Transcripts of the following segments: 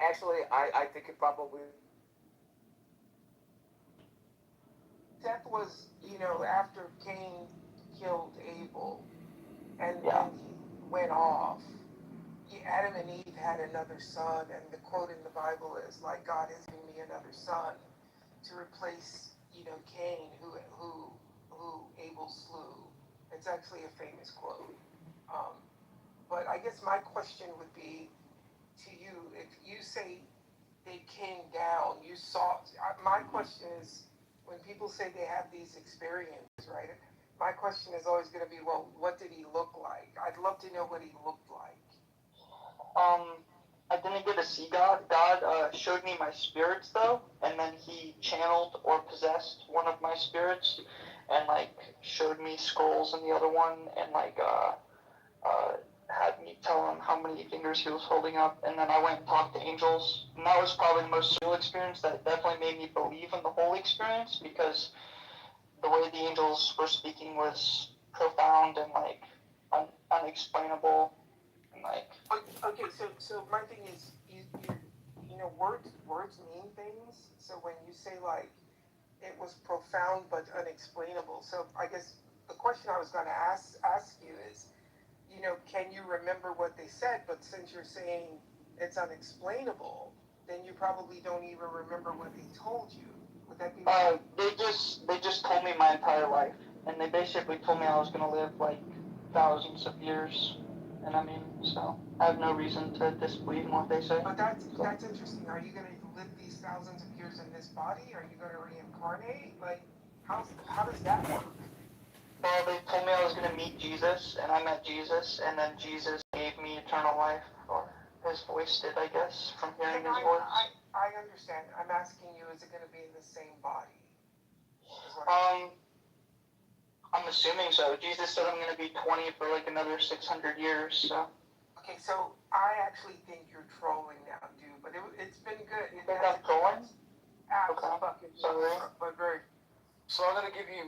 I think it probably Seth was, after Cain killed Abel, and Yeah. then he went off. Adam and Eve had another son, and the quote in the Bible is like, "God has given me another son to replace, Cain, who Abel slew." It's actually a famous quote. Um, but I guess my question would be to you: if you say they came down, you saw. My question is, when people say they have these experiences, right? My question is always going to be, well, what did he look like? I'd love to know what he looked like. I didn't get to see God. God showed me my spirits though, and then he channeled or possessed one of my spirits, and like showed me skulls in the other one, and like had me tell him how many fingers he was holding up, and then I went and talked to angels, and that was probably the most surreal experience that definitely made me believe in the holy experience, because the way the angels were speaking was profound and like unexplainable, and like. Okay, so my thing is, words mean things. So when you say like it was profound but unexplainable, so I guess the question I was going to ask you is, can you remember what they said? But since you're saying it's unexplainable, then you probably don't even remember what they told you. Would that be right? They just told me my entire life, and they basically told me I was gonna live like thousands of years, and I mean, so I have no reason to disbelieve in what they say. But that's interesting. Are you gonna live these thousands of years in this body? Are you gonna reincarnate? Like, how does that work? Well, they told me I was gonna meet Jesus, and I met Jesus, and then Jesus gave me eternal life, or his voice did, I guess, from hearing his voice. I understand. I'm asking you, is it going to be in the same body? I'm assuming so. Jesus said I'm going to be 20 for like another 600 years, so. Okay, so I actually think you're trolling now, dude, but it's been good. You think I'm trolling? Absolutely. Sorry. But very. So I'm going to give you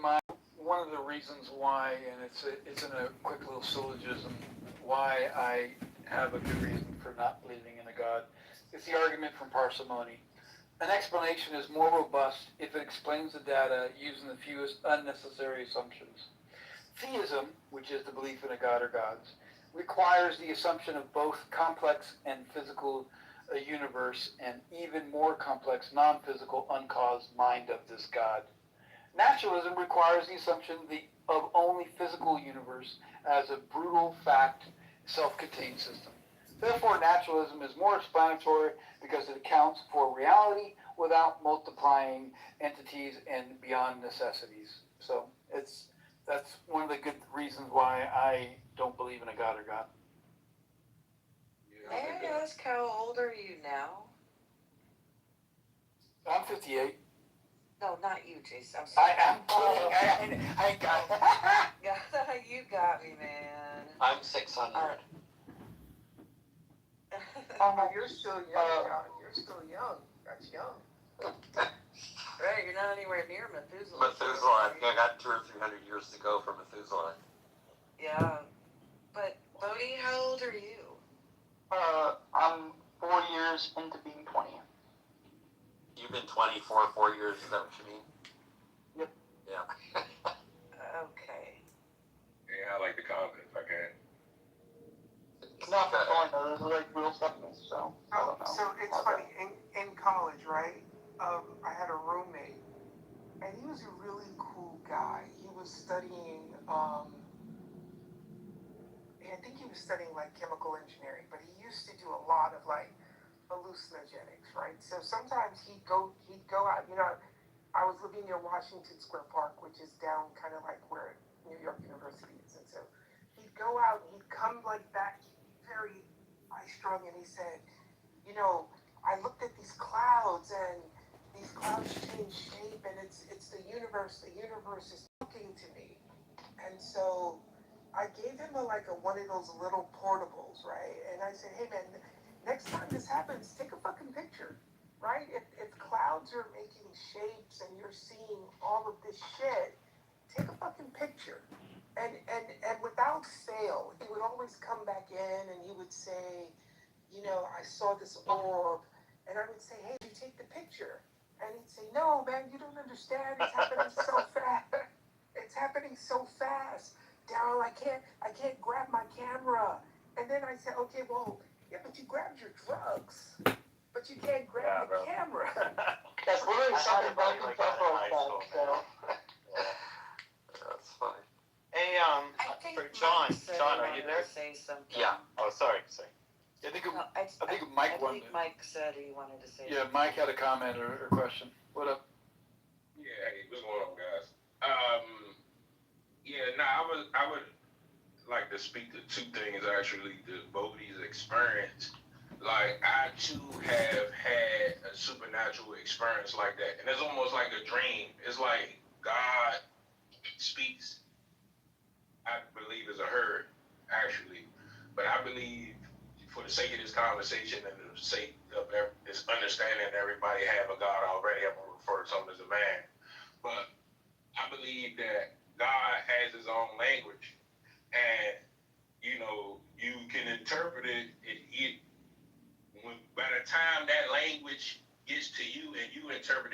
one of the reasons why, and it's in a quick little syllogism, why I have a good reason for not believing in a God. It's the argument from parsimony. An explanation is more robust if it explains the data using the fewest unnecessary assumptions. Theism, which is the belief in a God or gods, requires the assumption of both complex and physical universe and even more complex non-physical uncaused mind of this God. Naturalism requires the assumption of only physical universe as a brutal fact, self-contained system. Therefore, naturalism is more explanatory because it accounts for reality without multiplying entities and beyond necessities. So that's one of the good reasons why I don't believe in a God or God. May I ask how old are you now? I'm 58. No, not you, Jason. I'm sorry. I'm kidding. I got it. You got me, man. I'm 600. You're still young, John. You're still young. That's young. Right, you're not anywhere near Methuselah. Methuselah. I got 200 or 300 years to go for Methuselah. Yeah. But, Bodhi, how old are you? I'm 4 years into being 20. You've been 20 for 4 years, is that what you mean? Yep. Yeah. Okay. Yeah, I like the confidence, okay. Not for fun, though. This is like real stuff, so I don't know. So it's funny, in college, right, I had a roommate, and he was a really cool guy. He was studying, I think he was studying like chemical engineering, but he used to do a lot of like hallucinogenics, right? So sometimes he'd go out, I was living near Washington Square Park, which is down kind of like where New York University is, and so he'd go out and he'd come like back very high-strung, and he said, I looked at these clouds, and these clouds change shape, and it's the universe is talking to me. And so I gave him one of those little portables, right? And I said, hey man, next time this happens, take a fucking picture, right? If clouds are making shapes and you're seeing all of this shit, take a fucking picture. And without fail, he would always come back in and he would say, I saw this orb, And I would say, hey, you take the picture. And he'd say, no, man, you don't understand. It's happening so fast. It's happening so fast. Daryl, I can't grab my camera. And then I said, okay, well, yeah, but you grabbed your drugs. But you can't grab the camera. That's literally something a buddy Duncan like that in Pepper high was school, like, so. That's funny. Hey, I think for John, Mike said John, he are you wanted there? to say something. Yeah. Oh, sorry. I think, No, I think Mike I wanted. think Mike said he wanted to say Yeah, something. Mike had a comment or question. What up? Yeah, hey, what's going on, guys? I would like to speak to two things actually. The Bodhi's experience. Like I too have had a supernatural experience like that, and it's almost like a dream. It's like God speaks. I believe as a herd, actually, but I believe for the sake of this conversation and the sake of this understanding that everybody have a God already, I'm gonna refer to him as a man. But I believe that God has his own language, and you know you can interpret it. By the time that language gets to you and you interpret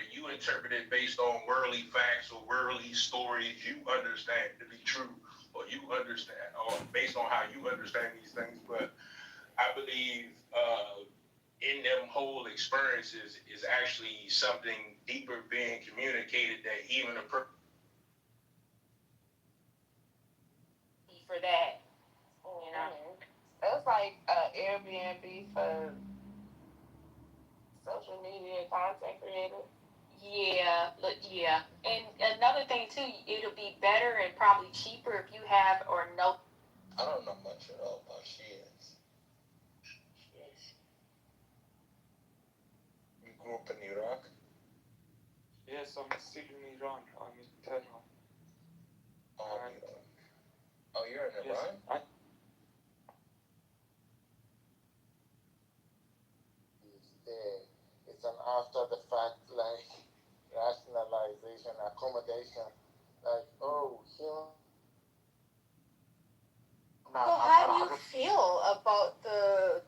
it based on worldly facts or worldly stories you understand to be true, or you understand, or based on how you understand these things. But I believe in them whole experiences is actually something deeper being communicated that even a person. For that, you know. That's like Airbnb for social media content creators. Yeah, yeah. And another thing too, it'll be better and probably cheaper if you have or know. I don't know much at all about Shias. Yes. You grew up in Iraq? Yes, I'm still in Iran. I'm in Tehran. Oh, Right. Iraq. Oh, you're in Yes, Iran? It's there. It's an after the fact, like, rationalization, accommodation. Like, oh, here. So how do you feel about the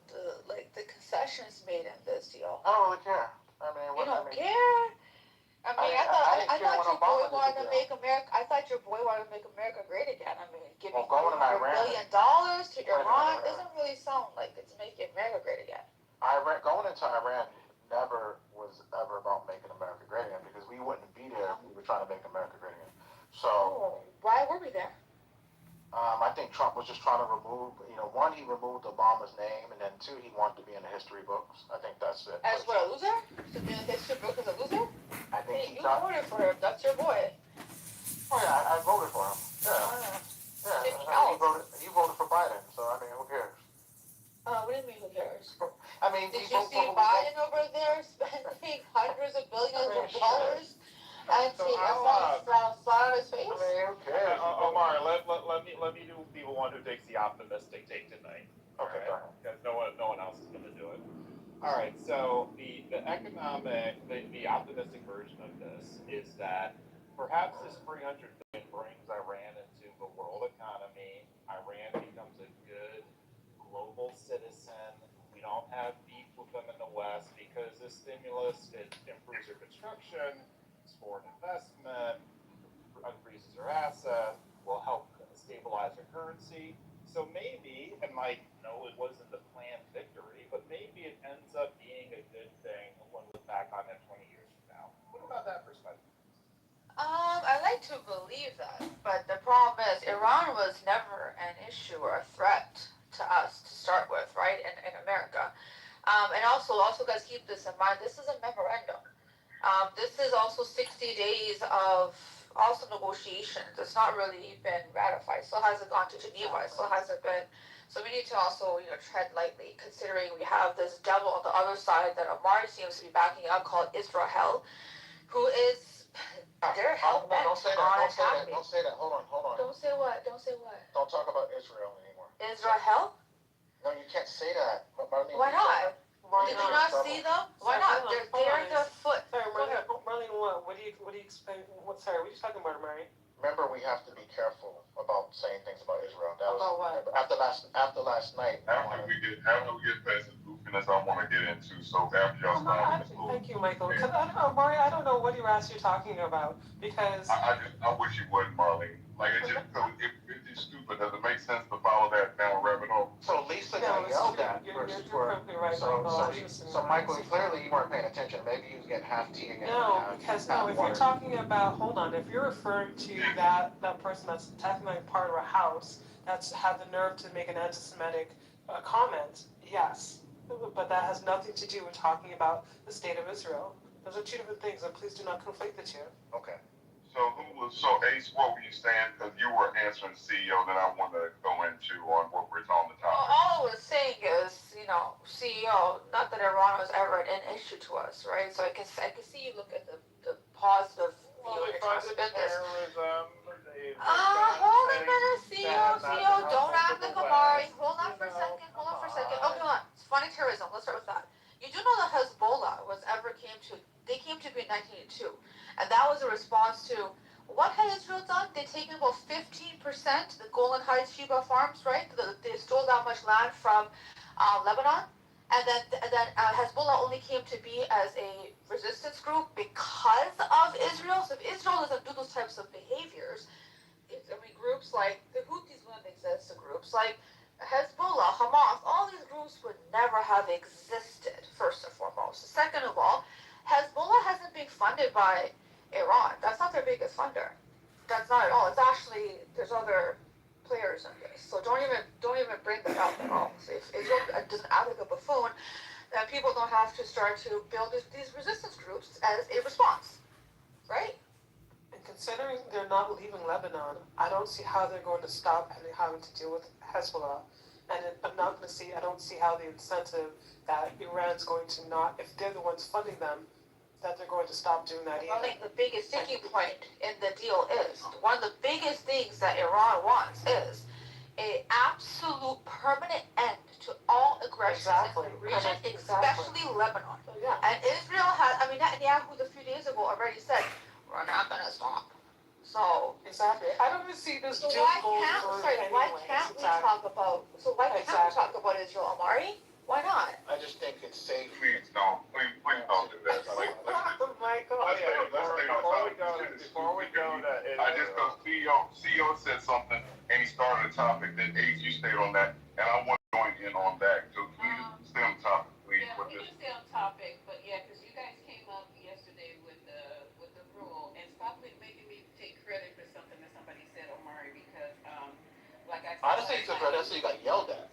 concessions made in this deal? I don't really care. I mean, You don't care? I mean, I care thought when your boy Obama did wanted the to deal. make America. I thought your boy wanted to make America great again. I mean, giving Well, going to $100 Iran- billion to Wait a Iran minute. doesn't really sound like it's making America great again. Going into Iran never was ever about making America great again, because we wouldn't be there if we were trying to make America great again. So, Why were we there? I think Trump was just trying to remove, one, he removed Obama's name, and then two, he wanted to be in the history books. I think that's it. As what, a loser? To be in the history book as a loser? I think Hey, you voted for him. That's your boy. Oh yeah, I voted for him. Yeah. He voted for Biden, so I mean, who cares? What do you mean, who cares? I mean, Did you see Biden over there spending hundreds of billions of dollars and So taking I'll, some slap on his face? I mean, who cares? Omar, let me be the one who takes the optimistic take tonight. Okay, go ahead. Because no one else is going to do it. All right. So the optimistic version of this is that perhaps this 300 billion brings Iran into the world economy. Iran becomes a good global citizen. We don't have beef with them in the West because this stimulus, it improves their construction, it's foreign investment, increases their assets, will help stabilize their currency. So maybe, and Mike, no, it wasn't the planned victory, but maybe it ends up being a good thing when we look back on it 20 years from now. What about that perspective? I like to believe that, but the problem is Iran was never an issue or a threat to us to start with, right? In America, and also guys, keep this in mind. This is a memorandum. This is also 60 days of also negotiations. It's not really been ratified. Still hasn't gone to Geneva. It still hasn't been. So we need to also, tread lightly, considering we have this devil on the other side that Amari seems to be backing up, called Israel, who is they're hell bent Don't say that. on Don't say that. attacking. Don't say that. Hold on. Don't say what? Don't say what? Don't talk about Israel anymore. Israel? No, you can't say that. Marlene, Why not? Did you not trouble. see them? Why not? They're the foot. Sorry, Marlene, what do you expect? Sorry, what are you talking about, Marlene? Remember, we have to be careful about saying things about Israel. About what? After last night. I don't know if we get past the proof in stupidness I want to get into. So after y'all start with this little, Thank you, Michael. Cause I don't know, Mari, I don't know what you're talking about because. I wish you wouldn't, Marlene. Like it just because it's stupid. Does it make sense to follow that down rabbit hole? So Lisa got yelled at versus You're perfectly right, Michael. so Michael, clearly you weren't paying attention. Maybe you was getting half tea again. No, because if you're talking about, hold on, if you're referring to that person that's technically part of a house that's had the nerve to make an anti-Semitic comment, yes, but that has nothing to do with talking about the state of Israel. Those are two different things, and please do not conflate the two. Okay. So Ace, what were you saying? Because you were answering CEO, then I want to go into on what we're on the topic. Well, all I was saying is, CEO, not that Iran was ever an issue to us, right? So I can see you look at the positive view when it comes to business. Hold on a minute, CEO, don't act like a Mari. Hold on for a second. Okay, hold on. It's funny terrorism. Let's start with that. You do know that Hezbollah came to be in 1982, and that was a response to what had Israel done? They'd taken about 15%, the Golan Heights Sheba farms, right? They stole that much land from Lebanon, and then Hezbollah only came to be as a resistance group because of Israel. So if Israel doesn't do those types of behaviors, groups like the Houthis wouldn't exist. So groups like Hezbollah, Hamas, all these groups would never have existed. First and foremost. Second of all, Hezbollah hasn't been funded by Iran. That's not their biggest funder. That's not at all. It's actually there's other players in this. So don't even bring that up at all. So if Israel doesn't act like a buffoon, then people don't have to start to build these resistance groups as a response, right? And considering they're not leaving Lebanon, I don't see how they're going to stop having to deal with Hezbollah. And I don't see how the incentive that Iran's going to not, if they're the ones funding them, that they're going to stop doing that either. I think the biggest sticking point in the deal is, one of the biggest things that Iran wants is an absolute permanent end to all aggression in the region, especially Lebanon. Yeah. And Israel Netanyahu a few days ago already said, we're not going to stop. So exactly, I don't even see this. So why can't we talk about Israel, Amari? Why not? I just think it's safe. Please don't do that. Michael. Let's stay on topic. Before we go to I just thought CEO said something and he started a topic. Then Ace, you stayed on that, and I want to join in on that. So can you stay on topic, please? Yeah, we can stay on topic, but yeah, because you guys came up yesterday with the rule, and stop making me take credit for something that somebody said, Omari, because like I said, honestly, you took credit, so you got yelled at.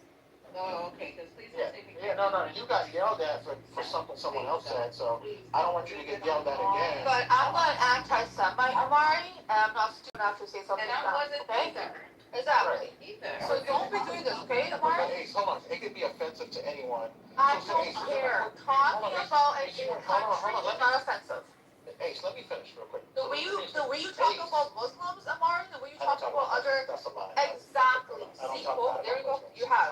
Oh, okay, because please don't take me credit. No, you got yelled at for something someone else said, so I don't want you to get yelled at again. But I'm not an anti-Semite, Amari, and I'm not stupid enough to say something And I wasn't either. Exactly. Either. So don't be doing this, okay, Amari? But Ace, hold on, it could be offensive to anyone. I don't care. Talking about a country is not offensive. Ace, let me finish real quick. The way you talk about Muslims, Amari, the way you talk about other... That's a lie. Exactly. I don't See, talk well, bad there you about go. You have.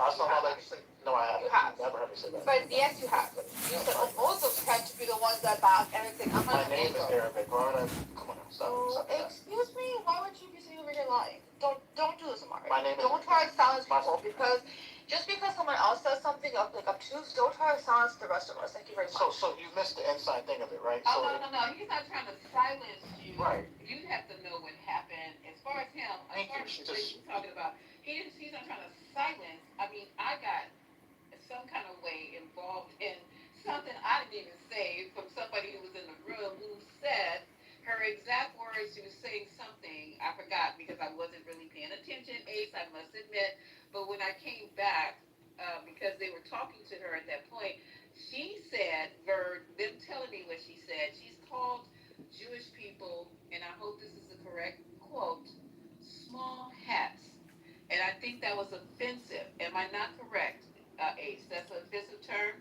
No, I haven't. You have. Never heard me say that. But yes, you have. You said, Muslims tend to be the ones that back everything. I'm My not name is Arabic, alright? Come on, stop that. Excuse me? Why would you be saying over here lying? Don't do this, Amari. My name is... Don't try to silence people because just because someone else says something obtuse, don't try to silence the rest of us. Thank you very much. So you missed the inside thing of it, right? Oh, no. He's not trying to silence you. Right. You have to know what happened. As far as him, as far as what you're talking about, he's not trying to silence. I mean, I got some kind of way involved in something I didn't even say from somebody who was in the room who said her exact words. She was saying something I forgot because I wasn't really paying attention, Ace, I must admit. But when I came back, because they were talking to her at that point, she said, them telling me what she said, she's called Jewish people, and I hope this is the correct quote, small hats. And I think that was offensive. Am I not correct, Ace? That's an offensive term?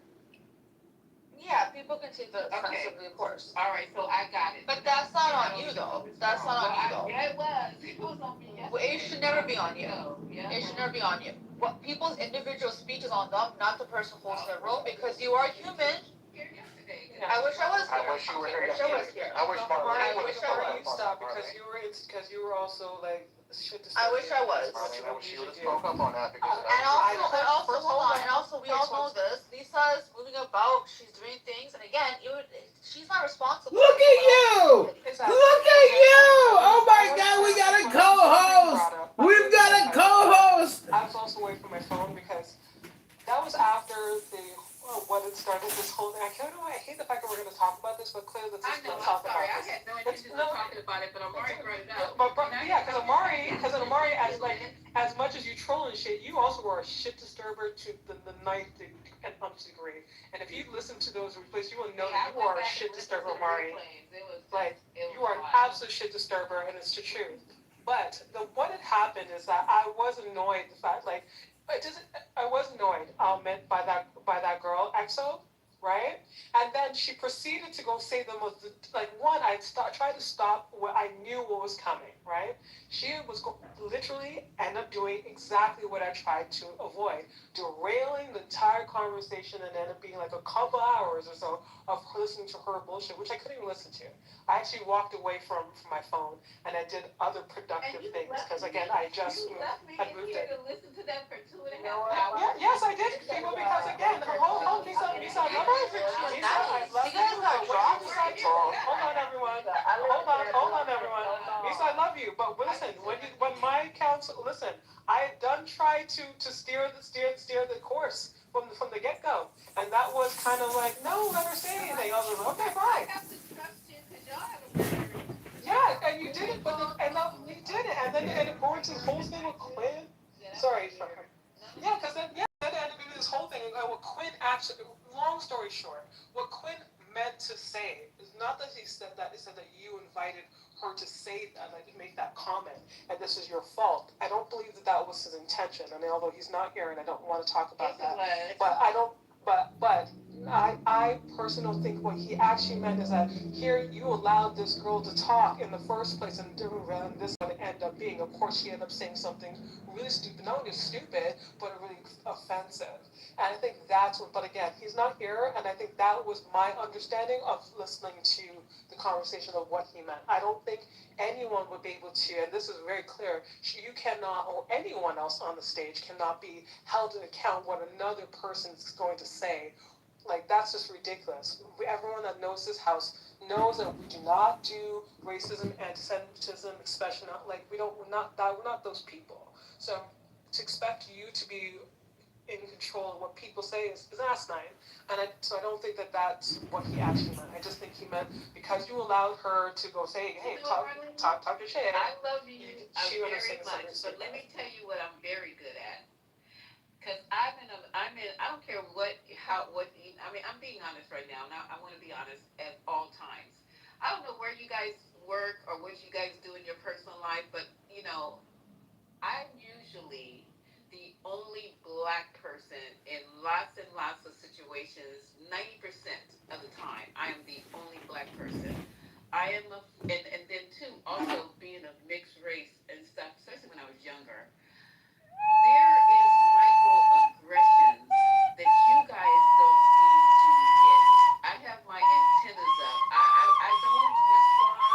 Yeah, people can take that offensively, of course. All right, so I got it. But that's not on you, though. That's not on you, though. Yeah, it was. It was on me yesterday. It should never be on you. Yeah. It should never be on you. What people's individual speech is on them, not the person hosting the room, because you are human. Here yesterday. I wish I was here. I wish wish you were here Marisha was yesterday. here. I wish Marlene Marlene, would have Marlene, spoken stop up. because you were also like shit to I wish I was. Marlene, I wish you would have spoke up on that because And also, hold on. And also, we all know this. Lisa is moving about. She's doing things, and again, she's not responsible. Look at you! Look at you! Oh my God, we got a co-host! We've got a co-host! I was also away from my phone because that was after what had started this whole thing. I hate the fact that we're going to talk about this, but clearly let's I know, just I'm talk sorry, about I this. had no intention of talking about it, but Amari brought it up. Because Amari, as much as you troll and shit, you also were a shit disturber to the ninth and umpth degree. And if you listen to those replays, you will know that you are a shit disturber, Amari. You are an absolute shit disturber, and it's the truth. But what had happened is that I was annoyed. The fact, I was annoyed. Meant by that girl, EXO, right? And then she proceeded to go say the most, tried to stop what I knew what was coming, right? She was literally end up doing exactly what I tried to avoid, derailing the entire conversation and end up being like a couple hours or so of listening to her bullshit, which I couldn't even listen to. I actually walked away from my phone and I did other productive things because again, I just moved it. To listen to that for 2.5 hours. Yes, I did, people, because again, Lisa, I love you. Lisa, I love you. Hold on, everyone. Hold on, everyone. Lisa, I love you, but listen, when my counsel, listen, I had done try to steer the course from the get-go, and that was kind of like, no, let her say anything. I was like, okay, fine. I have to trust you because y'all have a very Yeah, and you did it, you did it, and then it brought this whole thing with Quinn. Sorry, yeah, because then ended up being this whole thing. What Quinn actually, long story short, what Quinn meant to say is not that he said that. He said that you invited her to say that, like make that comment, and this is your fault. I don't believe that was his intention. I mean, although he's not here, and I don't want to talk about that. But I don't. But I personally don't think what he actually meant is that here you allowed this girl to talk in the first place, and this would end up being. Of course, she ended up saying something really stupid. Not only stupid, but really offensive. And I think that's what. But again, he's not here, and I think that was my understanding of listening to the conversation of what he meant. I don't think anyone would be able to, and this is very clear, you cannot, or anyone else on the stage cannot be held to account what another person is going to say. Like, that's just ridiculous. Everyone that knows this house knows that we do not do racism, anti-Semitism, especially not, like, we're not those people. So to expect you to be in control of what people say is asinine. And so I don't think that that's what he actually meant. I just think he meant because you allowed her to go say, hey, talk your shit. I love you She very understands much, but let me tell you what I'm very good at. Because I don't care I'm being honest right now. Now, I want to be honest at all times. I don't know where you guys work or what you guys do in your personal life, but, I'm usually the only black person in lots and lots of situations. 90% of the time, I am the only black person. I am and then too, also being of mixed race and stuff, especially when I was younger. There is microaggressions that you guys don't seem to get. I have my antennas up. I don't respond.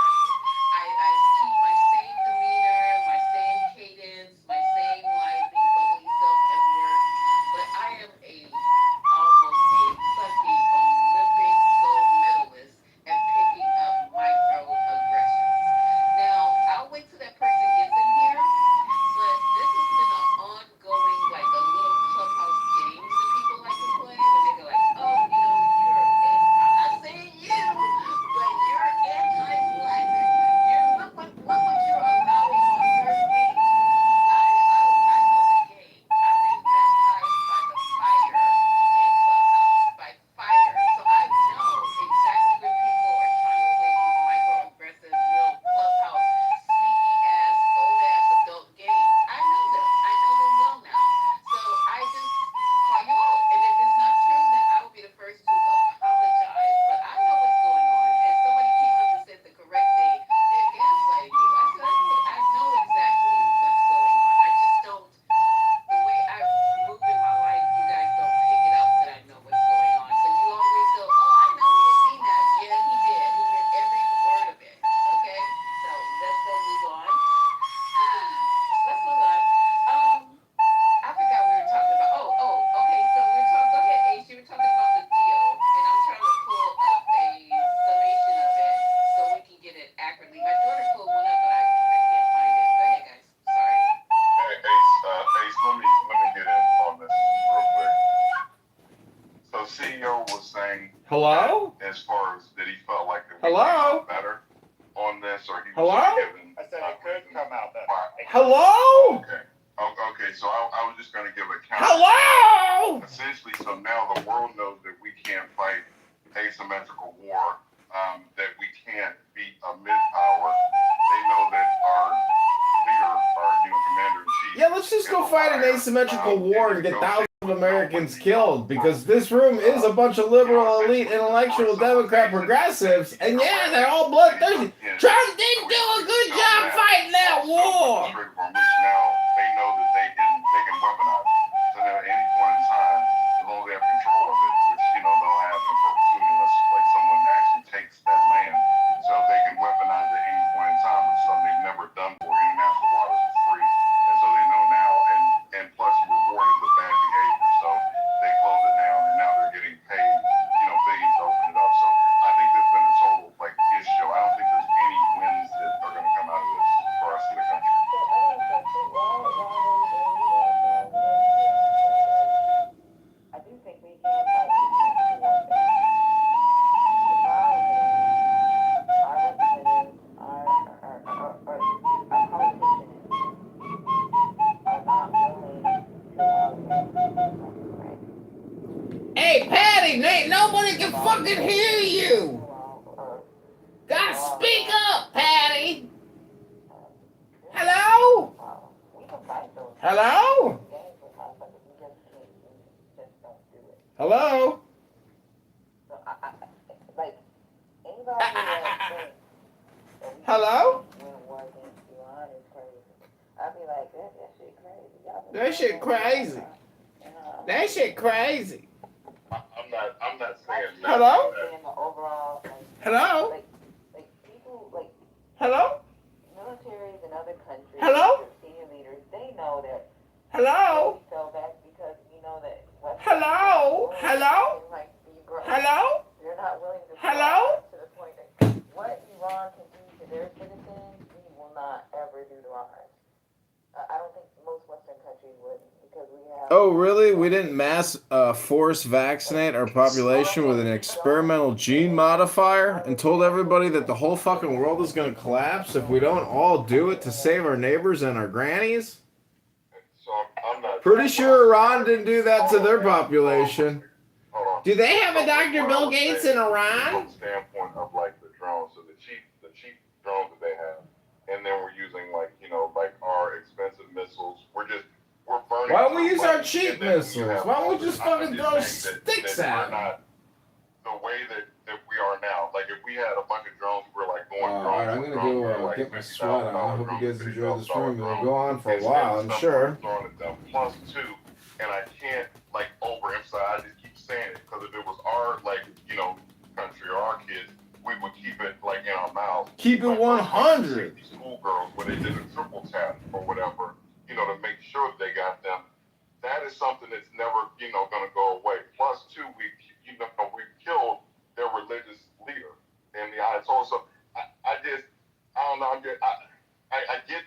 I keep my same demeanor, my same cadence, my same lively, bubbly self at work. But I am almost a fucking Olympic Hello? As far as that he felt like that we Hello? could do better on this, or he was Hello? given. I said it could come out that way. Hello? Okay. Okay, so I was just going to give a counter. Hello? Essentially, so now the world knows that we can't fight asymmetrical war, that we can't beat a mid-power. They know that our leader, our commander-in-chief. Yeah, let's just go fight an asymmetrical war and get thousands of Americans killed, because this room is a bunch of liberal, elite, intellectual, Democrat progressives, and yeah, they're all bloodthirsty. Trump didn't do a good job fighting that war. Now they know that they can weaponize it. So now at any point in time, as long as they have control of it, which they'll have in perpetuity unless like someone actually takes that land, so they can weaponize it at any point in time, which is something they've never done before. International waters are free, and so they know now, and plus rewarded with bad behavior. So they close it down, and now they're getting paid, billions to open it up. So I think there's been a total issue. I don't think there's any wins that are going to come out of this for us in the country. I do think we can fight asymmetrical warfare. The problem is our representatives, our politicians are not willing to allow the right? Hey, Patty, nobody can fucking hear you. Gotta speak up, Patty. Hello? We can fight those Hello? games with us, but we just don't do it. Hello? So like anybody that thinks that we Hello? can win a war against Iran is crazy. I'd be like, that shit crazy. Y'all been That shit crazy. That shit crazy. I'm not saying that. Hello? In the overall, Hello? like people, like Hello? militaries in other countries, Hello? senior leaders, they know that Hello? we fell back because we know that Hello? Hello? like be grown. Hello? They're not willing to Hello? to the point that what Iran can do to their citizens, we will not ever do to ours. I don't think most Western countries would, because we have. Oh, really? We didn't mass force vaccinate our population with an experimental gene modifier and told everybody that the whole fucking world is going to collapse if we don't all do it to save our neighbors and our grannies? So I'm not. Pretty sure Iran didn't do that to their population. Do they have a Dr. Bill Gates in Iran? From the standpoint of like the drones, so the cheap drones that they have, and then we're using like our expensive missiles. We're burning. Why don't we use through our money, cheap and then missiles? have Why don't all we this- just I'm fucking just throw saying sticks that at we're them? not the way that we are now. Like if we had a bunch of drones, we're like going drones. Alright, I'm with gonna drones, go we're like get my $50,000 sweat on. I hope you drones, guys enjoyed this $50,000 room. It'll drones. go on for a It's while, I'm stuff sure. we're throwing at them. Plus two, and I can't like overemphasize. I just keep saying it because if it was our country or our kids, we would keep it like in our mouths. Keep it Like, 100. these schoolgirls where they did a triple tap or whatever, to make sure that they got them. That is something that's never, going to go away. Plus two, we killed their religious leader in the Ayatollah. So I don't know. I get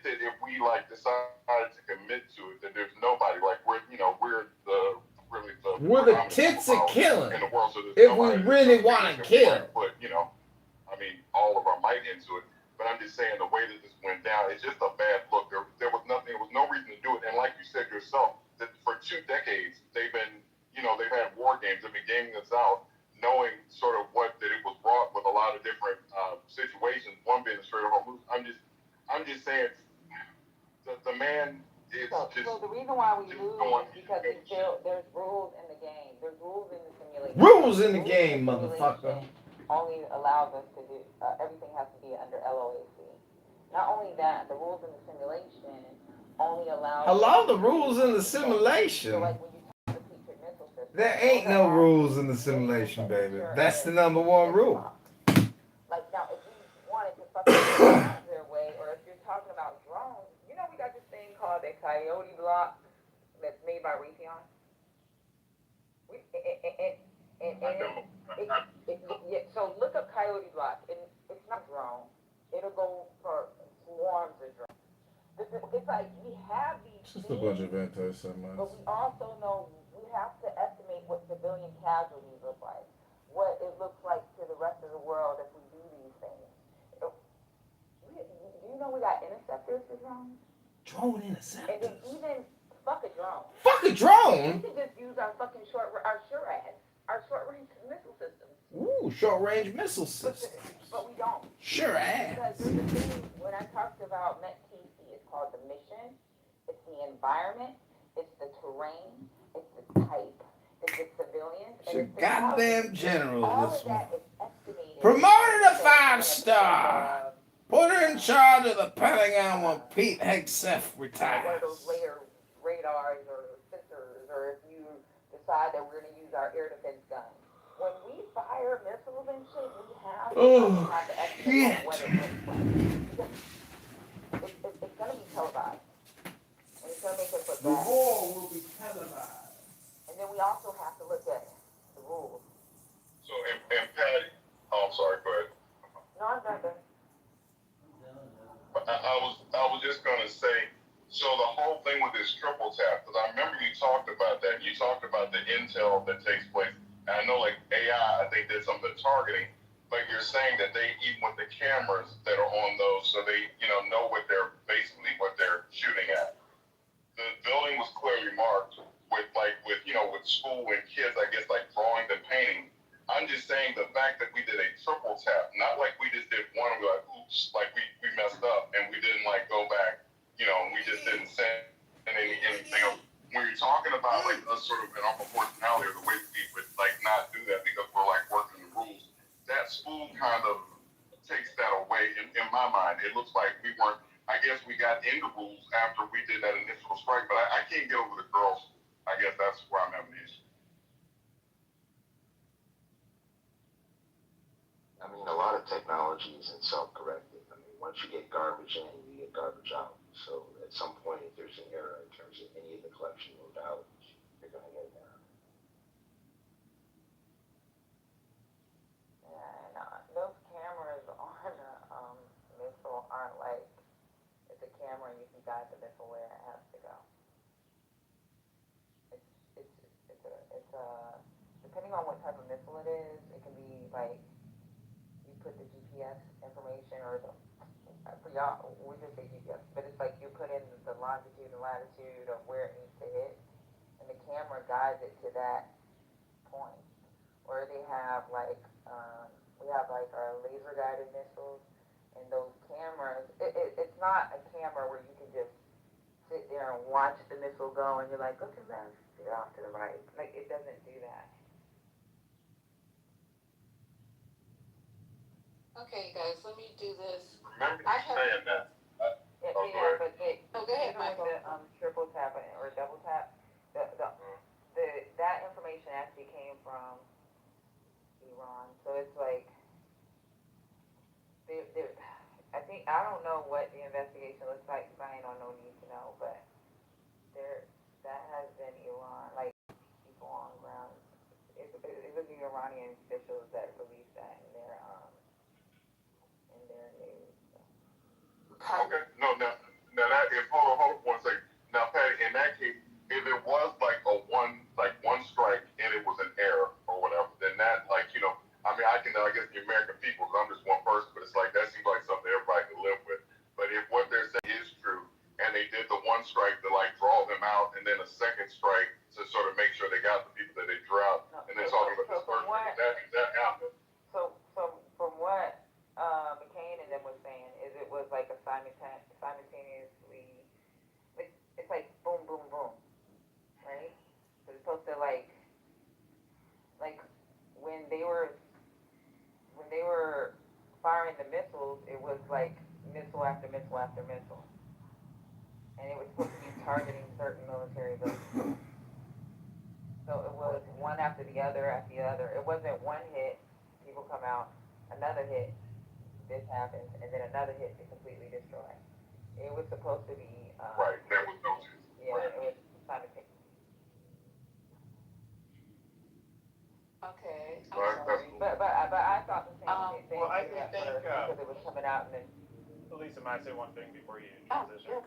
that if we decided to commit to it, that there's nobody we're the We're the tits of killing. in the world. So If we really want to kill. Put all of our might into it. But I'm just saying the way that this went down, it's just a bad look. There was nothing. There was no reason to do it. And like you said yourself, that for 2 decades they've been, they've had war games. They've been gaming us out, knowing sort of that it was wrought with a lot of different situations. One being the Strait of Hormuz. I'm just saying, the man is just. So the reason why we lose is because there's rules in the game. There's rules in the simulation. Rules in the game, motherfucker. Only allows us to do everything has to be under LOAC. Not only that, the rules in the simulation only allow. Hello, the rules in the simulation. There ain't no rules in the simulation, baby. That's the number one rule. Like now, if we wanted to fucking their way, or if you're talking about drones, we got this thing called a Coyote block that's made by Raytheon. So look up Coyote block, and it's not drone. It'll go for swarms of drones. It's like we have these Just a bunch of anti-Semites. but we also know we have to estimate what civilian casualties look like. What it looks like to the rest of the world if we do these things. Do you know we got interceptors for drones? Drone And then interceptors. even fuck a drone. Fuck a We drone. can just use our fucking our SHORADs, our short-range missile systems. Ooh, short range missile system. But we don't. Sure Because ass. there's a thing, when I talked about METTC, it's called the mission, it's the environment, it's the terrain, it's the type, it's the civilians, It's and a it's the goddamn pilots. general, All this of that one. is estimated. Promoted to So 5-star. Put her in charge of the Pentagon when Pete Hegseth one of those retires. layer radars or sensors, or if you decide that we're going to use our air defense guns. When we fire missiles and shit, we have to have the estimate of what it looks like. It's going to be televised. And it's going to make us look The bad. war will be televised. And then we also have to look at the rules. So, and Patty, oh, I'm sorry, go ahead. No, I'm not done. I was just gonna say, so the whole thing with this triple tap, because I remember you talked about that. You talked about the intel that takes place. And I know, like AI, I think there's some of the targeting, but you're saying that they, even with the cameras that are on those, so they, know what they're basically what they're shooting at. The building was clearly marked with school and kids, I guess, like drawing and painting. I'm just saying the fact that we did a triple tap, not like we just did one and we're like, oops, like we messed up and we didn't like go back, and we just didn't send anything else. When you're talking about like us sort of in our proportionality or the way we would like not do that because we're like working the rules, that school kind of takes that away in my mind. It looks like we weren't, I guess we got into rules after we did that initial strike, but I can't get over the girls. I guess that's where I'm having the issue. I mean, a lot of technology isn't self-correcting. I mean, once you get garbage in, you get garbage out. So at some point, if there's an error in terms of any of the collection modalities, you're going to get an error. And those cameras on the missile aren't like, it's a camera and you can guide the missile where it has to go. It's a depending on what type of missile it is, it can be like, you put the GPS information or for y'all, we just say GPS, but it's like you put in the longitude and latitude of where it needs to hit, and the camera guides it to that point. Or they have like, we have like our laser guided missiles, and those cameras, it's not a camera where you can just sit there and watch the missile go and you're like, go to the left, you're off to the right. Like, it doesn't do that. Okay, guys, let me do this. Remember you saying that. But go ahead, even Michael. with the triple tap or double tap, that information actually came from Iran. So it's like, I don't know what the investigation looks like because I ain't on no need to know, but that has been Iran, like people on the ground. It was the Iranian officials that released that in their news. Okay. No, now that if hold on 1 second. Now, Patty, in that case, if it was like one strike and it was an error or whatever, then that I guess the American people, because I'm just one person, but it's like that seems like something everybody can live with. But if what they're saying is true, and they did the one strike to like draw them out, and then a second strike to sort of make sure they got the people that they drew out, and they're talking about this third strike, that happened. So from what McCain and them was saying, is it was like a simultaneously, it's like boom, boom, boom, right? So it's supposed to like when they were firing the missiles, it was like missile after missile after missile, and it was supposed to be targeting certain military buildings. So it was one after the other after the other. It wasn't one hit, people come out, another hit, this happens, and then another hit to completely destroy. It was supposed to be right. There was no two. Yeah, right. It was simultaneous. Okay, I'm sorry. But I thought the same thing. Well, I think because it was coming out and then. Lisa, might I say one thing before you transition?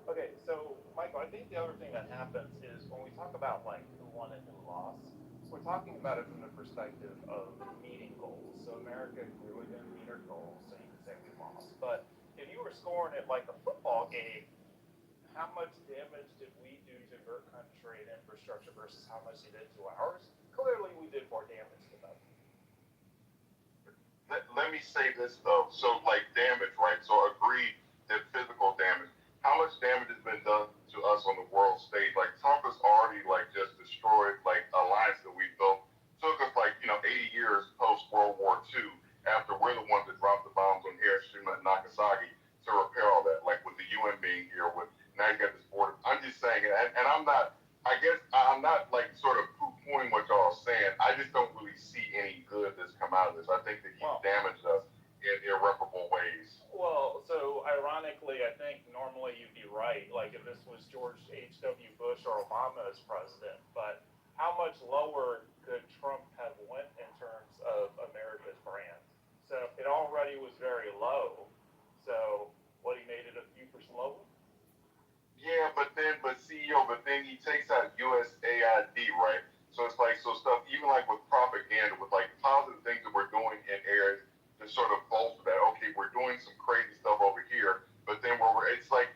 Okay, so Michael, I think the other thing that happens is when we talk about like who won and who lost, we're talking about it from the perspective of meeting goals. So America clearly didn't meet our goals, so you could say we lost. But if you were scoring it like a football game, how much damage did we do to their country and infrastructure versus how much they did to ours? Clearly, we did more damage to them. Let me say this though. So like damage, right? So agree that physical damage. How much damage has been done to us on the world stage? Like Trump has already like just destroyed like alliance that we built. Took us like 80 years post World War II after we're the ones that dropped the bombs on Hiroshima and Nagasaki to repair all that. Like with the UN being here, with now you got this border. I'm just saying, and I'm not. I guess I'm not like sort of poo-pooing what y'all are saying. I just don't really see any good that's come out of this. I think that he's damaged us in irreparable ways. Well, so ironically, I think normally you'd be right, like if this was George H.W. Bush or Obama as president, but how much lower could Trump have went in terms of America's brand? So it already was very low. So what, he made it a few percent lower? Yeah, but CEO, but then he takes out USAID, right? So it's like, so stuff, even like with propaganda, with like positive things that we're doing in areas to sort of bolster that, okay, we're doing some crazy stuff over here, but then it's like,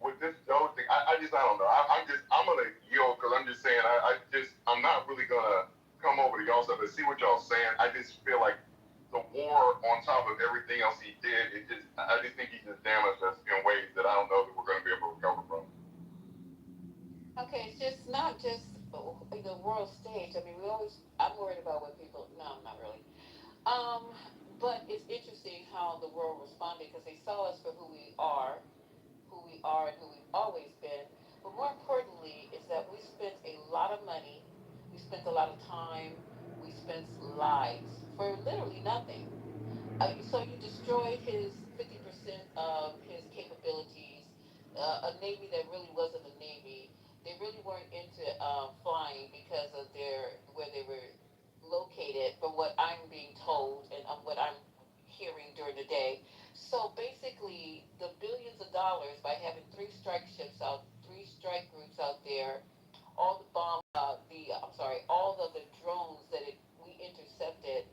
with this Doge thing, I don't know. I'm going to yield because I'm just saying, I'm not really going to come over to y'all stuff and see what y'all saying. I just feel like the war on top of everything else he did, I just think he just damaged us in ways that I don't know that we're going to be able to recover from. Okay, it's just not just the world stage. I mean, I'm worried about what people, no, I'm not really. But it's interesting how the world responded because they saw us for who we are and who we've always been. But more importantly is that we spent a lot of money, we spent a lot of time, we spent lives for literally nothing. So you destroyed his 50% of his capabilities, a Navy that really wasn't a Navy. They really weren't into flying because of where they were located, from what I'm being told and what I'm hearing during the day. So basically, the billions of dollars by having three strike groups out there, all the all of the drones that we intercepted,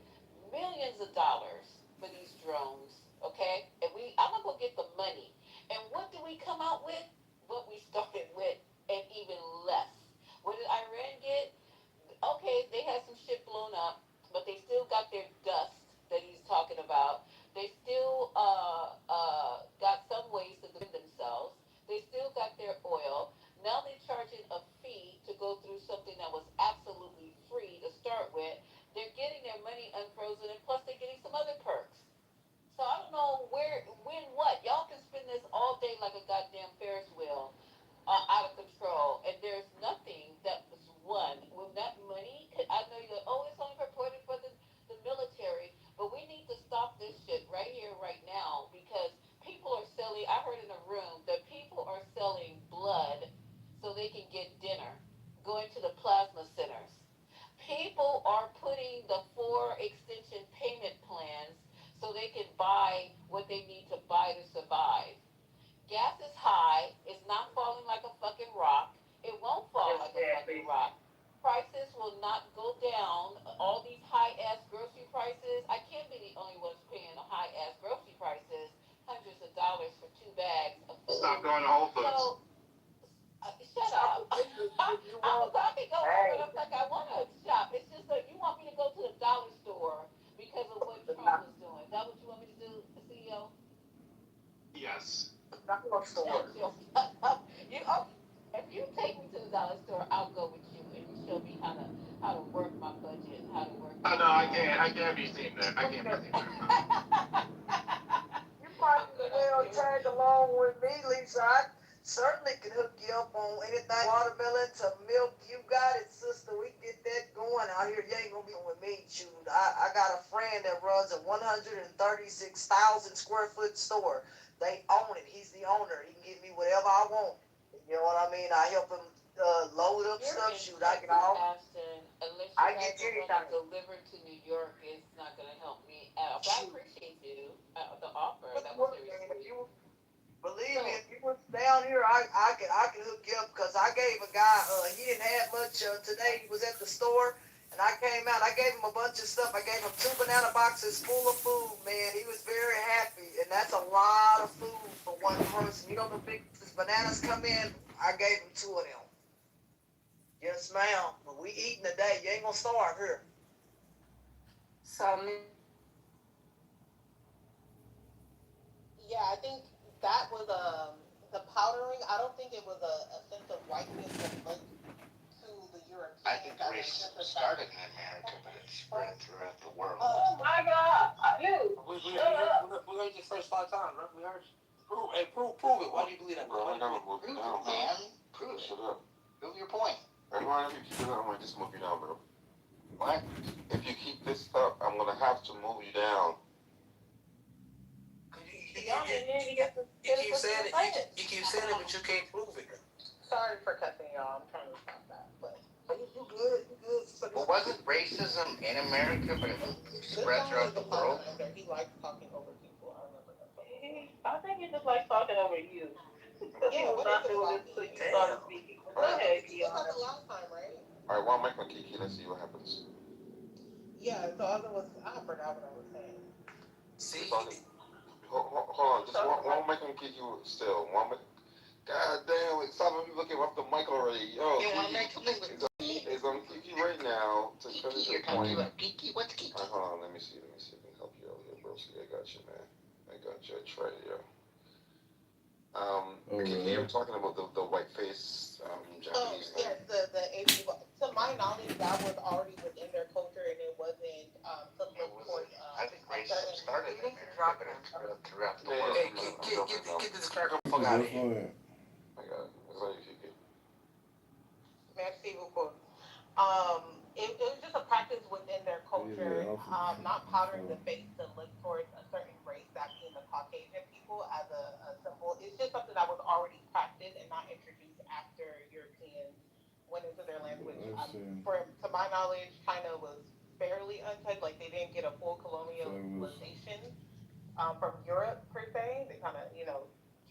millions of dollars for these drones, okay? And I'm gonna go get the money. And what do we come out with? What we started with, and even less. What did Iran get? Okay, they had some shit blown up, but they still got their dust that he's talking about. They still got some ways to defend themselves. They still got their oil. Now they're charging a fee to go through something that was absolutely free to start with. They're getting their money unfrozen, and plus they're getting some other perks. So I don't know when, what. Y'all can spend this all day like a goddamn Ferris wheel, out of control, and there's nothing that was won with that money. I know you're like, oh, it's only purported for the military, but we need to stop this shit right here, right now, because people are selling. I heard in a room that people are selling blood so they can get dinner, going to the plasma centers. People are putting the 4 extension payment plans so they can buy what they need to buy to survive. Gas is high. It's not falling like a fucking rock. It won't fall like a fucking rock. Prices will not go down. All these high ass grocery prices. I can't be the only ones paying high ass grocery prices. Hundreds of dollars for 2 bags of food. Stop going to Whole Foods. So, shut up. I can go wherever the fuck I want to shop. It's just that you want me to go to the dollar store because of what Trump was doing. Is that what you want me to do, CEO? Yes. Dollar store. If you take me to the dollar store, I'll go with you and you show me how to work my budget and how to work. Oh no, I can't be seen there. I can't be seen there. You might as well tag along with me, Lisa. I certainly can hook you up on anything, watermelon to milk. You got it, sister. We can get that going out here. You ain't gonna be with me, shoot. I got a friend that runs a 136,000 square foot store. They own it. He's the owner. He can give me whatever I want. You know what I mean? I help him load up stuff. Shoot, I get all. Austin, unless you I have get to anything. run it delivered to New York, it's not gonna help me out. But I appreciate you, the offer. That was very sweet. Believe me, if you was down here, I can hook you up because I gave a guy, he didn't have much today. He was at the store and And I came out, I gave him a bunch of stuff. I gave him 2 banana boxes full of food, man. He was very happy. And that's a lot of food for one person. You know the big bananas come in? I gave him 2 of them. Yes, ma'am. But we eating today. You ain't gonna starve here. So, Yeah, I think that was the powdering. I don't think it was a sense of whiteness that linked to the European. I think racism started in America, but it spread throughout the world. oh my God, you. We heard you first 5 times, right? We heard you. Prove it. Why do you believe that, bro? I never moved you down, man. Prove it. Shut up. Prove your point. Everyone, if you keep it up, I'm gonna just move you down, bro. What? If you keep this up, I'm gonna have to move you down. You keep saying it. You keep saying it, but you can't prove it. Sorry for cussing y'all. I'm trying to stop that, but You good, you good. Well, wasn't racism in America, but it spread throughout the world? he likes talking over people. I remember that. I think he just likes talking over you. Yeah, what is it about So me? you started speaking. Go ahead, Just like the last time, right? Alright, well, I'll make my kiki. Let's see what happens. Yeah, so I forgot what I was saying. See? Hold on, just one make him kiki still. God damn, stop him looking up the mic already. Yo, You wanna make something with it's on kiki right now to finish your point. Kiki? What's Kiki? Hold on, let me see if I can help you out here, bro. See, I got you, man. I got you. I tried it, yo. Kiki, you were talking about the white face Japanese thing. Yes, the Asian. To my knowledge, that was already within their culture, and it wasn't to look towards. I think racism started in America, but it spread throughout the world. Hey, get this cracker fuck out of here. I got it. It's like Kiki. Merci beaucoup. It was just a practice within their culture, not powdering the face to look towards a certain race, that being the Caucasian people, as a symbol. It's just something that was already practiced and not introduced after Europeans went into their land, which, to my knowledge, China was fairly untouched. Like, they didn't get a full colonialization from Europe, per se. They kind of,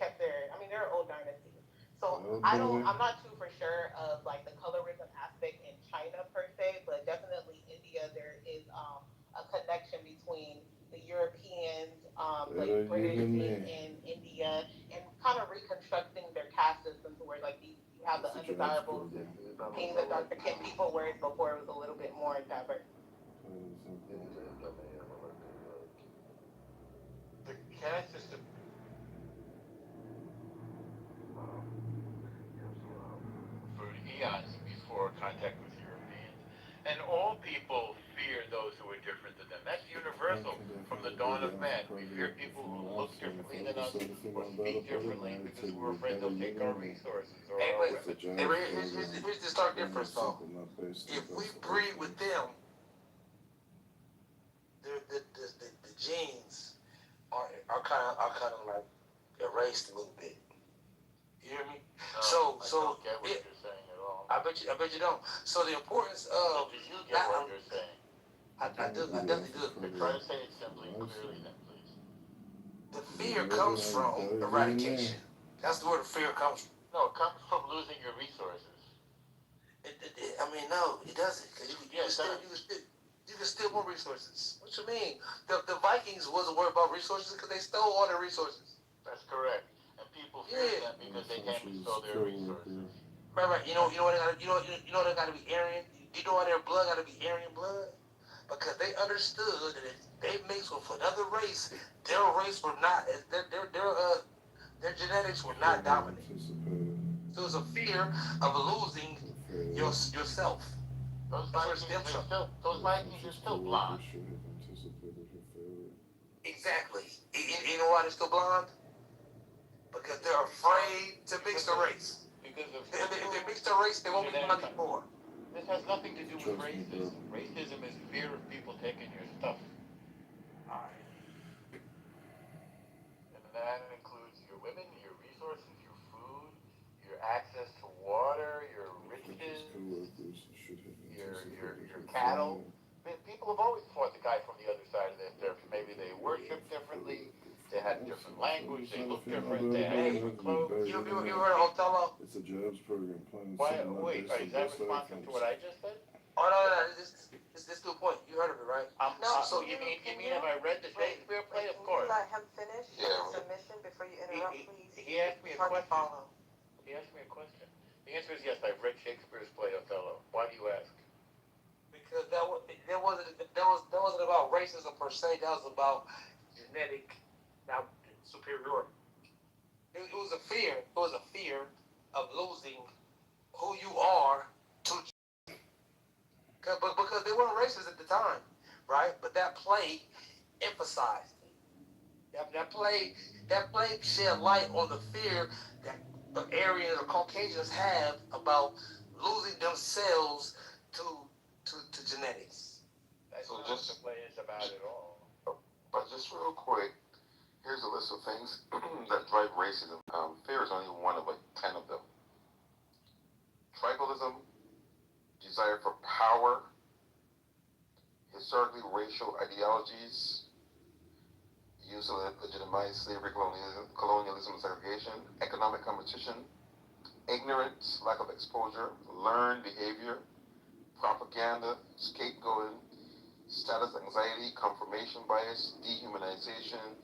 kept they're an old dynasty. So I'm not too for sure of like the colorism aspect in China per se, but definitely India, there is a connection between the Europeans, like British in India, and kind of reconstructing their caste systems where like you have the undesirables being the darker skinned people, whereas before it was a little bit more diverse. The caste system. For eons before contact with Europeans. And all people fear those who are different than them. That's universal from the dawn of man. We fear people who look differently than us or speak differently because we're afraid they'll take our resources or our weapons. Here's the stark difference, though. If we breed with them, the genes are kind of like erased a little bit. You hear me? No, I don't get what you're saying at all. I bet you don't. So the importance of. Do you get what you're saying? I definitely do. Try to say it simply and clearly then, please. The fear comes from eradication. That's where the fear comes from. No, it comes from losing your resources. No, it doesn't. Because you can steal more resources. What you mean? The Vikings wasn't worried about resources because they stole all their resources. That's correct. And people fear them because they came and stole their resources. Right. You know they gotta be Aryan. You know why their blood gotta be Aryan blood? Because they understood that if they mixed with another race, their race were not their genetics were not dominant. So it's a fear of losing yourself. Those Vikings are still blonde. Exactly. You know why they're still blonde? Because they're afraid to mix the race. Because of if they mix the race, they won't be blonde anymore. This has nothing to do with racism. Racism is fear of people taking your stuff. And that includes your women, your resources, your food, your access to water, your riches, your cattle. People have always fought the guy from the other side of their maybe they worship differently, they had a different language, they look different, they had different clothes. You heard Othello? It's a jobs program. Wait, is that responsive to what I just said? Oh, no. Have I read the Shakespeare play? Of course. Can you let him finish his Yeah. submission before you interrupt, please? He asked me a Hard to question. follow. He asked me a question. The answer is yes. I've read Shakespeare's play Othello. Why do you ask? Because that wasn't about racism per se. That was about genetic superiority. It was a fear. It was a fear of losing who you are to. But because they weren't racist at the time, right? But that play emphasized it. That play shed light on the fear that Aryans or Caucasians have about losing themselves to genetics. That's So not just- what the play is about at all. But just real quick, here's a list of things that drive racism. Fear is only one of like 10 of them. Tribalism, desire for power, historically racial ideologies, use to legitimize slavery, colonialism and segregation, economic competition, ignorance, lack of exposure, learned behavior, propaganda, scapegoating, status anxiety, confirmation bias, dehumanization,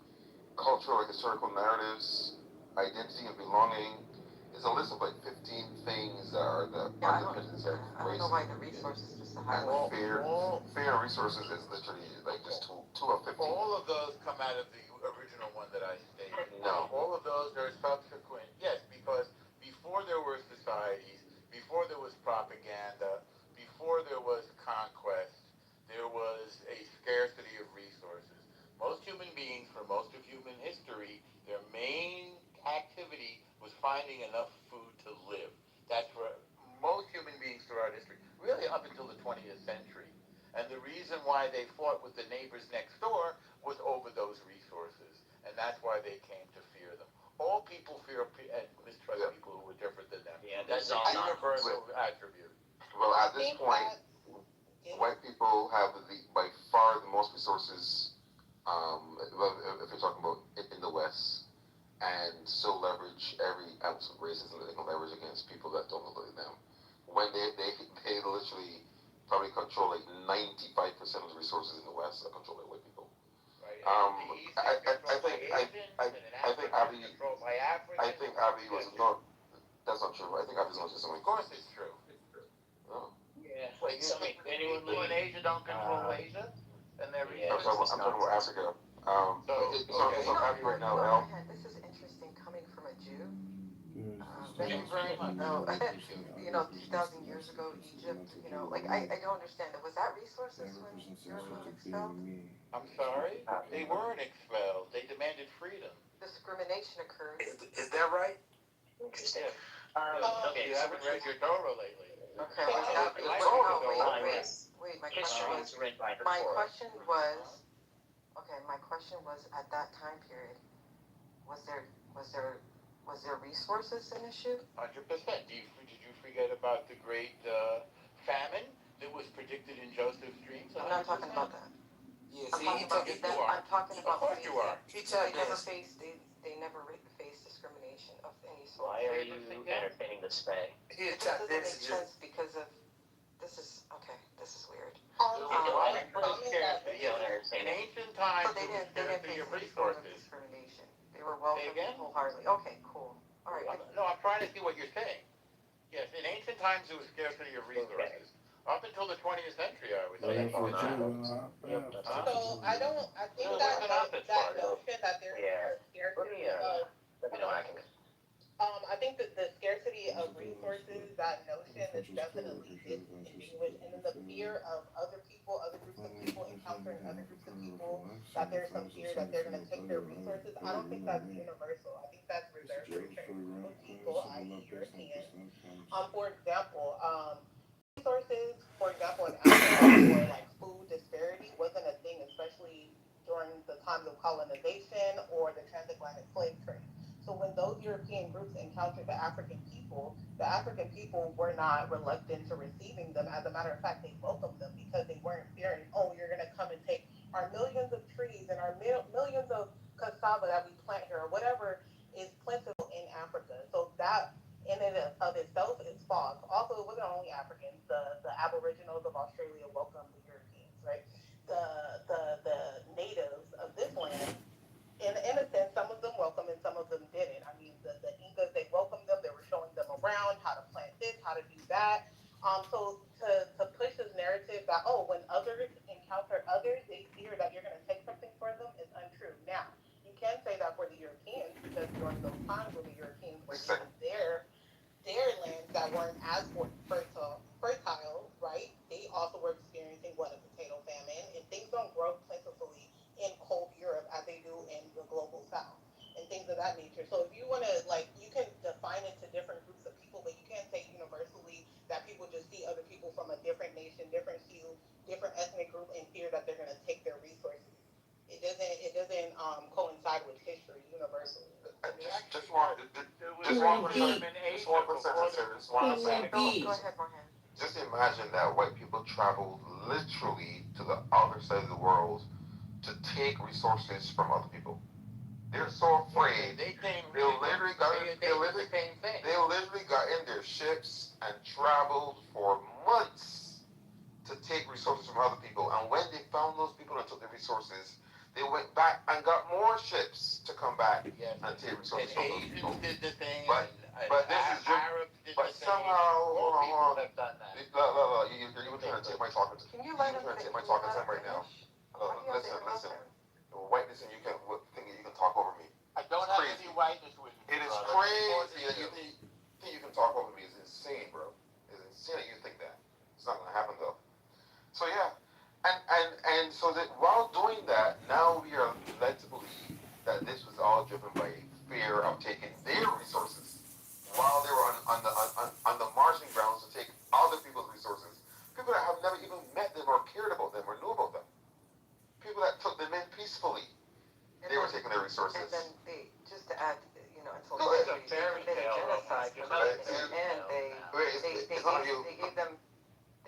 cultural or historical narratives, identity and belonging. There's a list of like 15 things that are the underpinnings of I don't know why the resources just a and highlight. fear and resources is literally like just two of 15. All of those come out of the original one that I stated. No. All of those are subsequent. Yes, because before there were societies, before there was propaganda, before there was conquest, there was a scarcity of resources. Most human beings, for most of human history, their main activity was finding enough food to live. That's for most human beings throughout history, really up until the 20th century. And the reason why they fought with the neighbors next door was over those resources. And that's why they came to fear them. All people fear and mistrust people who were different than them. Yeah, that's a universal attribute. Well, at this point, white people have by far the most resources. If you're talking about in the West, and so leverage every ounce of racism that they can leverage against people that don't look like them. When they literally probably control like 95% of the resources in the West are controlled by white people. Right. I think Avi was not. That's not true. I think Avi's not just something. Of course, it's true. No. Yeah. Like people in Asia don't control Asia, and they're I'm talking about Africa. It's on Avi right now, Al. This is interesting coming from a Jew. Thank you very much. No, 2,000 years ago, Egypt, like, I don't understand. Was that resources when you were expelled? I'm sorry? They weren't expelled. They demanded freedom. Discrimination occurred. Is that right? Interesting. You haven't read your Torah lately. Okay, wait, my question was, at that time period, was there resources an issue? 100%. Did you forget about the great famine that was predicted in Joseph's dreams? I'm not talking about that. Yes, I'm talking about. Of course you are. They never faced discrimination of any sort. Why are you entertaining this spay? It doesn't make sense because of, this is weird. In ancient times, They didn't scarcity face of any form of resources. discrimination. They were welcomed wholeheartedly. Okay, cool. All right. No, I'm trying to see what you're saying. Yes, in ancient times there was scarcity of resources. Up until the 20th century, I would say. So I think that notion that there is scarcity of, Let me know when I can. I think that the scarcity of resources, that notion is definitely distinguished, and then the fear of other people, other groups of people encountering other groups of people, that there's some fear that they're going to take their resources. I don't think that's universal. I think that's reserved for certain group of people, i.e. Europeans. For example, resources, for example, in Africa, or like food disparity wasn't a thing, especially during the times of colonization or the transatlantic slave trade. So when those European groups encountered the African people were not reluctant to receiving them. As a matter of fact, they welcomed them because they weren't fearing, oh, you're going to come and take our millions of trees and our millions of cassava that we plant here, or whatever is plentiful in Africa. So that in and of itself is false. Also, it wasn't only Africans. The Aboriginals of Australia welcomed the Europeans, right? The natives Just 1%. Just 1%, sir. Just 1%. Go ahead, Mohan. Just imagine that white people traveled literally to the other side of the world to take resources from other people. They're so afraid. They literally got in their ships and traveled for months to take resources from other people. And when they found those people and took the resources, they went back and got more ships to come back and take resources from those people. But this is just, but somehow, hold on. No, you're even trying to take my talking time. Can you let him You're trying to take my talking time right now. Listen. Whiteness and you can think you can talk over me. I don't have any whiteness with you. It is crazy that you think you can talk over me. It's insane, bro. It's insane that you think that. It's not gonna happen though. So yeah, and so that while doing that, now we are led to believe that this was all driven by fear of taking their resources, while they were on the marching grounds to take other people's resources. People that have never even met them or cared about them or knew about them. People that took them in peacefully. They were taking their resources. And then they, just to add, until It's a fairy they tale. genocide for them, and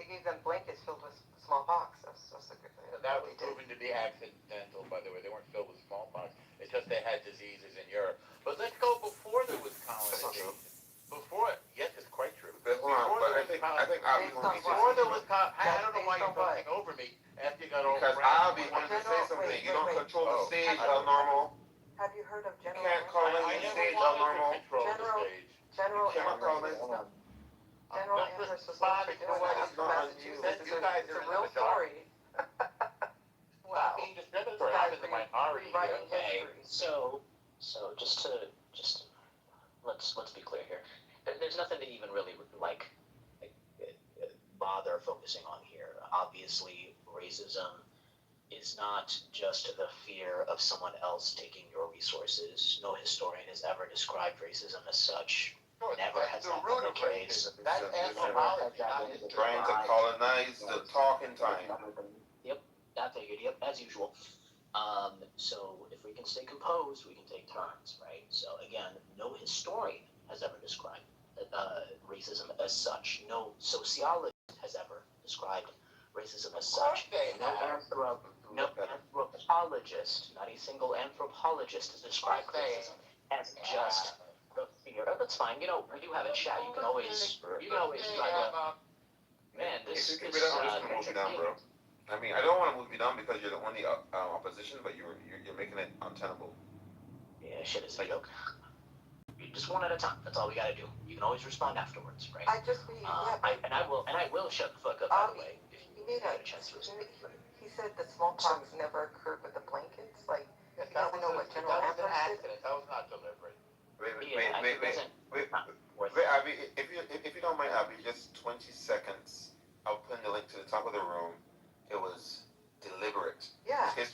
they gave them blankets filled with smallpox. That's a good thing. That was proven to be accidental, by the way. They weren't filled with smallpox. It's just they had diseases in Europe. But let's go before there was colonization. Yes, it's quite true. Before there was I don't know why you're talking over me after you got all because Avi wanted to say something. You don't control the stage, normal. Have you heard of General? You can't call any stage normal. General Amherst. General Amherst was Massachusetts. It's a real story. Wow. Being discriminatory. I'm in the minority. Okay. So just let's be clear here. There's nothing to even really bother focusing on here. Obviously, racism is not just the fear of someone else taking your resources. No historian has ever described racism as such. Never has that been the case. That's anthropology, not history. Trying to colonize the talking time. Yep, I figured. Yep, as usual. So if we can stay composed, we can take turns, right? So again, no historian has ever described racism as such. No sociologist has ever described racism as such. No anthropologist, not a single anthropologist has described racism as just the fear. That's fine. We do have a chat. You can always try to. Man, this move you down, bro. I mean, I don't want to move you down because you're the only opposition, but you're making it untenable. Yeah, shit is a joke. Just one at a time. That's all we gotta do. You can always respond afterwards, right? I will shut the fuck up. By the way, if you get a chance to respond. He said the smallpox never occurred with the blankets. Like, he doesn't know what General Amherst did. That was not deliberate. Wait, Abby, if you don't mind, Abby, just 20 seconds. I'll pin the link to the top of the room. It was deliberate. Yeah. It's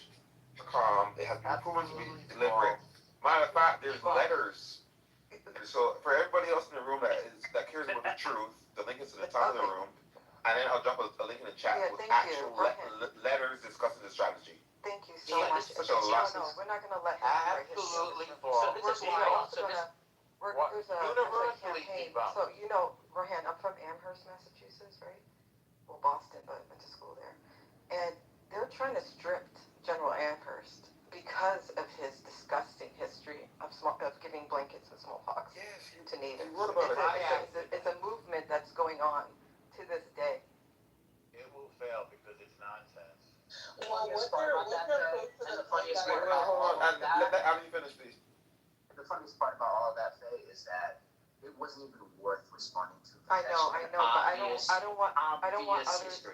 calm. It has been proven to be deliberate. Matter of fact, there's letters. So for everybody else in the room that cares about the truth, the link is to the top of the room, and then I'll drop a link in the chat with actual letters discussing the strategy. Thank you so much. No, we're not going to let him write his Absolutely. We're also going to. There's a campaign. So Rohan, I'm from Amherst, Massachusetts, right? Well, Boston, but I went to school there, and they're trying to strip General Amherst because of his disgusting history of giving blankets and smallpox to natives. It's a movement that's going on to this day. It will fail because it's nonsense. Well, the funniest part about hold on. Let Abby finish, please. The funniest part about all of that, Faye, is that it wasn't even worth responding to. I know, but I don't want others to.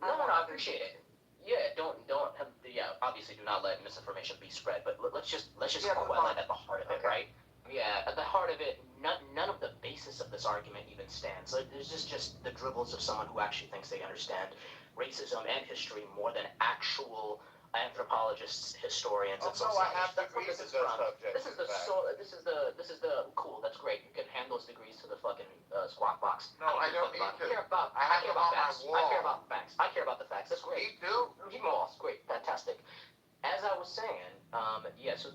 No, I appreciate it. Yeah, obviously do not let misinformation be spread, but let's just land at the heart of it, right? Yeah, at the heart of it, none of the basis of this argument even stands. There's just the dribbles of someone who actually thinks they understand racism and history more than actual anthropologists, historians, and sociologists. That's what this is from. This is the cool. That's great. You can hand those degrees to the fucking squawk box. No, I don't need to. I care about facts. I care about the facts. That's great. Me too. You boss. Great. Fantastic. as I was saying, yeah. So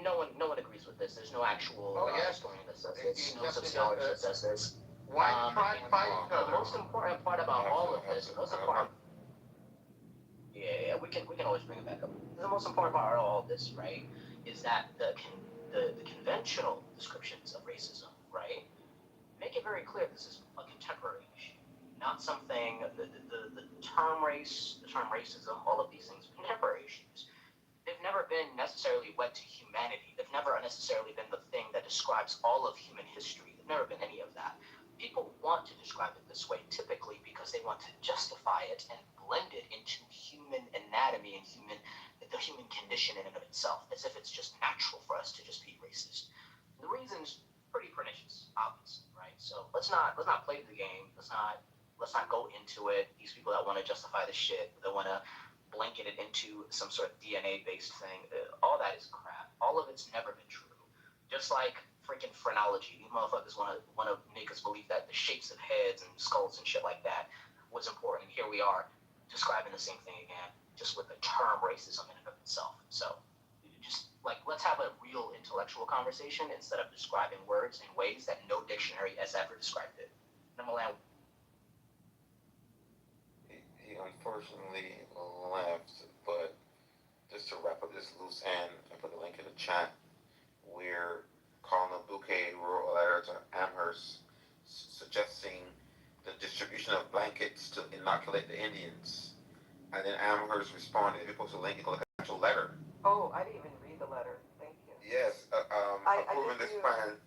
no one agrees with this. There's no actual historian that says this. No sociologist that says this. Why you try to fight each The other? most important part about all of this, the most important. Yeah, we can always bring it back up. The most important part of all of this, right, is that the conventional descriptions of racism, right, make it very clear this is a contemporary issue, not something. The term race, the term racism, all of these things, are contemporary issues. They've never been necessarily wed to humanity. They've never necessarily been the thing that describes all of human history. They've never been any of that. People want to describe it this way typically because they want to justify it and blend it into human anatomy and the human condition in and of itself, as if it's just natural for us to just be racist. The reason's pretty pernicious, obviously, right? So let's not play the game. Let's not go into it. These people that want to justify the shit, that want to blanket it into some sort of DNA-based thing, all that is crap. All of it's never been true. Just like freaking phrenology, these motherfuckers want to make us believe that the shapes of heads and skulls and shit like that was important. Here we are describing the same thing again, just with the term racism in and of itself. So just let's have a real intellectual conversation instead of describing words in ways that no dictionary has ever described it. He unfortunately left, but just to wrap up this loose end, I put a link in the chat where Colonel Bouquet wrote a letter to Amherst suggesting the distribution of blankets to inoculate the Indians. And then Amherst responded. If you post a link, you can look at the actual letter. Oh, I didn't even read the letter. Thank you. Yes, approving this plan.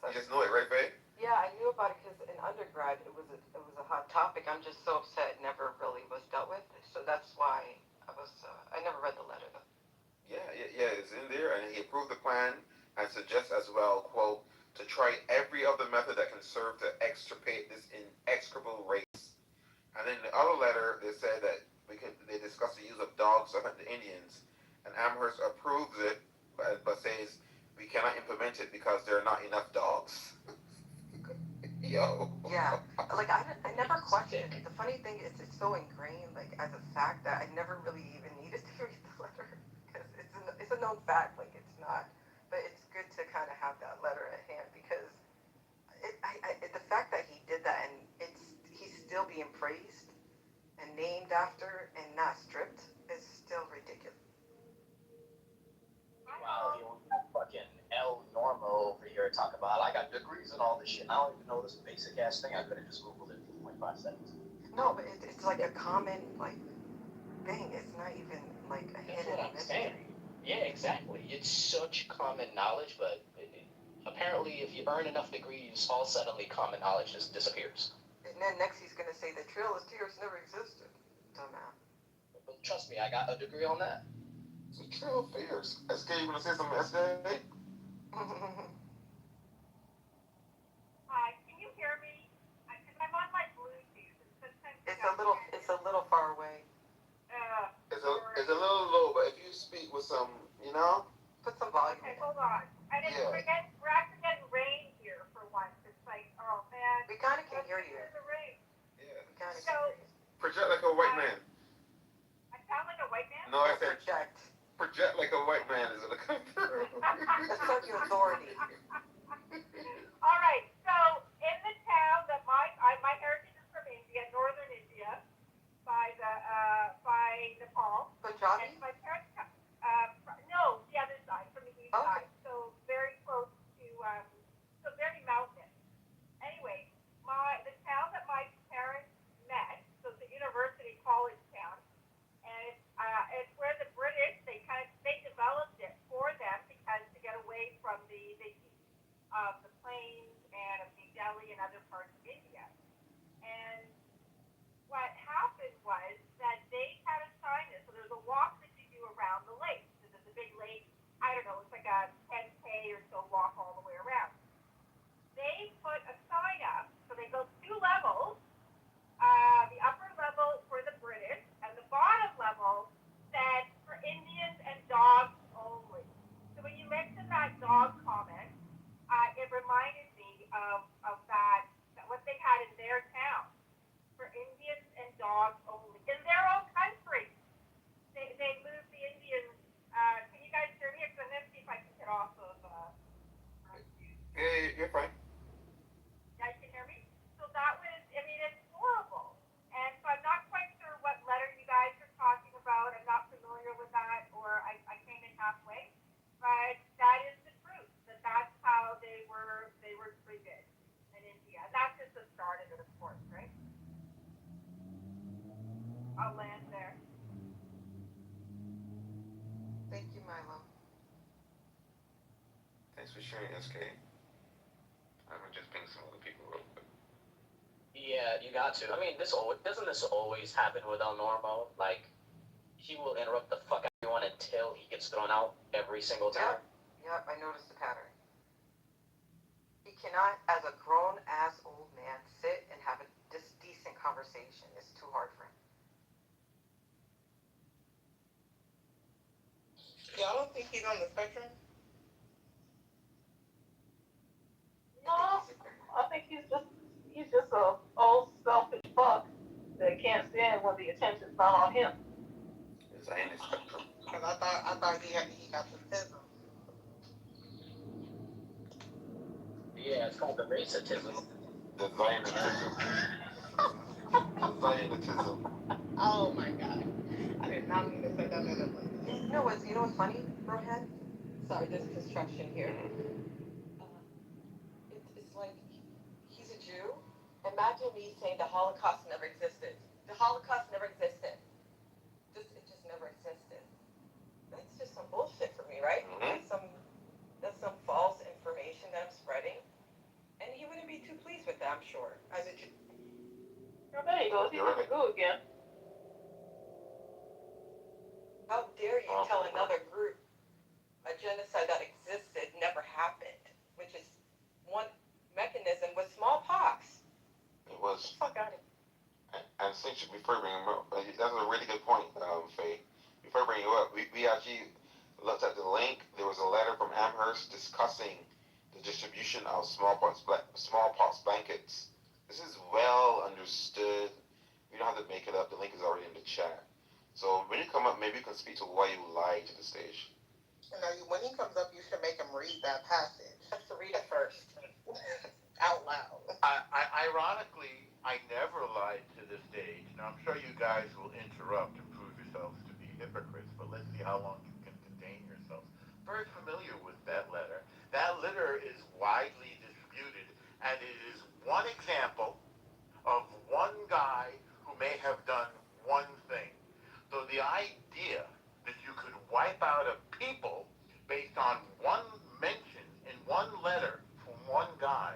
You just know it, right, Faye? Yeah, I knew about it because in undergrad it was a hot topic. I'm just so upset it never really was dealt with. So that's why I never read the letter though. Yeah, it's in there, and he approved the plan and suggests as well, quote, to try every other method that can serve to extirpate this inexorable race. And then in the other letter, they said that they discussed the use of dogs to hunt the Indians, and Amherst approves it, but says we cannot implement it because there are not enough dogs. Yo. Yeah, I never questioned it. The funny thing is it's so ingrained as a fact that I never really even needed to read the letter because it's a known fact. It's not, but it's good to kind of have that letter at hand because the fact that he did that and he's still being praised and named after and not stripped is still ridiculous. Wow, you fucking El Normo over here talk about I got degrees and all this shit. I don't even know this basic ass thing. I could have just Googled it in 0.5 seconds. No, but it's like a common thing. It's not even a hidden mystery. Yeah, exactly. It's such common knowledge, but apparently if you earn enough degrees, all suddenly common knowledge just disappears. And then next he's gonna say the Trail of Tears never existed. Dumbass. But trust me, I got a degree on that. It's a Trail of Fears. SK, you wanna say something, SK? Hi, can you hear me? Because I'm on my Bluetooth. It's a little far away. It's a little low, but if you speak with some, put some volume. Okay, hold on. And we're actually getting rain here for once. It's oh man. We kind of can hear you. The rain. Yeah. We kind of can hear you. Project like a white man. I sound like a white man? No, I said project like a white man is what it comes through. Assert your authority. All right. So in the town that my heritage is from India, northern India, by Nepal. Punjabi? And my parents, no, the other side, from the east side. So very close to, so very mountainous. Anyway, the town that my parents met, so it's a university college town, and it's where the British, they developed it for them because to get away from the halfway, but that is the truth. That's how they were treated in India. That's just the start of it, of course, right? I'll land there. Thank you, Milo. Thanks for sharing, SK. I'm just ping some other people real quick. Yeah, you got to. I mean, doesn't this always happen with El Normo? Like, he will interrupt the fuck out of everyone until he gets thrown out every single time. Yep, I noticed the pattern. He cannot, as a grown-ass old man, sit and have a decent conversation. It's too hard for him. Yeah, I don't think he's on the spectrum. No, I think he's just a old selfish fuck that can't stand when the attention's not on him. Is I in the spectrum? Because I thought he got the tism. Yeah, it's called the racism. The Zionism. The Zionism. Oh my god. I did not mean to say that in a You know what's funny, Rohan? Sorry, there's construction here. It's like, he's a Jew. Imagine me saying the Holocaust never existed. The Holocaust never existed. It just never existed. That's just some bullshit for me, right? Mm-hmm. That's some false information that I'm spreading. And he wouldn't be too pleased with that, I'm sure. Oh, there he goes. He's looking good again. How dare you tell another group a genocide that existed never happened, which is one mechanism with smallpox. It was. Fuck out of here. And since before you bring him up, that's a really good point, Faye. Before I bring you up, we actually looked at the link. There was a letter from Amherst discussing the distribution of smallpox blankets. This is well understood. We don't have to make it up. The link is already in the chat. So when you come up, maybe you can speak to why you lied to the stage. When he comes up, you should make him read that passage. Have to read it first. Out loud. Ironically, I never lied to the stage. Now, I'm sure you guys will interrupt and prove yourselves to be hypocrites, but let's see how long you can contain yourselves. Very familiar with that letter. That letter is widely disputed, and it is one example of one guy who may have done one thing. So the idea that you could wipe out a people based on one mention in one letter from one guy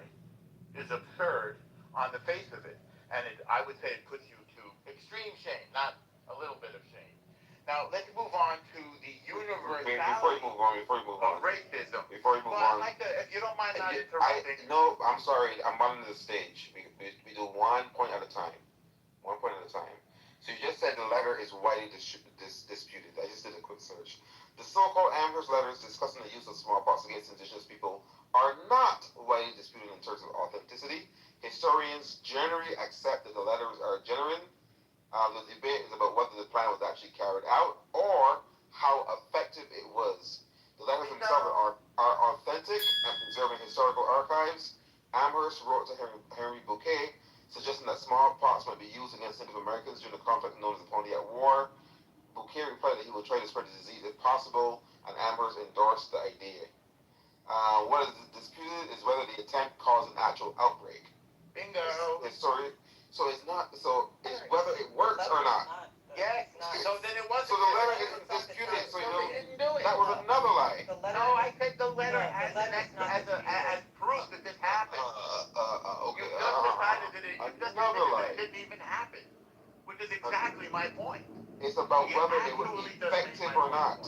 is absurd on the face of it. And I would say it puts you to extreme shame, not a little bit of shame. Now, let's move on to the universality Before you move on. Of racism. Before you move on. I'd like to, if you don't mind not interrupting. No, I'm sorry. I'm running the stage. We do 1 point at a time. 1 point at a time. So you just said the letter is widely disputed. I just did a quick search. The so-called Amherst letters discussing the use of smallpox against indigenous people are not widely disputed in terms of authenticity. Historians generally accept that the letters are genuine. The debate is about whether the plan was actually carried out or how effective it was. The letters themselves are authentic and preserving historical archives. Amherst wrote to Henry Bouquet, suggesting that smallpox might be used against Native Americans during the conflict known as the Pontiac War. Bouquet replied that he would try to spread the disease if possible, and Amherst endorsed the idea. What is disputed is whether the attempt caused an actual outbreak. Bingo. So it's whether it works or not. Yes. So then it wasn't. So the letter isn't disputed. So they didn't do it. That was another lie. No, I said the letter as proof that this happened. Okay. You just decided that it didn't even happen, which is exactly my point. It's about whether it was effective or not.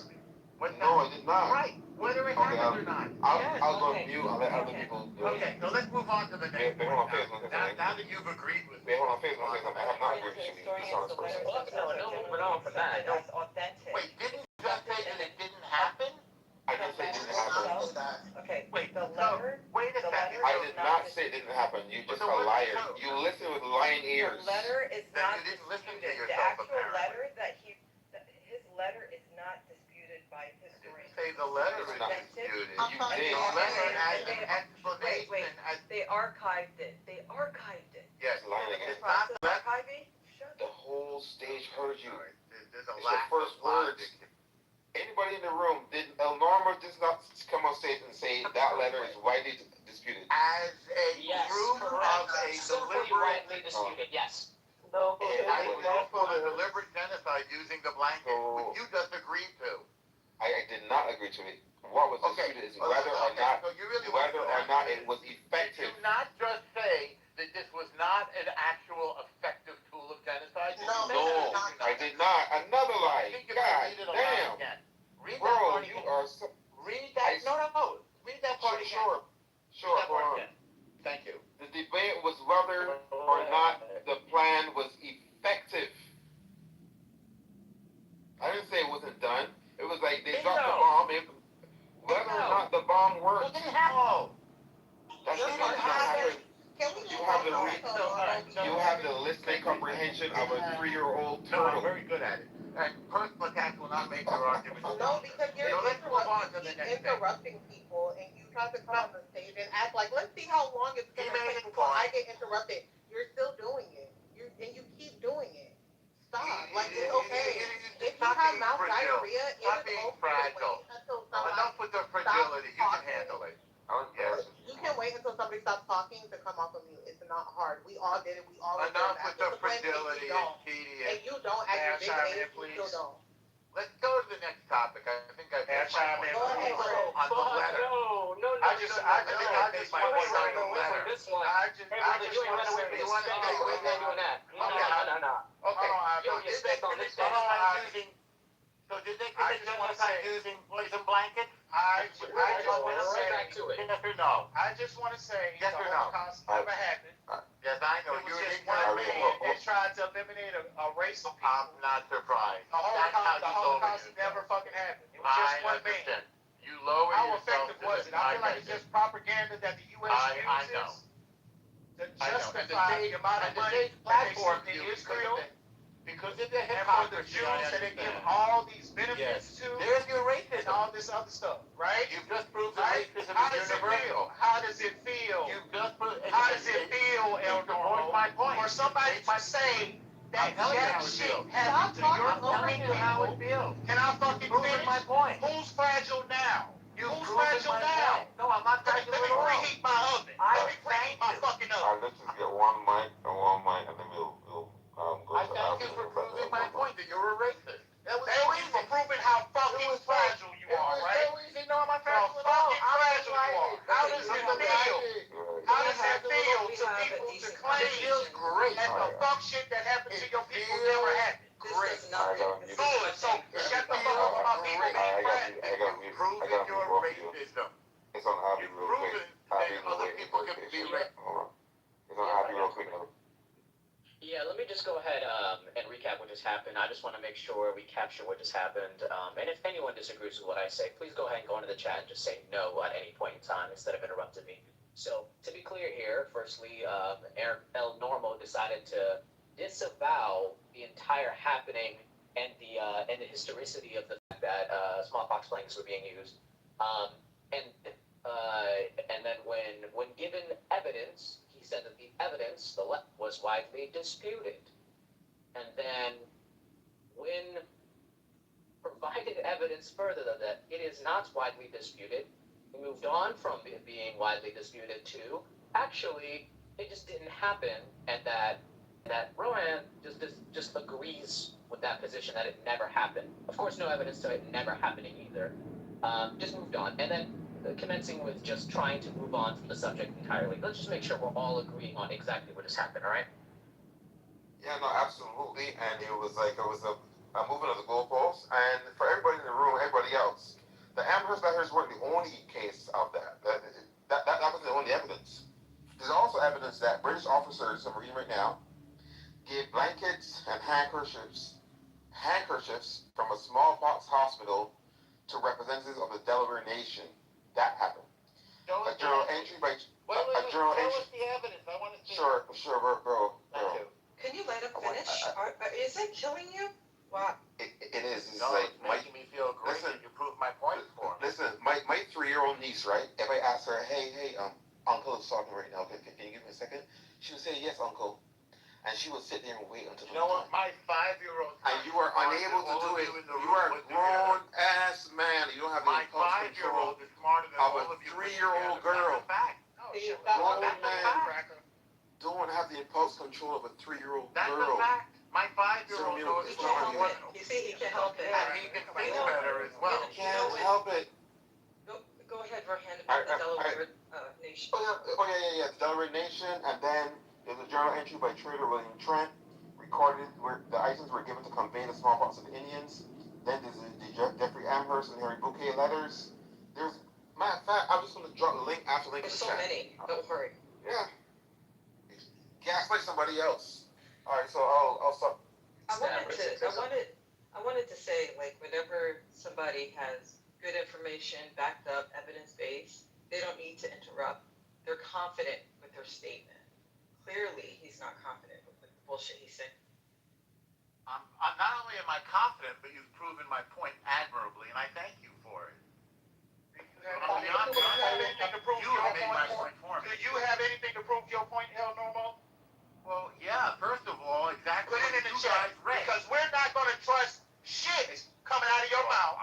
No, it did not. Right. Whether it happened or not. I'll go on mute. I'll let other people do it. Okay, so let's move on to the next point. Now that you've agreed with me. Hold on, Faith, I have not agreed with you. Dishonest person. Don't move it on for that. That's authentic. Wait, didn't you just say that it didn't happen? I didn't say it didn't happen. Okay, wait, the letter. Wait a second. I did not say it didn't happen. You just a liar. You listen with lying ears. The letter is not you didn't listen to disputed. The yourself, actual letter his letter is not disputed by historians. Say the letter is disputed. You did. The letter has an explanation. They archived it. Yes. Lying again. The process of archiving? The whole stage heard you. There's a It's lack your first of logic. words. Anybody in the room, did Norma just not come on stage and say that letter is widely disputed? As a group of a deliberate... widely disputed, yes. No, as a group of a deliberate genocide using the blanket, which you just agreed to. I did not agree to it. What was disputed is whether or not it was effective. Did you not just say that this was not an actual effective tool of genocide? No, I did not. Another lie. God damn. Bro, you are so... Read that. No. Read that part again. Sure. Hold on. Thank you. The debate was whether or not the plan was effective. I didn't say it wasn't done. It was like they dropped the bomb. Whether or not the bomb worked. That's not happened. You have the listening comprehension of a 3-year-old turtle. No, I'm very good at it. And personal attacks will not make your argument. No, because you're interrupting people, and you try to come on the stage and act like, let's see how long it's going to take before I get interrupted. You're still doing it. And you keep doing it. Stop. Like, it's okay. If you have mouth diarrhea, it is okay to wait until somebody Enough with the fragility. You can handle it. Yes. You can wait until somebody stops talking to come off of mute. It's not hard. We all did it. We all Enough with the fragility and tedious. And you don't act your big age, you still don't. Let's go to the next topic. I think I've made my point on the letter. No. I just want to So did they commit genocide using poison blankets? I just want to say, yes or no? I just want to say, yes or no? Holocaust never happened. Yes, I know. It was just one man that tried to eliminate a race of people. I'm not surprised. The Holocaust never fucking happened. It was just one man. You lower How yourself effective was it? I feel like it's just propaganda that the U.S. uses to justify the amount of money that they send to Israel. Because of the And for the hypocrisy, Jews that they give all these benefits to, there's your racism, and all this other stuff, right? You've just proved that racism How is does it universal. feel? How does it feel? You've just proved. How does it feel, El Normo, my point. for somebody to say that jack shit happened to your fucking people? Can I fucking finish? My point. Who's fragile now? Who's fragile Point. now? No, I'm not fragile Let me at all. preheat my oven. Let me preheat my fucking oven. Let's just get one mic, and then we'll go I thank you for proving my point that you're a racist. That was Thank you for proving how fucking fragile you are, right? So easy. No, I'm not fragile at all. Fucking fragile you are. How does it feel? How does it feel to people to claim that the fuck shit that happened to your people never happened? Great. Good. So shut the fuck up about people being fragile. You've proven your racism. It's on Abby You've real quick. proven that other people can be racist. Hold on. It's on Abby real quick. Yeah, let me just go ahead and recap what just happened. I just want to make sure we capture what just happened. And if anyone disagrees with what I say, please go ahead and go into the chat and just say no at any point in time instead of interrupting me. So, to be clear here, firstly, El Normo decided to disavow the entire happening and the historicity of the fact that smallpox blankets were being used. And then when given evidence, he said that the evidence was widely disputed. And then when provided evidence further that it is not widely disputed, we moved on from it being widely disputed to actually it just didn't happen, and that Rohan just agrees with that position that it never happened. Of course, no evidence to it never happening either. Just moved on, and then commencing with just trying to move on from the subject entirely. Let's just make sure we're all agreeing on exactly what just happened, all right? Yeah, no, absolutely. And it was like a movement of the goalposts. And for everybody in the room, everybody else, the Amherst letters weren't the only case of that. That wasn't the only evidence. There's also evidence that British officers, I'm reading right now, gave blankets and handkerchiefs from a smallpox hospital to representatives of the Delaware Nation. That happened. A journal entry by Show us the evidence. I want to see. Sure, bro. Can you let him finish? Is it killing you? Wow. It is. It's like making me feel great. Listen, you proved my point for me. Listen, my 3-year-old niece, right? If I ask her, hey, Uncle is talking right now. Can you give me a second? She would say, yes, Uncle. and she would sit there and wait until. You know what? My 5-year-old. And you are unable to do it. You are a grown ass man. You don't have the impulse control is smarter than of a 3-year-old girl. Grown man don't have the impulse control of a 3-year-old girl. That's a fact. My 5-year-old knows He can't help it. You see, he can't help it. And he can think better as well. Can't help it. Go ahead, Rohan, about the Delaware Nation. Yeah. The Delaware Nation, and then there's a journal entry by Trader William Trent, recorded where the items were given to convey the smallpox of Indians. Then there's the Jeffrey Amherst and Harry Bouquet letters. There's, matter of fact, I'm just going to drop a link after link. There's so many. Don't worry. Yeah. Gaslight somebody else. All right, so I'll stop. I wanted to say, like, whenever somebody has good information, backed up, evidence-based, they don't need to interrupt. They're confident with their statement. Clearly, he's not confident with the bullshit he's saying. I'm not only am I confident, but you've proven my point admirably, and I thank you for it. Do you have anything to prove your point? Do you have anything to prove your point, El Normo? Well, yeah, first of all, exactly. Put it in the chat, because we're not going to trust shit coming out of your mouth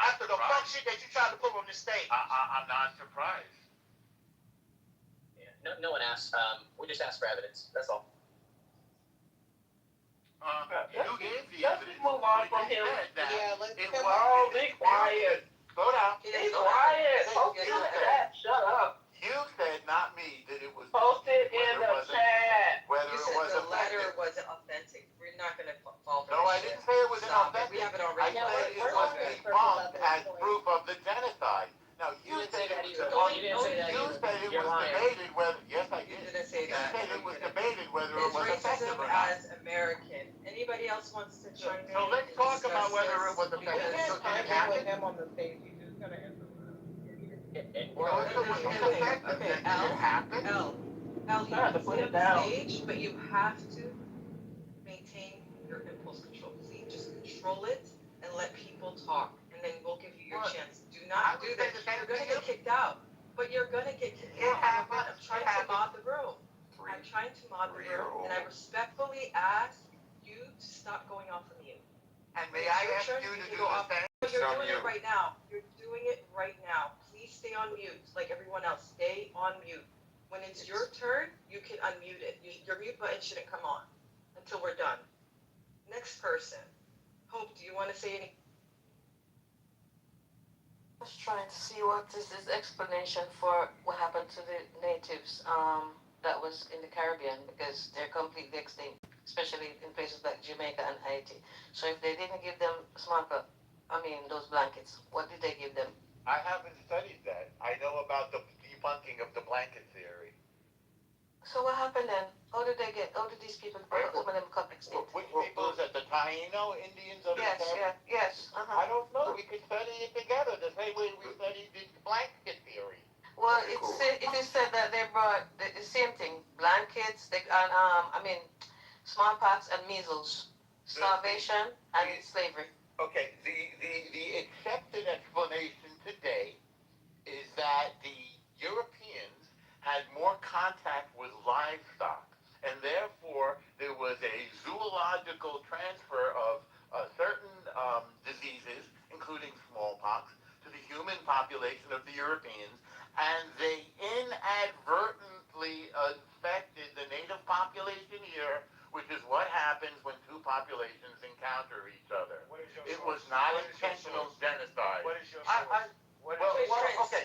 after the fuck shit that you tried to put on the stage. I'm not surprised. Yeah, no one asked. We just asked for evidence. That's all. You gave the evidence. Move on from him. Yeah, let's be quiet. Slow down. Be quiet. Shut up. You said, not me, that it was. Post it in the chat. Whether You it said was the letter wasn't authentic. We're not going to fall for No, I this didn't shit. say it was Stop inauthentic. it. We have it on I record. said it was debunked as proof of the genocide. Now, you said it was debunked. You didn't say that You either. said it You're was lying. debated whether. Yes, I You did. didn't say You that. said it was debated whether it It's was effective racism or not. as American. Anybody else wants to chime in? So let's and talk discuss about whether this? it was effective. So did it happen? him on the stage. He's just gonna answer. Okay, Al, you can sit on the stage, but you have to maintain your impulse control. See, just control it and let people talk, and then we'll give you your chance. Do not do that. You're gonna get kicked out. But you're gonna get kicked out. I'm trying to mod the room. I'm trying to mod the room, and I respectfully ask you to stop going off of mute. And may I ask you to do the same? You're doing it right now. You're doing it right now. Please stay on mute, like everyone else. Stay on mute. When it's your turn, you can unmute it. Your mute button shouldn't come on until we're done. Next person. Hope, do you want to say anything? I was trying to see what is this explanation for what happened to the natives that was in the Caribbean, because they're completely extinct, especially in places like Jamaica and Haiti. So if they didn't give them those blankets, what did they give them? I haven't studied that. I know about the debunking of the blanket theory. So what happened then? How did these people, some of them come extinct? Which people is that, the Taino Indians of the Caribbean? Yes. I don't know. We could study it together the same way we studied the blanket theory. Well, it is said that they brought the same thing, blankets, smallpox and measles, starvation and slavery. Okay, the accepted explanation today is that the Europeans had more contact with livestock, and therefore there was a zoological transfer of certain diseases, including smallpox, to the human population of the Europeans, and they inadvertently infected the native population here, which is what happens when two populations encounter each other. It was not intentional genocide. What is your source? Okay.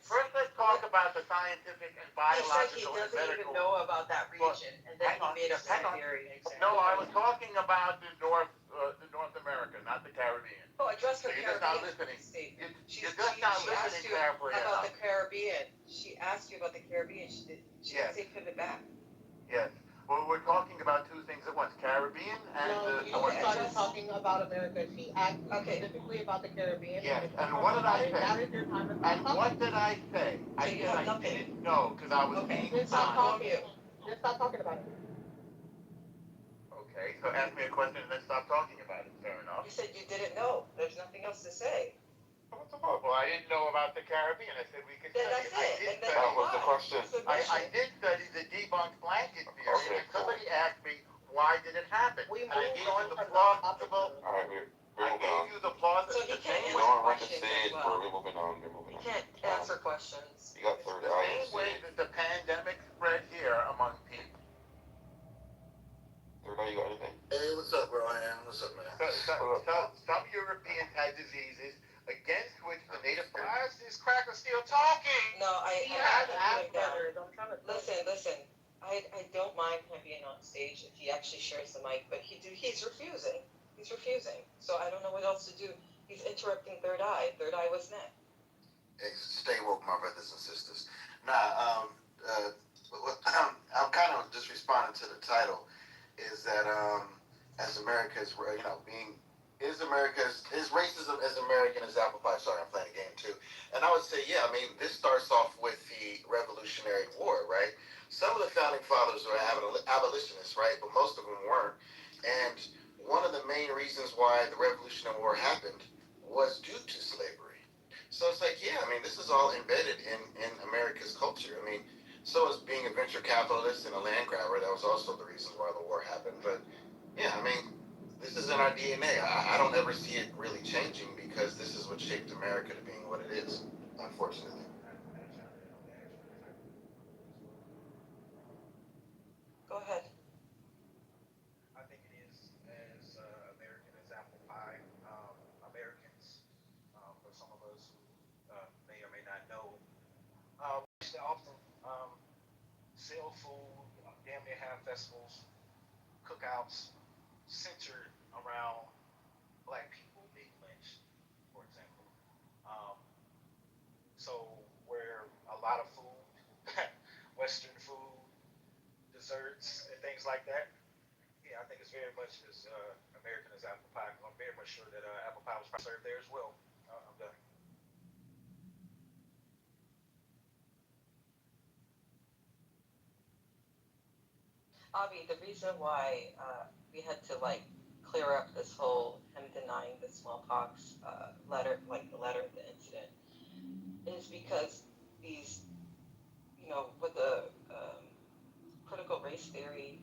First, let's talk about the scientific and biological and medical. He said he doesn't even know about that region, and then he made up that theory. No, I was talking about the North America, not the Caribbean. Oh, address her Caribbean. You're just not listening. You're just not listening carefully about the Caribbean. She asked you about the Caribbean. She didn't say pivot back. Yes. Well, we're talking about two things at once, Caribbean and you started talking about America. She asked specifically about the Caribbean. Yes, and what did I say? That is your time. And what did I say? I said I didn't know because I was being Stop talking about it. Okay, so ask me a question and then stop talking about it. Fair enough. You said you didn't know. There's nothing else to say. Well, I didn't know about the Caribbean. I said we could study That's it. it. That was the question. I did study the debunked blanket theory, Okay, and somebody asked me, why did it happen? We And I moved gave on you the from the plausible, All right, we're I moving gave on. you the plausible. So he can't We're answer on rent the questions stage. as well. We're moving on. We're moving You on. can't answer questions. You got third The eye. same way that the pandemic spread here among people. Third eye, you got anything? Hey, what's up, Brian? What's up, man? Some Europeans had diseases against which the native. Why is this cracker still talking? No, I Yeah, haven't after, down. I'm trying to Listen. I don't mind him being on stage if he actually shares the mic, but he's refusing. He's refusing. So I don't know what else to do. He's interrupting Third Eye. Third Eye was next. Hey, stay woke, my brothers and sisters. Nah, I'm kind of just responding to the title. Is that as America is is racism as American as apple pie? Sorry, I'm playing a game too. And I would say, yeah. I mean, this starts off with the Revolutionary War, right? Some of the founding fathers were abolitionists, right? But most of them weren't. And one of the main reasons why the Revolutionary War happened was due to slavery. So it's like, yeah, I mean, this is all embedded in America's culture. I mean, so is being a venture capitalist and a land grabber. That was also the reason why the war happened. But yeah, I mean, this is in our DNA. I don't ever see it really changing because this is what shaped America to being what it is, unfortunately. Go ahead. I think it is as American as apple pie. Americans, for some of us who may or may not know, they often sell food, damn near have festivals, cookouts centered around black people being lynched, for example. Um, so where a lot of food, Western food, desserts, and things like that. Yeah, I think it's very much as American as apple pie. I'm very much sure that apple pie was served there as well. I'm done. Avi, the reason why we had to clear up this whole him denying the smallpox letter, like the letter of the incident, is because these, with the critical race theory,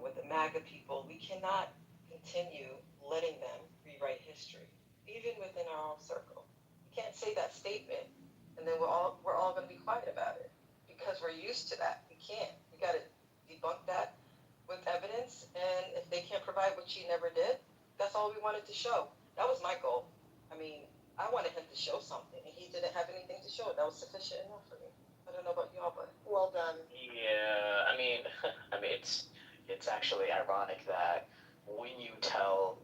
with the MAGA people, we cannot continue letting them rewrite history, even within our own circle. You can't say that statement, and then we're all going to be quiet about it because we're used to that. We can't. We got to debunk that with evidence, and if they can't provide what she never did, that's all we wanted to show. That was my goal. I mean, I wanted him to show something, and he didn't have anything to show. That was sufficient enough for me. I don't know about y'all, but Well done. Yeah, I mean, it's actually ironic that when you tell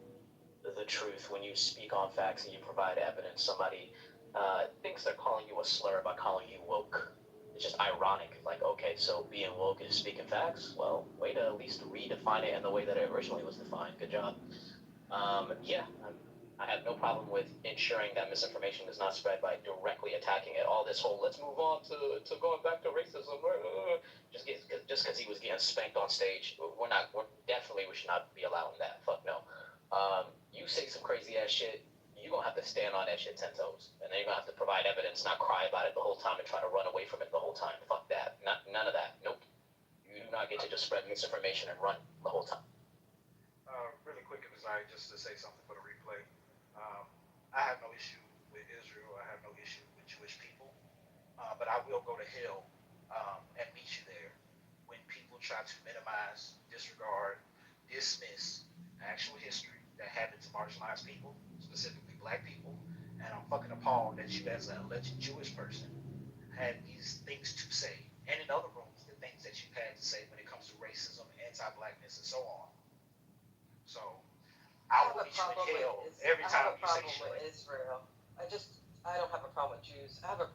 the truth, when you speak on facts and you provide evidence, somebody thinks they're calling you a slur by calling you woke. It's just ironic. Like, okay, so being woke is speaking facts? Well, way to at least redefine it in the way that it originally was defined. Good job. Yeah, I have no problem with ensuring that misinformation is not spread by directly attacking it. All this whole, let's move on to going back to racism. Just because he was getting spanked on stage, we should not be allowing that. Fuck no. You say some crazy ass shit, you're gonna have to stand on that shit 10 toes. And then you're gonna have to provide evidence, not cry about it the whole time and try to run away from it the whole time. Fuck that. None of that. Nope. You do not get to just spread misinformation and run the whole time. Really quick, just to say something for the replay. I have no issue with Israel. I have no issue with Jewish people. But I will go to hell and meet you there when people try to minimize, disregard, dismiss actual history that happened to marginalized people, specifically black people. And I'm fucking appalled that you, as an alleged Jewish person, had these things to say. And in other rooms, the things that you've had to say when it comes to racism, anti-blackness, and so on. So I will meet you in hell every time you say shit. I have a problem with Israel. I don't have a problem with Jews. I don't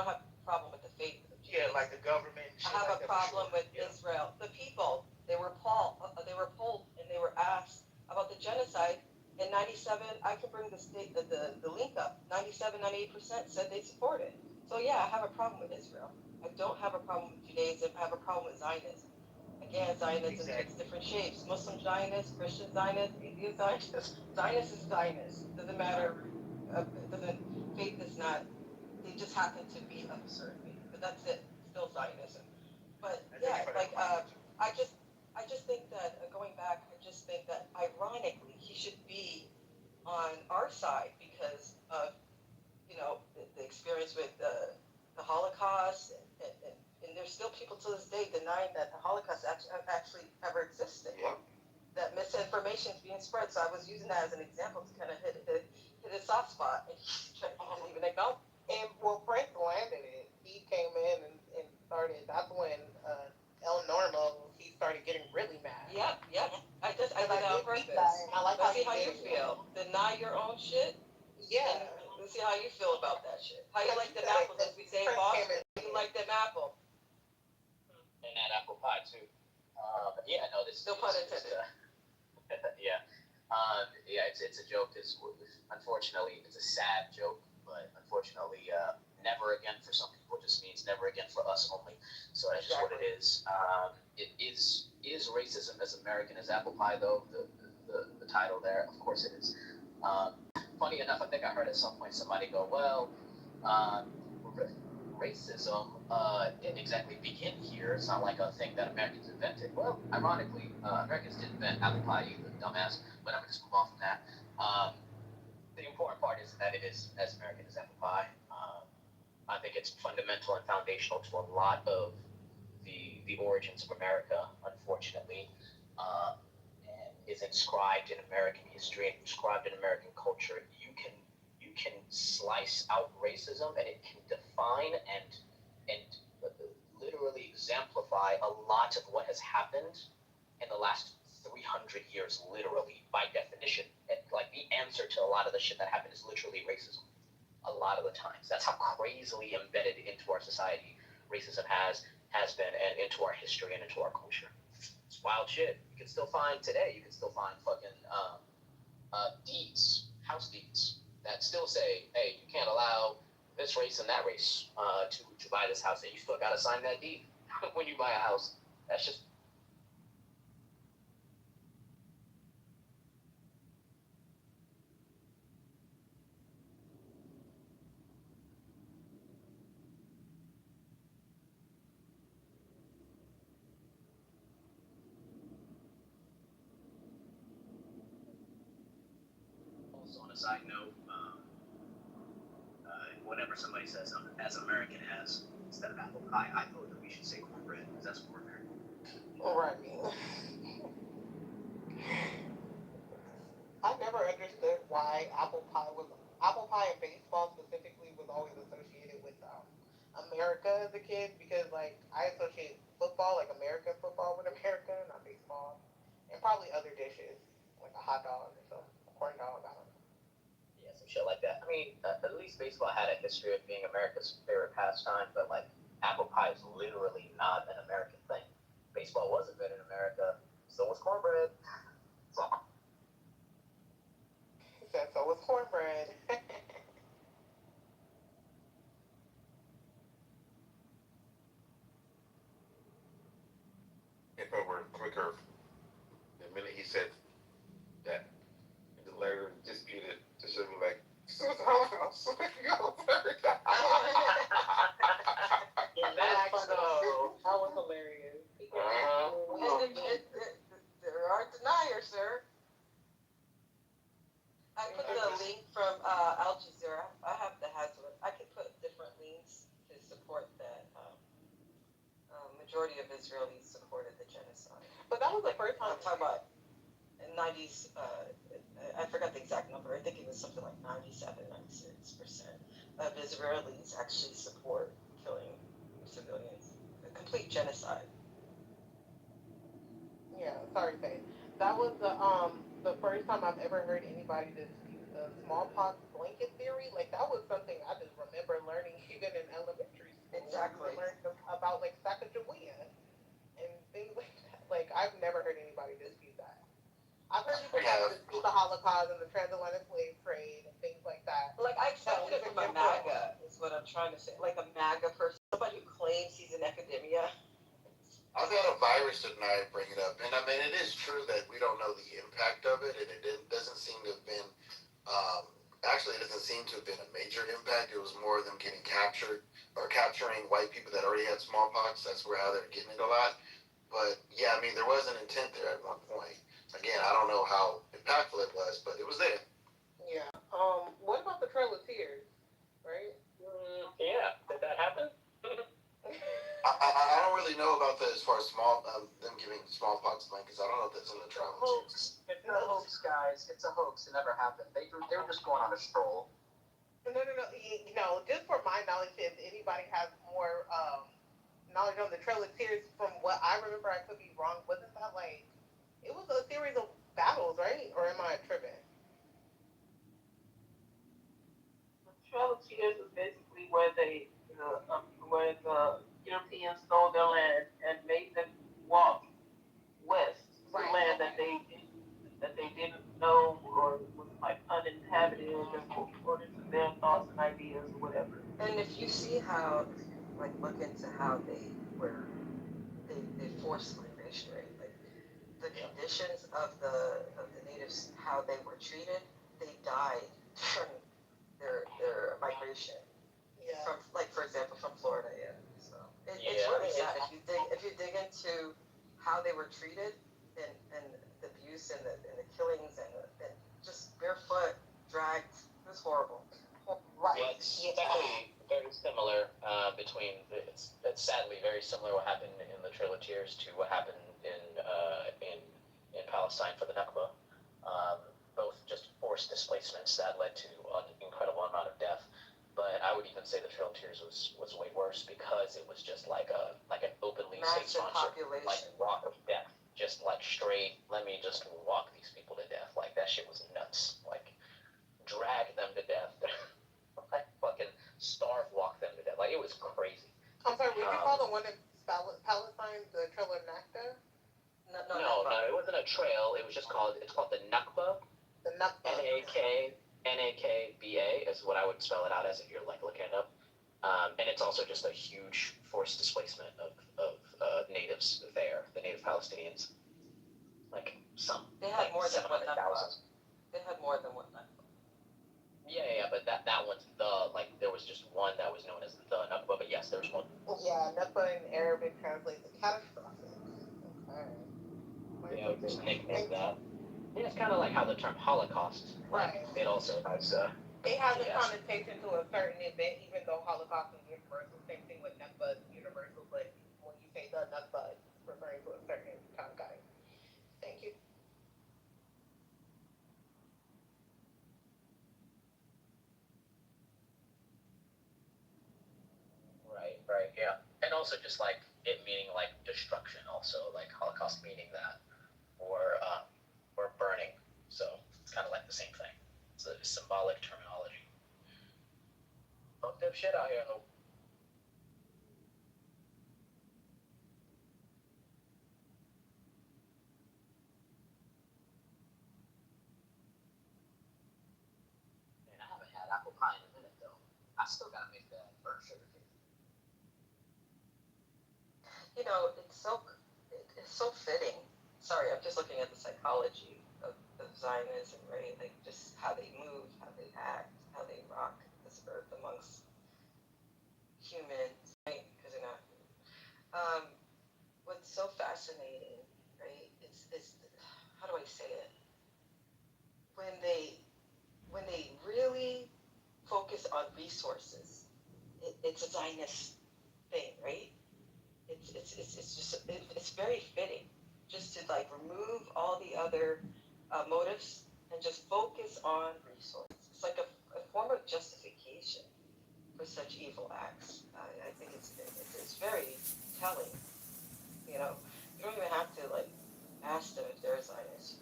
have a problem with the faith of Jews. Yeah, like the government. I have a problem with Israel. The people, they were polled and they were asked about the genocide. In 97, I can bring the link up. 97, 98% said they support it. So yeah, I have a problem with Israel. I don't have a problem with Judaism. I have a problem with Zionism. Again, Zionism takes different shapes. Muslim Zionist, Christian Zionist, Indian Zionist. Zionist is Zionist. Doesn't matter faith is not, they just happen to be of a certain faith, but that's it, still Zionism. But yeah, like, I just think that, going back, I just think that ironically, he should be on our side because of, the experience with the Holocaust, and there's still people to this day denying that the Holocaust actually ever existed. Yep. That misinformation is being spread. So I was using that as an example to kind of hit a soft spot, and he didn't even acknowledge. And well, Prince landed it. He came in and started. That's when El Normo, he started getting really mad. Yep. I did that on purpose. Let's see how you feel. Deny your own shit. Yeah. Let's see how you feel about that shit. How you like them apples, as we say in Boston? How you like them apple? And that apple pie too. Yeah, no, this no pun intended. Yeah. It's a joke. Unfortunately, it's a sad joke, but unfortunately, never again for some people just means never again for us only. So that's just what it is. It is racism as American as apple pie, though, the title there? Of course it is. Funny enough, I think I heard at some point somebody go, well, racism didn't exactly begin here. It's not like a thing that Americans invented. Well, ironically, Americans didn't invent apple pie either, dumbass. But I'm going to just move on from that. The important part is that it is as American as apple pie. I think it's fundamental and foundational to a lot of the origins of America, unfortunately, and is inscribed in American history and inscribed in American culture. You can slice out racism, and it can define and literally exemplify a lot of what has happened in the last 300 years, literally, by definition. And like the answer to a lot of the shit that happened is literally racism. A lot of the times. That's how crazily embedded into our society racism has been, and into our history and into our culture. It's wild shit. You can still find today, fucking deeds, house deeds, that still say, hey, you can't allow this race and that race to buy this house, and you still gotta sign that deed when you buy a house. That's just also on a side note, whenever somebody says as American as instead of apple pie, I thought that we should say cornbread because that's more American. Right. I never understood why apple pie and baseball specifically was always associated with America as a kid, because like I associate football, like American football, with America, not baseball, and probably other dishes like a hot dog or some corn dog. I don't know. Yeah, some shit like that. I mean, at least baseball had a history of being America's favorite pastime, but like apple pie is literally not an American thing. Baseball was invented in America, so was cornbread. So. So was cornbread. If I were quicker, the minute he said that, the letter disputed to show me like, so it's Holocaust, so we can go third. That was hilarious. There are deniers, sir. I put the link from Al Jazeera. I have the Hazard. I could put different links to support that. Majority of Israelis supported the genocide. But that was the first time. I'm talking about in 90s. I forgot the exact number. I think it was something like 97, 96% of Israelis actually support killing civilians. A complete genocide. Yeah, sorry, Faye. That was the first time I've ever heard anybody dispute the smallpox blanket theory. Like that was something I just remember learning even in elementary school. Exactly. We learned about like Sacagawea and things like that. Like I've never heard anybody dispute that. I've heard people dispute the Holocaust and the transatlantic slave trade and things like that. Like I expected it from a MAGA, is what I'm trying to say. Like a MAGA person, somebody who claims he's in academia. I've got a virus denier bring it up, and I mean it is true that we don't know the impact of it, and it doesn't seem to have been actually, it doesn't seem to have been a major impact. It was more of them getting captured or capturing white people that already had smallpox. That's where how they're getting it a lot. But yeah, I mean, there was an intent there at one point. Again, I don't know how impactful it was, but it was there. Yeah. What about the Trail of Tears? Right? Yeah. Did that happen? I don't really know about that as far as them giving smallpox blankets. I don't know if that's in the travel. Hoax. It's a hoax, guys. It's a hoax. It never happened. They were just going on a stroll. No. You know, just for my knowledge, if anybody has more knowledge on the Trail of Tears, from what I remember, I could be wrong. Wasn't that like it was a series of battles, right? Or am I tripping? The Trail of Tears is basically where where the Europeans stole their land and made them walk west to land that they didn't know or was like uninhabited according to their thoughts and ideas or whatever. And if you see how, if you like look into how they forced migration, right? Like the conditions of the natives, how they were treated, they died during their migration. Yeah. From, like, for example, from Florida, yeah. So it's really sad if you dig into how they were treated and the abuse and the killings and just barefoot dragged. It was horrible. Right. Yeah, it's definitely very similar it's sadly very similar what happened in the Trail of Tears to what happened in Palestine for the Nakba. Both just forced displacements that led to an incredible amount of death. But I would even say the Trail of Tears was way worse because it was just like an openly state-sponsored like walk of death, just like straight. Let me just walk these people to death. Like that shit was nuts. Like drag them to death, like fucking starve walk them to death. Like it was crazy. I'm sorry. Would you call the one in Palestine the Trail of Nakba? No, it wasn't a trail. It was just called the Nakba. The Nakba. Nakba is what I would spell it out as if you're like looking it up. And it's also just a huge forced displacement of natives there, the native Palestinians. Like some. They had more than 700,000. They had more than one Nakba. Yeah, but that one's there was just one that was known as the Nakba, but yes, there's one. Yeah, Nakba in Arabic translates to catastrophic. Okay. Yeah, we just nicknamed that. Yeah, it's kind of like how the term Holocaust. Right. It also has. It has a connotation to a certain event, even though Holocaust is universal. Same thing with Nakba is universal, but when you say the Nakba, it's referring to a certain time. Got it. Thank you. Right, yeah. And also just like it meaning like destruction also, like Holocaust meaning that. Or burning. So it's kind of like the same thing. It's a symbolic terminology. Fucked up shit out here. Man, I haven't had apple pie in a minute though. I still gotta make that burnt sugar cake. You know, it's so fitting. Sorry, I'm just looking at the psychology of Zionism, right? Like just how they move, how they act, how they rock this earth amongst humans, right? Because they're not. What's so fascinating, right? It's how do I say it? When they really focus on resources, it's a Zionist thing, right? It's very fitting just to like remove all the other motives and just focus on resources. It's like a form of justification for such evil acts. I think it's very telling. You know, you don't even have to like ask them if they're Zionists.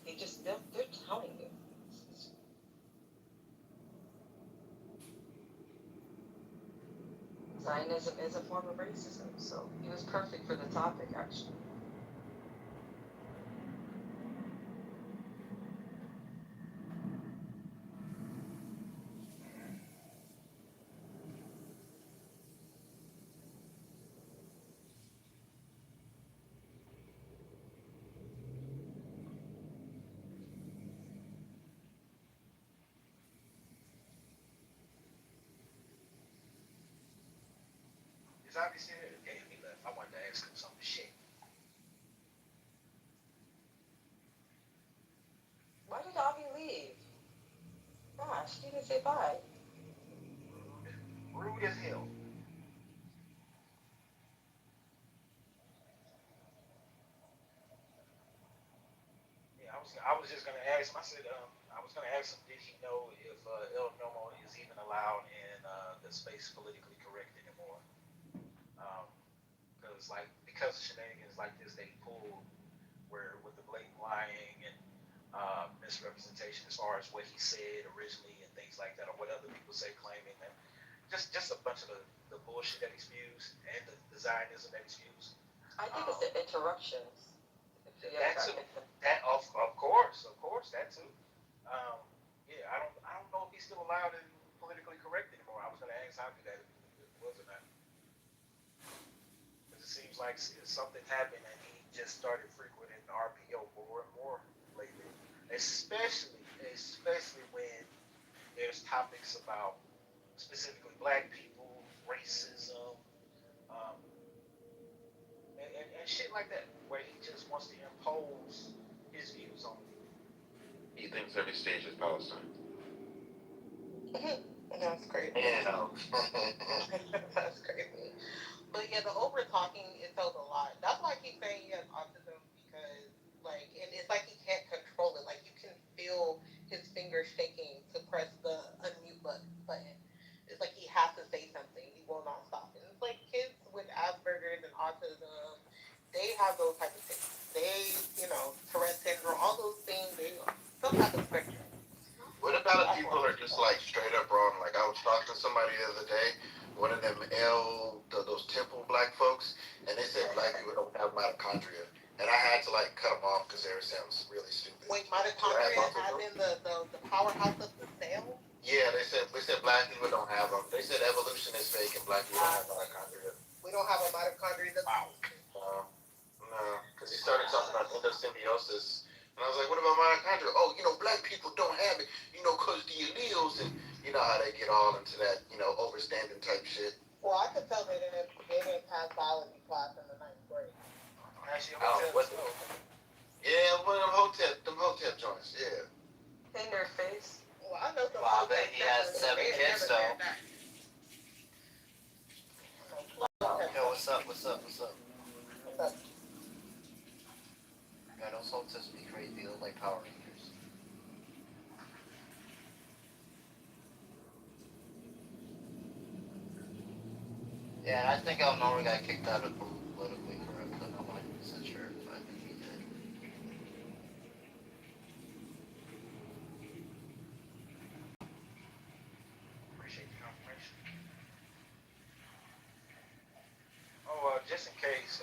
They're telling you. Zionism is a form of racism, so he was perfect for the topic, actually. Is obviously there? Okay, he left. I wanted to ask him some shit. Why did Avi leave? Gosh, he didn't say bye. Rude as hell. Yeah, I was just gonna ask him. I said, I was gonna ask him, did he know if El Nomo is even allowed in the space politically correct anymore? Because of shenanigans like this, they pulled where with the blatant lying and misrepresentation as far as what he said originally and things like that, or what other people say, claiming that just a bunch of the bullshit that he spews and the Zionism that he spews. I think it's the interruptions. That of course, that too. Yeah, I don't know if he's still allowed in politically correct anymore. I was gonna ask Hoppy that if it was or not. Because it seems like something happened and he just started frequenting RPO more and more lately. Especially when there's topics about specifically black people, racism, um, and shit like that, where he just wants to impose his views on people. He thinks every stage is Palestine. That's crazy. Yeah. That's crazy. But yeah, the over talking, it tells a lot. That's why I keep saying he has autism, because and it's like he can't control it. Like you can feel his fingers shaking to press the unmute button. It's like he has to say something. He will not stop. And it's like kids with Asperger's and autism, they have those type of things. They, Tourette syndrome, all those things, some type of spectrum. What about if people are just like straight up wrong? Like I was talking to somebody the other day, one of them those temple black folks, and they said black people don't have mitochondria. And I had to like cut them off because they sounds really stupid. Wait, mitochondria as in the powerhouse of the cell? Yeah, they said black people don't have them. They said evolution is fake and black people don't have mitochondria. We don't have a mitochondria. No, because he started talking about endosymbiosis. And I was like, what about mitochondria? Oh, black people don't have it, because the alleles, and you know how they get all into that, overstanding type shit. Well, I could tell they didn't pass biology class in the 9th grade. Actually, yeah, one of them hotep joints, yeah. In their face. Well, I know some. Well, I bet he has 7 kids, though. Yo, what's up? Yeah, those hoteps be crazy. They look like Power Rangers. Yeah, and I think El Nori got kicked out of politically correct, but I'm not 100% sure if I think he did. Appreciate the confirmation. Oh, just in case,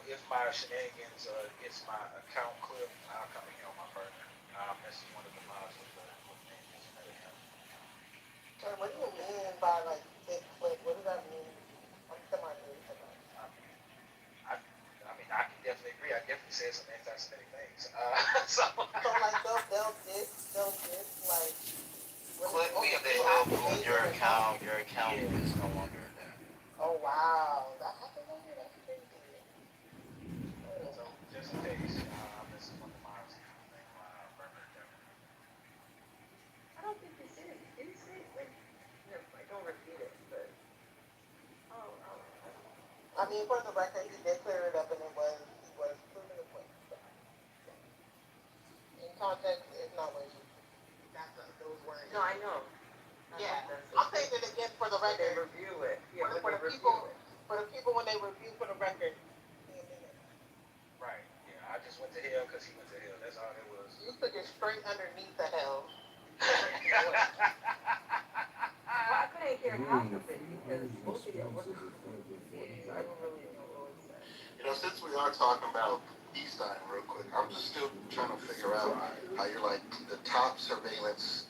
if my shenanigans gets my account clipped, I'll come in on my partner. I'll message one of the mods with that account. So what do you mean by get clipped? What does that mean? I'm semi-new to that. I mean, I can definitely agree. I definitely said some anti-Semitic things. So they'll diss Click me if they will move your account. Your account is no longer there. Oh wow, that happened to you? That's crazy. So just in case, this is one of the mods. I don't think he said it. Did he say it? I don't repeat it, but. I mean, for the record, he did clear it up, and he was proving the point. So. In context, it's not what those words. No, I know. Yeah, I'm saying it again for the record. They review it. Yeah, for the people when they review for the record. Right. Yeah, I just went to hell because he went to hell. That's all it was. You took it straight underneath the hell. Well, I couldn't hear half of it because most of it was. I don't really know what it said. Since we are talking about Eastside real quick, I'm just still trying to figure out how you're like the top surveillance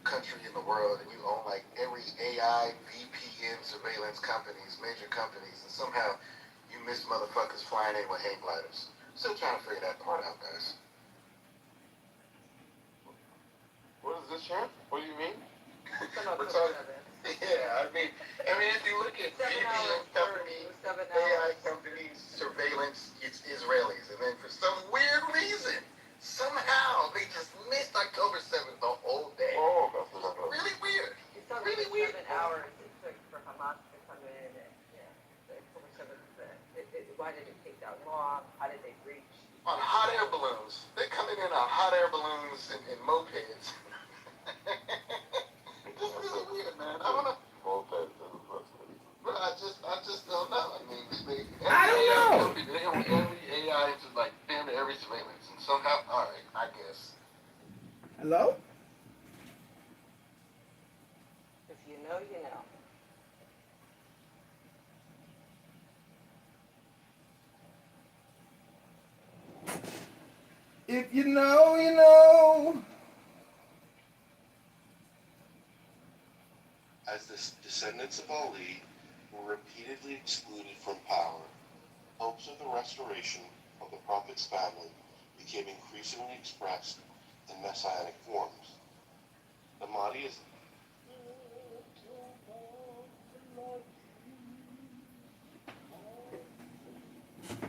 country in the world and you own like every AI, VPN surveillance companies, major companies, and somehow you miss motherfuckers flying in with hang gliders. Still trying to figure that part out, guys. What is this, champ? What do you mean? We're talking Yeah, I mean, if you look at VPN companies, AI companies, surveillance, it's Israelis. And then for some weird reason, somehow they just missed October 7th the whole day. Oh, that's really weird. It's only Really weird. 7 hours it took for Hamas to come in and, the October 7th event. Why did it take that long? How did they reach? On hot air balloons. They're coming in on hot air balloons and mopeds. Just really weird, man. I don't know. But I just don't know. I mean, I don't know. They want every AI to like bend every surveillance, and somehow, all right, I guess. Hello? If you know, you know. If you know, you know. As the descendants of Ali were repeatedly excluded from power, hopes of the restoration of the Prophet's family became increasingly expressed in messianic forms. The Mahdi is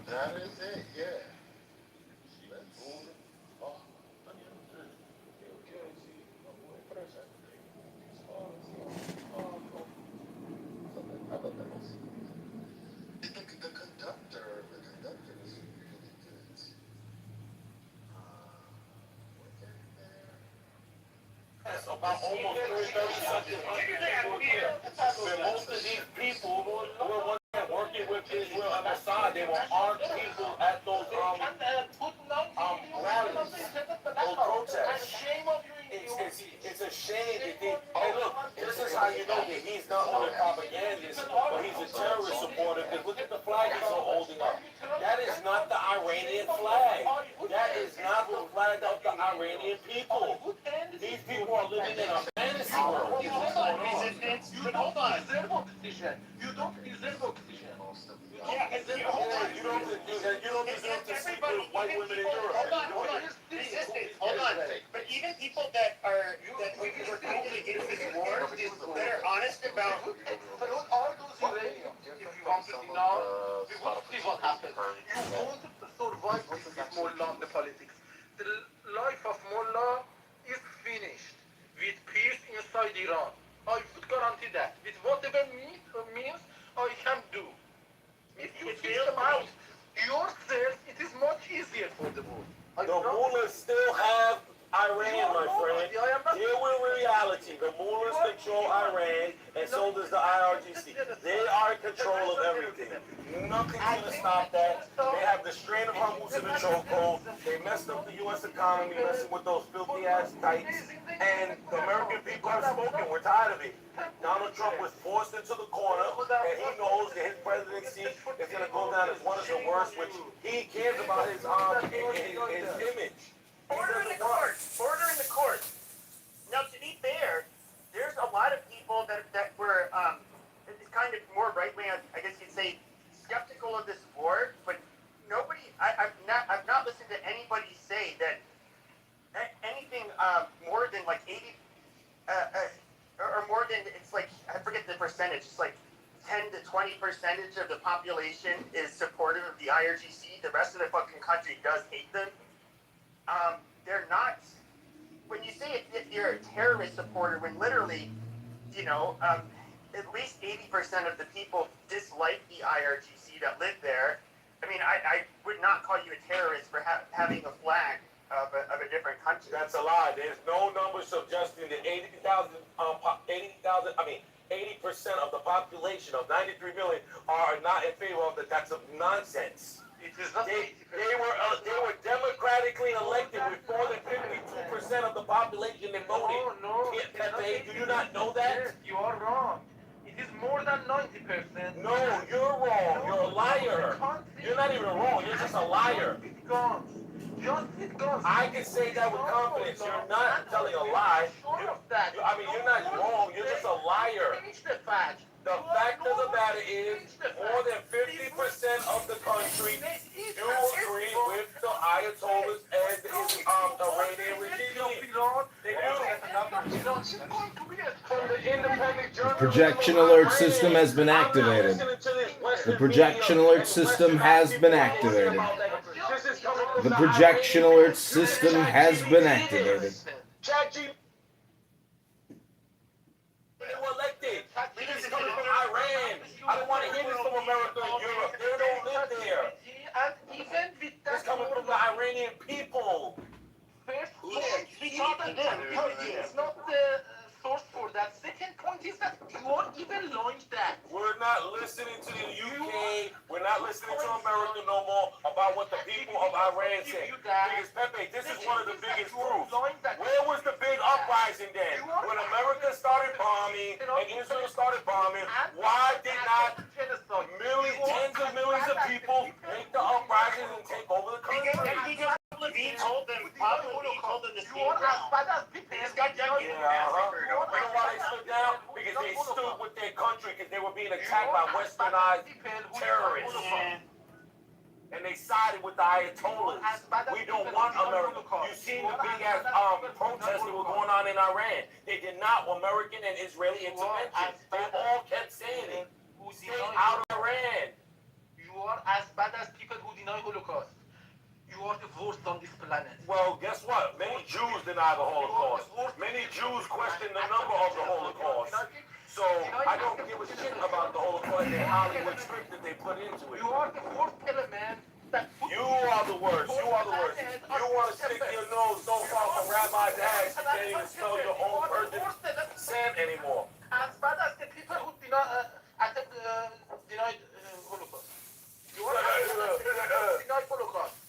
That is it, yeah. The conductor is really good. About almost 30 something people here. Where most of these people were ones that working with Israel and Mossad, they were armed people at those rallies, those protests. It's a shame that they, hey look, this is how you know that he's not only a propagandist, but he's a terrorist supporter, because look at the flag he's holding up. That is not the Iranian flag. That is not the flag of the Iranian people. These people are living in a fantasy world. Hold on. You don't deserve oxygen. Yeah, you don't deserve to sleep with white women in Europe. Hold on. Hold on. But even people that were totally into this war, that are honest about all those Iranians, if you want to know, this is what happened. You won't survive with Mullah in the politics. The life of Mullah is finished with peace inside Iran. I would guarantee that. With whatever means I can do. If you kick them out yourself, it is much easier for the world. The mullahs still have Iran, my friend. Deal with reality. The mullahs control Iran, and so does the IRGC. They are in control of everything. Nothing's going to stop that. They have the strain of Hormuz in the chokehold. They messed up the U.S. economy, messing with those filthy-ass kites. And the American people have spoken. We're tired of it. Donald Trump was forced into the corner, and he knows that his presidency is going to go down as one of the worst, which he cares about his image. Order in the court. Order in the court. Now, to be fair, there's a lot of people that were kind of more right-wing, I guess you'd say, skeptical of this war, but nobody, I've not listened to anybody say that anything more than like 80, or more than, it's like, I forget the percentage, it's like 10 to 20% of the population is supportive of the IRGC. The rest of the fucking country does hate them. They're not, when you say if you're a terrorist supporter, when literally, at least 80% of the people dislike the IRGC that live there. I mean, I would not call you a terrorist for having a flag of a different country. That's a lie. There's no number suggesting that 80% of the population of 93 million are not in favor of that. That's nonsense. They were democratically elected with more than 52% of the population that voted. No, do you not know that? Yes, you are wrong. It is more than 90%. No, you're wrong. You're a liar. You're not even wrong. You're just a liar. I can say that with confidence. You're not telling a lie. You're not wrong. You're just a liar. The fact of the matter is, more than 50% of the country do agree with the Ayatollahs and the Iranian regime. They do. From the independent journal. projection alert system has been activated. The projection alert system has been activated. The projection alert system has been activated. They were elected. This is coming from Iran. I don't want to hear this from America and Europe. They don't live there. It's coming from the Iranian people. It's not the source for that. Second point is that you won't even launch that. We're not listening to the UK. We're not listening to America no more about what the people of Iran say. Because Pepe, this is one of the biggest proofs. Where was the big uprising then? When America started bombing and Israel started bombing, why did not tens of millions of people make the uprising and take over the country? He told them, Papa Levine told them the same thing. He's got young kids. You know why they stood down? Because they stood with their country because they were being attacked by westernized terrorists. And they sided with the Ayatollahs. We don't want America. You've seen the big ass protests that were going on in Iran. They did not want American and Israeli intervention. They all kept saying it. Stay out of Iran. You are as bad as people who deny Holocaust. You are the worst on this planet. Well, guess what? Many Jews deny the Holocaust. Many Jews question the number of the Holocaust. So I don't give a shit about the Holocaust and Hollywood script that they put into it. You are the worst element. You are the worst. You are the worst. You want to stick your nose so far from Rabbi's ass, you can't even smell your own virgin sand anymore. As bad as the people who denied Holocaust. You are denied Holocaust.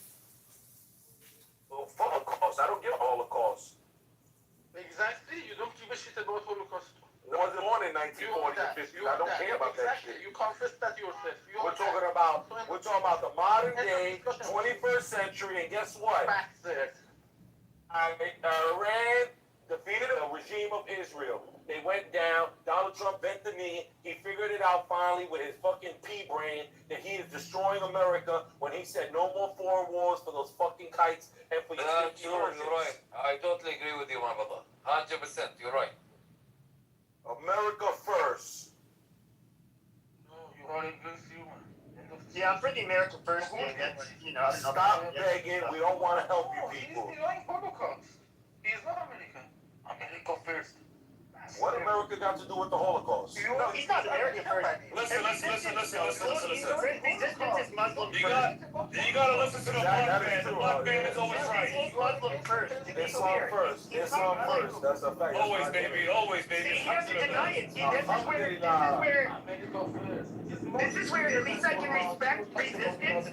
Holocaust. I don't give a Holocaust. Exactly. You don't give a shit about Holocaust. I wasn't born in 1940 or 50. I don't care about that shit. You confess that yourself. We're talking about the modern day, 21st century, and guess what? Iran defeated the regime of Israel. They went down. Donald Trump bent the knee. He figured it out finally with his fucking pea brain that he is destroying America when he said no more foreign wars for those fucking kites and for your You're right. I totally agree with you, my brother. 100%. You're right. America first. No, you are against human. Yeah, I'm for the America first thing. That's, Stop begging. We don't want to help you people. He's denying Holocaust. He's not American. America first. What America got to do with the Holocaust? No, he's not America first. Listen. Resistance is Muslim You first. gotta listen to the black man. The black man is always right. He's Muslim first. Islam first. Islam first. That's a fact. Always, baby. Always, baby. See, he doesn't deny it. See, this is where at least I can respect resistance.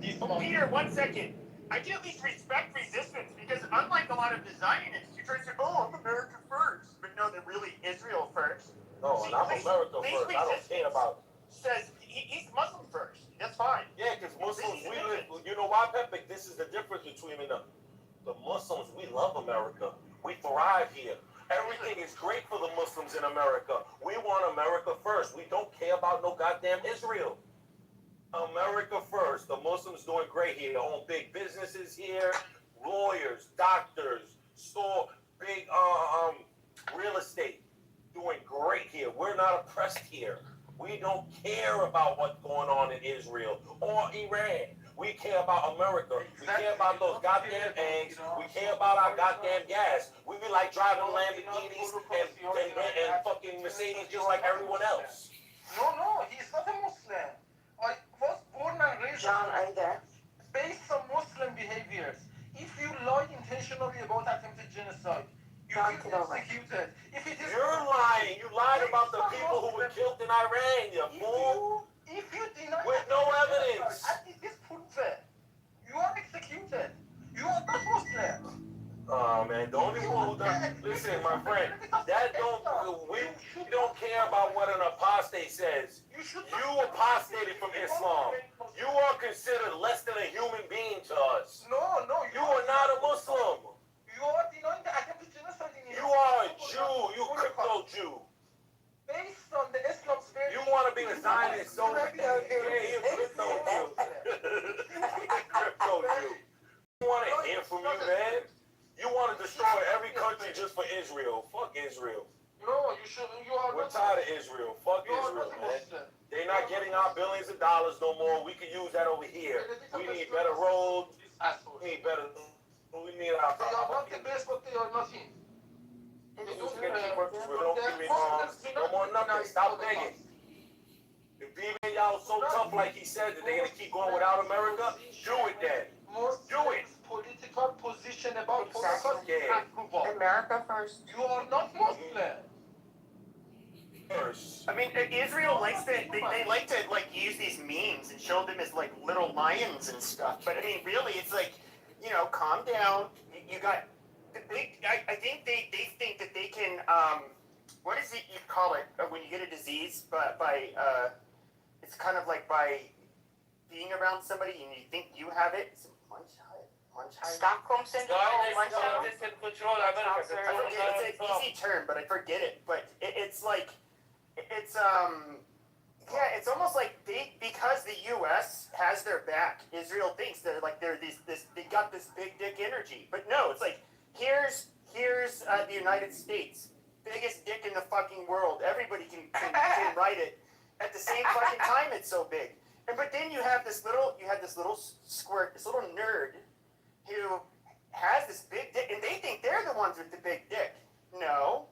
Peter, 1 second. I can at least respect resistance because unlike a lot of the Zionists, you try to say, oh, I'm America first. But no, they're really Israel first. No, and I'm America first. I don't care about... Says he's Muslim first. That's fine. Yeah, because Muslims, we live... You know why, Pepe? This is the difference between the Muslims. We love America. We thrive here. Everything is great for the Muslims in America. We want America first. We don't care about no goddamn Israel. America first. The Muslims doing great here. They own big businesses here, lawyers, doctors, big real estate. Doing great here. We're not oppressed here. We don't care about what's going on in Israel or Iran. We care about America. We care about those goddamn eggs. We care about our goddamn gas. We be like driving Lamborghinis and fucking Mercedes just like everyone else. No, he's not a Muslim. I was born and raised. John, are you there? Based on Muslim behaviors. If you lie intentionally about attempted genocide, you will be executed. You're lying. You lied about the people who were killed in Iran, you fool. If you deny with no evidence. This proves it. You are executed. You are not Muslim. Oh man, the only one who does, listen, my friend, we don't care about what an apostate says. You apostated from Islam. You are considered less than a human being to us. No, you are not a Muslim. You are denying the attempted genocide in You are a Jew. You crypto Jew. Based on the Islam's faith. You want to be a Zionist so bad. Yeah, you're crypto Jew. Crypto Jew. You want to hear from you, man? You want to destroy every country just for Israel. Fuck Israel. No, you shouldn't. You are. We're tired of Israel. Fuck Israel, man. They're not getting our billions of dollars no more. We can use that over here. We need better roads. We need better. We need our. They are not the best, but they are nothing. We don't give me no more nothing. Stop begging. If even y'all so tough like he said that they're gonna keep going without America, do it then. Do it. Political position about approval. America first. You are not Muslim. I mean, Israel likes to, they like to, like, use these memes and show them as, like, little lions and stuff. But, I mean, really, it's like, you know, calm down. You got, I think they think that they can, what is it you call it when you get a disease? It's kind of like by being around somebody and you think you have it. It's Stockholm syndrome. It's an easy term, but I forget it. But it's like, it's it's almost like because the U.S. has their back, Israel thinks they're they got this big dick energy. But no, it's like here's the United States, biggest dick in the fucking world. Everybody can write it. At the same fucking time, it's so big. But then you have this little squirt, this little nerd who has this big dick, and they think they're the ones with the big dick. No,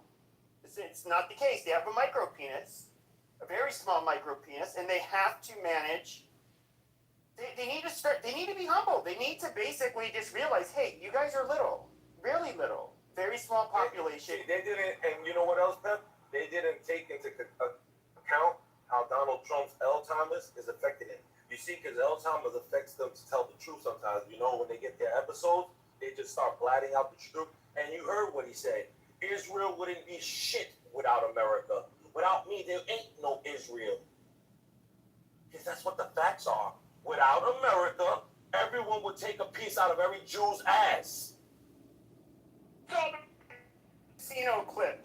it's not the case. They have a micro penis, a very small micro penis, and they have to manage. They need to start. They need to be humble. They need to basically just realize, hey, you guys are little, really little, very small population. They didn't, and you know what else, Pep? They didn't take into account how Donald Trump's Alzheimer's is affecting him. You see, because Alzheimer's affects them to tell the truth sometimes. You know, when they get their episodes, they just start blatting out the truth. And you heard what he said. Israel wouldn't be shit without America. Without me, there ain't no Israel. Because that's what the facts are. Without America, everyone would take a piece out of every Jew's ass. Casino clip.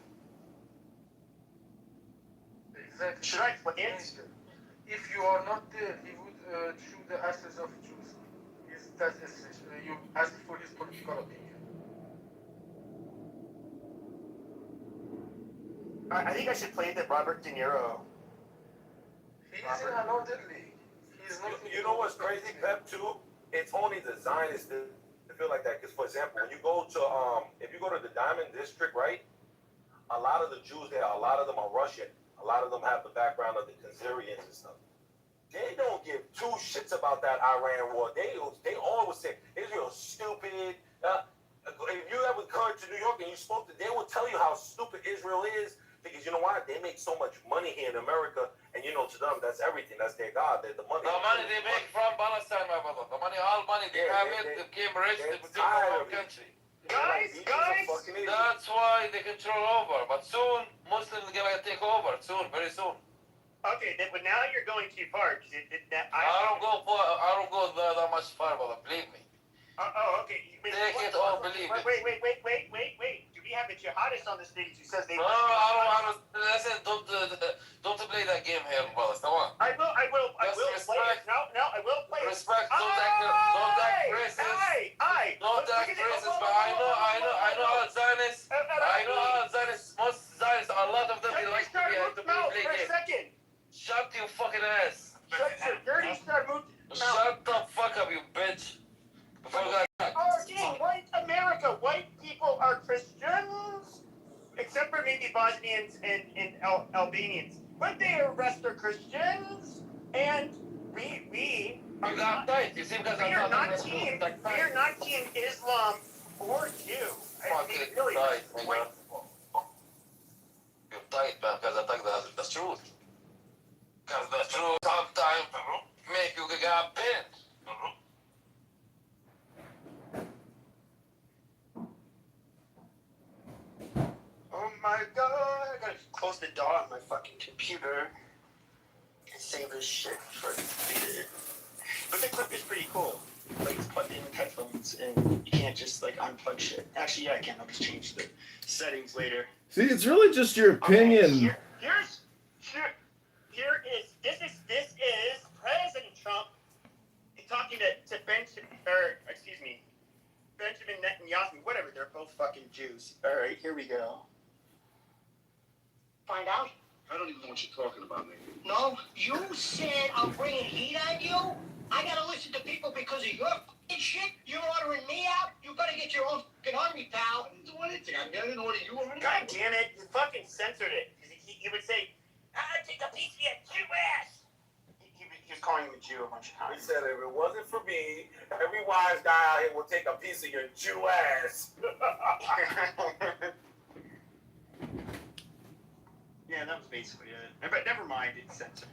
Exactly. Should I play it? If you are not there, he would chew the asses of Jews. That's essential. You ask for his political opinion. I think I should play the Robert De Niro. He is in another league. He's not. You know what's crazy, Pep? Too. It's only the Zionists that feel like that. Because, for example, when you go to if you go to the Diamond District, right? A lot of the Jews there, a lot of them are Russian. A lot of them have the background of the Khazarians and stuff. They don't give two shits about that Iran war. They always say Israel's stupid. If you ever come to New York and you spoke to, they will tell you how stupid Israel is because you know why? They make so much money here in America, and you know to them that's everything. That's their God. They're the money. The money they make from Palestine, my brother. The money, all money they have it. They became rich. They became our country. Guys, that's why they control over. But soon, Muslims are gonna take over. Soon, very soon. Okay, but now you're going too far. I don't go that much far, brother. Believe me. Okay. Take it or believe it. Wait. Do we have a jihadist on the stage who says they? No, I don't. Listen, don't play that game here, brother. Come on. I will play it. No, I will play it. Respect. Don't act racist. Don't act racist. But I know all Zionists. I know all Zionists. Most Zionists, a lot of them, they like to play games. Shut your fucking ass. Shut your dirty starboot mouth. Shut the fuck up, you bitch. White America. White people are Christians, except for maybe Bosnians and Albanians. But they are rest are Christians, and we are not. We are not team Islam or Jew. You're tight, man, because I think that's the truth. Because the truth sometimes make you get pinned. Oh my god, I gotta close the door on my fucking computer and save this shit for later. But the clip is pretty cool. Like, it's plugged in with headphones and you can't just, like, unplug shit. Actually, yeah, I can. I'll just change the settings later. See, it's really just your opinion. This is President Trump talking to Benjamin Netanyahu, whatever, they're both fucking Jews. Alright, here we go. what you're talking about, nigga. No, you said I'm bringing heat on you? I gotta listen to people because of your fucking shit? You're ordering me out? You better get your own fucking army, pal. I didn't do anything. I didn't order you on. God damn it! You fucking censored it. He would say, "I take a piece of your Jew ass." He was calling him a Jew a bunch of He times. said, if it wasn't for me, every wise guy out here will take a piece of your Jew ass. Yeah, that was basically it. But never mind, it's censored.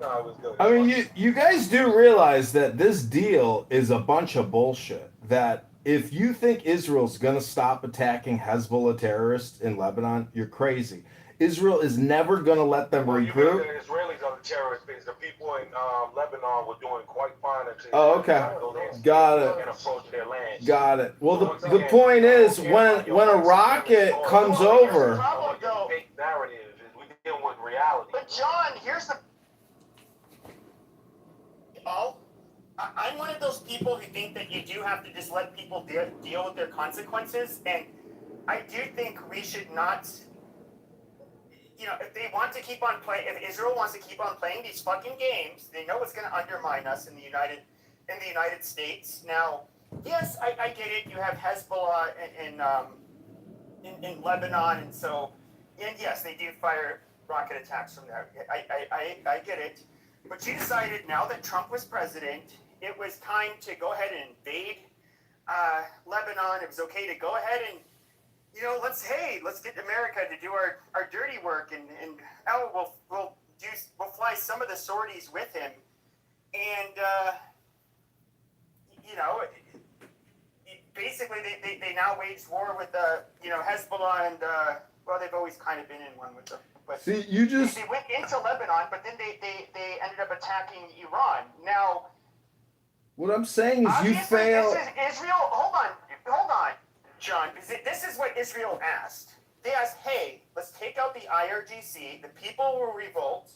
No, it was good. I mean, you guys do realize that this deal is a bunch of bullshit. That if you think Israel's going to stop attacking Hezbollah terrorists in Lebanon, you're crazy. Israel is never going to let them Well, you mean regroup. the Israelis are the terrorists because the people in Lebanon were doing quite fine until Oh, okay. Got it. and approach their land. Got it. Well, the point is, when a rocket comes over... Fake narrative is we deal with reality. But John, here's the... I'm one of those people who think that you do have to just let people deal with their consequences, and I do think we should not... You know, if they want to keep on playing, if Israel wants to keep on playing these fucking games, they know it's going to undermine us in the United States. Now, yes, I get it. You have Hezbollah in Lebanon, and so, and yes, they do fire rocket attacks from there. I get it. But you decided now that Trump was president, it was time to go ahead and invade Lebanon. It was okay to go ahead and, you know, let's get America to do our dirty work, and we'll fly some of the sorties with him, and you know, basically they now wage war with Hezbollah, and well, they've always kind of been in one with them. But See, you just... they went into Lebanon, but then they ended up attacking Iran. Now, What I'm saying is you fail... This is Israel. Hold on, John. This is what Israel asked. They asked, hey, let's take out the IRGC, the people will revolt,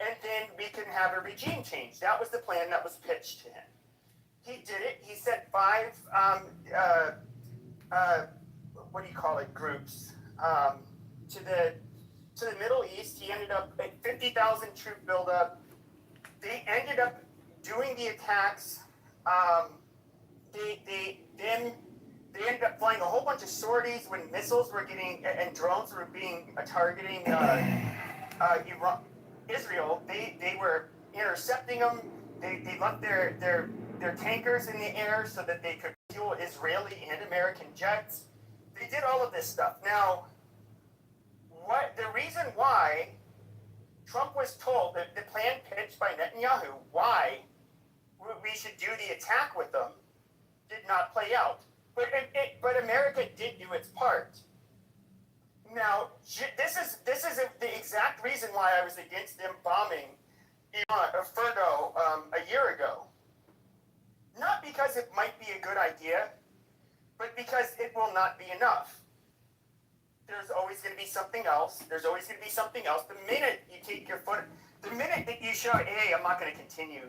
and then we can have a regime change. That was the plan that was pitched to him. He did it. He sent 5, groups to the Middle East. He ended up at 50,000 troop buildup. They ended up doing the attacks. They ended up flying a whole bunch of sorties when missiles were and drones were targeting Israel. They were intercepting them. They left their tankers in the air so that they could fuel Israeli and American jets. They did all of this stuff. Now, the reason why Trump was told that the plan pitched by Netanyahu, why we should do the attack with them, did not play out. But America did do its part. Now, this is the exact reason why I was against them bombing Ferdo a year ago. Not because it might be a good idea, but because it will not be enough. There's always going to be something else. The minute you take your foot, the minute that you show, hey, I'm not going to continue,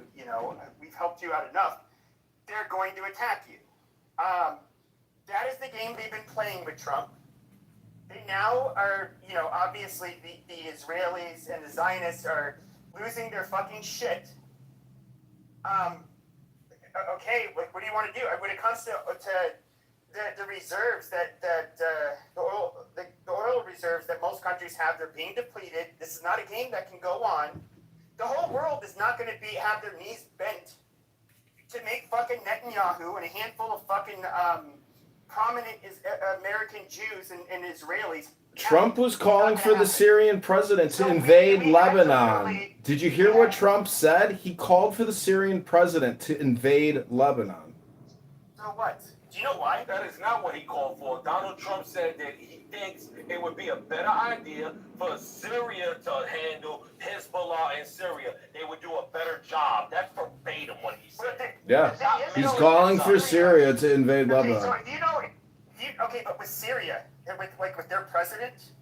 we've helped you out enough, they're going to attack you. That is the game they've been playing with Trump. They now are, obviously the Israelis and the Zionists are losing their fucking shit. Okay, what do you want to do? When it comes to the reserves the oil reserves that most countries have, they're being depleted. This is not a game that can go on. The whole world is not going to have their knees bent to make fucking Netanyahu and a handful of fucking prominent American Jews and Israelis. Trump was calling for the Syrian president to invade Lebanon. Did you hear what Trump said? He called for the Syrian president to invade Lebanon. So what? Do you know why? That is not what he called for. Donald Trump said that he thinks it would be a better idea for Syria to handle Hezbollah in Syria. They would do a better job. That's verbatim what he said. Yeah, he's calling for Syria to invade Lebanon. So but with Syria, with their president,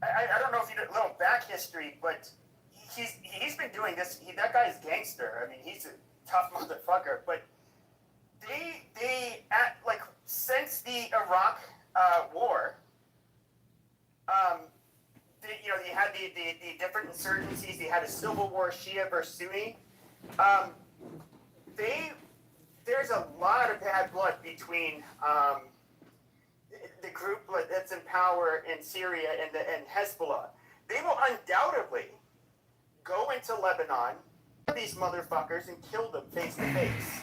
I don't know if you know a little back history, but he's been doing this. That guy's gangster. I mean, he's a tough motherfucker. But since the Iraq war, you had the different insurgencies. You had a civil war, Shia versus Sunni. There's a lot of bad blood between the group that's in power in Syria and Hezbollah. They will undoubtedly go into Lebanon, these motherfuckers, and kill them face to face.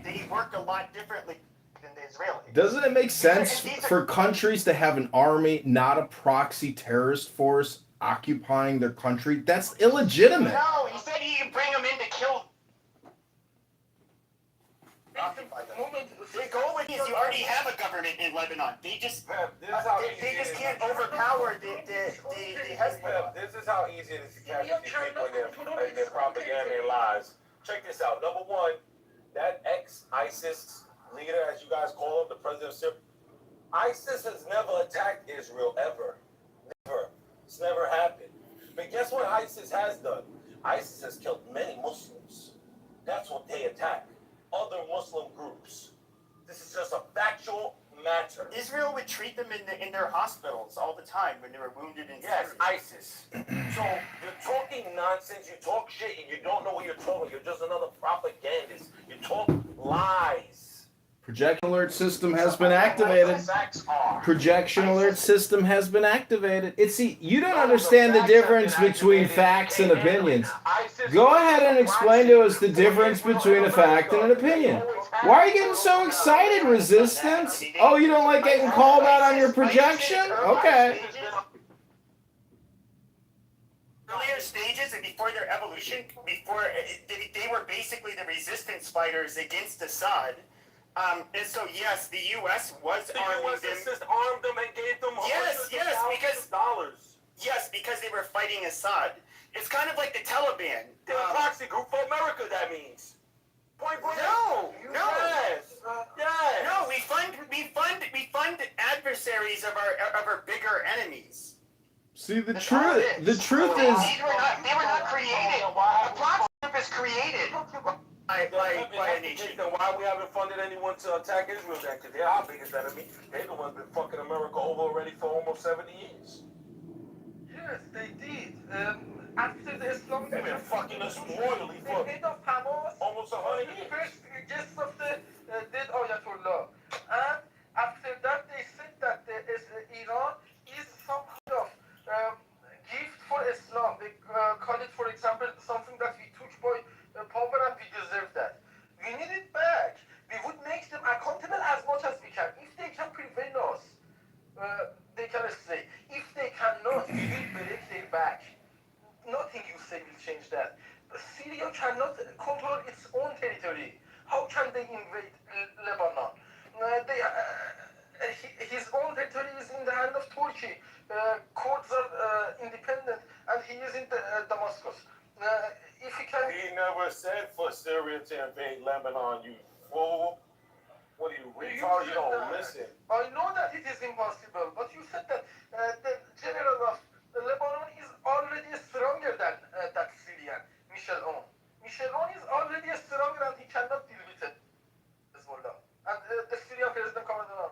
They work a lot differently than the Israelis. Doesn't it make sense for countries to have an army, not a proxy terrorist force occupying their country? That's illegitimate. No, he said he can bring them in to kill. The goal is you already have a government in Lebanon. They just can't overpower the Hezbollah. This is how easy it is to catch these people in their propaganda and lies. Check this out. Number one, that ex-ISIS leader, as you guys call him, the president of Syria, ISIS has never attacked Israel, ever. Never. It's never happened. But guess what ISIS has done? ISIS has killed many Muslims. That's what they attack. Other Muslim groups. This is just a factual matter. Israel would treat them in their hospitals all the time when they were wounded in Syria. Yes, ISIS. So you're talking nonsense, you talk shit, and you don't know what you're talking. You're just another propagandist. You talk lies. Projection alert system has been activated. Projection alert system has been activated. You don't understand the difference between facts and opinions. Go ahead and explain to us the difference between a fact and an opinion. Why are you getting so excited, Resistance? Oh, you don't like getting called out on your projection? Okay. Earlier stages and before their evolution, before they were basically the resistance fighters against Assad. And so yes, the U.S. was arming them. Armed them and gave them $100,000. Yes, because they were fighting Assad. It's kind of like the Taliban. They're a proxy group for America. That means. Point blank. No. Yes. No, we fund adversaries of our bigger enemies. See, the truth is they were not created. The proxy group is created by a nation. Then why we haven't funded anyone to attack Israel then? Because they're our biggest enemy. They're the ones been fucking America over already for almost 70 years. Yes, they did. After the Islamic They've been fucking us royally for almost 100 years. First guest of the dead Ayatollah. And after that, they said that Iran is some kind of gift for Islam. They call it, for example, something that we took by power and we deserve that. We need it back. We would make them accountable as much as we can. If they can prevent us, they can stay. If they cannot, we will break their back. Nothing you say will change that. Syria cannot control its own territory. How can they invade Lebanon? His own territory is in the hand of Turkey. Kurds are independent, and he is in Damascus. If he can, he never said for Syria to invade Lebanon. You fool! What are you retarded? You don't listen. I know that it is impossible, but you said that the general of Lebanon is already stronger than that Syrian, Michel Aoun. Michel Aoun is already stronger and he cannot deal with it. Hezbollah. And the Syrian president commented on.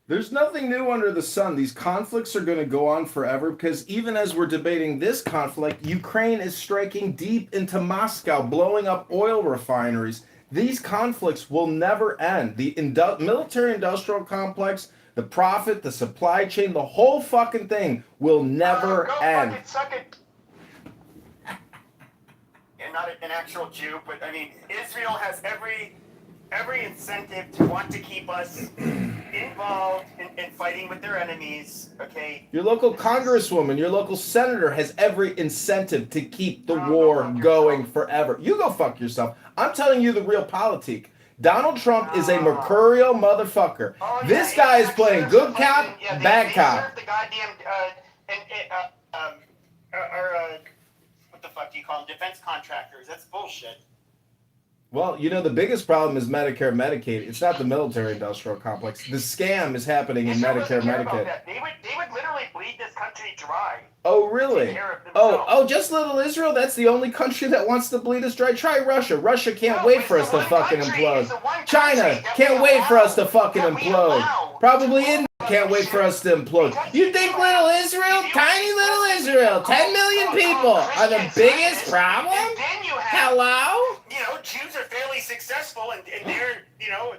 There's nothing new under the sun. These conflicts are going to go on forever because even as we're debating this conflict, Ukraine is striking deep into Moscow, blowing up oil refineries. These conflicts will never end. The military-industrial complex, the profit, the supply chain, the whole fucking thing will never end. And not an actual Jew, but I mean, Israel has every incentive to want to keep us involved in fighting with their enemies, okay? Your local congresswoman, your local senator has every incentive to keep the war going forever. You go fuck yourself. I'm telling you the real politique. Donald Trump is a mercurial motherfucker. This guy is playing good cop, bad cop. The goddamn, what the fuck do you call them? Defense contractors. That's bullshit. Well, you know, the biggest problem is Medicare, Medicaid. It's not the military-industrial complex. The scam is happening in Medicare, Medicaid. They would literally bleed this country dry. Oh, really? Oh, just little Israel? That's the only country that wants to bleed us dry? Try Russia. Russia can't wait for us to fucking implode. China can't wait for us to fucking implode. Probably India can't wait for us to implode. You think little Israel, tiny little Israel, 10 million people are the biggest problem? Hello? Jews are fairly successful, and they're,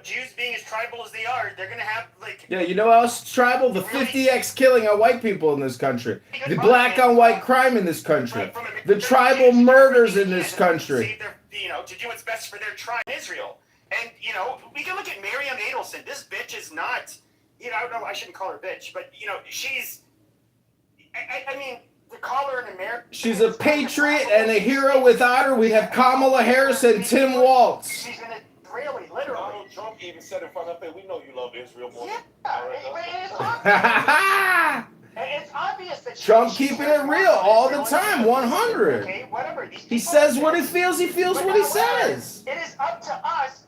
Jews being as tribal as they are, they're gonna have, Yeah, you know what else is tribal? The 50x killing of white people in this country. The black on white crime in this country. The tribal murders in this country. To do what's best for their tribe in Israel. And, we can look at Miriam Adelson. This bitch is not, I don't know, I shouldn't call her bitch, but, she's, I mean, to call her an American. She's a patriot and a hero. Without her, we'd have Kamala Harris and Tim Walz. She's gonna really, literally. Donald Trump even said in front of her, we know you love Israel more. Yeah, it's obvious that Trump keeping it real all the time, 100. Okay, whatever. He says what he feels what he says. It is up to us.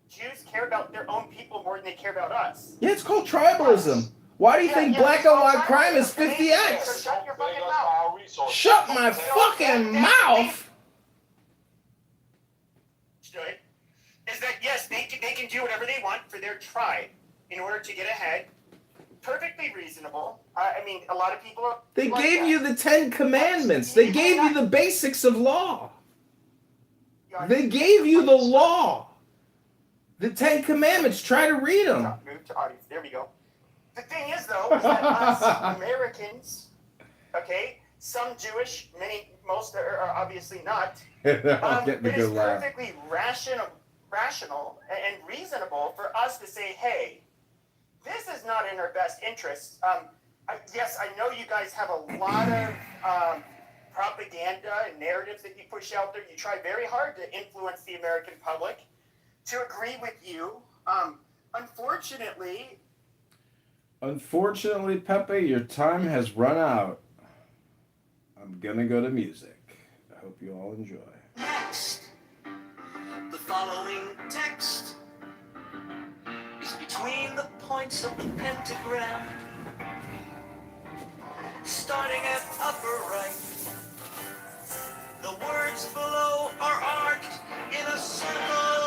Jews care about their own people more than they care about us. Yeah, it's called tribalism. Why do you think black on white crime is 50x? So shut your fucking mouth. Shut my fucking mouth. Is that yes, they can do whatever they want for their tribe in order to get ahead. Perfectly reasonable. I mean, a lot of people are. They gave you the 10 Commandments. They gave you the basics of law. They gave you the law. The 10 Commandments. Try to read them. Move to audience. There we go. The thing is, though, is that us Americans, okay, some Jewish, most are obviously not. Getting a it good is laugh. perfectly rational and reasonable for us to say, hey, this is not in our best interests. Yes, I know you guys have a lot of propaganda and narratives that you push out there. You try very hard to influence the American public to agree with you. Unfortunately, Pepe, your time has run out. I'm gonna go to music. I hope you all enjoy. Next, the following text is between the points of the pentagram, starting at upper right. The words below are arced in a circle.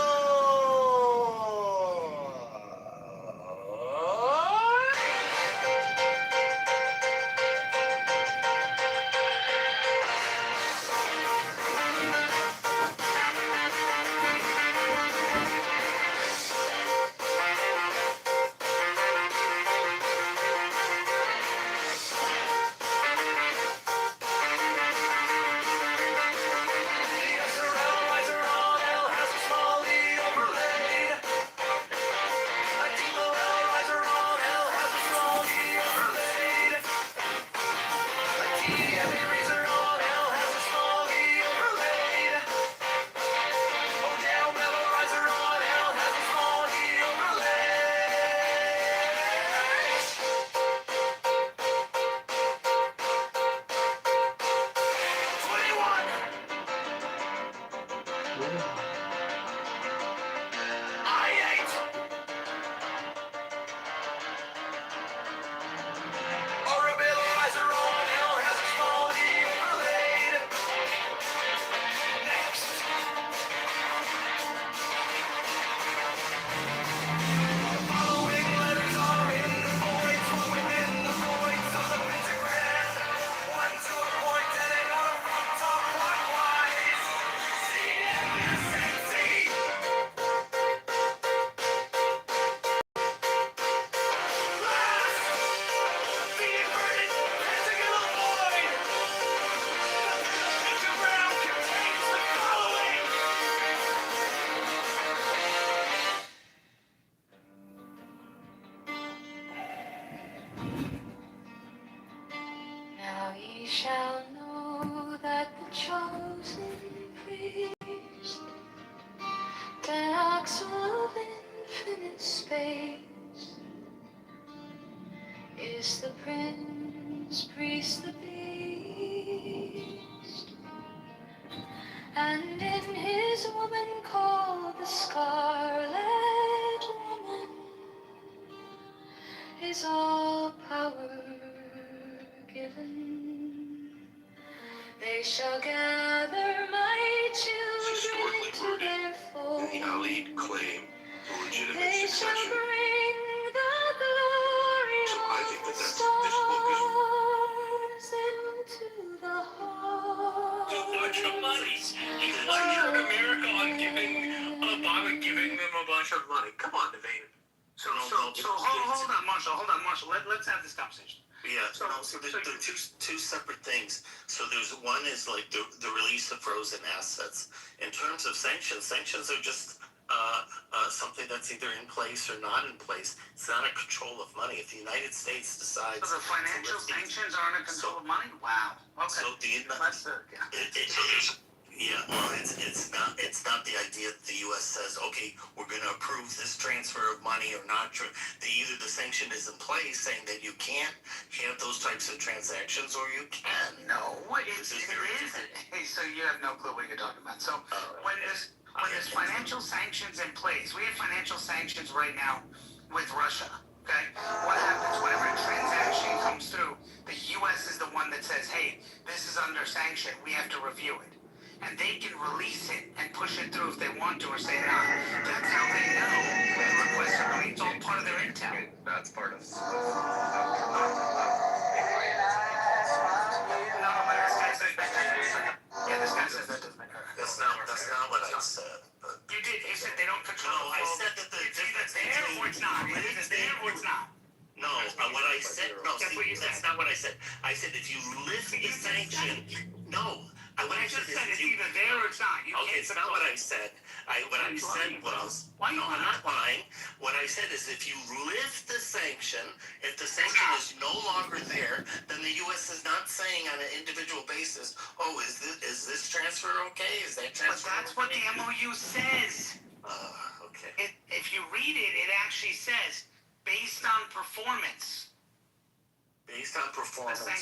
Shall know that the chosen priest, galaxy of infinite space, is the prince, priest, the beast, and in his woman called the Scarlet Woman is all power given. They shall gather my children to their fold. The Allied claim legitimate They shall succession. bring the glory So I of think the that this book is. stars into the heart. A bunch of money. He lectured America on Obama giving them a bunch of money. Come on, Devane. So hold on, Marshall. Let's have this conversation. Yeah, so they're two separate things. So there's one is like the release of frozen assets. In terms of sanctions are just something that's either in place or not in place. It's not a control of money. If the United States decides, So the financial sanctions aren't a control of money. Wow. Okay. So it's not the idea that the U.S. says, okay, we're going to approve this transfer of money or not. Either the sanction is in place saying that you can't have those types of transactions, or you can. No, it is. Hey, so you have no clue what you're talking about. So when there's financial sanctions in place, we have financial sanctions right now with Russia. Okay, what happens whenever a transaction comes through? The U.S. is the one that says, "Hey, this is under sanction. We have to review it," and they can release it and push it through if they want to, or say no. That's how they know the request for money. It's all part of their intel. That's part of. This guy says that doesn't make her. That's not what I said. You did. You said they don't control. No, I said that it's either there or it's not. It's either there or it's not. No, what I said. No, that's not what I said. I said if you lift the sanction. No, what I said is it's either there or it's not. Okay, it's not what I said. What I said was. No, I'm not lying. What I said is if you lift the sanction, if the sanction is no longer there, then the U.S. is not saying on an individual basis, oh, is this transfer okay? Is that transfer? But that's what the MOU says. Okay. If you read it, it actually says based on performance. Based on performance. The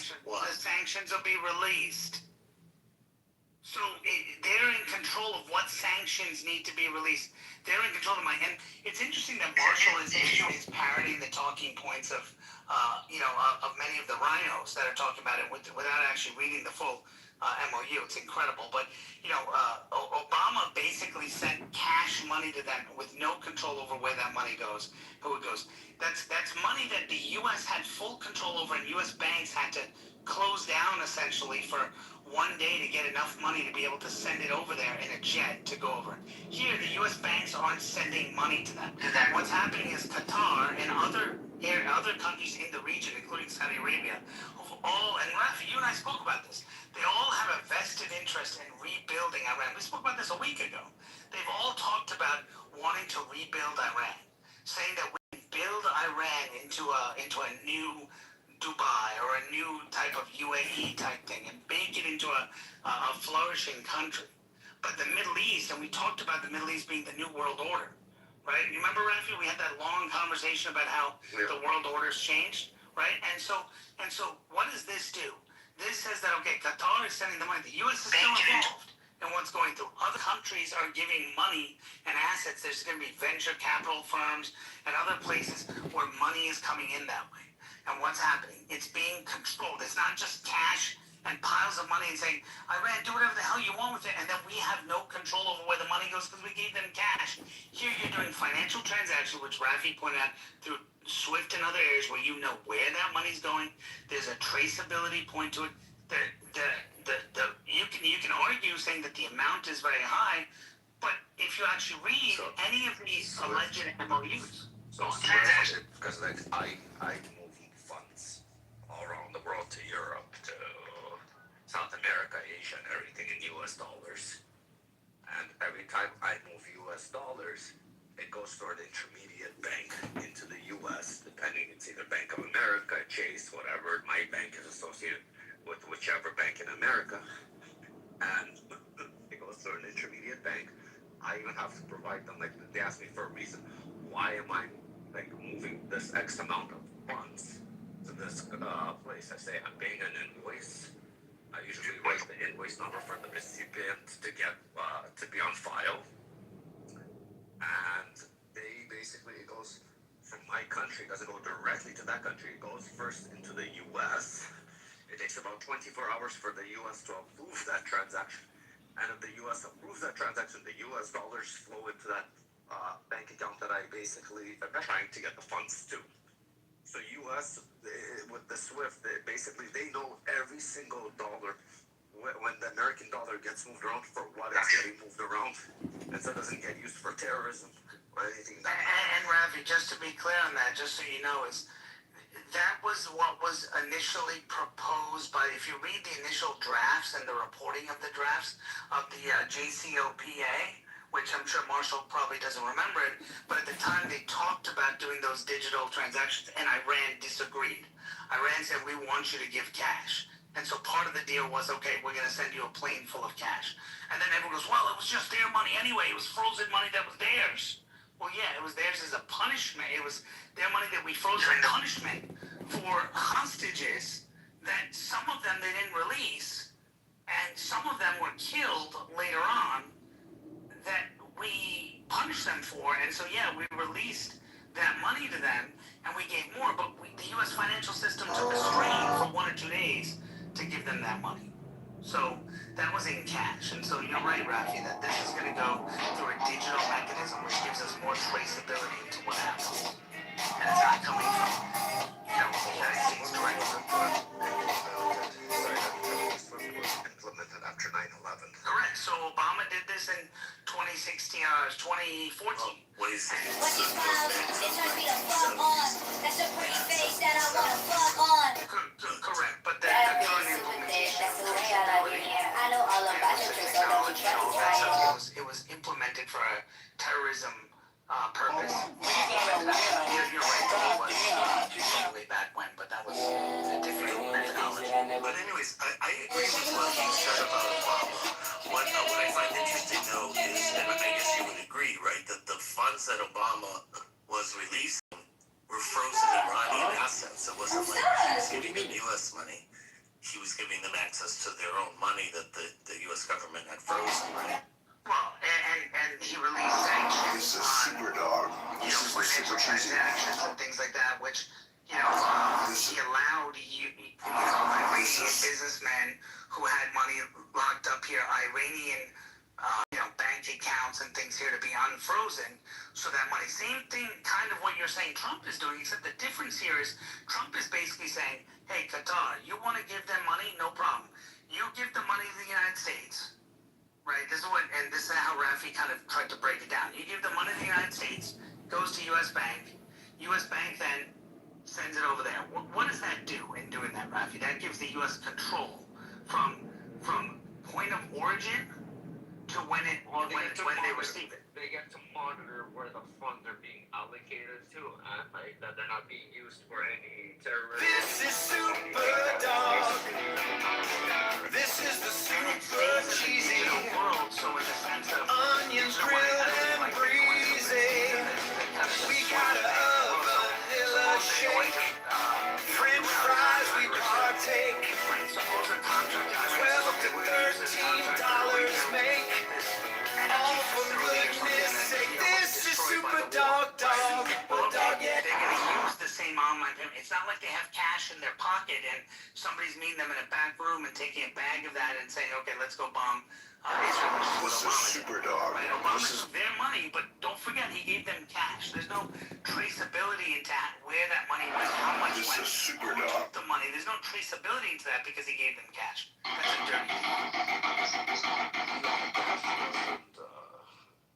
sanctions will be released. So they're in control of what sanctions need to be released. They're in control of and it's interesting that Marshall is parroting the talking points of many of the rhinos that are talking about it without actually reading the full MOU. It's incredible. But, Obama basically sent cash money to them with no control over where that money goes, who it goes. That's money that the U.S. had full control over, and U.S. banks had to close down essentially for one day to get enough money to be able to send it over there in a jet to go over. Here, the U.S. banks aren't sending money to them. What's happening is Qatar and other countries in the region, including Saudi Arabia, and Rafi, you and I spoke about this. They all have a vested interest in rebuilding Iran. We spoke about this a week ago. They've all talked about wanting to rebuild Iran, saying that we can build Iran into a new Dubai or a new type of UAE type thing and make it into a flourishing country. But the Middle East, and we talked about the Middle East being the new world order, right? You remember, Rafi, we had that long conversation about how the world order's changed, right? And so what does this do? This says that, okay, Qatar is sending the money. The U.S. is still involved in what's going through. Other countries are giving money and assets. There's going to be venture capital firms and other places where money is coming in that way. And what's happening? It's being controlled. It's not just cash and piles of money and saying, Iran, do whatever the hell you want with it, and then we have no control over where the money goes because we gave them cash. Here you're doing financial transactions, which Rafi pointed out, through SWIFT and other areas where you know where that money's going. There's a traceability point to it. You can argue saying that the amount is very high, but if you actually read any of these alleged MOUs, transaction, because I move funds all around the world, to Europe, to South America, Asia, and everything in U.S. dollars. And every time I move U.S. dollars, it goes through an intermediate bank into the U.S., depending, it's either Bank of America, Chase, whatever. My bank is associated with whichever bank in America. And it goes through an intermediate bank. I even have to provide them, they ask me for a reason. Why am I moving this X amount of funds to this place? I say I'm paying an invoice. I usually write the invoice number for the recipient to get to be on file. And it goes from my country, it doesn't go directly to that country. It goes first into the U.S. It takes about 24 hours for the U.S. to approve that transaction. And if the U.S. approves that transaction, the U.S. dollars flow into that bank account that I basically am trying to get the funds to. So U.S. With the SWIFT, they know every single dollar when the American dollar gets moved around for what it's getting moved around, and so it doesn't get used for terrorism or anything. And Ravi, just to be clear on that, just so you know, is that was what was initially proposed by, if you read the initial drafts and the reporting of the drafts of the JCPOA, which I'm sure Marshall probably doesn't remember it, but at the time they talked about doing those digital transactions, and Iran disagreed. Iran said, we want you to give cash. And so part of the deal was, okay, we're going to send you a plane full of cash. And then everyone goes, well, it was just their money anyway. It was frozen money that was theirs. Well, yeah, it was theirs as a punishment. It was their money that we froze as punishment for hostages that some of them they didn't release, and some of them were killed later on that we punished them for. And so, yeah, we released that money to them, and we gave more, but the U.S. financial system took a strain for 1 or 2 days to give them that money. So that was in cash. And so you're right, Rafi, that this is going to go through a digital mechanism which gives us more traceability into what happened. And it's not coming from, the United States directly. Implemented after 9/11. Correct. So Obama did this in 2016, 2014. What you smile, it turns me to fuck on. That's a pretty face that I wanna fuck on. Correct, but the current implementation, that's the way I like it here. I know all about the tricks, so don't you try to try it. It was implemented for a terrorism purpose. You're right, that was way back when, but that was a different methodology. But anyways, I agree with what you said about Obama. What I find interesting though is, and I guess you would agree, right, that the funds that Obama was releasing were frozen Iranian assets. It wasn't like he was giving them U.S. money. He was giving them access to their own money that the U.S. government had frozen, right? Well, and he released sanctions on, financial transactions and things like that, which, he allowed Iranian businessmen who had money locked up here, Iranian, bank accounts and things here to be unfrozen, so that money, same thing, kind of what you're saying Trump is doing, except the difference here is Trump is basically saying, hey, Qatar, you want to give them money? No problem. You give the money to the United States. Right, this is how Rafi kind of tried to break it down. You give the money to the United States, goes to U.S. Bank. U.S. Bank then sends it over there. What does that do in doing that, Rafi? That gives the U.S. control from point of origin to when they receive it. They get to monitor where the funds are being allocated to, and that they're not being used for any terrorism. This is super dog. This is the super cheesy world. So in the sense of onions grilled and breezy, we got a vanilla shake, French fries we partake, $12 to $13 make. All for goodness sake, this is super dog, yeah. They're going to use the same online payment. It's not like they have cash in their pocket and somebody's meeting them in a back room and taking a bag of that and saying, okay, let's go bomb Israel. This is super dog. Right, Obama took their money, but don't forget he gave them cash. There's no traceability into where that money went, how much This went, is super who dog. took the money. There's no traceability into that because he gave them cash. That's a dirty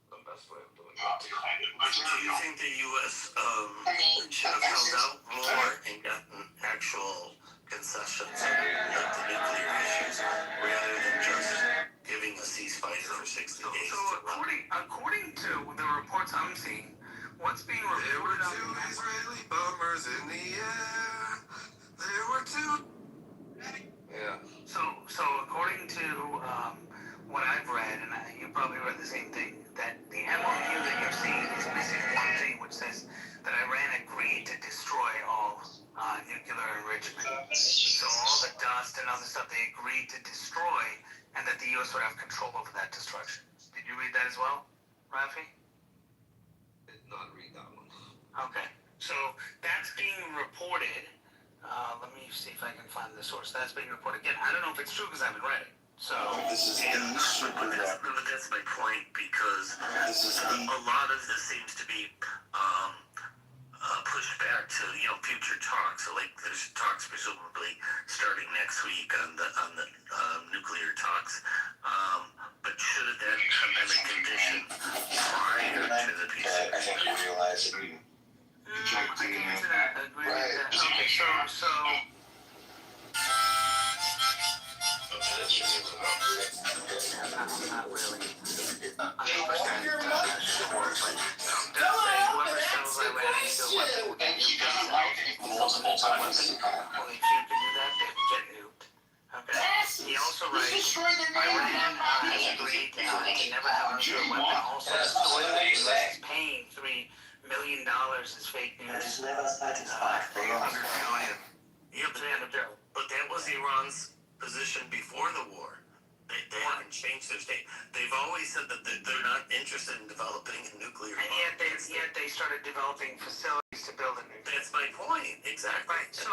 The best way of doing it. Do you think the U.S. Should have held out more and gotten actual concessions on the nuclear issues rather than just giving a ceasefire for 60 days? So according to the reports I'm seeing, what's being reported on the Israeli bombers in the air. There were two. Yeah. So according to what I've read, and you probably read the same thing, that the MOU that you're seeing is missing one thing, which says that Iran agreed to destroy all nuclear enrichment. So all the dust and other stuff they agreed to destroy, and that the U.S. would have control over that destruction. Did you read that as well, Rafi? Did not read that one. Okay. So that's being reported. Let me see if I can find the source. That's being reported. Again, I don't know if it's true because I haven't read it. So This is the super rap. but that's my point, because This is the a lot of this seems to be pushed back to future talks. So like there's talks presumably starting next week on the nuclear talks. But should that have been a condition prior to the peace I think you realize that we I can agree with that. Okay, so not really. He also writes, Iran has agreed to never have a nuclear weapon. Also, the story that the U.S. is paying $3 million is fake news. That is never satisfied. 300 billion. Yeah, 300 billion. But that was Iran's position before the war. They haven't changed their state. They've always said that they're not interested in developing a nuclear bomb. And yet they started developing facilities to build a nuclear. That's my point. Exactly. Right. So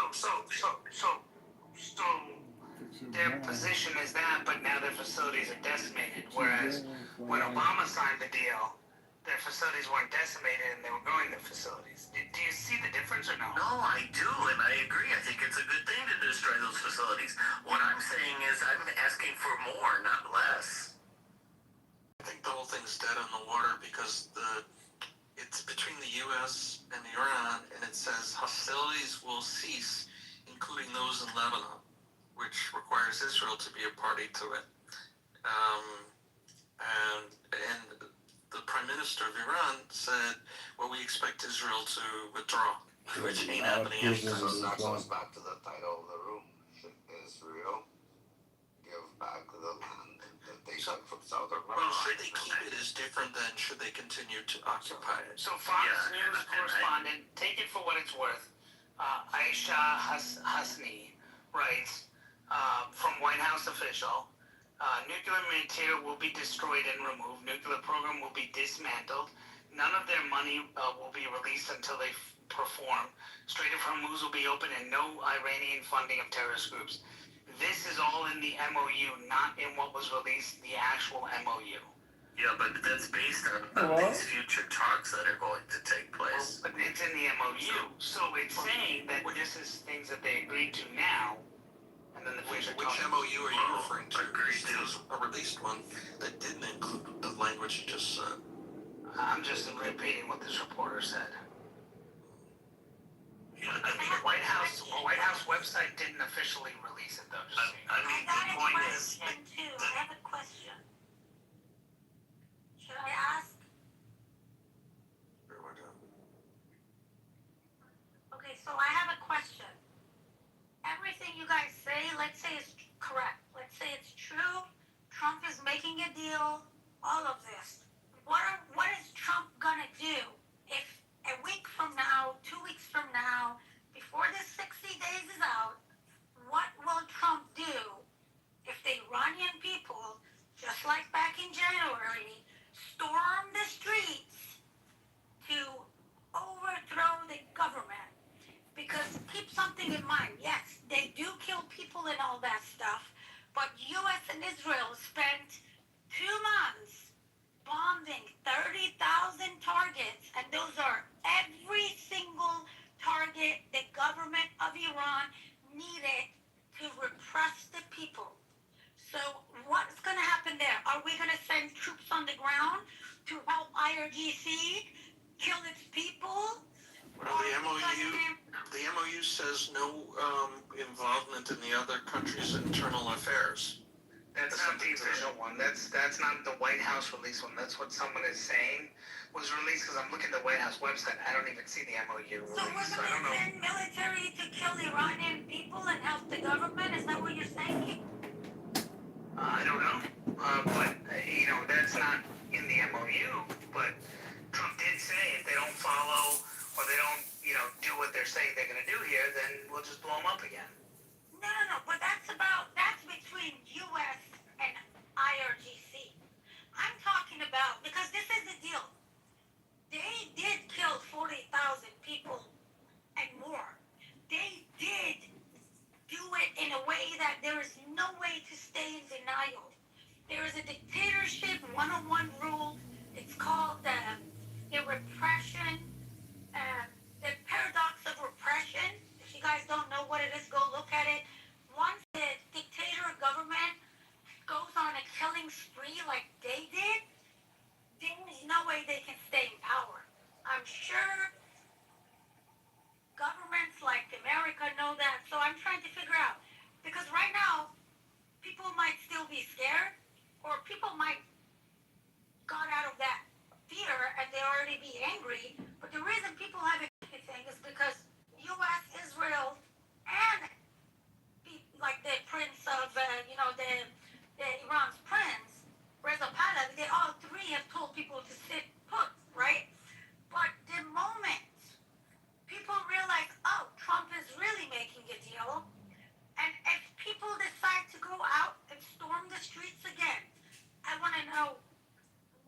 their position is that, but now their facilities are decimated. Whereas when Obama signed the deal, their facilities weren't decimated and they were growing their facilities. Do you see the difference or no? No, I do, and I agree. I think it's a good thing to destroy those facilities. What I'm saying is I'm asking for more, not less. I think the whole thing's dead on the water because it's between the U.S. and Iran, and it says hostilities will cease, including those in Lebanon, which requires Israel to be a party to it. And the Prime Minister of Iran said, well, we expect Israel to withdraw, which ain't happening anytime soon. That goes back to the title of the room. Should Israel give back the land that they took from Southern Lebanon? Well, should they keep it is different than should they continue to occupy it. So Fox News correspondent, take it for what it's worth, Aisha Hasni writes, from White House official, nuclear material will be destroyed and removed. Nuclear program will be dismantled. None of their money will be released until they perform. Strait of Hormuz will be open and no Iranian funding of terrorist groups. This is all in the MOU, not in what was released, the actual MOU. Yeah, but that's based on these future talks that are going to take place. Well, but it's in the MOU. So it's saying that this is things that they agreed to now. Which MOU are you referring to? There was a released one that didn't include the language you just said. I'm just repeating what this reporter said. Yeah, I mean, the White House website didn't officially release it, though. I mean, the point is... I have a question. Should I ask? Okay, so I have a question. Everything you guys say, let's say it's correct. Let's say it's true. Trump is making a deal. All of this. What is Trump gonna do if a week from now, 2 weeks from now, before this 60 days is out, what will Trump do if the Iranian people, just like back in January, storm the streets to overthrow the government? Because keep something in mind, yes, they do kill people and all that stuff, but U.S. and Israel spent 2 months bombing 30,000 targets, and those are every single target the government of Iran needed to repress the people. So what's going to happen there? Are we going to send troops on the ground to help IRGC kill its people? Well, the MOU says no involvement in the other country's internal affairs. That's not the official one. That's not the White House release one. That's what someone is saying was released, because I'm looking at the White House website. I don't even see the MOU release. So we're going to send military to kill Iranian people and help the government? Is that what you're saying? I don't know. But, that's not in the MOU. But Trump did say if they don't follow or they don't, do what they're saying they're going to do here, then we'll just blow them up again. No, but that's between U.S. and IRGC. I'm talking about, because this is the deal. They did kill 40,000 people and more. They did do it in a way that there is no way to stay in denial. There is a dictatorship 101 rule. It's called the repression, the paradox of repression. If you guys don't know what it is, go look at it. Once the dictator government goes on a killing spree like they did, there's no way they can stay in power. I'm sure governments like America know that, so I'm trying to figure out. Because right now, people might still be scared, or people might got out of that fear and they already be angry. But the reason people have a thing is because U.S., Israel, and like the prince of, the Iran's prince, Reza Pahlavi, they all three have told people to sit put, right? But the moment people realize, oh, Trump is really making a deal, and if people decide to go out and storm the streets again, I want to know,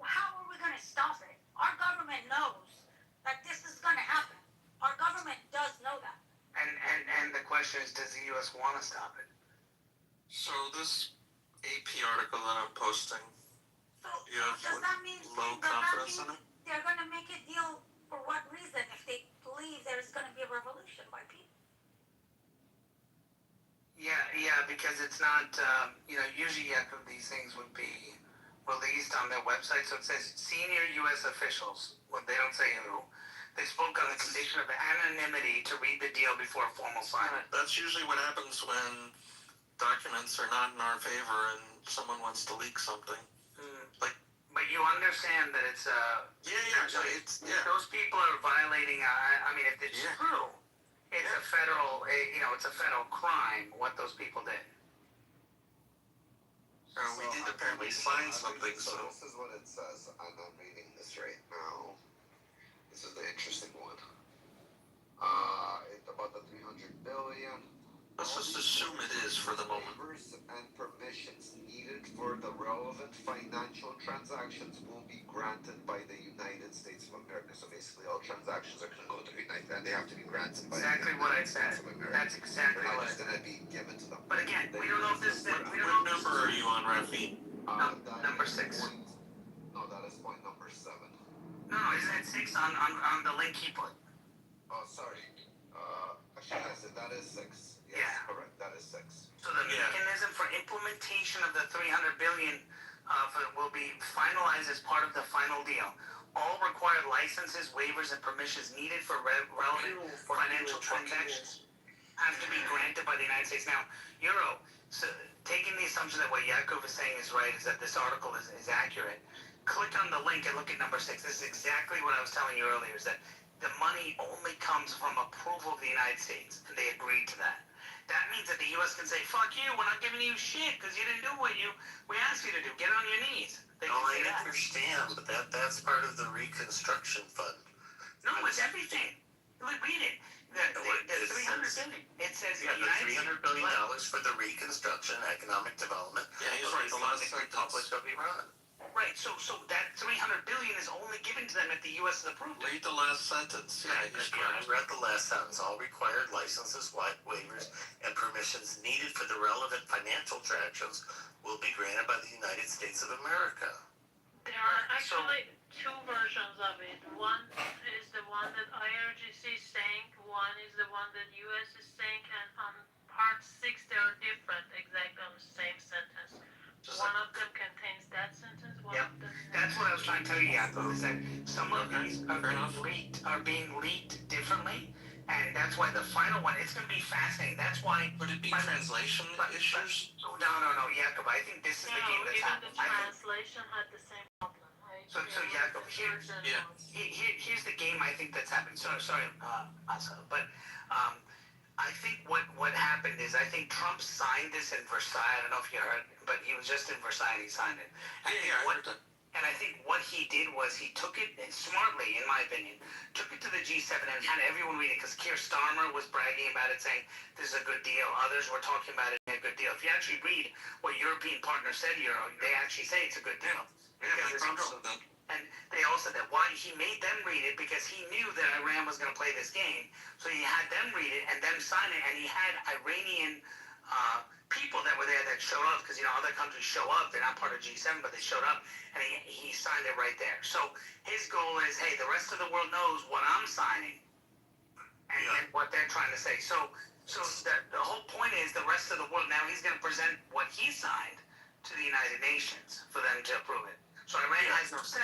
how are we going to stop it? Our government knows that this is going to happen. Our government does know that. And the question is, does the U.S. want to stop it? So this AP article that I'm posting, you have Does that mean low confidence in it? they're going to make a deal for what reason if they believe there's going to be a revolution by people? Yeah, because it's not, usually these things would be released on their website. So it says senior U.S. officials, well, they don't say who, they spoke on the condition of anonymity to read the deal before formal signing. That's usually what happens when documents are not in our favor and someone wants to leak something. But you understand that it's those people are violating. If it's true, it's a federal, it's a federal crime what those people did. We did apparently sign something. So this is what it says, and I'm reading this right now. This is the interesting one. It's about the 300 billion. Let's just assume it is for the moment. Waivers and permissions needed for the relevant financial transactions will be granted by the United States of America. So basically, all transactions are going to go to the United States, and they have to be granted by exactly the what I United said. States of America. That's exactly what I said. It's going to be given to them. But again, we don't know if this. What number are you on, Rafi? Number 6. No, that is point number 7. No, isn't it 6 on the link he put? Oh, sorry. Actually, yes, that is 6. Yes, correct. That is 6. So the mechanism for implementation of the $300 billion will be finalized as part of the final deal. All required licenses, waivers, and permissions needed for relevant financial transactions have to be granted by the United States. Now, so taking the assumption that what Yaakov is saying is right, is that this article is accurate, click on the link and look at number 6. This is exactly what I was telling you earlier, is that the money only comes from approval of the United States, and they agreed to that. That means that the U.S. can say, fuck you, we're not giving you shit because you didn't do what we asked you to do. Get on your knees. They No, can say I that. understand, but that's part of the Reconstruction Fund. No, it's everything. Read it. The $300 billion. It says the $300 billion for the reconstruction, economic development Yeah, he's right. The last Republic of Iran. Right, so that $300 billion is only given to them if the U.S. is approved. Read the last sentence. Yeah, he's I correct. read the last sentence. All required licenses, waivers, and permissions needed for the relevant financial transactions will be granted by the United States of America. There are actually 2 versions of it. One is the one that IRGC is saying, one is the one that US is saying, and on part 6 they are different, exactly on the same sentence. One of them contains that sentence, one of them... That's what I was trying to tell you, Yaakov, is that some of these are being leaked differently, and that's why the final one, it's going to be fascinating. That's why... Would it be translation issues? No, Yaakov, I think this is the game that's happening. Even the translation had the same problem. So Yaakov, here's the game I think that's happening. Sorry, Asa, but I think what happened is I think Trump signed this in Versailles. I don't know if you heard, but he was just in Versailles and he signed it. And I think what he did was he took it smartly, in my opinion, took it to the G7 and had everyone read it, because Keir Starmer was bragging about it, saying this is a good deal. Others were talking about it being a good deal. If you actually read what European partners said, they actually say it's a good deal. And they all said that. Why he made them read it, because he knew that Iran was going to play this game. So he had them read it and them sign it, and he had Iranian people that were there that showed up, because, other countries show up, they're not part of G7, but they showed up, and he signed it right there. So his goal is, hey, the rest of the world knows what I'm signing and what they're trying to say. So the whole point is the rest of the world, now he's going to present what he signed to the United Nations for them to approve it. So Iran has no say.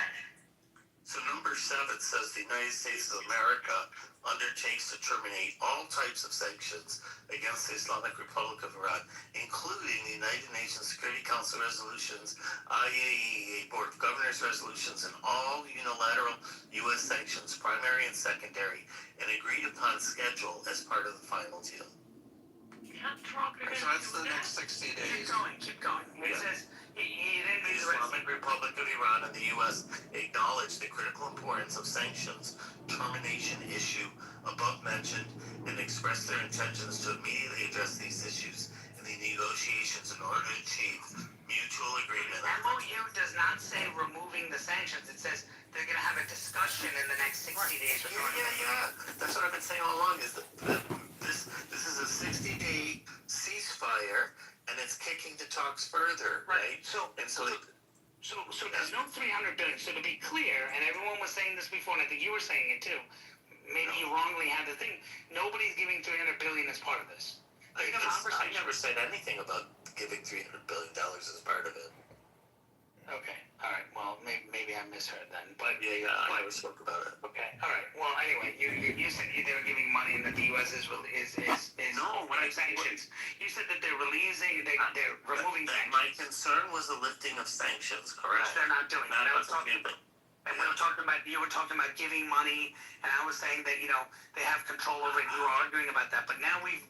So number 7 says the United States of America undertakes to terminate all types of sanctions against the Islamic Republic of Iran, including the United Nations Security Council resolutions, IAEA Board of Governors resolutions, and all unilateral U.S. sanctions, primary and secondary, and agreed upon schedule as part of the final deal. So that's the next 60 days. Keep going. He says he didn't The Islamic Republic of Iran and the U.S. acknowledge the critical importance of sanctions termination issue above mentioned and express their intentions to immediately address these issues in the negotiations in order to achieve mutual agreement. MOU does not say removing the sanctions. It says they're going to have a discussion in the next 60 days. Yeah. That's what I've been saying all along. Is that this is a 60-day ceasefire, and it's kicking the talks further, right? So there's no 300 billion. So to be clear, and everyone was saying this before, and I think you were saying it too. Maybe you wrongly had the thing. Nobody's giving 300 billion as part of this. I never said anything about giving $300 billion as part of it. Okay. All right. Well, maybe I misheard then. But I never spoke about it. Okay. All right. Well, anyway, you said they were giving money and that the U.S. is no. What I sanctions. You said that they're releasing, they're removing sanctions. My concern was the lifting of sanctions. Correct. Which they're not doing. And you were talking about giving money, and I was saying that they have control over it. You were arguing about that, but now we've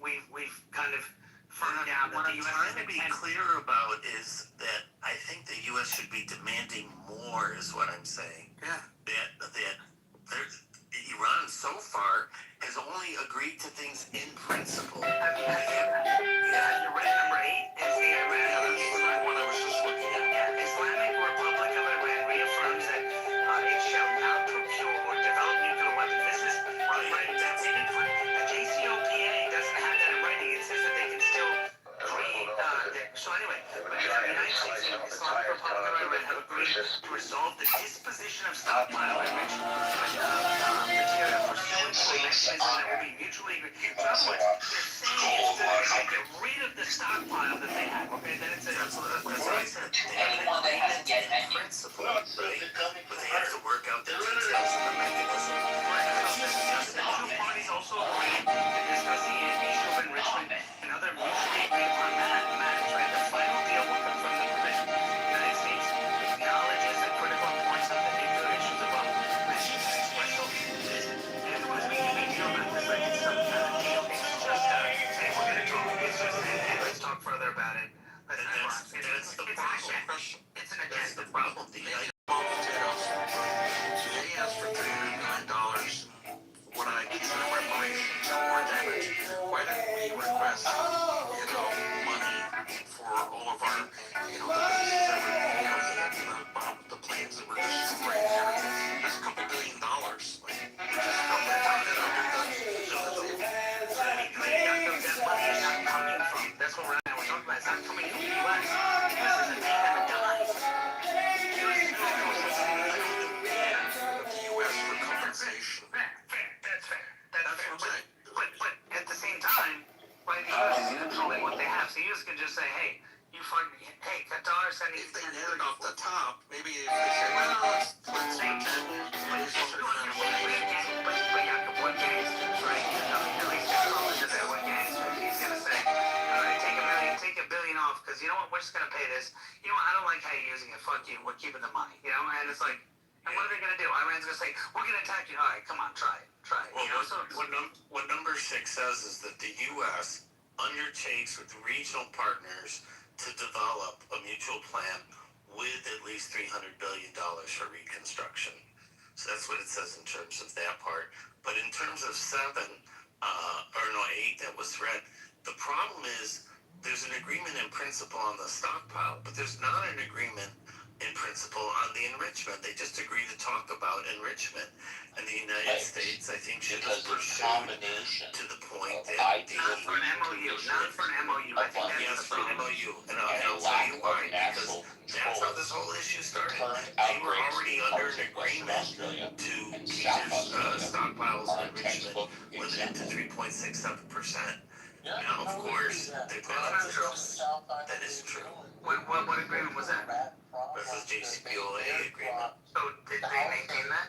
kind of firmed out that the U.S. What I'm trying to be clear about is that I think the U.S. should be demanding more. Is what I'm saying. Yeah. That Iran so far has only agreed to things in principle. Have you read number 8? Is the Iran? That's the one I was just looking at. Islamic Republic of Iran reaffirms that it shall not procure or develop nuclear weapons. This is right. That's in the JCPOA doesn't have that in writing. It says that they can still create. So anyway, but the United States and the Islamic Republic of Iran have agreed to resolve the disposition of stockpile enriched material pursuant to a mechanism that will be mutually agreed. So in other words, they're saying it's to get rid of the stockpile that they have. Okay, then it's that's what I said. They have an agreement in principle, right? But they have to work out the details of the mechanism. The two parties also agreed to discuss the issue of enrichment and other mutually agreed upon matters. Right, the final deal will confirm the provision. The United States acknowledges the critical importance of the nuclear issues above mentioned and expressed. So everyone's making a big deal about this like it's some kind of deal. It's just hey, we're going to talk. It's just hey, let's talk further about it. It's an agenda. That's the problem. They asked for $300 million. What I consider reparations or damage. Why didn't we request, money for all of our, the bases that were, the planes that were destroyed and everything? That's a couple $1 billion. Like, we just don't have that under the that money is not coming from. That's what we're talking about. It's not coming from the U.S. The U.S. isn't paying them a dime. the U.S. for compensation. That's fair. But at the same time, right, the U.S. is controlling what they have. So the U.S. can just say, hey, Qatar sending. If they did it off the top, maybe if they said, well, let's pretend. But gangsters, right? At least they're what gangsters. He's gonna say, all right, take $1 billion off, because you know what? We're just gonna pay this. You know what? I don't like how you're using it. Fuck you. We're keeping the money. And it's like, and what are they gonna do? Iran's gonna say, we're gonna attack you. All right, come on, try it. Well, what number 6 says is that the U.S. undertakes with regional partners to develop a mutual plan with at least $300 billion for reconstruction. So that's what it says in terms of that part. But in terms of 8 that was read, the problem is there's an agreement in principle on the stockpile, but there's not an agreement in principle on the enrichment. They just agreed to talk about enrichment. And the United States, I think, should have pursued to the point that Not for an MOU. Not for an MOU. I think that's for an MOU. And I'll tell you why. Because that's how this whole issue started. They were already under an agreement to keep their stockpiles of enrichment limited to 3.67%. Now, of course, they've got not true. that is true. What agreement was that? That's the JCPOA agreement. So did they maintain that?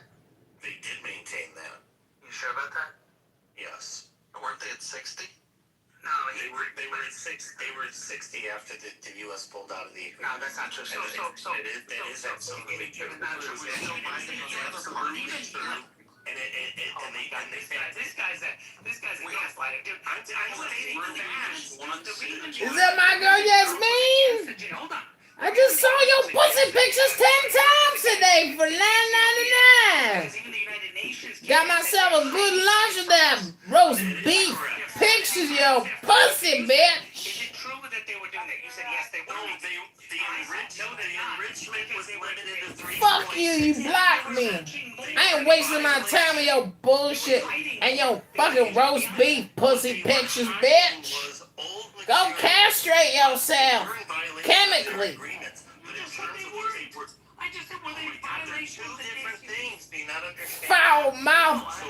They did maintain that. You sure about that? Yes. Weren't they at 60? No, They were at 60 after the U.S. pulled out of the agreement. No, that's not true. So That is absolutely true. This guy's a gaslighter, dude. I'm stating facts. Is that my girl Yasmin? I just saw your pussy pictures 10 times today for $9.99. Got myself a good lunch of that roast beef pictures, yo pussy bitch. Is it true that they were doing that? You said yes, they were. The enrichment was limited to 3. Fuck you, you blocked me. I ain't wasting my time with your bullshit and your fucking roast beef pussy pictures, bitch. Go castrate yourself chemically. I just said, were they in violation of the different things. Do you not understand? Foul mouth,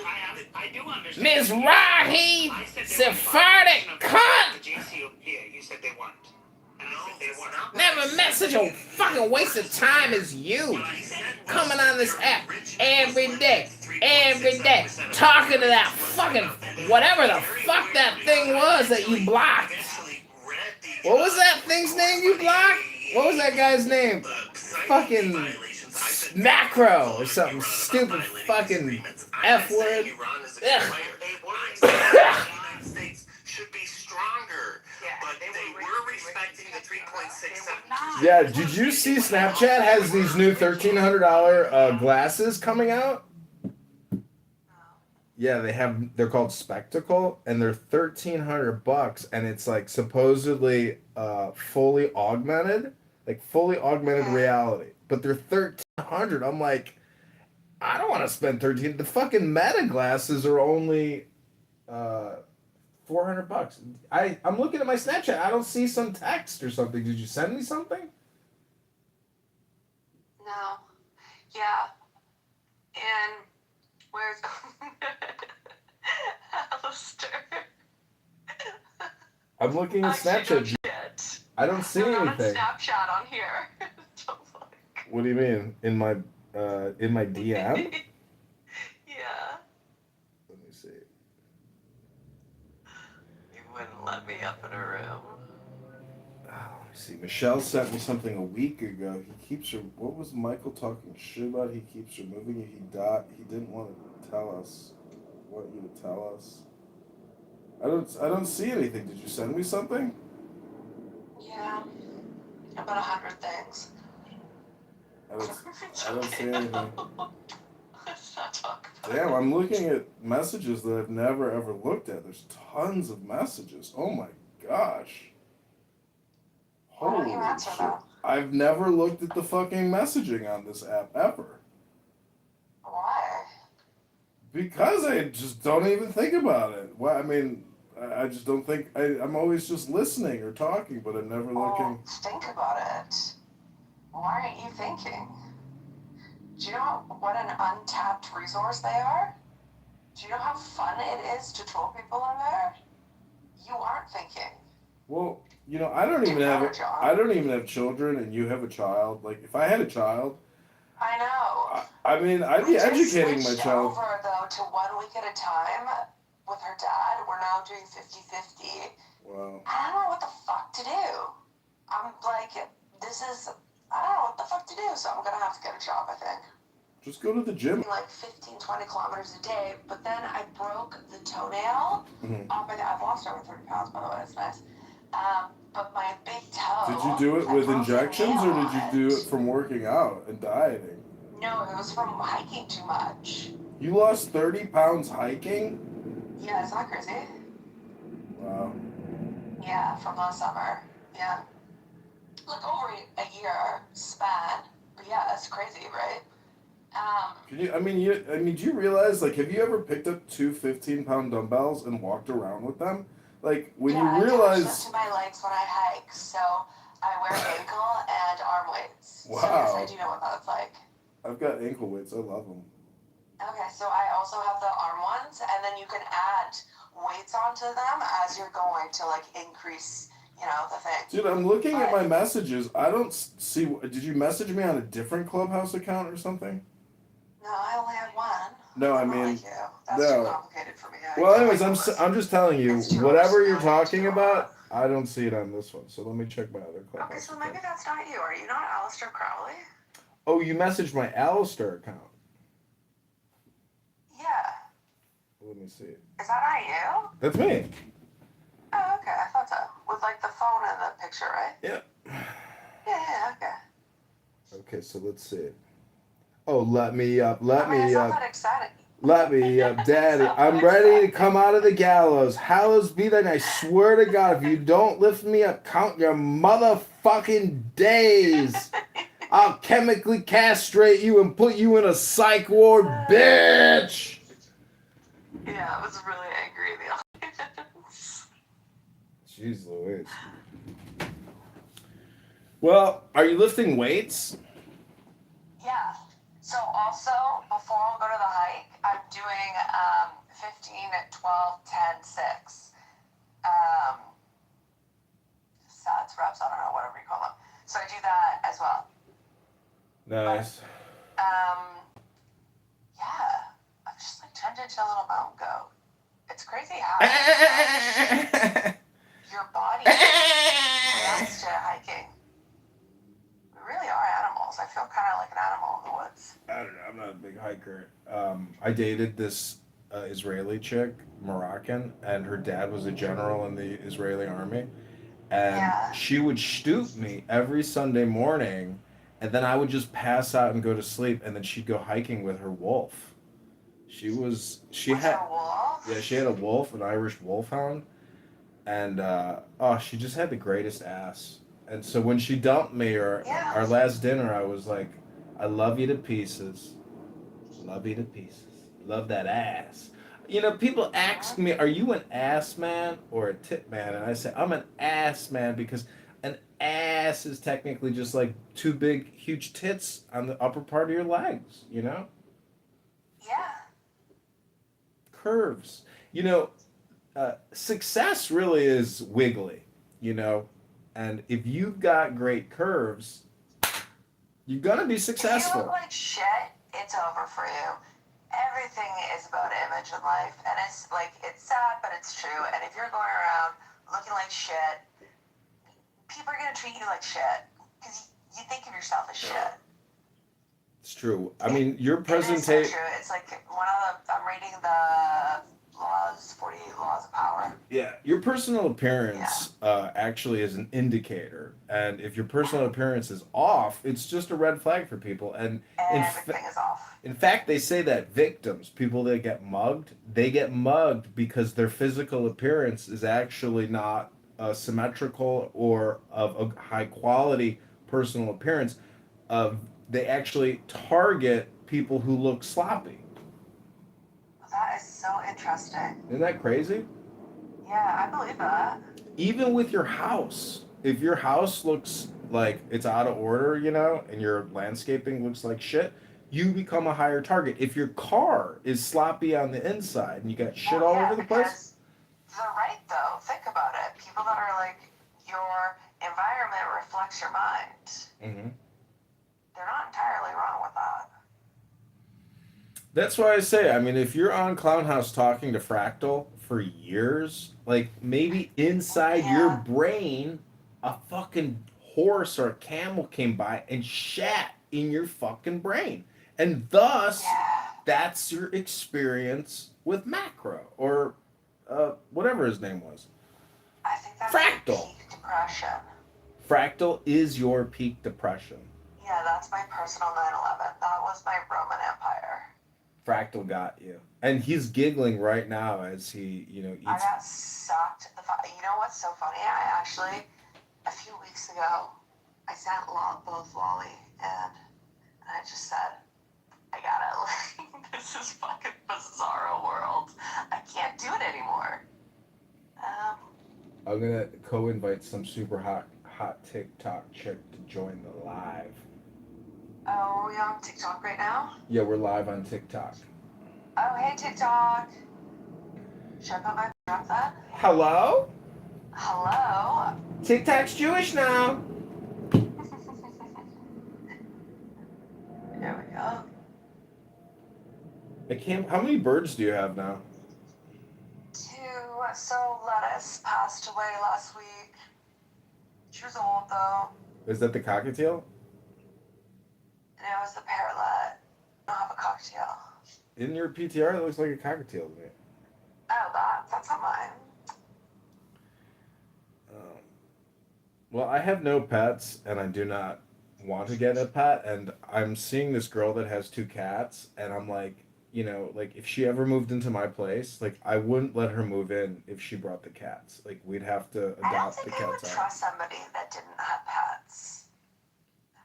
I do understand. Miss Rahi, Sephardic cunt. You said they weren't. And I said they weren't. Never met such a fucking waste of time as you. Coming on this app every day, talking to that fucking whatever the fuck that thing was that you blocked. What was that thing's name you blocked? What was that guy's name? Fucking Macro or something stupid fucking F word. Should be stronger, but they were respecting the 3.67. Yeah, did you see Snapchat has these new $1,300 glasses coming out? Yeah, they're called Spectacle, and they're $1,300, and it's like supposedly fully augmented reality. But they're $1,300. I'm like, I don't want to spend $1,300. The fucking Meta glasses are only $400. I'm looking at my Snapchat. I don't see some text or something. Did you send me something? No. Yeah. And where's Alistair? I'm looking at Snapchat. I don't see anything. Not a Snapchat on here. Don't look. What do you mean? In my DM? Yeah. Let me see. You wouldn't let me up in a room. Oh, let me see. Michelle sent me something a week ago. He keeps her. What was Michael talking shit about? He keeps removing you. He didn't want to tell us. Want you to tell us. I don't see anything. Did you send me something? Yeah. About 100 things. I don't see anything. Let's not talk about Damn, I'm looking at messages that I've never ever looked at. There's tons of messages. Oh my gosh. Holy shit. I've never looked at the fucking messaging on this app ever. Why? Because I just don't even think about it. Well, I mean, I just don't think... I'm always just listening or talking, but I'm never looking... Think about it. Why aren't you thinking? Do you know what an untapped resource they are? Do you know how fun it is to troll people in there? You aren't thinking. Well, you know, I don't even have children, and you have a child. Like, if I had a child... I know. I mean, I'd be educating my child. Over, though, to 1 week at a time with her dad. We're now doing 50-50. Wow. I don't know what the fuck to do. I'm like, I don't know what the fuck to do, so I'm gonna have to get a job, I think. Just go to the gym. Like 15, 20 kilometers a day, but then I broke the toenail. I've lost over 30 pounds, by the way, it's nice. But my big toe... Did you do it with injections, or did you do it from working out and dieting? No, it was from hiking too much. You lost 30 pounds hiking? Yeah, it's not crazy. Wow. Yeah, from last summer. Yeah. Like over a year span. But yeah, that's crazy, right? Do you realize, like, have you ever picked up two 15-pound dumbbells and walked around with them? Like, when you realize... I attach them to my legs when I hike, so I wear ankle and arm weights. Wow. So yes, I do know what that's like. I've got ankle weights. I love them. Okay, so I also have the arm ones, and then you can add weights onto them as you're going to, like, increase, you know, the thing. Dude, I'm looking at my messages. I don't see... Did you message me on a different Clubhouse account or something? No, I only had one. No, I I'm mean... not like you. That's too complicated for me. Well, anyways, I'm just telling you, whatever you're talking about, I don't see it on this one. So let me check my other Clubhouse Okay, so account. maybe that's not you. Are you not Aleister Crowley? Oh, you messaged my Alistair account. Yeah. Let me see. Is that not you? That's me. Oh, okay. I thought so. With, like, the phone and the picture, right? Yep. Yeah, okay. Okay, so let's see. Oh, let me up. Let me It's not up. that exciting. Let me up, Daddy. I'm ready to come out of the gallows. Hallows be thy name. I swear to God, if you don't lift me up, count your motherfucking days. I'll chemically castrate you and put you in a psych ward, bitch. Yeah, I was really angry in the audience. Jeez Louise. Well, are you lifting weights? Yeah. So also, before I'll go to the hike, I'm doing 15, 12, 10, 6. Sets, reps, I don't know, whatever you call them. So I do that as well. Nice. Yeah. I've just like turned into a little mountain goat. It's crazy how your body reacts to hiking. We really are animals. I feel kind of like an animal in the woods. I don't know. I'm not a big hiker. I dated this Israeli chick, Moroccan, and her dad was a general in the Israeli army. And she would stoop me every Sunday morning, and then I would just pass out and go to sleep, and then she'd go hiking with her wolf. She had a wolf, an Irish wolfhound, and she just had the greatest ass. And so when she dumped me, or our last dinner, I was like, I love you to pieces. Love you to pieces. Love that ass. You know, people ask me, are you an ass man or a tit man? And I say, I'm an ass man because an ass is technically just like two big, huge tits on the upper part of your legs, you know? Yeah. Curves. You know, success really is wiggly, you know? And if you've got great curves, you're going to be successful. If you look like shit, it's over for you. Everything is about image in life, and it's like, it's sad, but it's true. And if you're going around looking like shit, people are gonna treat you like shit because you think of yourself as shit. It's true. I mean, your It is presentation. so true. It's like I'm reading the 48 Laws of Power. Yeah, your personal appearance actually is an indicator, and if your personal appearance is off, it's just a red flag for people. And everything is off. In fact, they say that victims, people that get mugged, they get mugged because their physical appearance is actually not symmetrical or of a high quality personal appearance. They actually target people who look sloppy. That is so interesting. Isn't that crazy? Yeah, I believe that. Even with your house, if your house looks like it's out of order, you know, and your landscaping looks like shit, you become a higher target. If your car is sloppy on the inside and you got shit all over the place. They're right, though. Think about it. People that are like, your environment reflects your mind. Mm-hmm. They're not entirely wrong with that. That's why I say, I mean, if you're on Clown House talking to Fractal for years, like maybe inside your brain, a fucking horse or a camel came by and shat in your fucking brain. And thus, that's your experience with Macro or whatever his name was. I think that's Fractal. Peak depression. Fractal is your peak depression. Yeah, that's my personal 9/11. That was my Roman Empire. Fractal got you. And he's giggling right now as he, you know, eats. I got sucked. You know what's so funny? I actually, a few weeks ago, I sent both Lolly and I just said, I gotta, this is fucking bizarro world. I can't do it anymore. I'm gonna co-invite some super hot TikTok chick to join the live. Oh, are we on TikTok right now? Yeah, we're live on TikTok. Oh, hey, TikTok. Should I put my up that? Hello? Hello? TikTok's Jewish now. There we go. How many birds do you have now? 2. So Lettuce passed away last week. She was old though. Is that the cockatiel? And it was the parrotlet. I don't have a cocktail. In your PTR, it looks like a cockatiel to me. Oh, that's not mine. Well, I have no pets, and I do not want to get a pet, and I'm seeing this girl that has 2 cats, and I'm like, you know, like, if she ever moved into my place, like, I wouldn't let her move in if she brought the cats. Like, we'd have to adopt the cats out. I don't think I would trust somebody that didn't have pets.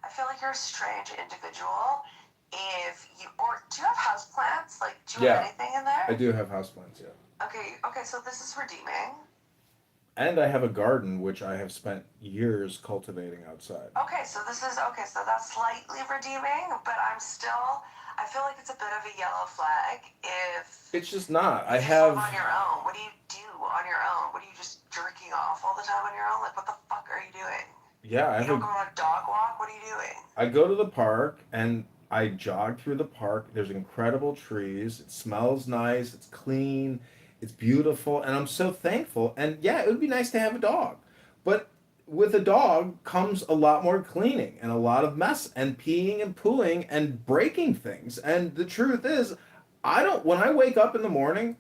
I feel like you're a strange individual if you, or do you have houseplants? Like, do you have anything in there? I do have houseplants, yeah. Okay, so this is redeeming. And I have a garden, which I have spent years cultivating outside. Okay, so that's slightly redeeming, but I feel like it's a bit of a yellow flag if It's just not. I you have... live on your own. What do you do on your own? What are you just jerking off all the time on your own? Like, what the fuck are you doing? Yeah, You don't go on a dog walk? What are you doing? I go to the park and I jog through the park. There's incredible trees. It smells nice. It's clean. It's beautiful. And I'm so thankful. And yeah, it would be nice to have a dog. But with a dog comes a lot more cleaning and a lot of mess and peeing and pooing and breaking things. And the truth is, when I wake up in the morning,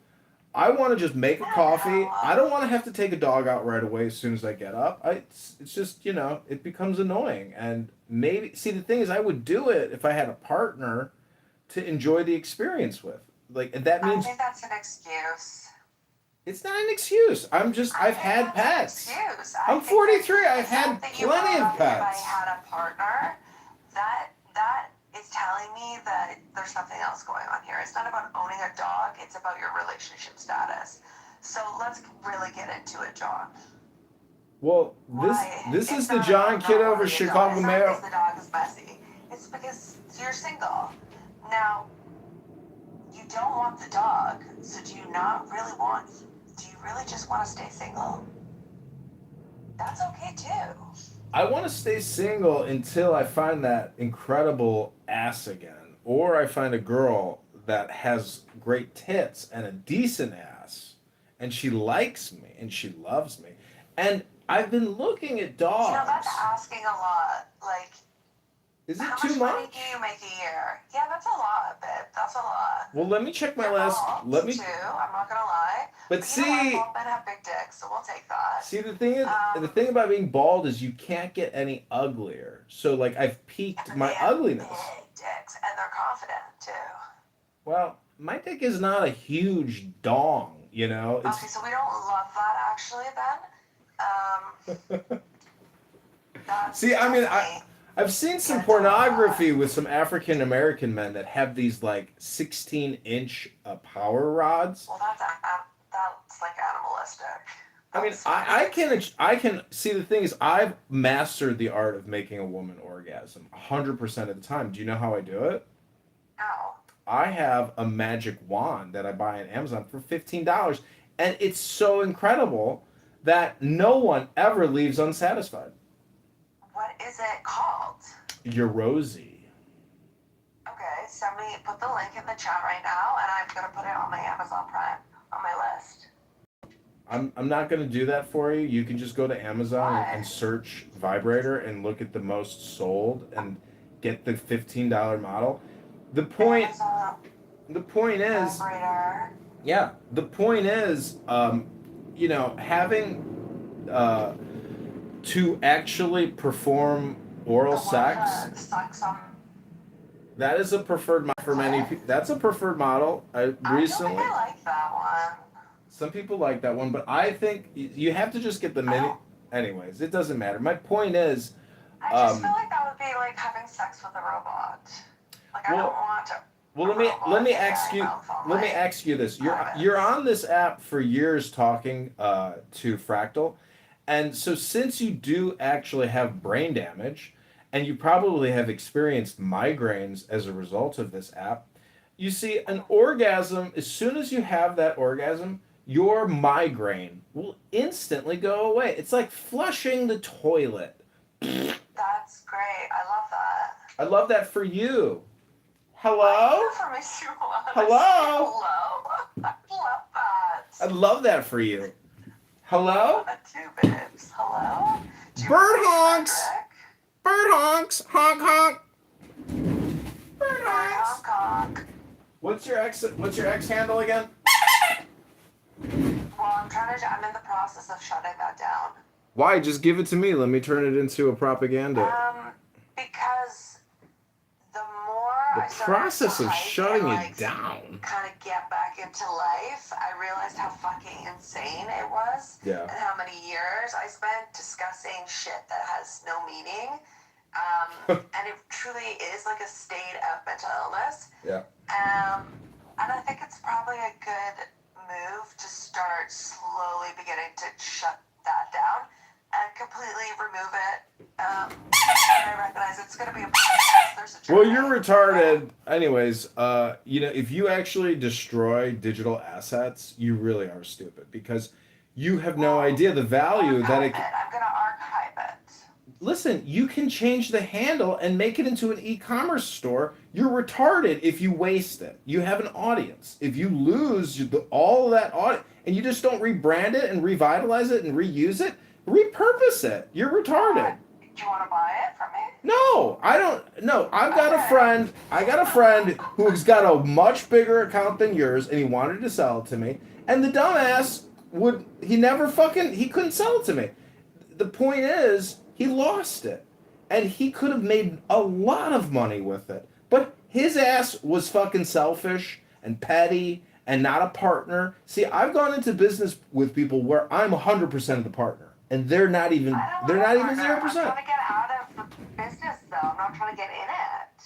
I want to just make a coffee. I don't want to have to take a dog out right away as soon as I get up. It's just, you know, it becomes annoying. And maybe, see, the thing is, I would do it if I had a partner to enjoy the experience with. Like, that means... I think that's an excuse. It's not an excuse. I've had pets. I'm 43. I've had plenty of pets. If I had a partner, that is telling me that there's something else going on here. It's not about owning a dog. It's about your relationship status. So let's really get into it, John. Well, this is the John Kitover Chicago Mayor. It's not because the dog is messy. It's because you're single. Now, you don't want the dog, so do you really just want to stay single? That's okay too. I want to stay single until I find that incredible ass again. Or I find a girl that has great tits and a decent ass. And she likes me and she loves me. And I've been looking at dogs. You know, that's asking a lot. Like, is it how too much much? money do you make a year? Yeah, that's a lot, babe. That's a lot. Well, let me check my last. Let me. Too. I'm not gonna lie. But you know see, what? Men have big dicks, so we'll take that. See, the thing about being bald is you can't get any uglier. So, like, I've peaked my ugliness. Big dicks, and they're confident too. Well, my dick is not a huge dong, you know. Okay, so we don't love that actually, then. See, I mean, I've seen some pornography with some African American men that have these like 16-inch power rods. Well, that's like animalistic. I mean, I can see, the thing is, I've mastered the art of making a woman orgasm 100% of the time. Do you know how I do it? How? I have a magic wand that I buy on Amazon for $15, and it's so incredible that no one ever leaves unsatisfied. What is it called? You're Rosie. Okay, put the link in the chat right now, and I'm gonna put it on my Amazon Prime on my list. I'm not gonna do that for you. You can just go to Amazon and search vibrator and look at the most sold and get the $15 model. The point is, vibrator. Yeah, the point is, you know, having to actually perform oral sex. That is a preferred model for many people. That's a preferred model. Recently, I like that one. Some people like that one, but I think you have to just get the mini. Anyways, it doesn't matter. My point is, I just feel like that would be like having sex with a robot. Like, I don't want to. Well, let me ask you this. You're on this app for years talking to Fractal, and so since you do actually have brain damage, and you probably have experienced migraines as a result of this app, you see an orgasm. As soon as you have that orgasm, your migraine will instantly go away. It's like flushing the toilet. That's great. I love that. I love that for you. Hello? I love that for me too. Hello? Hello? I love that. I love that for you. Hello? I love that too, babes. Hello? Bird honks! Bird honks! Honk honk! Bird honks! Honk honk. What's your X handle again? Well, I'm in the process of shutting that down. Why? Just give it to me. Let me turn it into a propaganda. Because the more The I started process to of hike shutting and, it like, down. kind of get back into life, I realized how fucking insane it was. Yeah. And how many years I spent discussing shit that has no meaning. And it truly is like a state of mental illness. Yeah. And I think it's probably a good move to start slowly beginning to shut that down and completely remove it. And I recognize it's going to be a process. There's a Well, journey. you're retarded. Anyways, if you actually destroy digital assets, you really are stupid because you have no idea the value that it. I'm going to archive it. Listen, you can change the handle and make it into an e-commerce store. You're retarded if you waste it. You have an audience. If you lose all of that audience and you just don't rebrand it and revitalize it and reuse it, repurpose it. You're retarded. Do you want to buy it from me? No, I don't. No, I've got a friend. I got a friend who's got a much bigger account than yours, and he wanted to sell it to me. And the dumbass he couldn't sell it to me. The point is, he lost it. And he could have made a lot of money with it. But his ass was fucking selfish and petty and not a partner. See, I've gone into business with people where I'm 100% of the partner. And they're not even 0%. I'm trying to get out of the business, though. I'm not trying to get in it.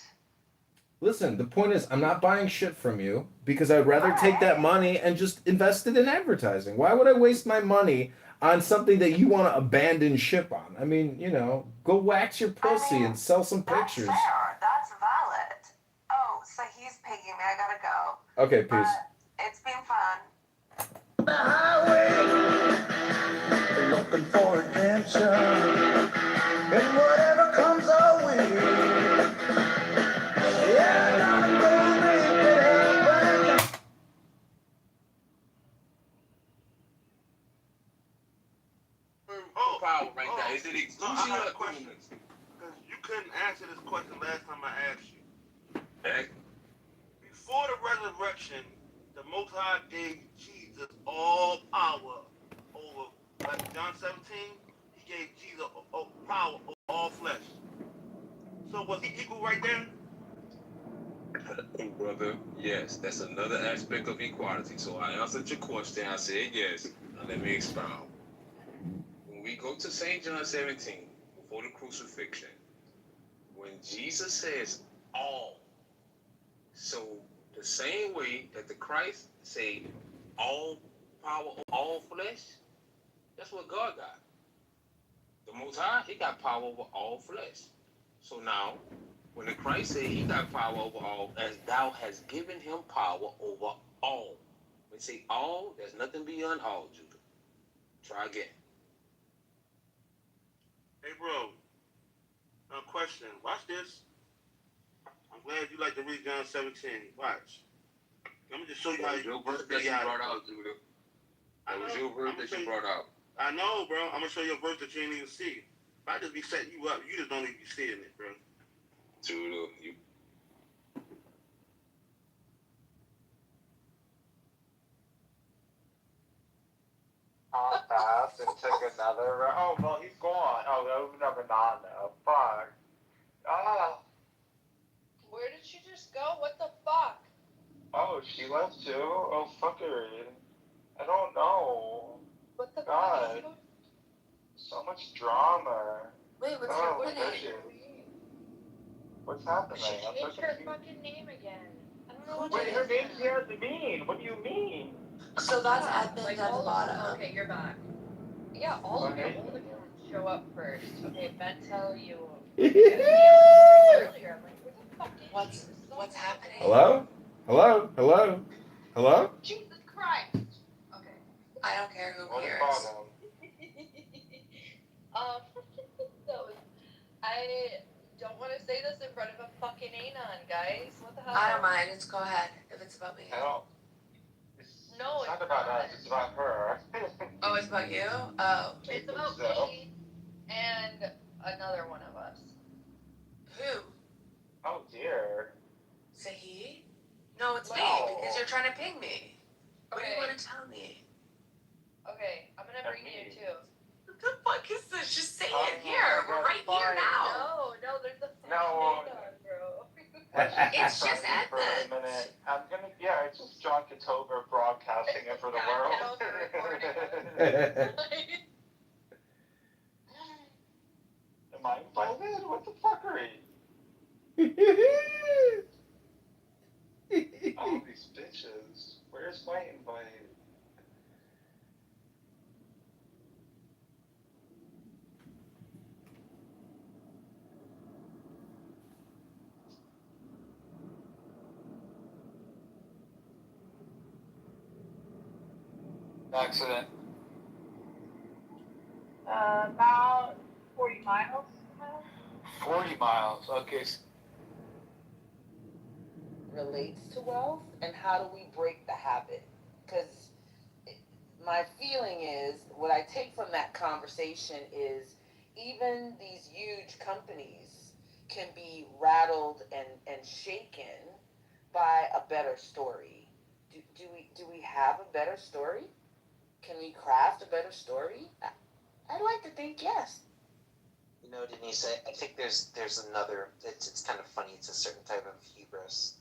Listen, the point is, I'm not buying shit from you because I'd rather take that money and just invest it in advertising. Why would I waste my money on something that you want to abandon ship on? I mean, go wax your pussy and sell some pictures. That's fair. That's valid. Oh, so he's pinging me. I gotta go. Okay, peace. It's been fun. The highway, looking for adventure, and whatever comes our way. Yeah, I'm gonna make it happen. Power right now. Is it exclusion or question? Because you couldn't answer this question last time I asked you. Okay. Before the resurrection, the Most High gave Jesus all power over, like John 17, he gave Jesus power over all flesh. So was he equal right there? Brother, yes, that's another aspect of equality. So I answered your question. I said yes. Now let me expound. When we go to St. John 17, before the crucifixion, when Jesus says all, so the same way that the Christ say all power over all flesh, that's what God got. The Most High, he got power over all flesh. So now, when the Christ said he got power over all, as thou hast given him power over all. When you say all, there's nothing beyond all, Judah. Try again. Hey, bro. Question. Watch this. I'm glad you like to read John 17. Watch. Let me just show you how your verse that you brought out, Judah. That was your verse that you brought out. I know, bro. I'm going to show you a verse that you ain't even see. If I just be setting you up, you just don't even be seeing it, bro. Judah, you. Fast and took another. Oh, well, he's gone. Oh, number 9 now. Fuck. Ah. Where did she just go? What the fuck? Oh, she left too? Oh, fucker. I don't know. What the God. fuck? So much drama. Wait, what's Oh, your name? What's happening? She I'm changed so her confused. fucking name again. I don't know what Wait, it her is name's now. Yasmin. What do you mean? So that's Yeah, admins like at the all bottom. okay, you're back. Yeah, all of your Okay. old accounts show up first. Okay, Bentel, you Hello? earlier. I'm like, where the fuck is she? This is all What's happening? Hello? Hello? Hello? Jesus Christ. Okay. I don't care who What cares. about So I don't want to say this in front of a fucking anon, guys. What the hell? I don't mind. Just go ahead if it's about me. I don't. No, It's not about us. It's about her. Oh, it's about you? Oh. It's about me and another one of us. Who? Oh dear. Sahi? No, it's me No. because you're trying to ping me. What do you Okay. want to tell me? Okay, I'm gonna bring you too. What the fuck is this? Just say Oh it here. We're right here now. No, there's a fucking No. anon, bro. It's just for a admins. minute. I'm gonna. Yeah, it's just John Kitover broadcasting it for the world. Am I invited? What the fuckery? All these bitches. Where's my invite? Accident. About 40 miles. 40 miles. Okay. Relates to wealth, and how do we break the habit? Because my feeling is, what I take from that conversation is, even these huge companies can be rattled and shaken by a better story. Do we have a better story? Can we craft a better story? I'd like to think yes. You know, Denise, I think there's another. It's kind of funny. It's a certain type of hubris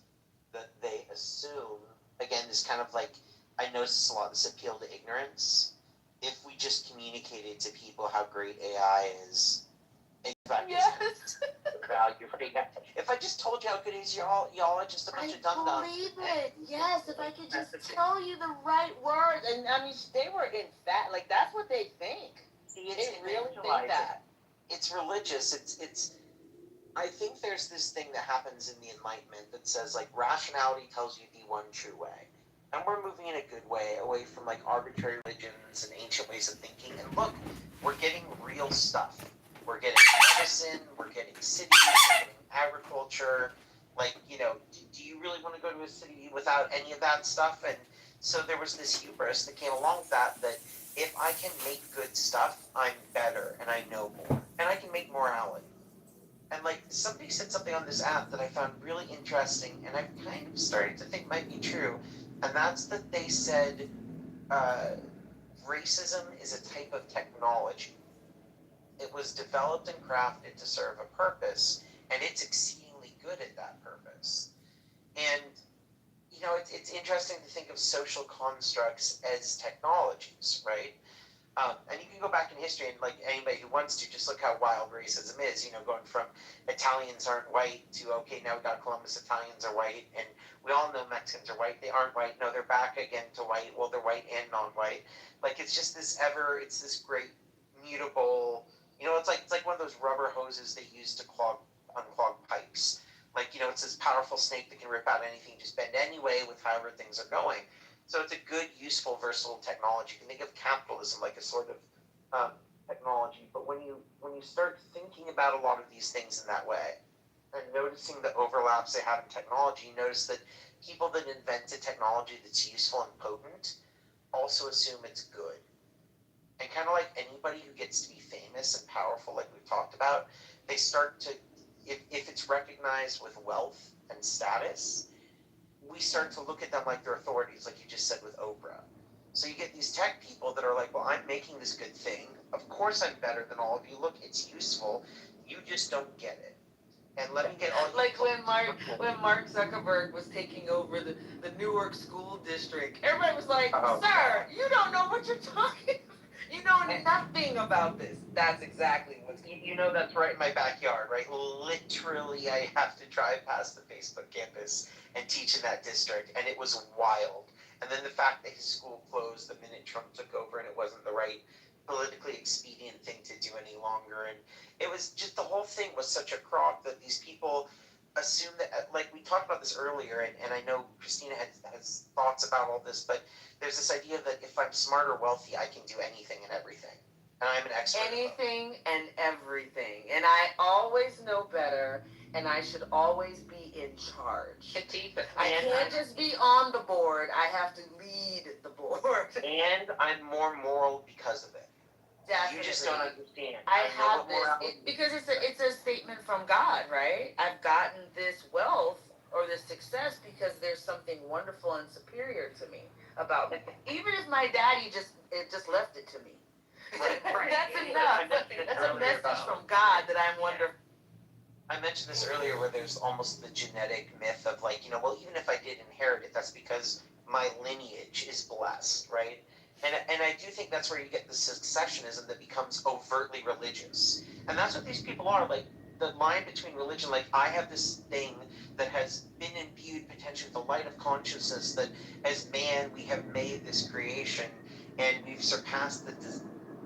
that they assume. Again, this kind of like, I notice a lot, this appeal to ignorance. If we just communicated to people how great AI is, if I just told you how good it is, y'all are just a bunch of dum dums. Believe it. Yes, if I could just tell you the right words. And I mean, they were in fact, like, that's what they think. See, They really think that. It's religious. It's. I think there's this thing that happens in the Enlightenment that says, like, rationality tells you the one true way. And we're moving in a good way, away from, like, arbitrary religions and ancient ways of thinking. And look, we're getting real stuff. We're getting medicine, we're getting cities, we're getting agriculture. Like, you know, do you really want to go to a city without any of that stuff? And so there was this hubris that came along with that if I can make good stuff, I'm better, and I know more. And I can make morality. And, like, somebody said something on this app that I found really interesting, and I've kind of started to think might be true, and that's that they said racism is a type of technology. It was developed and crafted to serve a purpose, and it's exceedingly good at that purpose. And, you know, it's interesting to think of social constructs as technologies, right? And you can go back in history, and, like, anybody who wants to, just look how wild racism is, you know, going from Italians aren't white to, okay, now we got Columbus, Italians are white, and we all know Mexicans are white. They aren't white. No, they're back again to white. Well, they're white and non-white. Like, it's just it's this great mutable, you know, it's like one of those rubber hoses they use to unclog pipes. Like, you know, it's this powerful snake that can rip out anything, just bend anyway with however things are going. So it's a good, useful, versatile technology. You can think of capitalism like a sort of technology, but when you start thinking about a lot of these things in that way, and noticing the overlaps they have in technology, you notice that people that invent a technology that's useful and potent also assume it's good. And kind of like anybody who gets to be famous and powerful, like we've talked about, they start to, if it's recognized with wealth and status, we start to look at them like they're authorities, like you just said with Oprah. So you get these tech people that are like, well, I'm making this good thing. Of course I'm better than all of you. Look, it's useful. You just don't get it. And let me get all you like when Mark Zuckerberg was taking over the Newark school district. Everybody was like, sir, you don't know what you're talking about. You know nothing about this. That's exactly what's You know that's right in my backyard, right? Literally, I have to drive past the Facebook campus and teach in that district, and it was wild. And then the fact that his school closed the minute Trump took over, and it wasn't the right politically expedient thing to do any longer, and it was just the whole thing was such a crock that these people assume that, like we talked about this earlier, and I know Christina has thoughts about all this, but there's this idea that if I'm smart or wealthy, I can do anything and everything. And I'm an expert. anything and everything. And I always know better, and I should always be in charge. I can't just be on the board. I have to lead the board. And I'm more moral because of it. Definitely. You just don't understand. I have this because it's a statement from God, right? I've gotten this wealth or this success because there's something wonderful and superior to me about it. Even if my daddy just left it to me. Right. That's enough. That's a message from God that I'm wonderful. I mentioned this earlier where there's almost the genetic myth of like, well, even if I did inherit it, that's because my lineage is blessed, right? And I do think that's where you get the successionism that becomes overtly religious. And that's what these people are. Like, the line between religion, like, I have this thing that has been imbued potentially with the light of consciousness that as man we have made this creation and we've surpassed the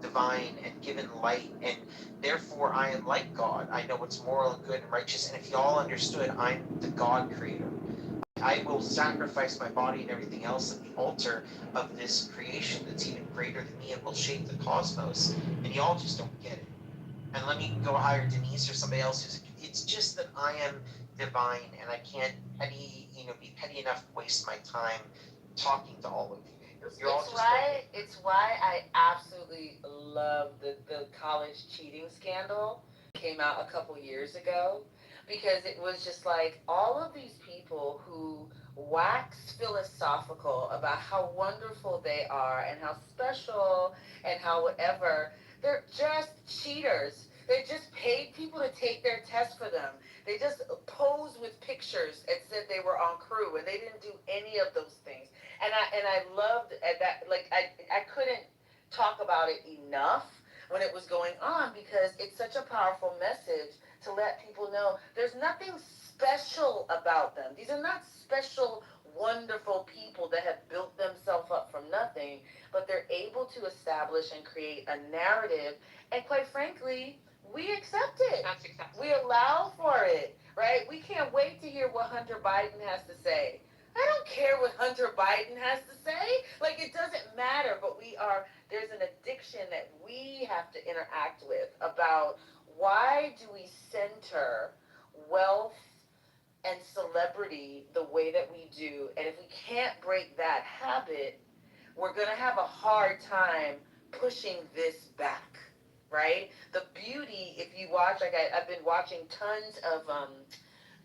divine and given light, and therefore I am like God. I know what's moral and good and righteous, and if y'all understood, I'm the God creator. I will sacrifice my body and everything else at the altar of this creation that's even greater than me and will shape the cosmos, and y'all just don't get it. And let me go hire Denise or somebody else who's, it's just that I am divine, and I can't be petty enough to waste my time talking to all of you. It's why I absolutely love the college cheating scandal. Came out a couple years ago, because it was just like all of these people who wax philosophical about how wonderful they are and how special and how whatever, they're just cheaters. They just paid people to take their test for them. They just posed with pictures and said they were on crew, and they didn't do any of those things. And I loved that. Like I couldn't talk about it enough when it was going on, because it's such a powerful message to let people know there's nothing special about them. These are not special, wonderful people that have built themselves up from nothing, but they're able to establish and create a narrative. And quite frankly, we accept it. That's acceptable. We allow for it, right? We can't wait to hear what Hunter Biden has to say. I don't care what Hunter Biden has to say. Like, it doesn't matter, but there's an addiction that we have to interact with about why do we center wealth and celebrity the way that we do. And if we can't break that habit, we're going to have a hard time pushing this back, right? The beauty, if you watch, like I've been watching tons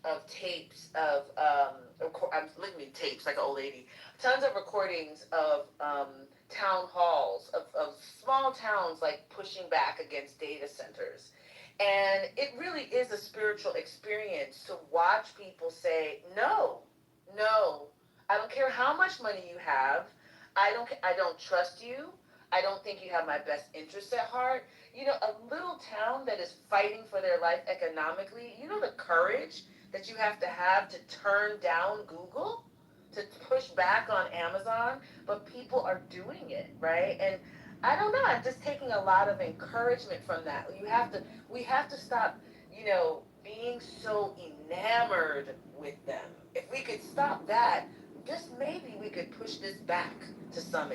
of tapes of I'm literally tapes like an old lady. Tons of recordings of town halls of small towns like pushing back against data centers. And it really is a spiritual experience to watch people say, no, I don't care how much money you have. I don't trust you. I don't think you have my best interests at heart. A little town that is fighting for their life economically, the courage that you have to turn down Google, to push back on Amazon, but people are doing it, right? And I don't know, I'm just taking a lot of encouragement from that. We have to stop, being so enamored with them. If we could stop that, just maybe we could push this back to some.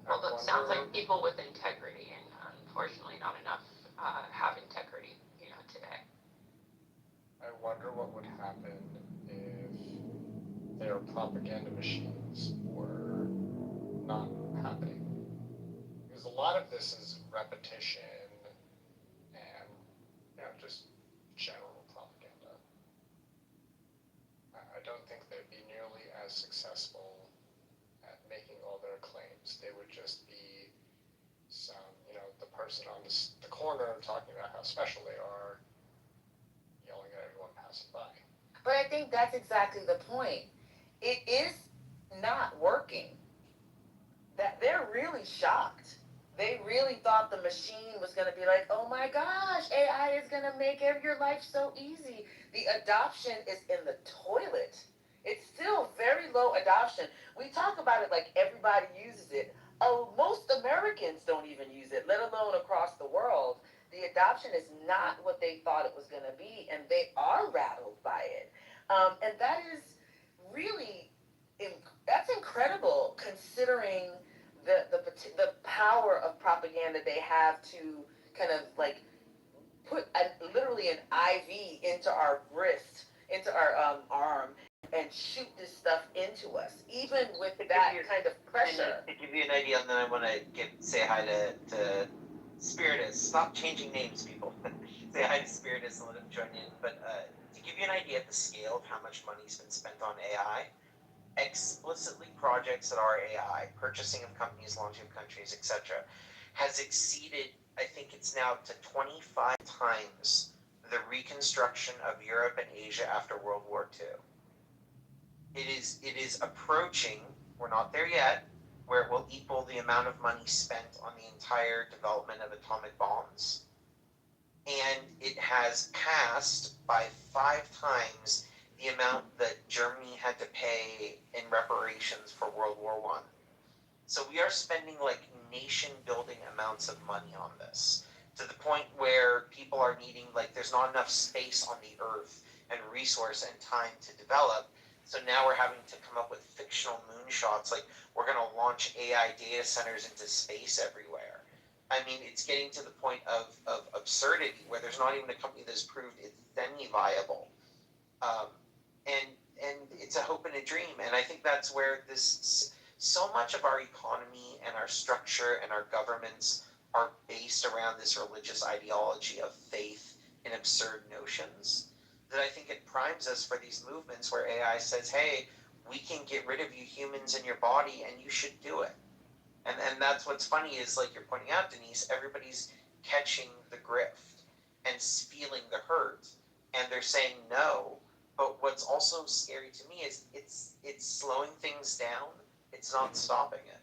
Well, it sounds like people with integrity, and unfortunately not enough have integrity, today. I wonder what would happen if their propaganda machines were not happening. Because a lot of this is repetition and just general propaganda. I don't think they'd be nearly as successful at making all their claims. They would just be some, the person on the corner talking about how special they are, yelling at everyone passing by. But I think that's exactly the point. It is not working. That they're really shocked They really thought the machine was going to be like, oh my gosh, AI is going to make your life so easy. The adoption is in the toilet. It's still very low adoption. We talk about it like everybody uses it. Oh, most Americans don't even use it, let alone across the world. The adoption is not what they thought it was going to be, and they are rattled by it. And that is really, that's incredible considering the power of propaganda they have to kind of like put literally an IV into our wrist, into our arm, and shoot this stuff into us, even with that kind of pressure. To give you an idea, and then I want to say hi to Spiritus. Stop changing names, people. Say hi to Spiritus and let him join in. But to give you an idea of the scale of how much money's been spent on AI, explicitly projects that are AI, purchasing of companies, launching of countries, etc., has exceeded, I think it's now to 25 times the reconstruction of Europe and Asia after World War II. It is approaching, we're not there yet, where it will equal the amount of money spent on the entire development of atomic bombs. And it has passed by 5 times the amount that Germany had to pay in reparations for World War I. So we are spending like nation-building amounts of money on this, to the point where people are needing, like, there's not enough space on the earth and resource and time to develop. So now we're having to come up with fictional moonshots, like we're going to launch AI data centers into space everywhere. I mean, it's getting to the point of absurdity where there's not even a company that's proved it's semi-viable. And it's a hope and a dream. And I think that's where so much of our economy and our structure and our governments are based around this religious ideology of faith in absurd notions, that I think it primes us for these movements where AI says, hey, we can get rid of you humans in your body and you should do it. And that's what's funny is, like you're pointing out, Denise, everybody's catching the grift and feeling the hurt, and they're saying no. But what's also scary to me is it's slowing things down. It's not stopping it.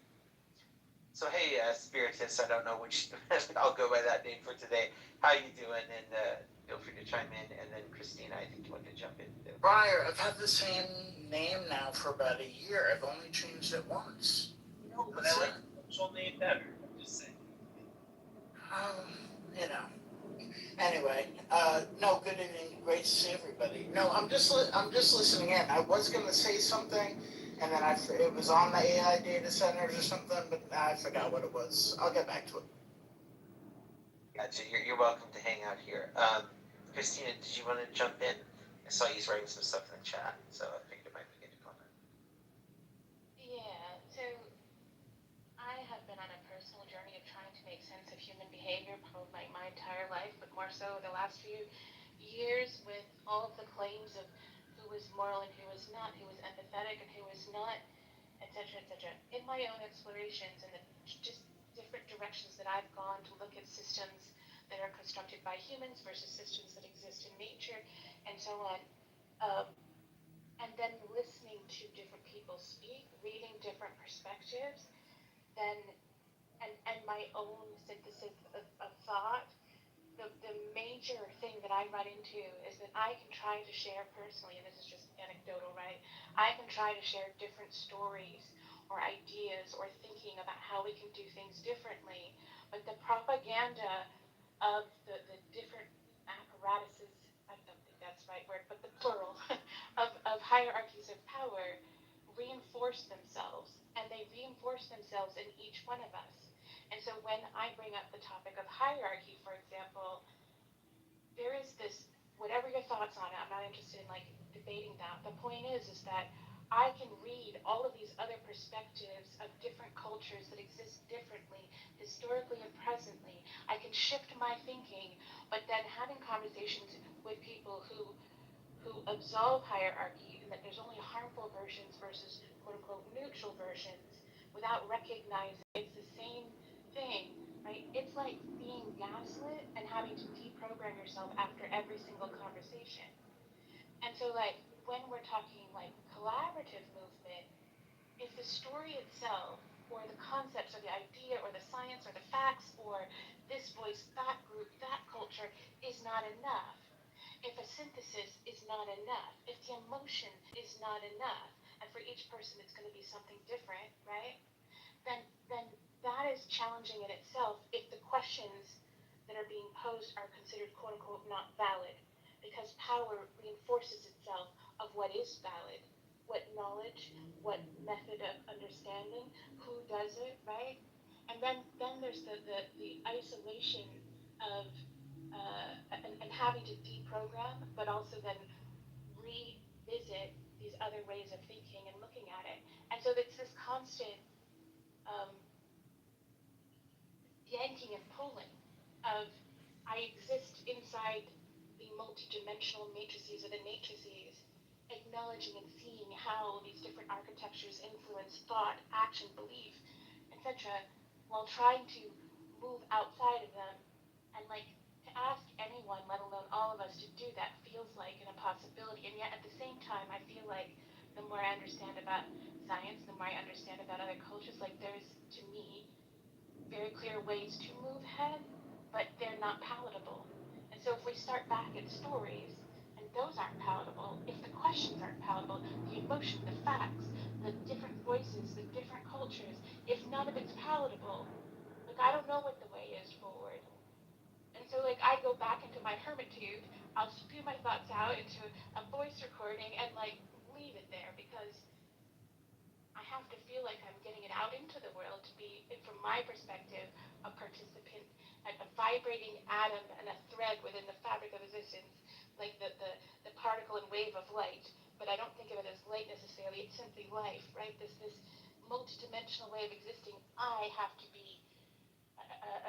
So hey, Spiritus, I don't know which, I'll go by that name for today. How you doing? And feel free to chime in. And then Christina, I think you want to jump in too. Briar, I've had the same name now for about a year. I've only changed it once. No, but I like the actual name better. I'm just saying. You know. Anyway, no, good evening. Great to see everybody. No, I'm just listening in. I was gonna say something, and then it was on the AI data centers or something, but I forgot what it was. I'll get back to it. Gotcha. You're welcome to hang out here. Christina, did you want to jump in? I saw you writing some stuff in the chat, so I figured it might be good to comment. Yeah, so I have been on a personal journey of trying to make sense of human behavior probably my entire life, but more so the last few years with all of the claims of who was moral and who was not, who was empathetic and who was not, etc., etc. In my own explorations and the just different directions that I've gone to look at systems that are constructed by humans versus systems that exist in nature, and so on. And then listening to different people speak, reading different perspectives, then and my own synthesis of thought, the major thing that I run into is that I can try to share personally, and this is just anecdotal, right? I can try to share different stories or ideas or thinking about how we can do things differently, but the propaganda of the different apparatuses, I don't think that's the right word, but the plural, of hierarchies of power reinforce themselves, and they reinforce themselves in each one of us. And so when I bring up the topic of hierarchy, for example, there is this, whatever your thoughts on it, I'm not interested in like debating that. The point is that I can read all of these other perspectives of different cultures that exist differently, historically and presently. I can shift my thinking, but then having conversations with people who absolve hierarchy and that there's only harmful versions versus quote unquote neutral versions without recognizing it's the same thing, right? It's like being gaslit and having to deprogram yourself after every single conversation. And so like when we're talking like collaborative movement, if the story itself or the concepts, or the idea, or the science, or the facts, or this voice, that group, that culture is not enough, if a synthesis is not enough, if the emotion is not enough, and for each person it's going to be something different, right? Then that is challenging in itself if the questions that are being posed are considered quote unquote not valid, because power reinforces itself of what is valid, what knowledge, what method of understanding, who does it, right? And then there's the isolation of and having to deprogram, but also then revisit these other ways of thinking and looking at it. And so it's this constant um, yanking and pulling of I exist inside the multidimensional matrices or the matrices, acknowledging and seeing how these different architectures influence thought, action, belief, etc., while trying to move outside of them. And like to ask anyone, let alone all of us, to do that feels like an impossibility. And yet at the same time, I feel like the more I understand about science, the more I understand about other cultures, like there's, to me, very clear ways to move ahead, but they're not palatable. And so if we start back at stories, and those aren't palatable, if the questions aren't palatable, the emotion, the facts, the different voices, the different cultures, if none of it's palatable, like I don't know what the way is forward. And so like I go back into my hermitude, I'll spew my thoughts out into a voice recording and like leave it there because I have to feel like I'm getting it out into the world to be, from my perspective, a participant, a vibrating atom and a thread within the fabric of existence, like the particle and wave of light. But I don't think of it as light necessarily, it's simply life, right? This multidimensional way of existing. I have to be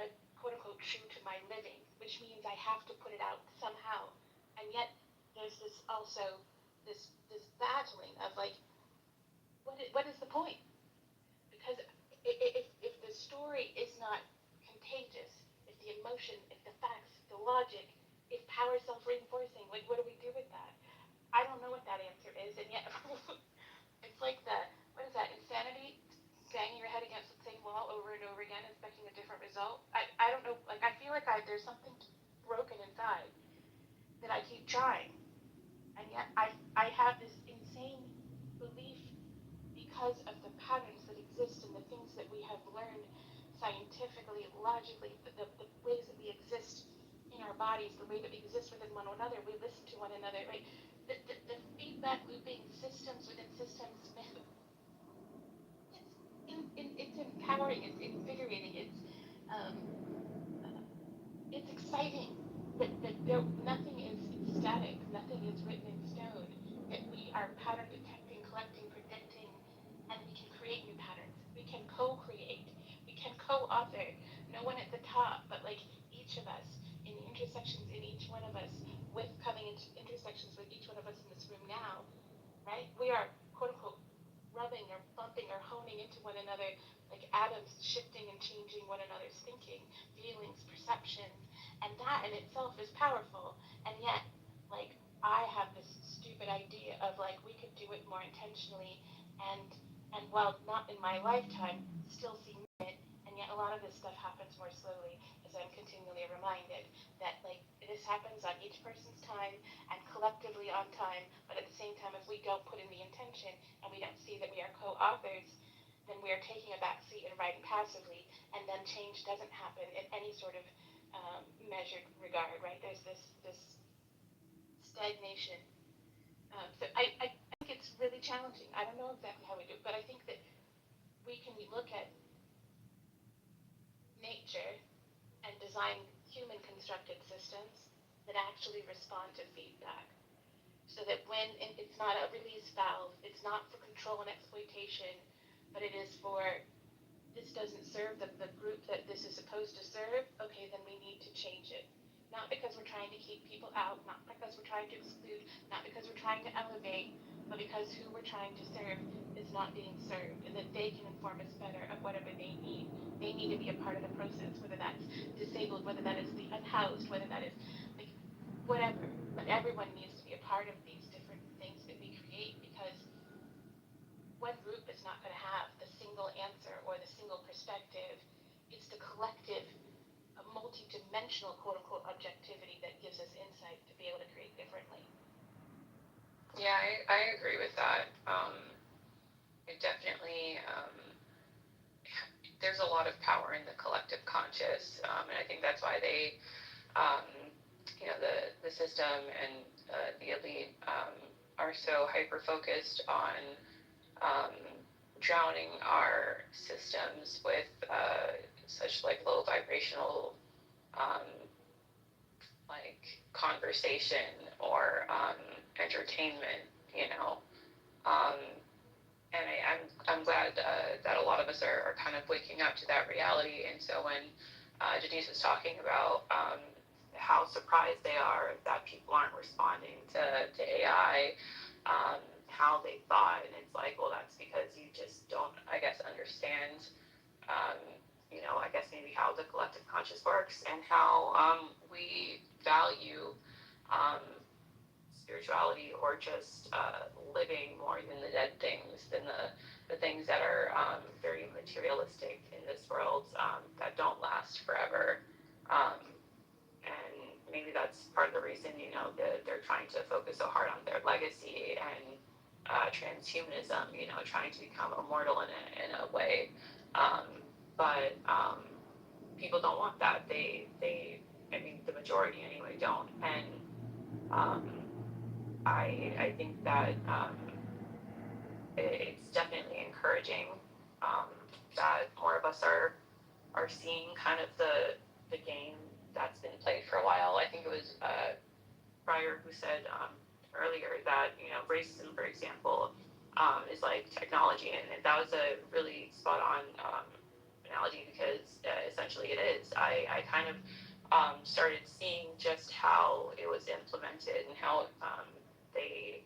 a quote unquote true to my living, which means I have to put it out somehow. And yet there's this also this battling of like, what is the point? Because if the story is not contagious, if the emotion, if the facts, the logic, if power is self-reinforcing, like what do we do with that? I don't know what that answer is, and yet it's like what is that, insanity? Banging your head against the same wall over and over again, expecting a different result. I don't know, like I feel like there's something broken inside that I keep trying, and yet I have this insane belief because of the patterns that exist and the things that we have learned scientifically, logically, the ways that we exist in our bodies, the way that we exist within one another, we listen to one another, right? The feedback looping systems within systems, it's empowering, it's invigorating, it's exciting that nothing is static, nothing is written in stone, that we are pattern detecting, collecting, predicting, and we can create new patterns. We can co-create. We can co-author. No one at the top, but like each of us in the intersections in each one of us, with coming into intersections with each one of us in this room now, right? We are quote unquote rubbing or bumping or honing into one another like atoms shifting and changing one another's thinking, feelings, perceptions, and that in itself is powerful. And yet, like, I have this stupid idea of like we could do it more intentionally and while not in my lifetime, still see it, and yet a lot of this stuff happens more slowly, as I'm continually reminded that like this happens on each person's time and collectively on time, but at the same time, if we don't put in the intention and we don't see that we are co-authors, then we are taking a back seat and writing passively, and then change doesn't happen in any sort of measured regard, right? There's this stagnation. So I think it's really challenging. I don't know exactly how we do it, but I think that we can look at nature and design human constructed systems that actually respond to feedback. So that when it's not a release valve, it's not for control and exploitation, but it is for this doesn't serve the group that this is supposed to serve, okay, then we need to change it. Not because we're trying to keep people out, not because we're trying to exclude, not because we're trying to elevate, but because who we're trying to serve is not being served, and that they can inform us better of whatever they need. They need to be a part of the process, whether that's disabled, whether that is the unhoused, whether that is like whatever. But everyone needs to be a part of these different things that we create, because one group is not going to have the single single answer or the single perspective. It's the collective, multi-dimensional, quote-unquote, objectivity that gives us insight to be able to create differently. Yeah, I agree with that. It definitely, there's a lot of power in the collective conscious, and I think that's why they, the system and the elite are so hyper-focused on drowning our systems with such like low vibrational like conversation or entertainment, and I'm glad that a lot of us are kind of waking up to that reality. And so when Denise was talking about how surprised they are that people aren't responding to AI, how they thought, and it's like, well, that's because you just don't, I guess, understand, I guess maybe how the collective conscious works and how we value spirituality or just living more than the dead things, than the things that are very materialistic in this world, that don't last forever. And maybe that's part of the reason, they're trying to focus so hard on their legacy and transhumanism, trying to become immortal in a way. But people don't want that. I mean, the majority anyway don't. And I think that it's definitely encouraging that more of us are seeing kind of the game that's been played for a while. I think it was Pryor who said earlier that racism, for example, is like technology, and that was a really spot on analogy, because essentially it is. I kind of started seeing just how it was implemented and how they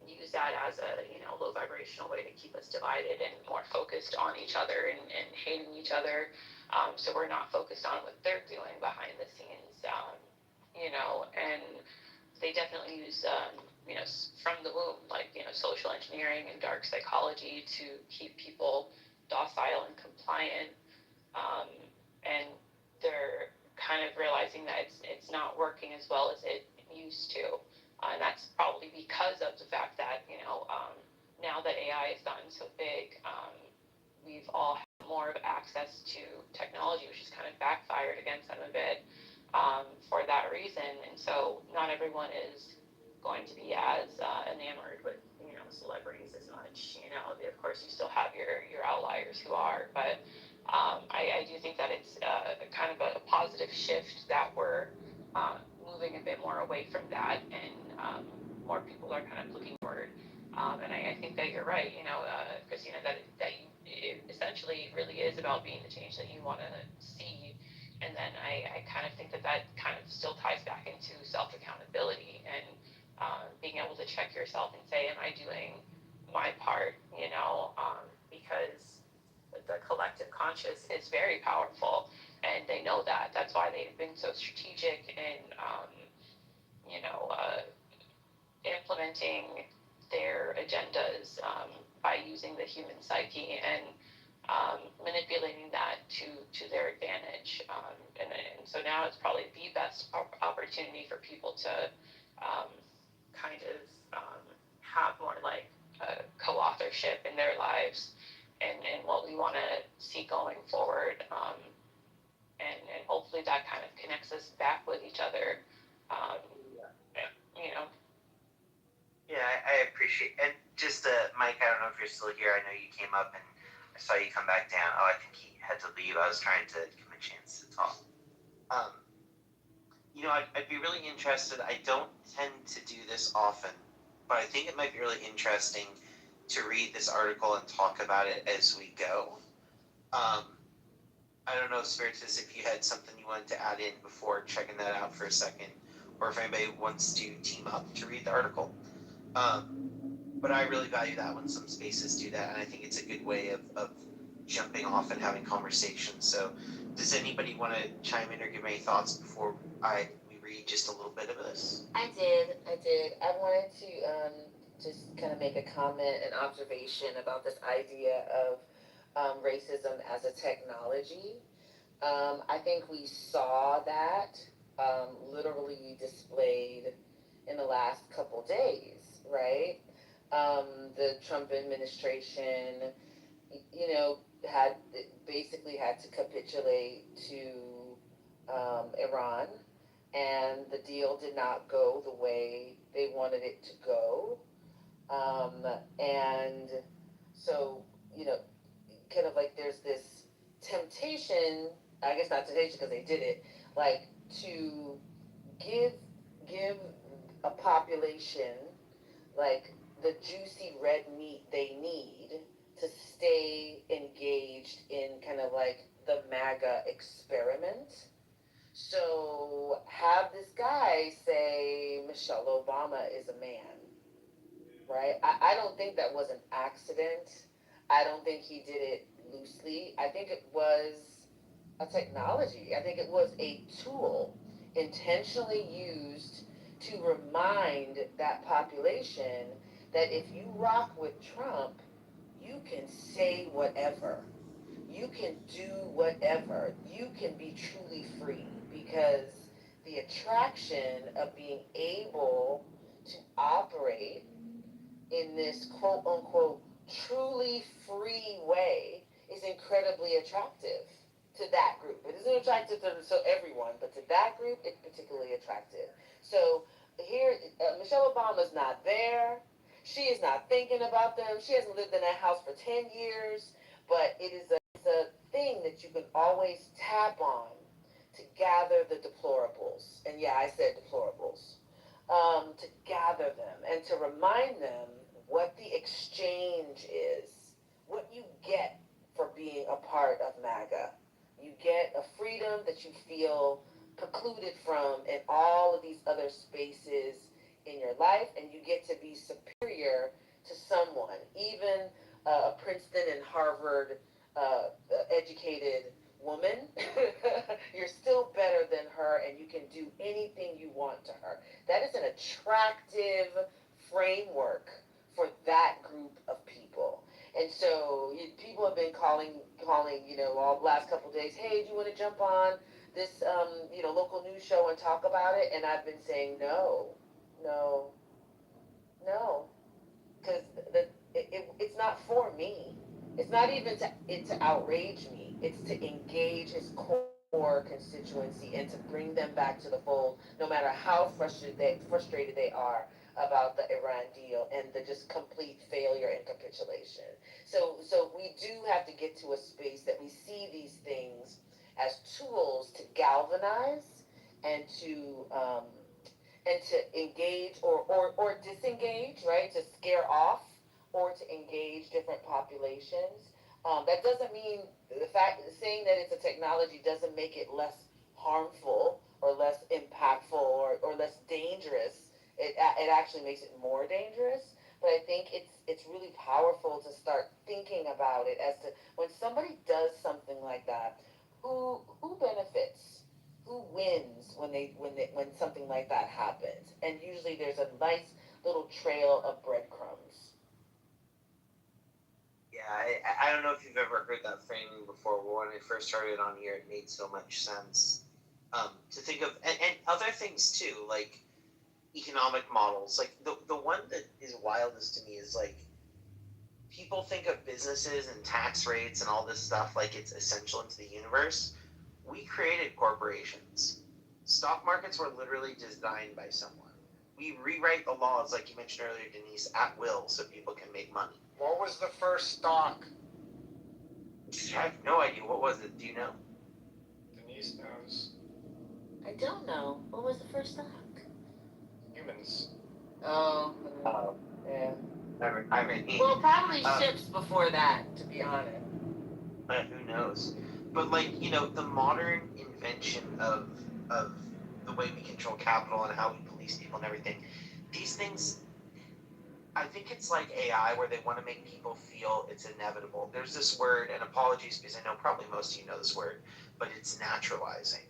use that as a low vibrational way to keep us divided and more focused on each other and hating each other. So we're not focused on what they're doing behind the scenes, and they definitely use, from the womb, like, social engineering and dark psychology to keep people docile and compliant. And they're kind of realizing that it's not working as well as it used to. And that's probably because of the fact that, now that AI has gotten so big, we've all had more of access to technology, which has kind of backfired against them a bit for that reason. And so not everyone is going to be as enamored with, celebrities as much. Of course, you still have your outliers who are, but I do think that it's kind of a positive shift that we're moving a bit more away from that, and more people are kind of looking forward. And I think that you're right, Christina, that it essentially really is about being the change that you want to see. And then I kind of think that kind of still ties back into self-accountability and being able to check yourself and say, am I doing my part, because the collective conscious is very powerful, and they know that. That's why they've been so strategic in, implementing their agendas by using the human psyche and manipulating that to their advantage. And so now it's probably the best opportunity for people to kind of have more like co-authorship in their lives and what we want to see going forward. And hopefully that kind of connects us back with each other. Yeah, I appreciate it. And just, Mike, I don't know if you're still here. I know you came up and I saw you come back down. Oh, I think he had to leave. I was trying to give him a chance to talk. I'd be really interested. I don't tend to do this often, but I think it might be really interesting to read this article and talk about it as we go. I don't know, Spiritus, if you had something you wanted to add in before checking that out for a second, or if anybody wants to team up to read the article. But I really value that when some spaces do that, and I think it's a good way of jumping off and having conversations. So does anybody want to chime in or give any thoughts before we read just a little bit of this? I did. I wanted to just kind of make a comment, an observation about this idea of racism as a technology. I think we saw that literally displayed in the last couple days, right? The Trump administration, you know, had basically had to capitulate to Iran, and the deal did not go the way they wanted it to go. And so, you know, kind of like there's this temptation, I guess not temptation because they did it, like to give give a population like the juicy red meat they need to stay engaged in kind of like the MAGA experiment. So have this guy say Michelle Obama is a man, right? I don't think that was an accident. I don't think he did it loosely. I think it was a technology. I think it was a tool intentionally used to remind that population that if you rock with Trump, you can say whatever. You can do whatever. You can be truly free because the attraction of being able to operate in this quote unquote truly free way is incredibly attractive to that group. It isn't attractive to everyone, but to that group, it's particularly attractive. So here, Michelle Obama's not there. She is not thinking about them. She hasn't lived in that house for 10 years, but it's a thing that you can always tap on to gather the deplorables. And yeah, I said deplorables. To gather them and to remind them what the exchange is, what you get for being a part of MAGA. You get a freedom that you feel precluded from in all of these other spaces in your life, and you get to be superior to someone, even a Princeton and Harvard educated woman. You're still better than her, and you can do anything you want to her. That is an attractive framework for that group of people. And so people have been calling, you know, all the last couple of days, hey, do you want to jump on this, you know, local news show and talk about it? And I've been saying no, because it's not for me. It's not even to outrage me. It's to engage his core constituency and to bring them back to the fold, no matter how frustrated they are about the Iran deal and the just complete failure and capitulation. So we do have to get to a space that we see these things as tools to galvanize and to engage or disengage, right? To scare off or to engage different populations. That doesn't mean saying that it's a technology doesn't make it less harmful or less impactful or less dangerous. It actually makes it more dangerous. But I think it's really powerful to start thinking about it as to when somebody does something like that, who benefits, who wins when something like that happens, and usually there's a nice little trail of breadcrumbs. Yeah, I don't know if you've ever heard that framing before, but when I first started on here, it made so much sense. To think of, and other things too, like economic models. Like the one that is wildest to me is like, people think of businesses and tax rates and all this stuff like it's essential into the universe. We created corporations. Stock markets were literally designed by someone. We rewrite the laws, like you mentioned earlier, Denise, at will so people can make money. What was the first stock? I have no idea. What was it? Do you know? Denise knows. I don't know. What was the first stock? Humans. Oh, yeah. I mean, well, probably ships before that, to be honest. Who knows? But like, you know, the modern invention of the way we control capital and how we police people and everything, these things, I think it's like AI where they want to make people feel it's inevitable. There's this word, and apologies because I know probably most of you know this word, but it's naturalizing.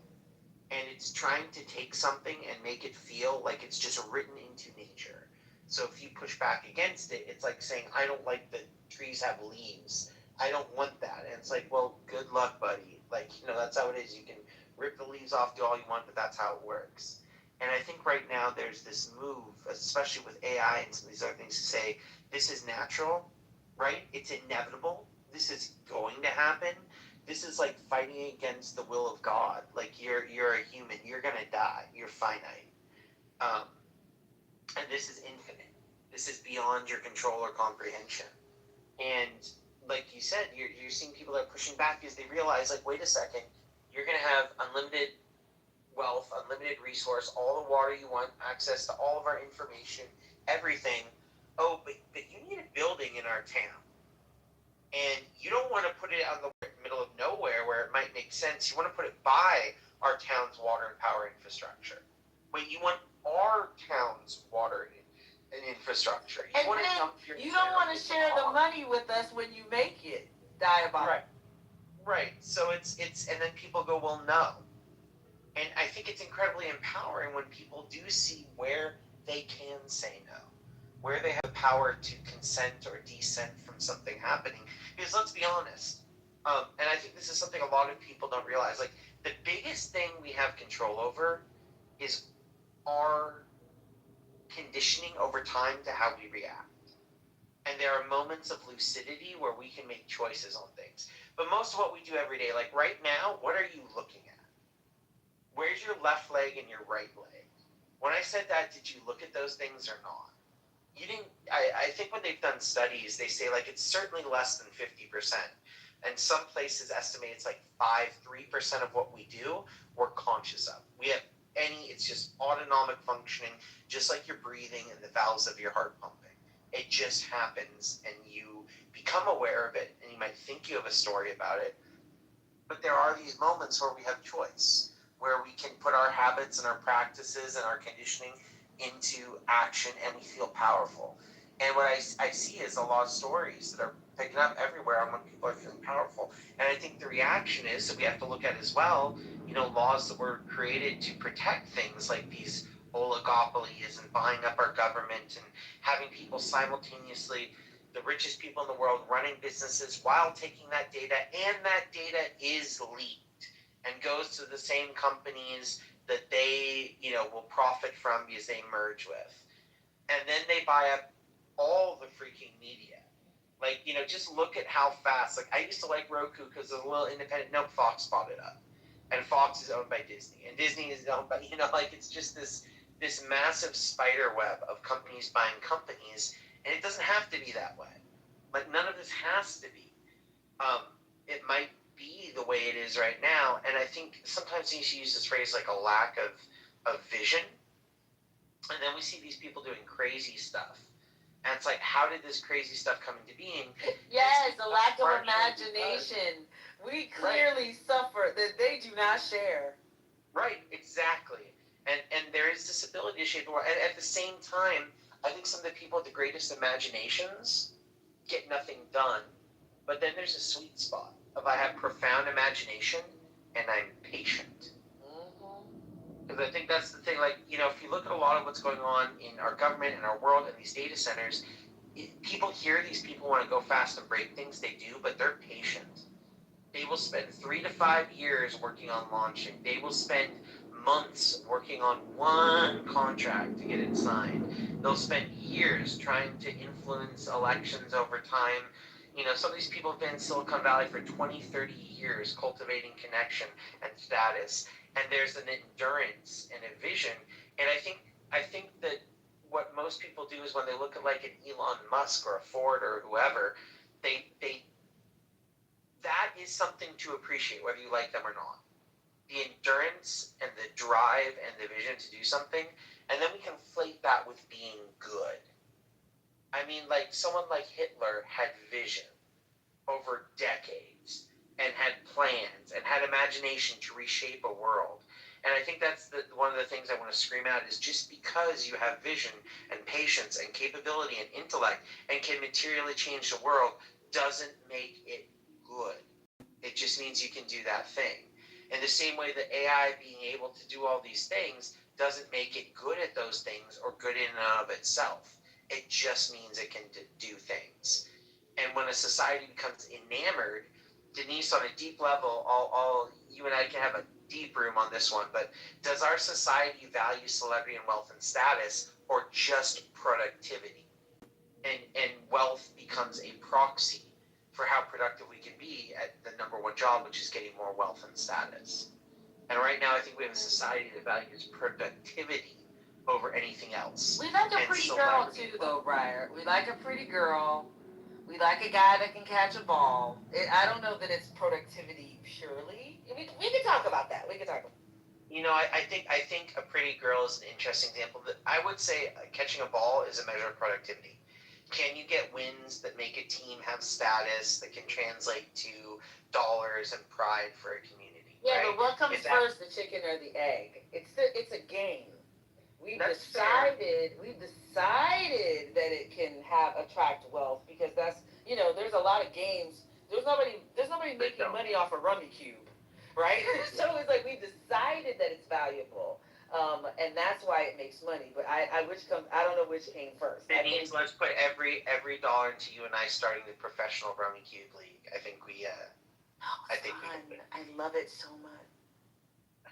And it's trying to take something and make it feel like it's just written into nature. So if you push back against it, it's like saying, I don't like that trees have leaves. I don't want that. And it's like, well, good luck, buddy. Like, that's how it is. You can rip the leaves off, do all you want, but that's how it works. And I think right now there's this move, especially with AI and some of these other things, to say this is natural, right? It's inevitable. This is going to happen. This is like fighting against the will of God. Like you're a human. You're gonna die. You're finite. And this is infinite. This is beyond your control or comprehension. And like you said, you're seeing people that are pushing back because they realize, like, wait a second, you're gonna have unlimited wealth, unlimited resource, all the water you want, access to all of our information, everything. Oh, but you need a building in our town. And you don't want to put it out in the middle of nowhere where it might make sense. You want to put it by our town's water and power infrastructure. Wait, you want our town's water and infrastructure. And then you don't want to share the money with us when you make it. Diabolical. Right. So it's and then people go, well, no. And I think it's incredibly empowering when people do see where they can say no, where they have the power to consent or dissent from something happening. Because let's be honest, and I think this is something a lot of people don't realize, like the biggest thing we have control over is our conditioning over time to how we react. And there are moments of lucidity where we can make choices on things. But most of what we do every day, like right now, what are you looking at? Where's your left leg and your right leg? When I said that, did you look at those things or not? You didn't. I think when they've done studies, they say like it's certainly less than 50%. And some places estimate it's like 3% of what we do, we're conscious of. We have it's just autonomic functioning, just like your breathing and the valves of your heart pumping. It just happens and you become aware of it and you might think you have a story about it. But there are these moments where we have choice, where we can put our habits and our practices and our conditioning into action and we feel powerful. And what I see is a lot of stories that are picking up everywhere on when people are feeling powerful. And I think the reaction is that we have to look at as well, laws that were created to protect things like these oligopolies and buying up our government and having people simultaneously, the richest people in the world, running businesses while taking that data, and that data is leaked and goes to the same companies that they, will profit from because they merge with. And then they buy up all the freaking media. Like, just look at how fast. Like, I used to like Roku because it was a little independent. No, Fox bought it up. And Fox is owned by Disney. And Disney is owned by, it's just this massive spider web of companies buying companies. And it doesn't have to be that way. Like, none of this has to be. It might be the way it is right now. And I think sometimes you should use this phrase like a lack of vision. And then we see these people doing crazy stuff. And it's like, how did this crazy stuff come into being? Yes, the lack of imagination. We clearly suffer that they do not share. Right, exactly. And there is this ability to shape the world. And at the same time, I think some of the people with the greatest imaginations get nothing done. But then there's a sweet spot of I have profound imagination and I'm patient. Because I think that's the thing, like, if you look at a lot of what's going on in our government and our world and these data centers, people hear these people want to go fast and break things, they do, but they're patient. They will spend 3 to 5 years working on launching. They will spend months working on one contract to get it signed. They'll spend years trying to influence elections over time. Some of these people have been in Silicon Valley for 20, 30 years, cultivating connection and status. And there's an endurance and a vision. And I think that what most people do is when they look at like an Elon Musk or a Ford or whoever, they that is something to appreciate, whether you like them or not. The endurance and the drive and the vision to do something, and then we conflate that with being good. I mean, like someone like Hitler had vision over decades and had plans and had imagination to reshape a world. And I think that's one of the things I want to scream out is just because you have vision and patience and capability and intellect and can materially change the world doesn't make it good. It just means you can do that thing. In the same way that AI being able to do all these things doesn't make it good at those things or good in and of itself. It just means it can do things. And when a society becomes enamored, Denise, on a deep level, you and I can have a deep room on this one, but does our society value celebrity and wealth and status, or just productivity? And wealth becomes a proxy for how productive we can be at the number one job, which is getting more wealth and status. And right now, I think we have a society that values productivity over anything else. We like a pretty girl too, though, Briar. We like a pretty girl. We like a guy that can catch a ball. I don't know that it's productivity purely. We can talk about that. We can talk about. You know, I think a pretty girl is an interesting example. That I would say catching a ball is a measure of productivity. Can you get wins that make a team have status that can translate to dollars and pride for a community? Yeah, right? but what comes first, the chicken or the egg? It's a game. We've decided that it can attract wealth because that's, there's a lot of games. There's nobody making money off a rummy cube, right? So it's like we've decided that it's valuable. And that's why it makes money. But I don't know which came first. It means let's put every dollar into you and I starting the professional rummy cube league. I think we I love it so much.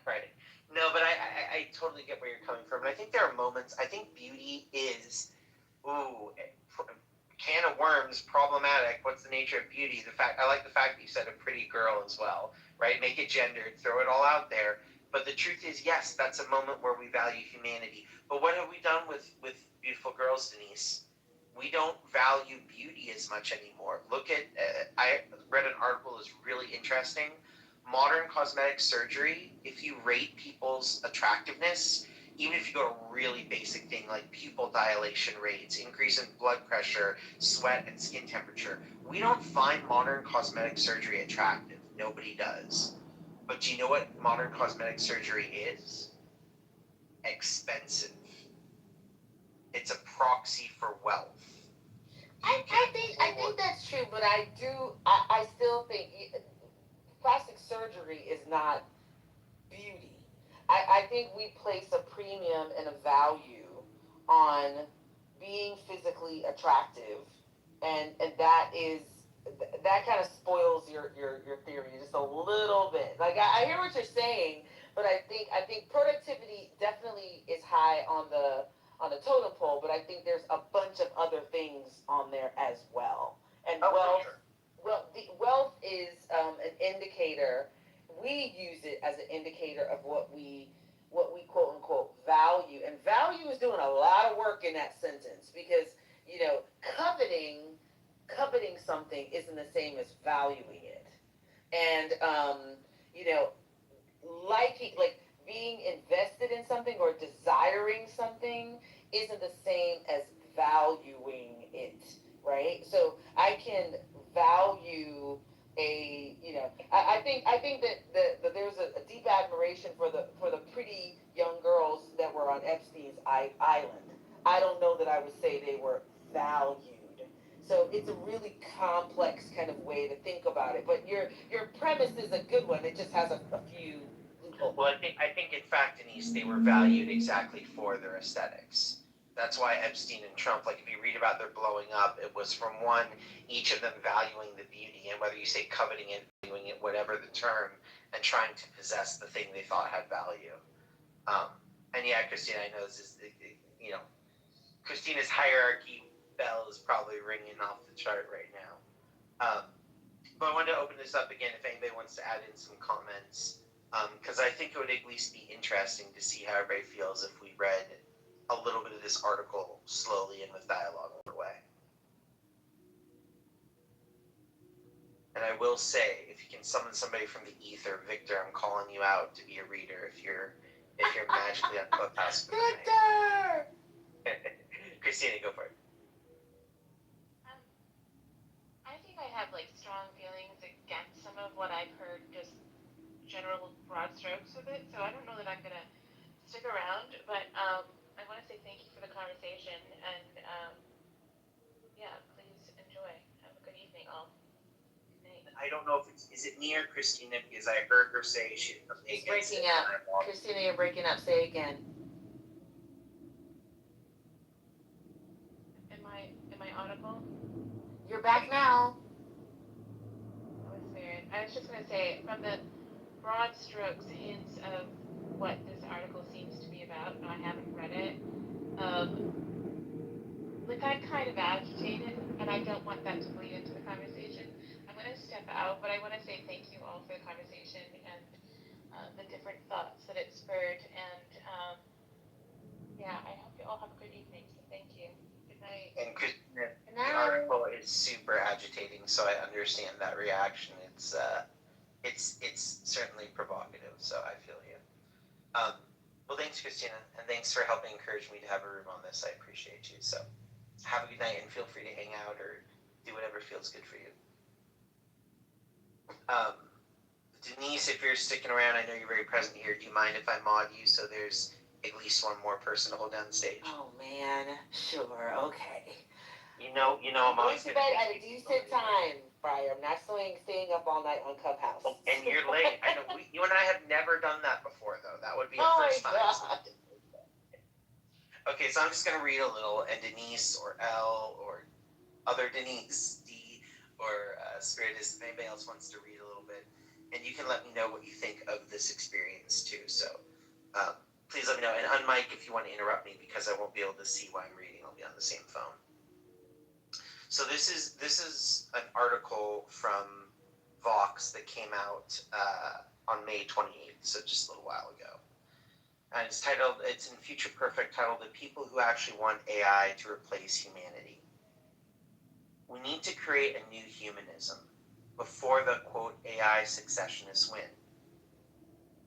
Right. No, but I totally get where you're coming from. And I think there are moments, I think beauty is, can of worms, problematic. What's the nature of beauty? I like the fact that you said a pretty girl as well, right? Make it gendered, throw it all out there. But the truth is, yes, that's a moment where we value humanity. But what have we done with beautiful girls, Denise? We don't value beauty as much anymore. Look at, I read an article that was really interesting. Modern cosmetic surgery, if you rate people's attractiveness, even if you go to a really basic thing like pupil dilation rates, increase in blood pressure, sweat, and skin temperature, we don't find modern cosmetic surgery attractive. Nobody does. But do you know what modern cosmetic surgery is? Expensive. It's a proxy for wealth. I think that's true, but I still think plastic surgery is not beauty. I think we place a premium and a value on being physically attractive, and that kind of spoils your theory just a little bit. Like I hear what you're saying, but I think productivity definitely is high on the totem pole, but I think there's a bunch of other things on there as well. And wealth is an indicator. We use it as an indicator of what we quote unquote value, and value is doing a lot of work in that sentence because coveting something isn't the same as valuing it, and like being invested in something or desiring something isn't the same as valuing it, right? So I can value I think that there's a deep admiration for the pretty young girls that were on Epstein's island. I don't know that I would say they were valued. So it's a really complex kind of way to think about it. But your premise is a good one. It just has a few loopholes. Well, I think in fact, Denise, they were valued exactly for their aesthetics. That's why Epstein and Trump, like if you read about their blowing up, it was from each of them valuing the beauty, and whether you say coveting it, valuing it, whatever the term, and trying to possess the thing they thought had value. And yeah, Christina, I know this is, Christina's hierarchy bell is probably ringing off the chart right now. But I wanted to open this up again if anybody wants to add in some comments, because I think it would at least be interesting to see how everybody feels if we read a little bit of this article slowly and with dialogue underway. And I will say, if you can summon somebody from the ether, Victor, I'm calling you out to be a reader if you're magically on Clubhouse. Victor! Christina, go for it. I think I have strong feelings against some of what I've heard, just general broad strokes of it. So I don't know that I'm gonna stick around, but I want to say thank you for the conversation, and please enjoy. Have a good evening, all. Good night. I don't know if is it me or Christina, because I heard her say she's breaking up. Christina, you're breaking up. Say again. You're back now. I was just going to say, from the broad strokes hints of what this article seems to be about, and I haven't read it, like I'm kind of agitated, and I don't want that to bleed into the conversation. I'm going to step out, but I want to say thank you all for the conversation and the different thoughts that it spurred, and yeah, I hope you all have a good evening, so thank you. Good night. And Christina, the article is super agitating, so I understand that reaction. It's certainly provocative, so I feel you. Well, thanks, Christina, and thanks for helping encourage me to have a room on this. I appreciate you. So have a good night, and feel free to hang out or do whatever feels good for you. Denise, if you're sticking around, I know you're very present here. Do you mind if I mod you so there's at least one more person to hold down the stage? Oh man, sure, okay. You know, I'm always going to bed at a decent time, Briar. I'm not staying up all night on Clubhouse. And you're late. I know. You and I have never done that before, though. That would be a first time. God. Okay, so I'm just gonna read a little, and Denise or L or other Denise D or Spiritus, if anybody else wants to read a little bit, and you can let me know what you think of this experience too. So please let me know, and unmic if you want to interrupt me because I won't be able to see what I'm reading. I'll be on the same phone. So this is an article from Vox that came out on May 28th, so just a little while ago. And it's in Future Perfect, titled The People Who Actually Want AI to Replace Humanity. We need to create a new humanism before the, quote, AI successionists win.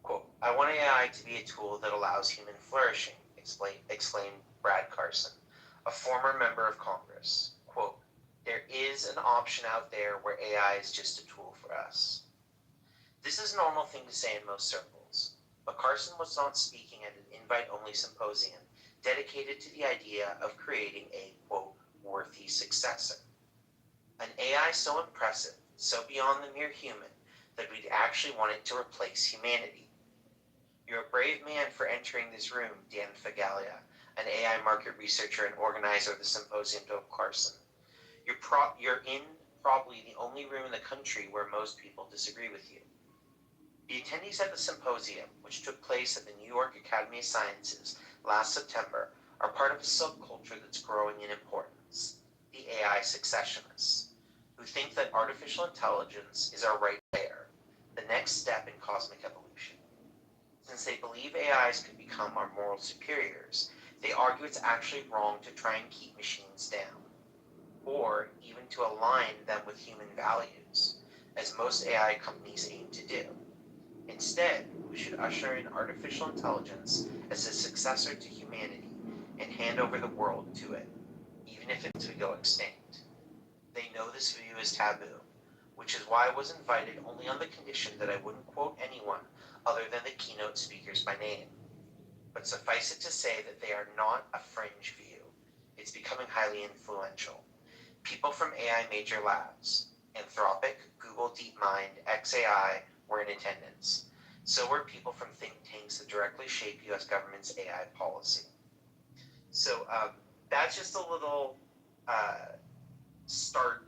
Quote, I want AI to be a tool that allows human flourishing, exclaimed Brad Carson, a former member of Congress. Quote, there is an option out there where AI is just a tool for us. This is a normal thing to say in most circles, but Carson was not speaking at an invite-only symposium dedicated to the idea of creating a, quote, worthy successor. An AI so impressive, so beyond the mere human, that we'd actually want it to replace humanity. You're a brave man for entering this room, Dan Fagalia, an AI market researcher and organizer of the symposium, told Carson. You're in probably the only room in the country where most people disagree with you. The attendees at the symposium, which took place at the New York Academy of Sciences last September, are part of a subculture that's growing in importance, the AI successionists, who think that artificial intelligence is our right there, the next step in cosmic evolution. Since they believe AIs could become our moral superiors, they argue it's actually wrong to try and keep machines down, or even to align them with human values, as most AI companies aim to do. Instead, we should usher in artificial intelligence as a successor to humanity and hand over the world to it, even if it's to go extinct. They know this view is taboo, which is why I was invited only on the condition that I wouldn't quote anyone other than the keynote speakers by name. But suffice it to say that they are not a fringe view. It's becoming highly influential. People from AI major labs, Anthropic, Google DeepMind, XAI, were in attendance. So were people from think tanks that directly shape U.S. government's AI policy. So that's just a little start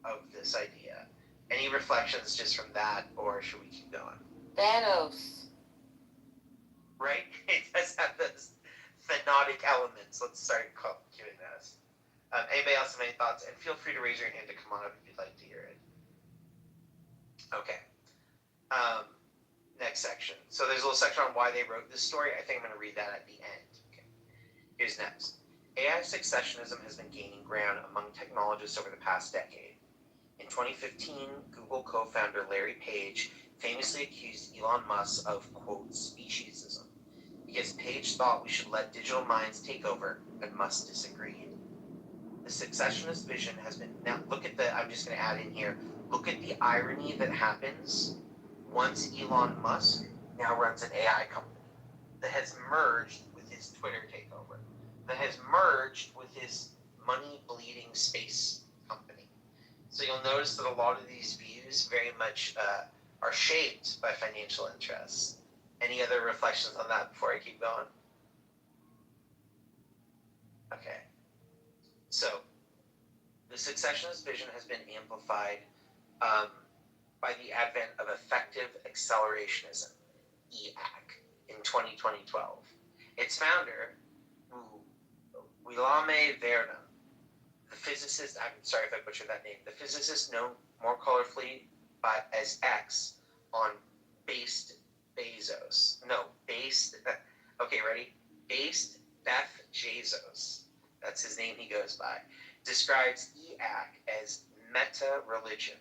of this idea. Any reflections just from that, or should we keep going? Thanos. Right? It does have those thenotic elements. Let's start doing this. Anybody else have any thoughts? And feel free to raise your hand to come on up if you'd like to hear it. Okay. Next section. So there's a little section on why they wrote this story. I think I'm going to read that at the end. Okay. Here's next. AI successionism has been gaining ground among technologists over the past decade. In 2015, Google co-founder Larry Page famously accused Elon Musk of, quote, speciesism, because Page thought we should let digital minds take over, and Musk disagreed. The successionist vision has been, now look at I'm just going to add in here, look at the irony that happens once Elon Musk now runs an AI company that has merged with his Twitter takeover, that has merged with his money-bleeding space company. So you'll notice that a lot of these views very much are shaped by financial interests. Any other reflections on that before I keep going? Okay. So The successionist vision has been amplified by the advent of effective accelerationism, EAC, in 2012. Its founder, Guillaume Verdun, the physicist, I'm sorry if I butchered that name, the physicist known more colorfully as X on based Beth Bezos, that's his name he goes by, describes EAC as meta-religion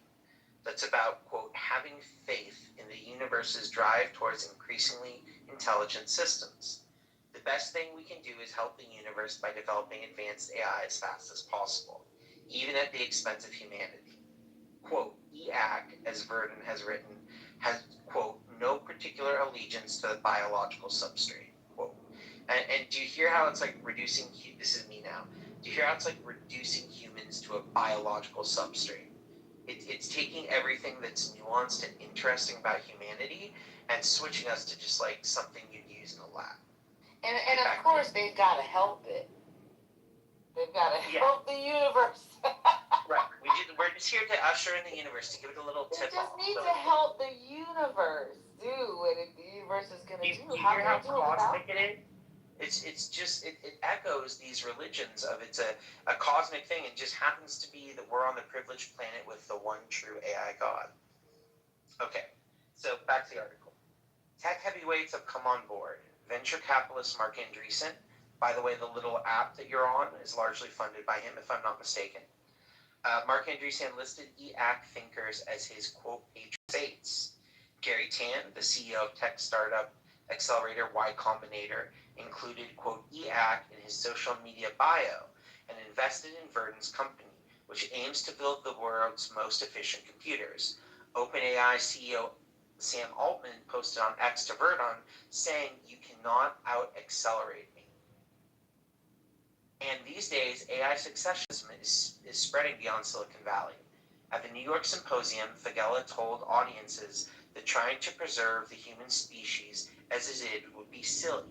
that's about, quote, having faith in the universe's drive towards increasingly intelligent systems. The best thing we can do is help the universe by developing advanced AI as fast as possible, even at the expense of humanity. Quote, EAC, as Verdun has written, has, quote, no particular allegiance to the biological substrate, quote. And do you hear how it's like reducing, this is me now, do you hear how it's like reducing humans to a biological substrate? It's taking everything that's nuanced and interesting about humanity and switching us to just like something you'd use in a lab. And of course, they've got to help it. They've got to help the universe. Right. We're just here to usher in the universe, to give it a little tip. They just need to help the universe do what the universe is going to do. You hear how cosmic it is? It echoes these religions of it's a cosmic thing, and just happens to be that we're on the privileged planet with the one true AI God. Okay, so back to the article. Tech heavyweights have come on board. Venture capitalist Mark Andreessen, by the way, the little app that you're on is largely funded by him, if I'm not mistaken. Mark Andreessen listed EAC thinkers as his, quote, patron saints. Gary Tan, the CEO of tech startup accelerator Y Combinator, included, quote, EAC in his social media bio and invested in Verdun's company, which aims to build the world's most efficient computers. OpenAI CEO Sam Altman posted on X to Verdun saying, "You cannot out-accelerate me." And these days, AI successionism is spreading beyond Silicon Valley. At the New York Symposium, Fagella told audiences that trying to preserve the human species as it is would be silly.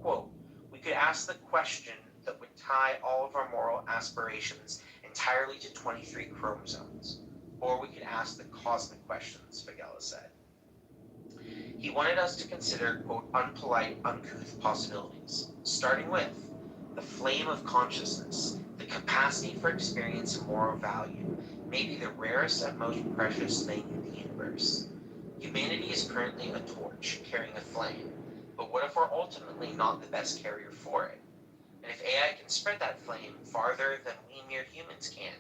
Quote, "We could ask the question that would tie all of our moral aspirations entirely to 23 chromosomes. Or we could ask the cosmic questions," Fagella said. He wanted us to consider, quote, unpolite, uncouth possibilities, starting with the flame of consciousness, the capacity for experience and moral value, may be the rarest and most precious thing in the universe. Humanity is currently a torch carrying a flame, but what if we're ultimately not the best carrier for it? And if AI can spread that flame farther than we mere humans can,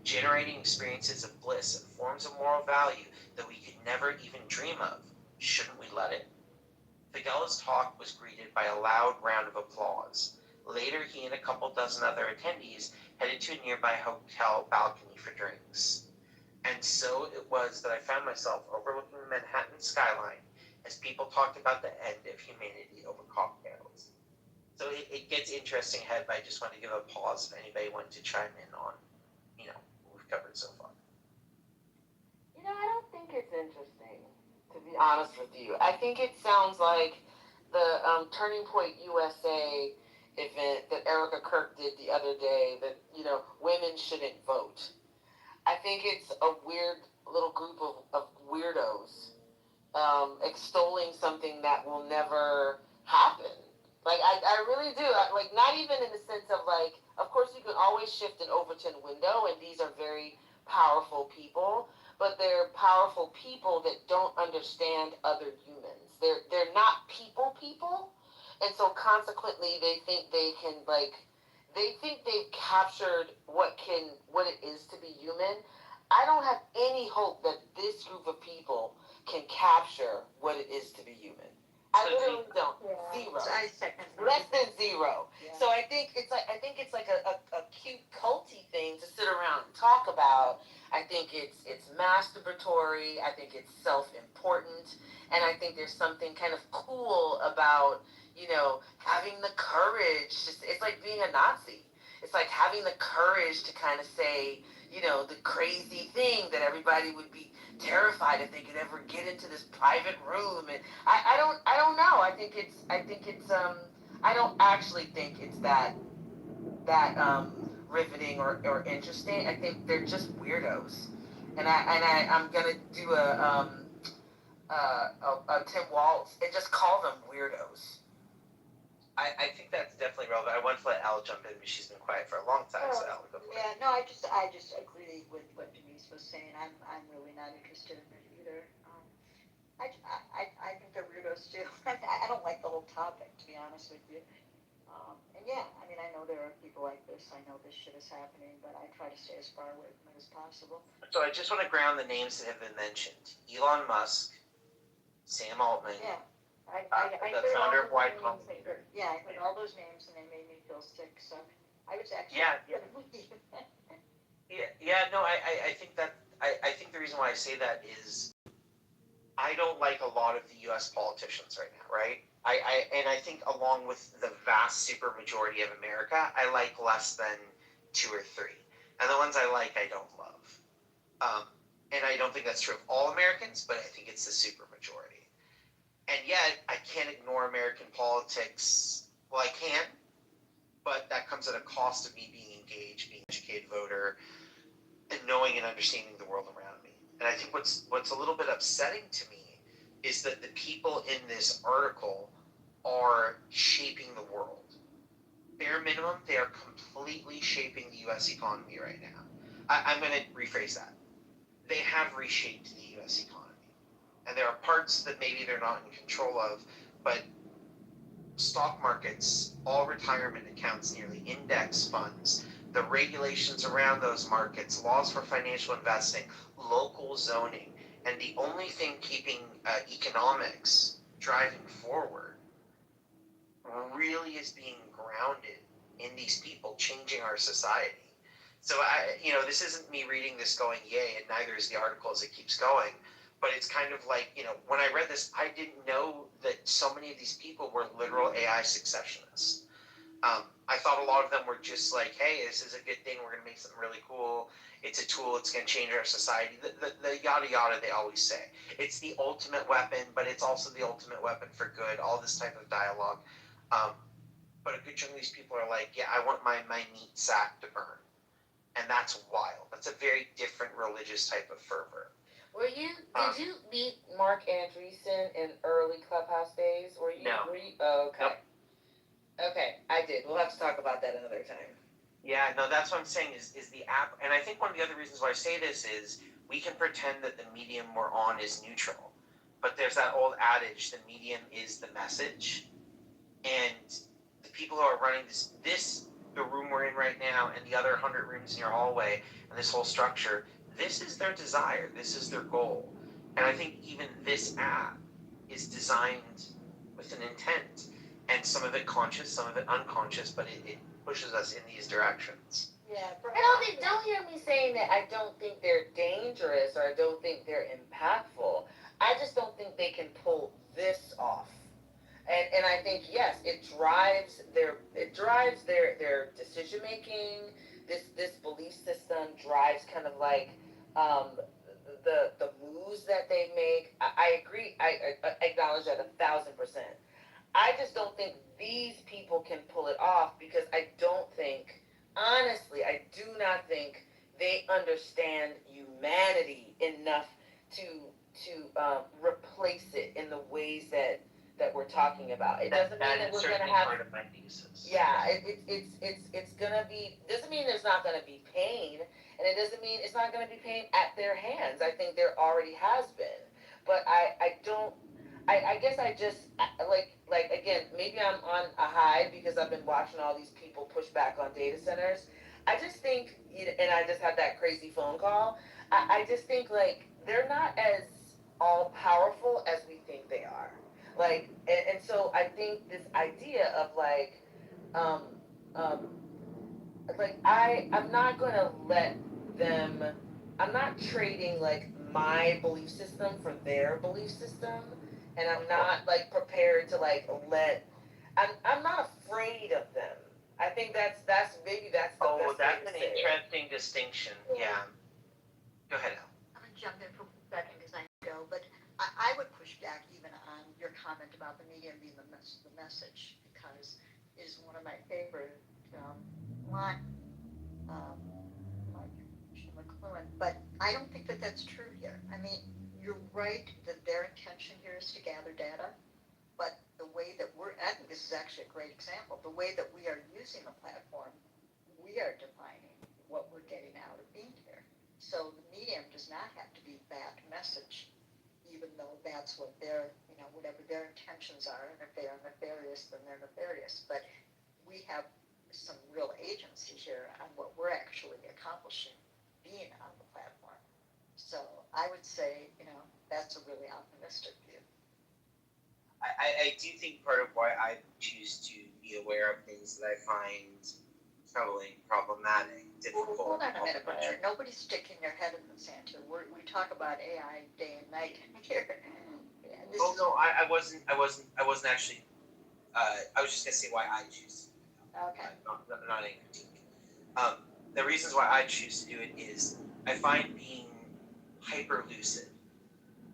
generating experiences of bliss and forms of moral value that we could never even dream of, shouldn't we let it? Fagella's talk was greeted by a loud round of applause. Later, he and a couple dozen other attendees headed to a nearby hotel balcony for drinks. And so it was that I found myself overlooking the Manhattan skyline as people talked about the end of humanity over cocktails. So it gets interesting ahead, but I just want to give a pause if anybody wanted to chime in on, what we've covered so far. I don't think it's interesting, to be honest with you. I think it sounds like the Turning Point USA event that Erica Kirk did the other day, that, women shouldn't vote. I think it's a weird little group of weirdos extolling something that will never happen. Like, I really do. Not even in the sense of, of course you can always shift an Overton window, and these are very powerful people, but they're powerful people that don't understand other humans. They're not people, and so consequently they think they can, they think they've captured what it is to be human. I don't have any hope that this group of people can capture what it is to be human. I literally don't. Zero. Less than zero. Yeah. So I think it's like a cute culty thing to sit around and talk about. I think it's masturbatory. I think it's self-important, and I think there's something kind of cool about having the courage. It's like being a Nazi. It's like having the courage to kind of say, the crazy thing that everybody would be terrified if they could ever get into this private room. And I don't know. I think it's I don't actually think it's that riveting or interesting. I think they're just weirdos. And I'm gonna do a Tim Waltz and just call them weirdos. I think that's definitely relevant. I want to let Al jump in, but she's been quiet for a long time, so Al, go for it. Yeah, no, I just agree with what Denise was saying. I'm really not interested in it either. I think they're weirdos too. I don't like the whole topic, to be honest with you. And yeah, I mean, I know there are people like this. I know this shit is happening, but I try to stay as far away from it as possible. So I just want to ground the names that have been mentioned: Elon Musk, Sam Altman. Yeah. I the heard founder all of Y those Combinator. names. Yeah, I heard all those names and they made me feel sick. So I was actually. No, I think that I think the reason why I say that is I don't like a lot of the U.S. politicians right now, right? I think along with the vast super majority of America, I like less than 2 or 3, and the ones I like, I don't love. And I don't think that's true of all Americans, but I think it's the super majority. And yet, I can't ignore American politics. Well, I can, but that comes at a cost of me being engaged, being an educated voter, and knowing and understanding the world around me. And I think what's a little bit upsetting to me is that the people in this article are shaping the world. Bare minimum, they are completely shaping the U.S. economy right now. I'm going to rephrase that. They have reshaped the U.S. economy. And there are parts that maybe they're not in control of, but stock markets, all retirement accounts, nearly index funds, the regulations around those markets, laws for financial investing, local zoning, and the only thing keeping economics driving forward really is being grounded in these people changing our society. So this isn't me reading this going yay, and neither is the article as it keeps going. But it's kind of like, when I read this, I didn't know that so many of these people were literal AI successionists. I thought a lot of them were just like, hey, this is a good thing. We're going to make something really cool. It's a tool. It's going to change our society. The yada yada they always say. It's the ultimate weapon, but it's also the ultimate weapon for good. All this type of dialogue. But a good chunk of these people are like, yeah, I want my meat sack to burn. And that's wild. That's a very different religious type of fervor. Did you meet Mark Andreessen in early Clubhouse days? No. Oh, okay. Nope. Okay, I did. We'll have to talk about that another time. Yeah, no, that's what I'm saying is the app. And I think one of the other reasons why I say this is we can pretend that the medium we're on is neutral. But there's that old adage, the medium is the message. And the people who are running the room we're in right now, and the other 100 rooms in your hallway, and this whole structure, this is their desire. This is their goal. And I think even this app is designed with an intent. And some of it conscious, some of it unconscious, but it pushes us in these directions. Yeah. Don't hear me saying that I don't think they're dangerous or I don't think they're impactful. I just don't think they can pull this off. And I think, yes, it drives their decision making. This belief system drives kind of like the moves that they make. I agree. I acknowledge that 1,000%. I just don't think these people can pull it off because honestly, I do not think they understand humanity enough to replace it in the ways that we're talking about. It doesn't mean that we're going to have. Part of my thesis. Yeah, it's gonna be. Doesn't mean there's not gonna be pain, and it doesn't mean it's not gonna be pain at their hands. I think there already has been, but I guess I just like again, maybe I'm on a high because I've been watching all these people push back on data centers. I just think, and I just had that crazy phone call. I just think like they're not as all powerful as we think they are. Like, and so I think this idea of I'm not gonna let them. I'm not trading like my belief system for their belief system, and I'm not like prepared to like let. I'm not afraid of them. I think that's the best that's way to an say interesting distinction. Yeah. Go ahead, Al. I'm going to jump in for a second because I know, but I would push back even on your comment about the medium being the message because it is one of my favorite I don't think that that's true here. I mean, you're right that their intention here is to gather data, but the way that I think this is actually a great example, the way that we are using the platform, we are defining what we're getting out of being here. So the medium does not have to be that message, even though that's what their, whatever their intentions are, and if they are nefarious, then they're nefarious. But we have some real agency here on what we're actually accomplishing being on the platform. So I would say, that's a really optimistic view. I do think part of why I choose to be aware of things that I find troubling, problematic, difficult. Hold on a minute, Butcher. Nobody's sticking their head in the sand here. We talk about AI day and night here. No, I wasn't actually. I was just gonna say why I choose. Okay. Not any critique. The reasons why I choose to do it is I find being hyper lucid,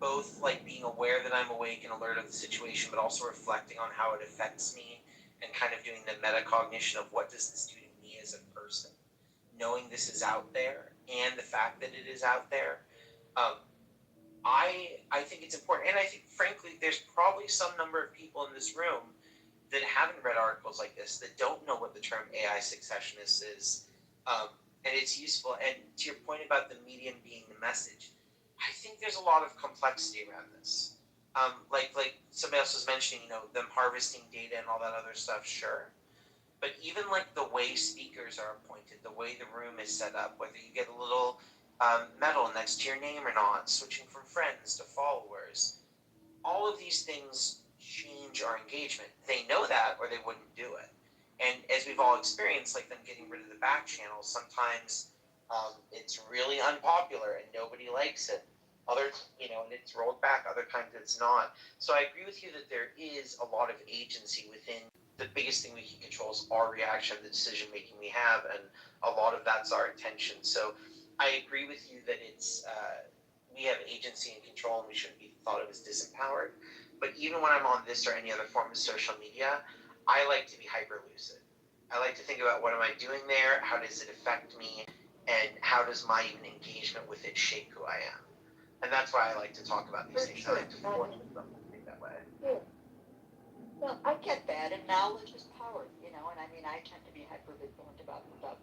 both like being aware that I'm awake and alert of the situation, but also reflecting on how it affects me and kind of doing the metacognition of what does this do to me as a person, knowing this is out there and the fact that it is out there. I think it's important, and I think frankly there's probably some number of people in this room that haven't read articles like this, that don't know what the term AI successionist is, and it's useful. And to your point about the medium being the message, I think there's a lot of complexity around this. Like somebody else was mentioning, them harvesting data and all that other stuff, sure. But even like the way speakers are appointed, the way the room is set up, whether you get a little medal next to your name or not, switching from friends to followers, all of these things change our engagement. They know that or they wouldn't do it. And as we've all experienced, like them getting rid of the back channels, sometimes it's really unpopular and nobody likes it. And it's rolled back. Other times it's not. So I agree with you that there is a lot of agency within. The biggest thing we can control is our reaction, the decision making we have, and a lot of that's our attention. So I agree with you that it's we have agency and control, and we shouldn't be thought of as disempowered. But even when I'm on this or any other form of social media, I like to be hyper lucid. I like to think about what am I doing there, how does it affect me, and how does my even engagement with it shape who I am. And that's why I like to talk about these things. I like to force myself to think that way. Yeah. Well, I get that, and knowledge is power, and I mean, I tend to be hyper-vigilant about stuff.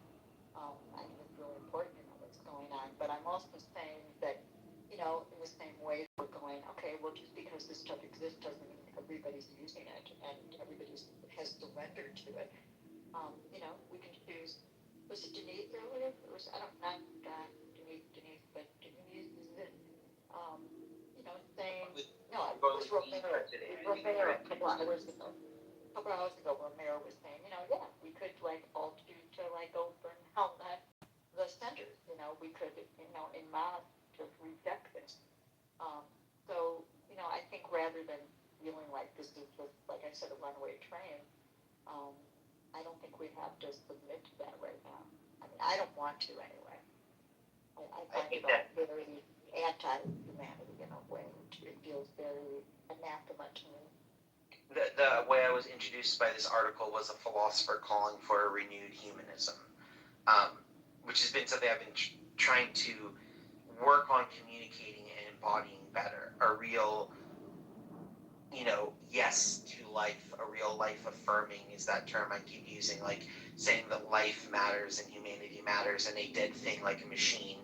I think it's really important to know what's going on, but I'm also saying that, in the same way we're going, okay, well, just because this stuff exists doesn't mean everybody's using it, and everybody has surrendered to it. We can choose, was it Denise earlier? Not Denise, but Denise is it, saying, no, it was Romero. Romero, a couple hours ago, Romero was saying, yeah, we could all do to open hell the centers, we could, in mass just reject this. So, I think rather than feeling like this is just, like I said, a runaway train, I don't think we have to submit to that right now. I mean, I don't want to anyway. I find it all very anti-humanity in a way. It feels very anathema to me. The way I was introduced by this article was a philosopher calling for a renewed humanism, which has been something I've been trying to work on communicating and embodying better. A real, yes to life, a real life affirming is that term I keep using, like saying that life matters and humanity matters, and a dead thing like a machine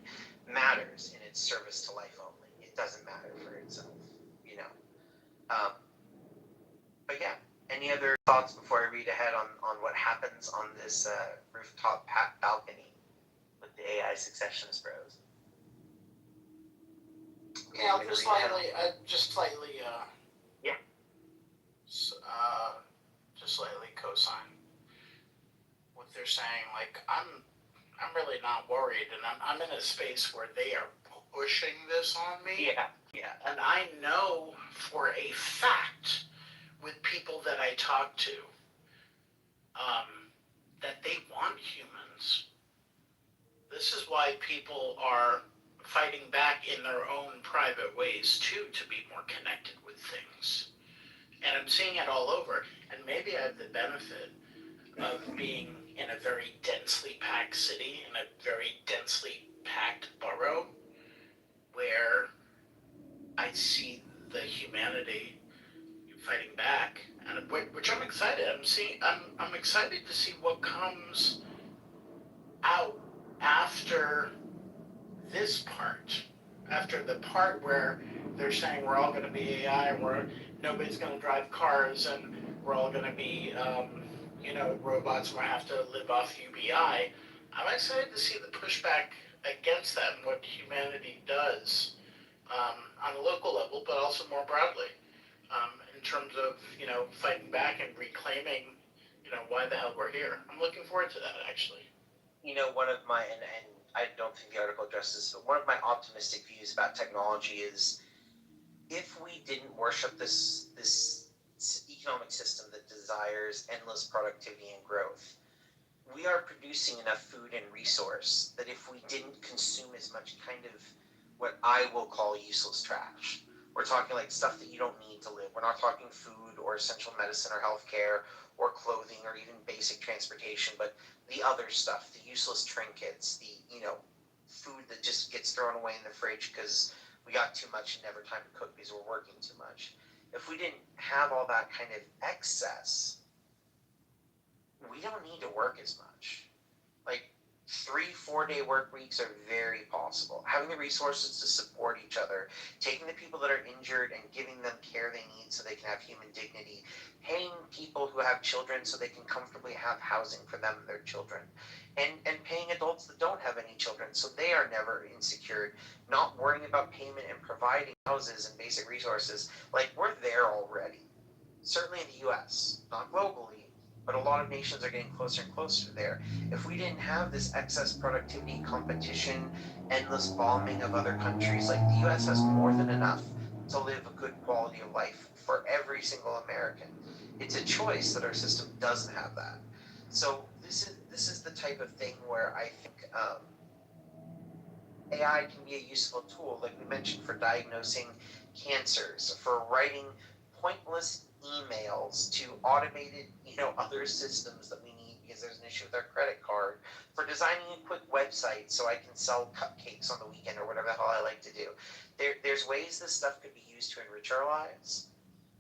matters in its service to life only. It doesn't matter for itself, But yeah, any other thoughts before I read ahead on what happens on this rooftop balcony with the AI successionist bros? Yeah, I'll just slightly, yeah. Just slightly co-sign what they're saying. Like, I'm really not worried, and I'm in a space where they are pushing this on me. Yeah. And I know for a fact, with people that I talk to, that they want humans. This is why people are fighting back in their own private ways too, to be more connected with things. And I'm seeing it all over. And maybe I have the benefit of being in a very densely packed city, in a very densely packed borough, where I see the humanity fighting back, and which I'm excited. I'm excited to see what comes out after this part, after the part where they're saying we're all going to be AI, and nobody's going to drive cars, and we're all going to be, robots, and we have to live off UBI. I'm excited to see the pushback against that and what humanity does on a local level, but also more broadly in terms of, fighting back and reclaiming, why the hell we're here. I'm looking forward to that, actually. One of my, and I don't think the article addresses, but one of my optimistic views about technology is if we didn't worship this economic system that desires endless productivity and growth, we are producing enough food and resource that if we didn't consume as much kind of what I will call useless trash, we're talking like stuff that you don't need to live. We're not talking food or essential medicine or healthcare or clothing or even basic transportation, but the other stuff, the useless trinkets, the, food that just gets thrown away in the fridge because we got too much and never time to cook because we're working too much. If we didn't have all that kind of excess, we don't need to work as much. Like 3-4 day work weeks are very possible. Having the resources to support each other, taking the people that are injured and giving them care they need so they can have human dignity, paying people who have children so they can comfortably have housing for them and their children, and paying adults that don't have any children so they are never insecure, not worrying about payment and providing houses and basic resources. Like, we're there already. Certainly in the US, not globally, but a lot of nations are getting closer and closer there. If we didn't have this excess productivity, competition, endless bombing of other countries, like the US has more than enough to live a good quality of life for every single American. It's a choice that our system doesn't have that. So this is the type of thing where I think AI can be a useful tool, like we mentioned, for diagnosing cancers, for writing pointless emails to automated, other systems that we need because there's an issue with our credit card, for designing a quick website so I can sell cupcakes on the weekend or whatever the hell I like to do. There's ways this stuff could be used to enrich our lives,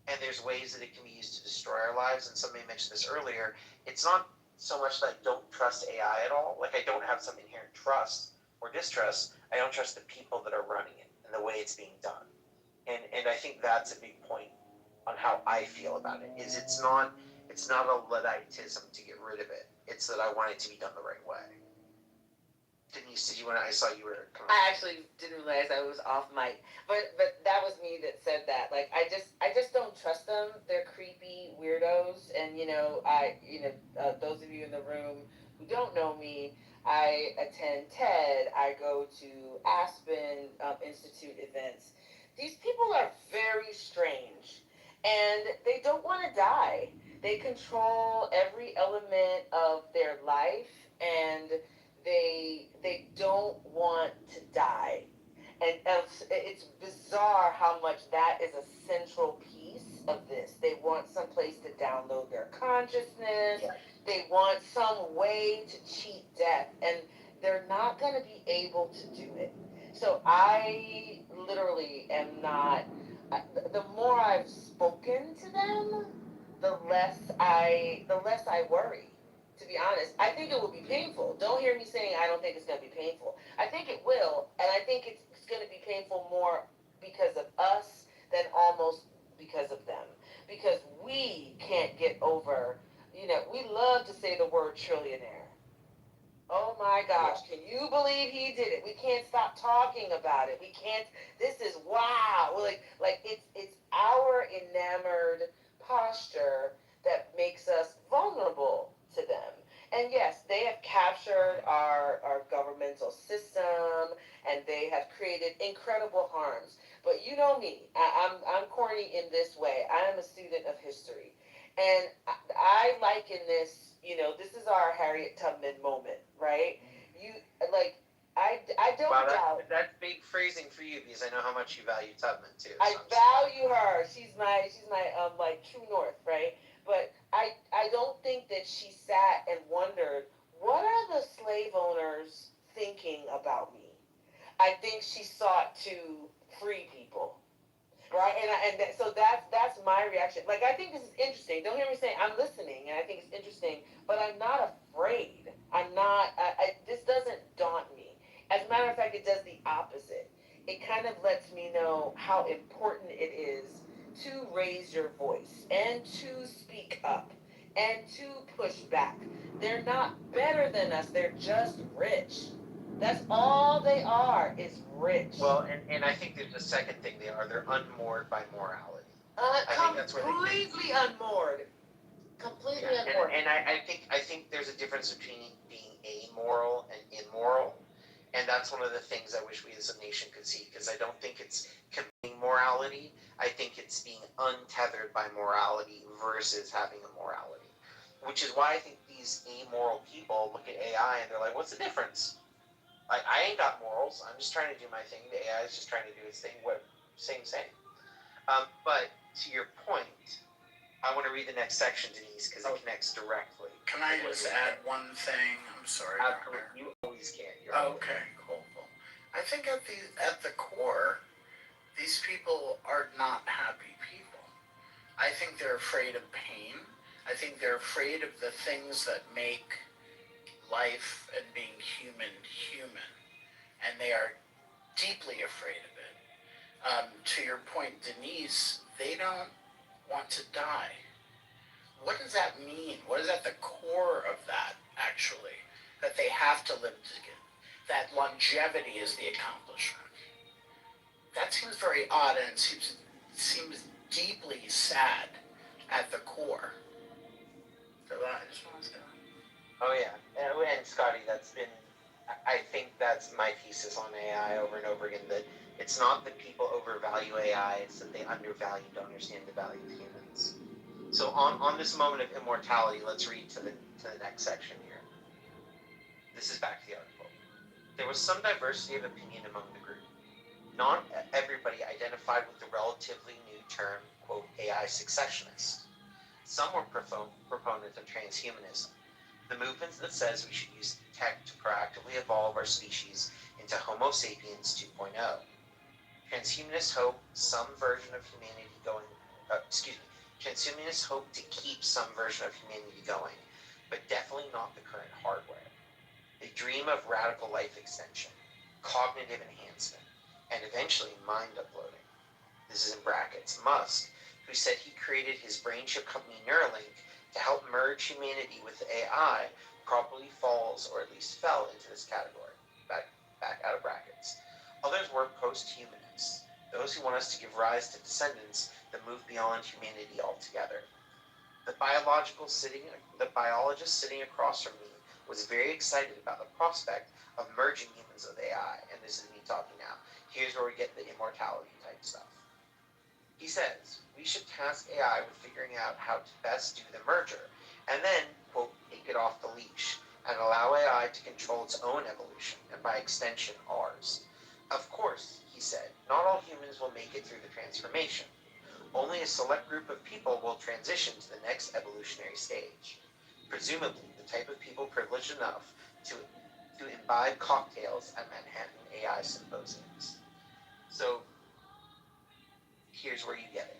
and there's ways that it can be used to destroy our lives. And somebody mentioned this earlier. It's not so much that I don't trust AI at all. Like, I don't have some inherent trust or distrust. I don't trust the people that are running it and the way it's being done. And I think that's a big point on how I feel about it. Is it's not a Ludditism to get rid of it. It's that I want it to be done the right way. Denise, I saw you were coming. I actually didn't realize I was off mic, but that was me that said that. Like, I just don't trust them. They're creepy weirdos, and those of you in the room who don't know me, I attend TED. I go to Aspen Institute events. These people are very strange, and they don't want to die. They control every element of their life, and they don't want to die. And it's bizarre how much that is a central piece of this. They want some place to download their consciousness. Yeah. They want some way to cheat death, and they're not going to be able to do it. So I literally am not. The more I've spoken to them, the less I worry. To be honest, I think it will be painful. Don't hear me saying I don't think it's going to be painful. I think it will, and I think it's going to be painful more because of us than almost because of them. Because we can't get over, we love to say the word trillionaire. Oh my gosh, can you believe he did it? We can't stop talking about it. We can't, this is wow. Like it's our enamored posture that makes us vulnerable to them. And yes, they have captured our governmental system, and they have created incredible harms. But you know me, I'm corny in this way. I am a student of history. And I liken this, this is our Harriet Tubman moment, right? I don't doubt. That's big phrasing for you because I know how much you value Tubman too. I value her. She's my like true north, right? But I don't think that she sat and wondered, what are the slave owners thinking about me? I think she sought to free people. Right, so that's my reaction. Like, I think this is interesting. Don't hear me saying I'm listening, and I think it's interesting, but I'm not afraid. I'm not. This doesn't daunt me. As a matter of fact, it does the opposite. It kind of lets me know how important it is to raise your voice and to speak up and to push back. They're not better than us. They're just rich. That's all they are, is rich. Well, and I think there's a second thing they're unmoored by morality. Completely unmoored. Completely unmoored. And I think there's a difference between being amoral and immoral. And that's one of the things I wish we as a nation could see, because I don't think it's committing morality. I think it's being untethered by morality versus having a morality. Which is why I think these amoral people look at AI and they're like, what's the difference? Like, I ain't got morals. I'm just trying to do my thing. The AI is just trying to do its thing. Same. But to your point, I want to read the next section, Denise, because it connects directly. Can I just add one thing? I'm sorry. You always can. Okay, cool. I think at the core, these people are not happy people. I think they're afraid of pain. I think they're afraid of the things that make life and being human, and they are deeply afraid of it. To your point, Denise, they don't want to die. What does that mean? What is at the core of that, actually? That they have to live together. That longevity is the accomplishment. That seems very odd, and it seems deeply sad at the core. So I just want to say. Oh yeah, and Scotty, I think that's my thesis on AI over and over again, that it's not that people overvalue AI, it's that they undervalue, don't understand the value of humans. So on this moment of immortality, let's read to the next section here. This is back to the article. There was some diversity of opinion among the group. Not everybody identified with the relatively new term, quote, AI successionist. Some were proponents of transhumanism, the movement that says we should use tech to proactively evolve our species into Homo sapiens 2.0. Transhumanists hope transhumanists hope to keep some version of humanity going, but definitely not the current hardware. They dream of radical life extension, cognitive enhancement, and eventually mind uploading. This is in brackets. Musk, who said he created his brain chip company Neuralink to help merge humanity with AI, probably falls, or at least fell, into this category. Back out of brackets. Others were post-humanists, those who want us to give rise to descendants that move beyond humanity altogether. The biologist sitting across from me was very excited about the prospect of merging humans with AI, and this is me talking now. Here's where we get the immortality type stuff. He says, we should task AI with figuring out how to best do the merger, and then, quote, take it off the leash, and allow AI to control its own evolution, and by extension, ours. Of course, he said, not all humans will make it through the transformation. Only a select group of people will transition to the next evolutionary stage. Presumably, the type of people privileged enough to imbibe cocktails at Manhattan AI symposiums. So, here's where you get it.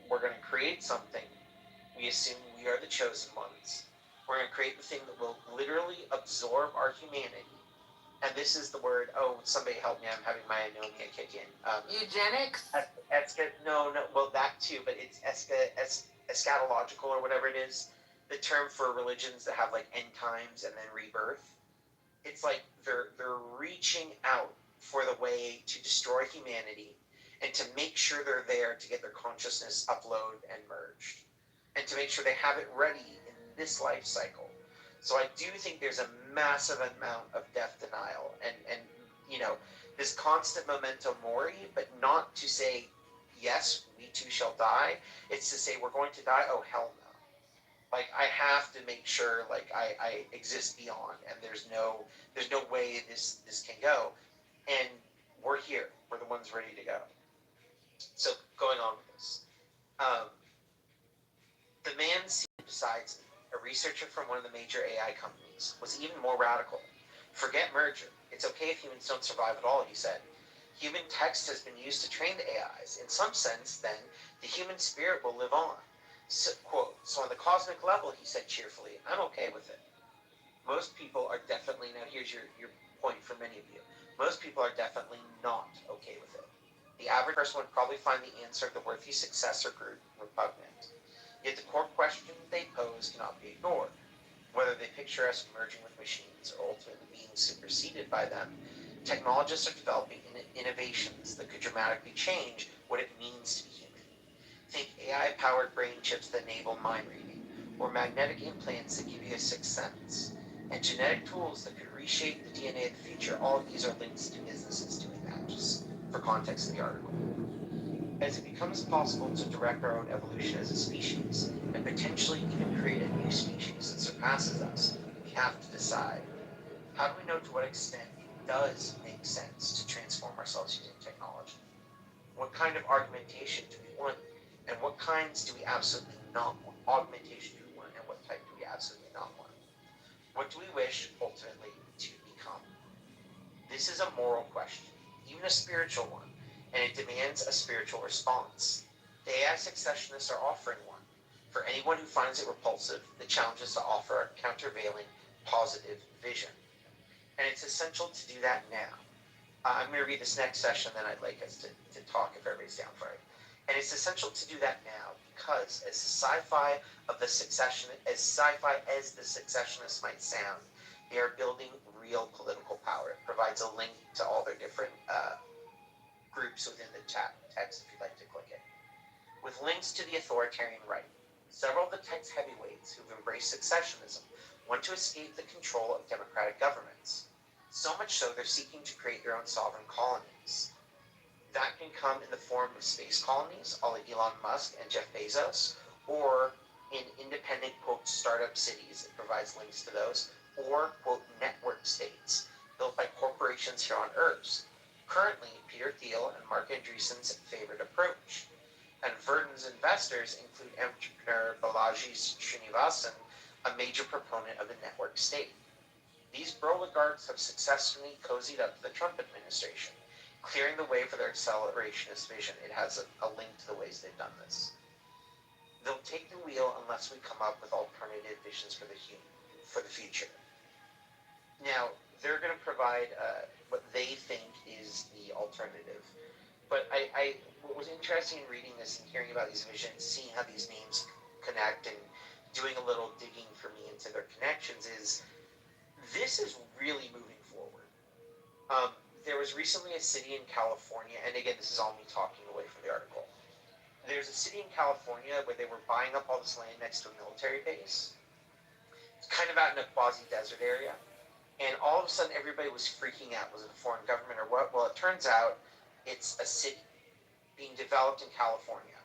We're going to create something. We assume we are the chosen ones. We're going to create the thing that will literally absorb our humanity. And this is the word, somebody help me, I'm having my anomia kick in. Eugenics? No, well, that too, but it's eschatological or whatever it is. The term for religions that have like end times and then rebirth. It's like they're reaching out for the way to destroy humanity and to make sure they're there to get their consciousness uploaded and merged. And to make sure they have it ready in this life cycle. So I do think there's a massive amount of death denial and this constant memento mori, but not to say, yes, we too shall die. It's to say we're going to die, oh hell no. Like, I have to make sure like I exist beyond, and there's no way this can go. And we're here. We're the ones ready to go. So going on with this. The man seated beside me, a researcher from one of the major AI companies, was even more radical. Forget merger. It's okay if humans don't survive at all, he said. Human text has been used to train the AIs. In some sense, then, the human spirit will live on. So, quote, so on the cosmic level, he said cheerfully, I'm okay with it. Most people are definitely, now here's your point for many of you, most people are definitely not okay with it. The average person would probably find the answer of the worthy successor group repugnant. Yet the core question they pose cannot be ignored. Whether they picture us merging with machines or ultimately being superseded by them, technologists are developing innovations that could dramatically change what it means to be human. Think AI-powered brain chips that enable mind reading, or magnetic implants that give you a sixth sense, and genetic tools that could reshape the DNA of the future. All of these are links to businesses doing that, just for context of the article. As it becomes possible to direct our own evolution as a species, and potentially even create a new species that surpasses us, we have to decide, how do we know to what extent it does make sense to transform ourselves using technology? What kind of argumentation do we want, and what kinds do we absolutely not want? Augmentation do we want, and what type do we absolutely not want? What do we wish, ultimately, to become? This is a moral question, even a spiritual one, and it demands a spiritual response. The AI successionists are offering one. For anyone who finds it repulsive, the challenge is to offer a countervailing, positive vision. And it's essential to do that now. I'm going to read this next session, then I'd like us to talk if everybody's down for it. And it's essential to do that now because as sci-fi as the secessionists might sound, they are building real political power. It provides a link to all their different groups within the chat text if you'd like to click it. With links to the authoritarian right. Several of the text heavyweights who've embraced secessionism want to escape the control of democratic governments. So much so, they're seeking to create their own sovereign colonies. That can come in the form of space colonies, a la Elon Musk and Jeff Bezos, or in independent, quote, startup cities. It provides links to those, or, quote, network states, built by corporations here on Earth. Currently, Peter Thiel and Mark Andreessen's favored approach. And Verdon's investors include entrepreneur Balaji Srinivasan, a major proponent of the network state. These oligarchs have successfully cozied up to the Trump administration, clearing the way for their accelerationist vision. It has a link to the ways they've done this. They'll take the wheel unless we come up with alternative visions for the future. Now, they're going to provide what they think is the alternative. But what was interesting in reading this and hearing about these visions, seeing how these names connect and doing a little digging for me into their connections is, this is really moving forward. There was recently a city in California, and again, this is all me talking away from the article. There's a city in California where they were buying up all this land next to a military base. It's kind of out in a quasi-desert area. And all of a sudden, everybody was freaking out. Was it a foreign government or what? Well, it turns out it's a city being developed in California.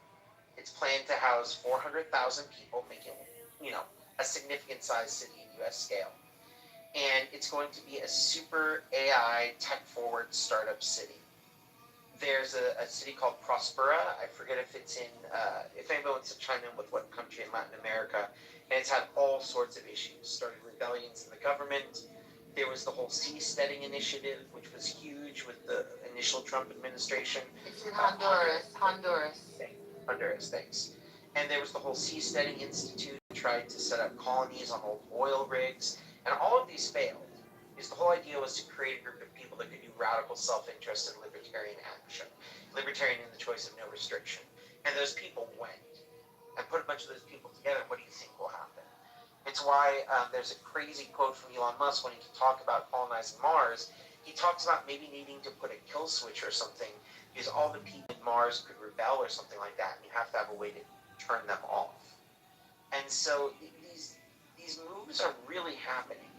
It's planned to house 400,000 people, making, a significant sized city in U.S. scale. And it's going to be a super AI tech-forward startup city. There's a city called Prospera. I forget if it's in, if anybody wants to chime in with what country in Latin America. And it's had all sorts of issues. Started rebellions in the government. There was the whole seasteading initiative, which was huge with the initial Trump administration. It's in Honduras. Honduras, thanks. And there was the whole Seasteading Institute, tried to set up colonies on old oil rigs, and all of these failed. Because the whole idea was to create a group of people that could do radical self-interest and libertarian action. Libertarian in the choice of no restriction. And those people went. And put a bunch of those people together, and what do you think will happen? It's why there's a crazy quote from Elon Musk when he talked about colonizing Mars. He talks about maybe needing to put a kill switch or something, because all the people in Mars could rebel or something like that, and you have to have a way to turn them off. And so these moves are really happening.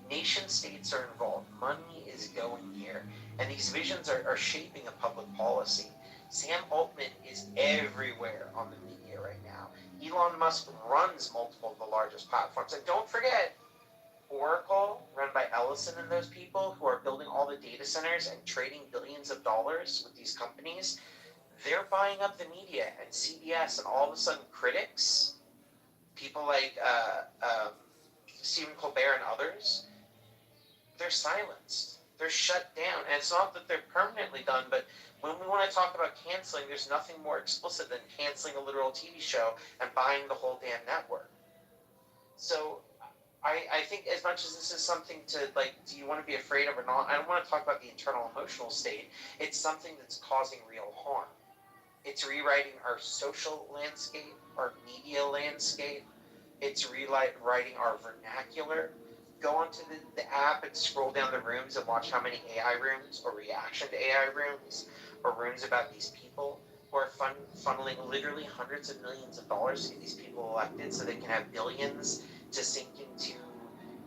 Nation states are involved. Money is going here. And these visions are shaping a public policy. Sam Altman is everywhere on the media right now. Elon Musk runs multiple of the largest platforms. And don't forget, Oracle, run by Ellison and those people who are building all the data centers and trading billions of dollars with these companies, they're buying up the media and CBS, and all of a sudden critics, people like Stephen Colbert and others, they're silenced. They're shut down. And it's not that they're permanently done, but when we want to talk about canceling, there's nothing more explicit than canceling a literal TV show and buying the whole damn network. So I think as much as this is something to, like, do you want to be afraid of or not, I don't want to talk about the internal emotional state. It's something that's causing real harm. It's rewriting our social landscape, our media landscape. It's rewriting our vernacular. Go onto the app and scroll down the rooms and watch how many AI rooms or reaction to AI rooms or rooms about these people who are funneling literally hundreds of millions of dollars to get these people elected so they can have billions to sink into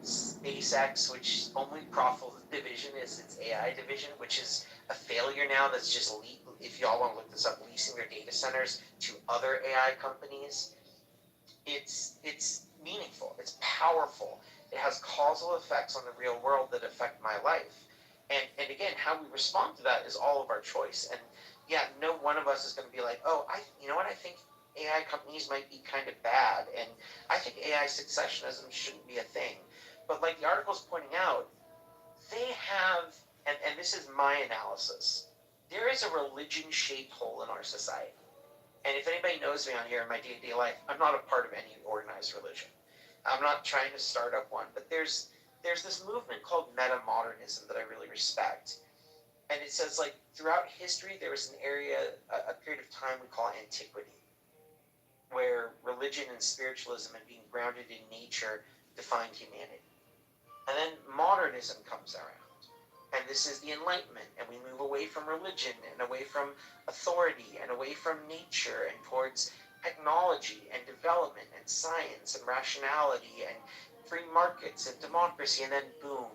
SpaceX, which only profitable division is its AI division, which is a failure now. That's just, if y'all want to look this up, leasing their data centers to other AI companies. It's meaningful. It's powerful. It has causal effects on the real world that affect my life. And again, how we respond to that is all of our choice. And yeah, no one of us is going to be like, oh, you know what, I think AI companies might be kind of bad, and I think AI successionism shouldn't be a thing. But like the article's pointing out, they have, and this is my analysis, there is a religion-shaped hole in our society. And if anybody knows me on here in my day-to-day life, I'm not a part of any organized religion. I'm not trying to start up one, but there's this movement called meta-modernism that I really respect. And it says, like, throughout history, there was an area, a period of time we call antiquity, where religion and spiritualism and being grounded in nature defined humanity. And then modernism comes around. And this is the Enlightenment, and we move away from religion and away from authority and away from nature and towards technology and development and science and rationality and free markets and democracy. And then boom,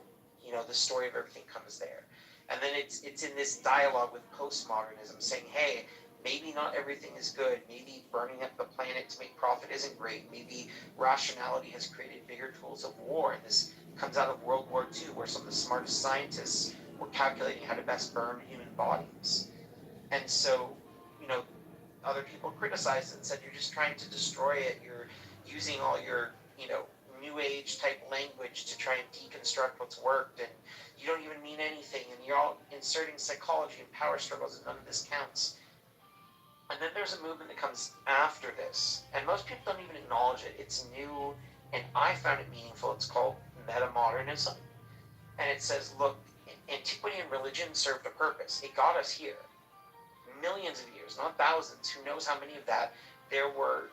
the story of everything comes there. And then it's in this dialogue with postmodernism saying, hey, maybe not everything is good. Maybe burning up the planet to make profit isn't great. Maybe rationality has created bigger tools of war. And this comes out of World War II, where some of the smartest scientists were calculating how to best burn human bodies. And so, other people criticized it and said, you're just trying to destroy it. You're using all your, new age type language to try and deconstruct what's worked, and you don't even mean anything, and you're all inserting psychology and power struggles, and none of this counts. And then there's a movement that comes after this, and most people don't even acknowledge it. It's new, and I found it meaningful. It's called meta-modernism. And it says, look, antiquity and religion served a purpose. It got us here. Millions of years, not thousands. Who knows how many of that? There were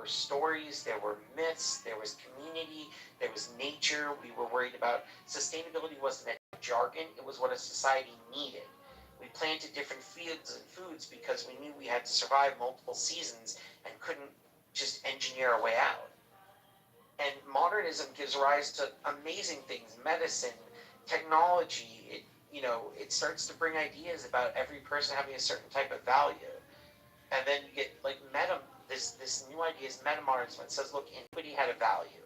stories, there were myths, there was community, there was nature. We were worried about sustainability. Wasn't a jargon, it was what a society needed. We planted different fields and foods because we knew we had to survive multiple seasons and couldn't just engineer our way out. And modernism gives rise to amazing things, medicine, technology. It starts to bring ideas about every person having a certain type of value. And then you get like this new idea is meta-modernism. It says, look, antiquity had a value.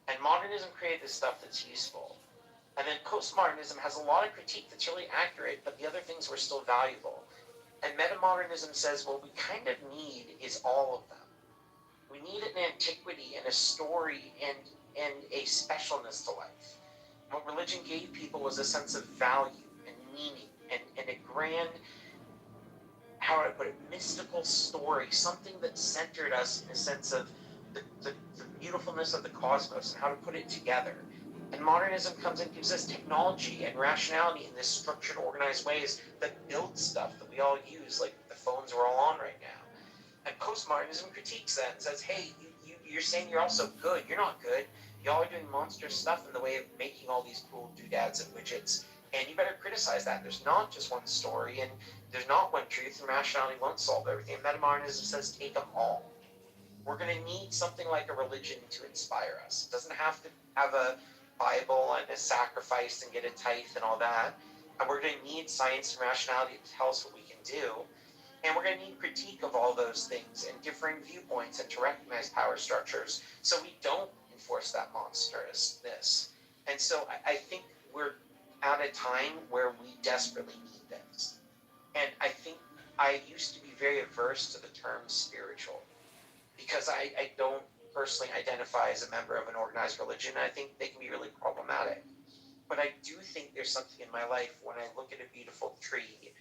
And modernism created this stuff that's useful. And then postmodernism has a lot of critique that's really accurate, but the other things were still valuable. And meta-modernism says, what we kind of need is all of them. We need an antiquity and a story and a specialness to life. What religion gave people was a sense of value and meaning and a grand, how do I put it, mystical story, something that centered us in a sense of the beautifulness of the cosmos and how to put it together. And modernism comes and gives us technology and rationality in this structured, organized ways that build stuff that we all use, like the phones we're all on right now. And postmodernism critiques that and says, hey, you're saying you're also good. You're not good. Y'all are doing monstrous stuff in the way of making all these cool doodads and widgets. And you better criticize that. There's not just one story, and there's not one truth, and rationality won't solve everything. And metamodernism says take them all. We're going to need something like a religion to inspire us. It doesn't have to have a Bible and a sacrifice and get a tithe and all that. And we're going to need science and rationality to tell us what we can do. And we're going to need critique of all those things and differing viewpoints and to recognize power structures so we don't enforce that monstrousness. And so I think we're at a time where we desperately need this. And I think I used to be very averse to the term spiritual because I don't personally identify as a member of an organized religion. I think they can be really problematic. But I do think there's something in my life when I look at a beautiful tree,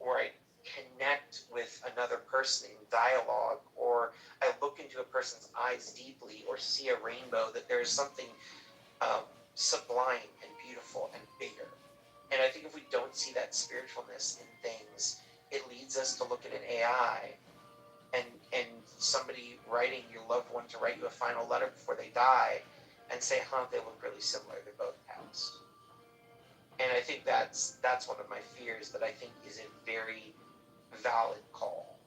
or I connect with another person in dialogue, or I look into a person's eyes deeply, or see a rainbow, that there is something sublime and beautiful and bigger. And I think if we don't see that spiritualness in things, it leads us to look at an AI and somebody writing your loved one to write you a final letter before they die and say, they look really similar, they're both cows. And I think that's one of my fears, that I think is a very valid call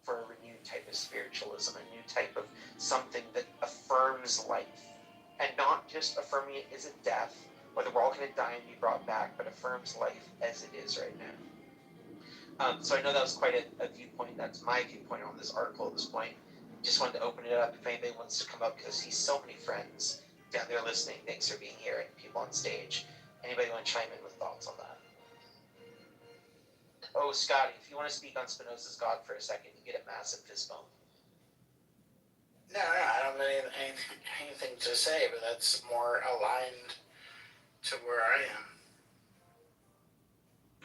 for a renewed type of spiritualism, a new type of something that affirms life, and not just affirming it as a death, whether we're all going to die and be brought back, but affirms life as it is right now. So I know that was quite a viewpoint. That's my viewpoint on this article at this point. Just wanted to open it up if anybody wants to come up, because I see so many friends down there listening. Thanks for being here, and people on stage. Anybody want to chime in with thoughts on that? Oh, Scotty, if you want to speak on Spinoza's God for a second, you get a massive fist bump. No, I don't have anything to say, but that's more aligned to where I am.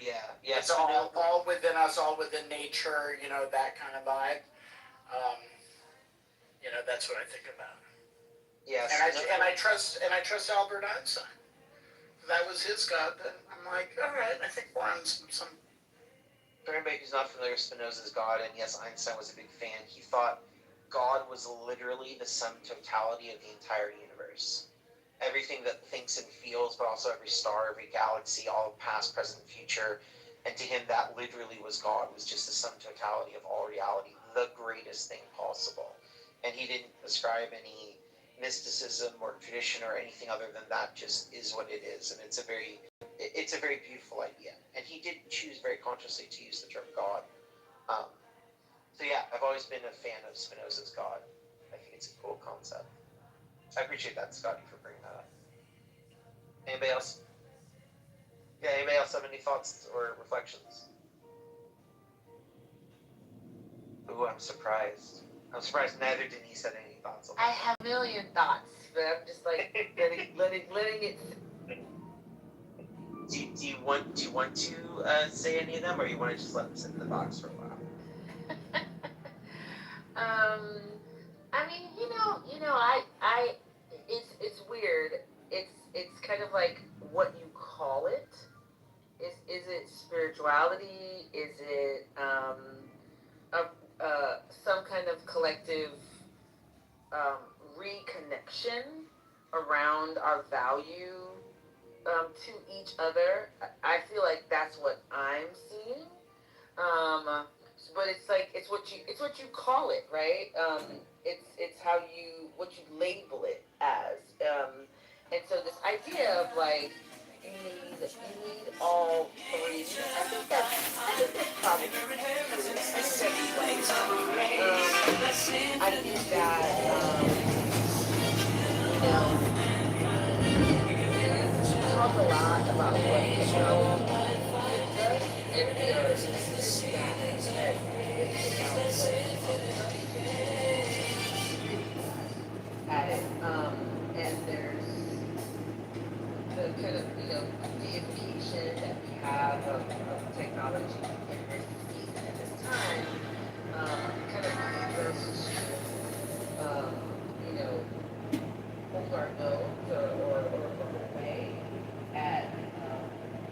Yeah. It's all within us, all within nature, that kind of vibe. That's what I think about. Yes. And I trust Albert Einstein. If that was his God, then I'm like, all right, I think we're on some. For anybody who's not familiar with Spinoza's God, and yes, Einstein was a big fan, he thought God was literally the sum totality of the entire universe. Everything that thinks and feels, but also every star, every galaxy, all past, present, future. And to him, that literally was God, was just the sum totality of all reality, the greatest thing possible. And he didn't ascribe any mysticism or tradition or anything other than that just is what it is. And it's a very beautiful idea. And he did choose very consciously to use the term God. So yeah, I've always been a fan of Spinoza's God. I think it's a cool concept. I appreciate that, Scotty, for bringing that up. Anybody else? Yeah, anybody else have any thoughts or reflections? Ooh, I'm surprised. Neither Denise had any thoughts on that. I have a million thoughts, but I'm just like letting it. Do you want to say any of them, or you want to just let them sit in the box for a while? I mean, it's weird. It's kind of like what you call it. Is it spirituality? Is it some kind of collective reconnection around our value to each other? I feel like that's what I'm seeing. But it's like it's what you call it, right? It's how what you label it as. And so this idea of like you need all three. I think that's probably true. I think that talk a lot about what technology gives us, and we are just at it. And there's the kind of deification that we have of technology in this season, at this time, kind of leads us to hold our nose or look away at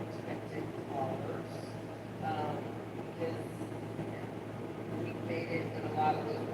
expected callers, because we've made it in a lot of those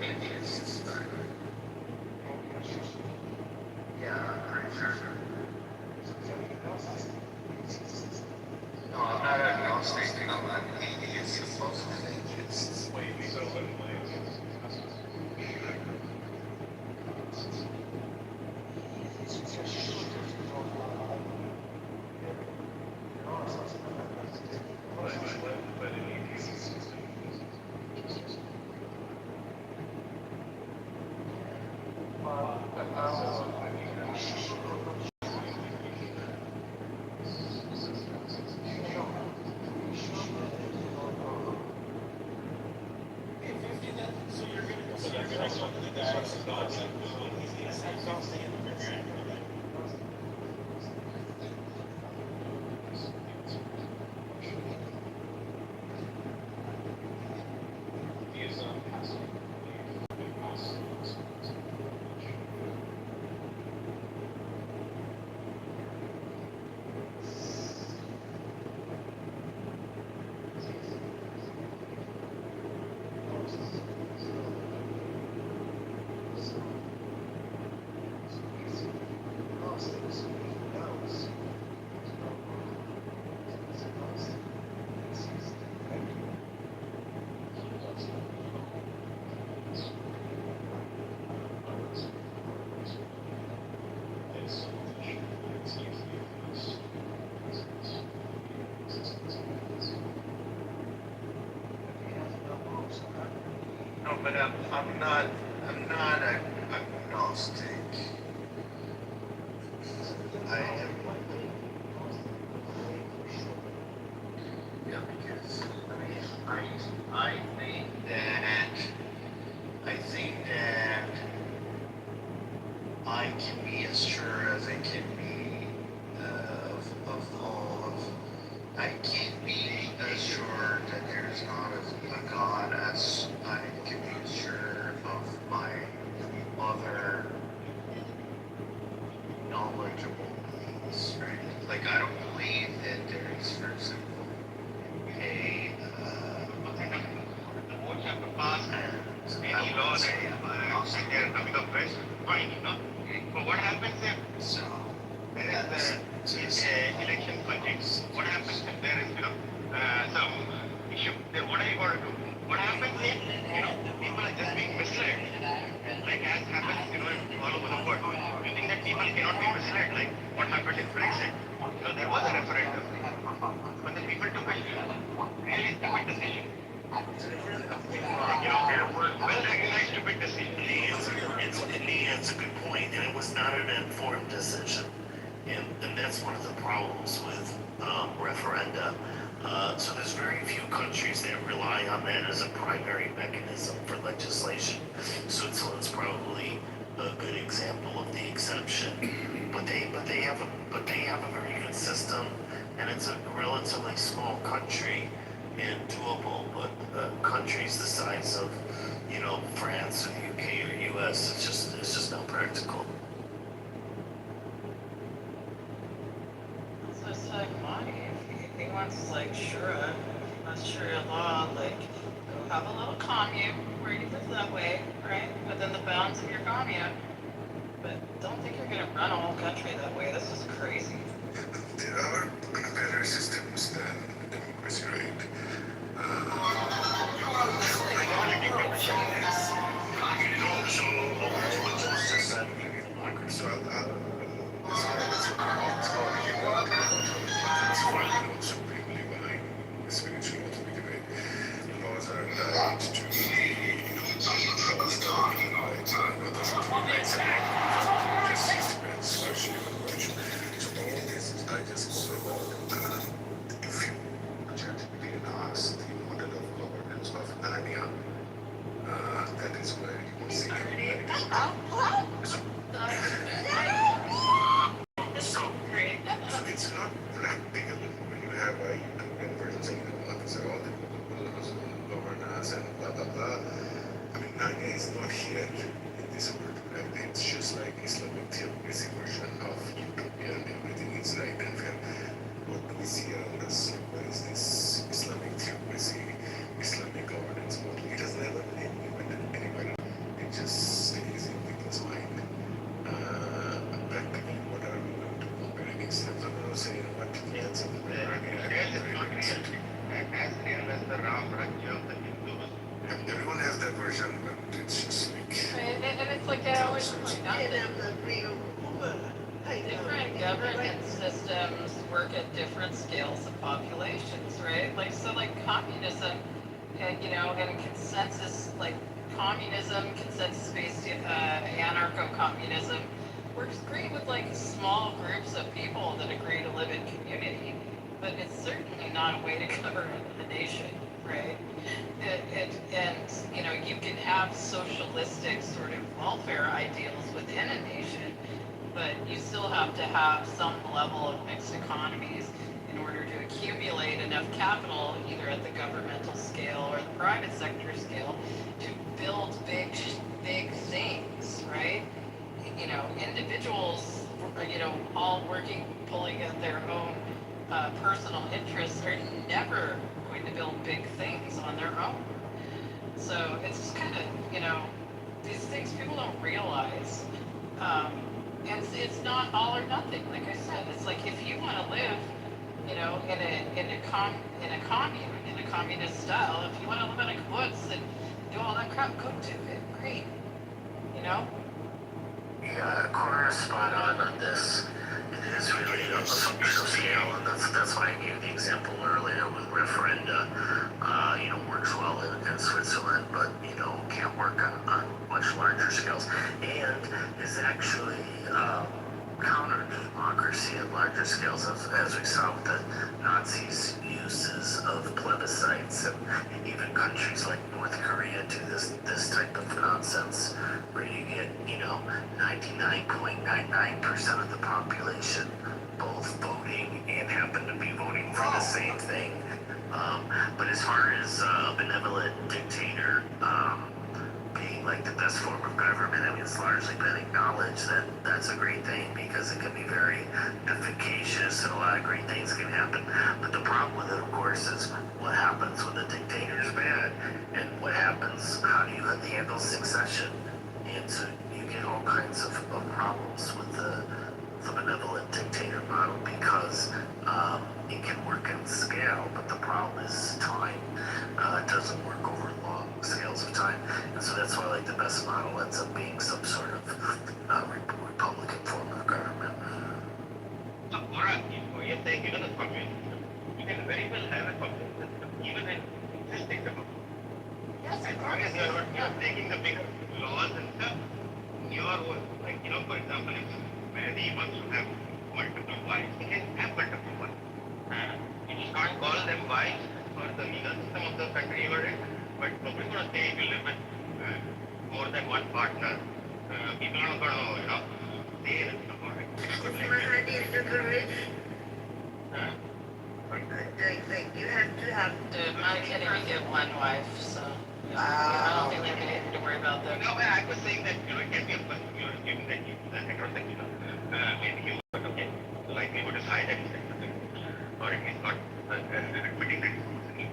atheists are. Yeah, I'm pretty sure. No, I'm not agnostic. I'm an atheist. Most of the atheists. Wait, so what am I? No, but I'm not an agnostic. I am. Yeah, because I think that I can be as sure as I can be of all of. I can't be as sure that there's not a God as I can be sure of my other knowledgeable beings, right? Like I don't believe that there is, for example, a the votes have to pass any law that they're coming up with, fine, you know. But what happens if so there is a election budget? What happens if there is, some issue? Then what are you going to do? What happens if, people are just being misled? Like as happens, all over the world. You think that people cannot be misled? Like what happened in Brexit? There was a referendum, but the people took a really stupid decision. There were well-recognized stupid decisions. It's a good point, and it was not an informed decision. And that's one of the problems with referenda. So there's very few countries that rely on that as a primary mechanism for legislation. Switzerland's probably a good example of the exception, but they have a very good system, and it's a relatively small country and doable. But countries the size of France or the UK or US, it's just not practical. So it's like money. If he wants Sharia, Sharia law, go have a little commune where you live that way, right? Within the bounds of your commune. But don't think you're gonna run a whole country that way. This is crazy. There are better systems than democracy, right? Supremely benign spiritual debate. Laws are right to So all this is I just if you objectively ask the model of governance of Narnia, that is where you will see so it's not practical when you have a European version saying these are all the people who govern us and blah blah blah. I mean, Narnia is not here in this world, right? It's just like Islamic theocracy version of utopia, and everything is right and fair. What do we see around us? Where is this Islamic theocracy, Islamic governance model? It has never It's just like... And it's like I always point out that different government systems work at different scales of populations, right? Like, so like communism, and consensus, like communism, consensus-based anarcho-communism works great with like small groups of people that agree to live in community, but it's certainly not a way to govern the nation, right? And you can have socialistic sort of welfare ideals within a nation, but you still have to have some level of mixed economies in order to accumulate enough capital, either at the governmental scale or the private sector scale, to build big things, right? Individuals, all working, pulling at their own personal interests are never going to build big things on their own. So it's just kind of, these things people don't realize. And it's not all or nothing. Like I said, it's like if you want to live, in a commune, in a communist style, if you want to live in a kibbutz and do all that crap, go do it. Great. Yeah, corner spot on this. It is really a functional scale, and that's why I gave the example earlier with referenda. Works well in Switzerland, but can't work on much larger scales, and is actually counter democracy at larger scales, as we saw with the Nazis' uses of plebiscites, and even countries like North Korea do this type of nonsense, where you get 99.99% of the population both voting and happen to be voting for the same thing. But as far as a benevolent dictator being like the best form of government, I mean, it's largely been acknowledged that that's a great thing because it can be very efficacious and a lot of great things can happen. But the problem with it, of course, is what happens when the dictator is bad, and what happens, how do you handle succession? And so you get all kinds of problems with the benevolent dictator model because it can work in scale, but the problem is time. It doesn't work over long scales of time. And so that's why the best model ends up being some sort of Republican form of government. So, Laura, you're saying even a communist system, you can very well have a communist system, even in existing democracy. Yes, as long as you're not taking the big laws and stuff, for example, if Mehdi wants to have multiple wives, he can have multiple wives. You just can't call them wives for the legal system of the country you're in, but nobody's going to say if you live with more than one partner, people are not going to, say anything about it. You have to have. Dude, my kid only get one wife, so I don't think we have anything to worry about there. No, I was saying that it can be a person you're assuming that he's heterosexual. Maybe he was okay. The likelihood is high that he's heterosexual, or if he's not admitting that he's homosexual.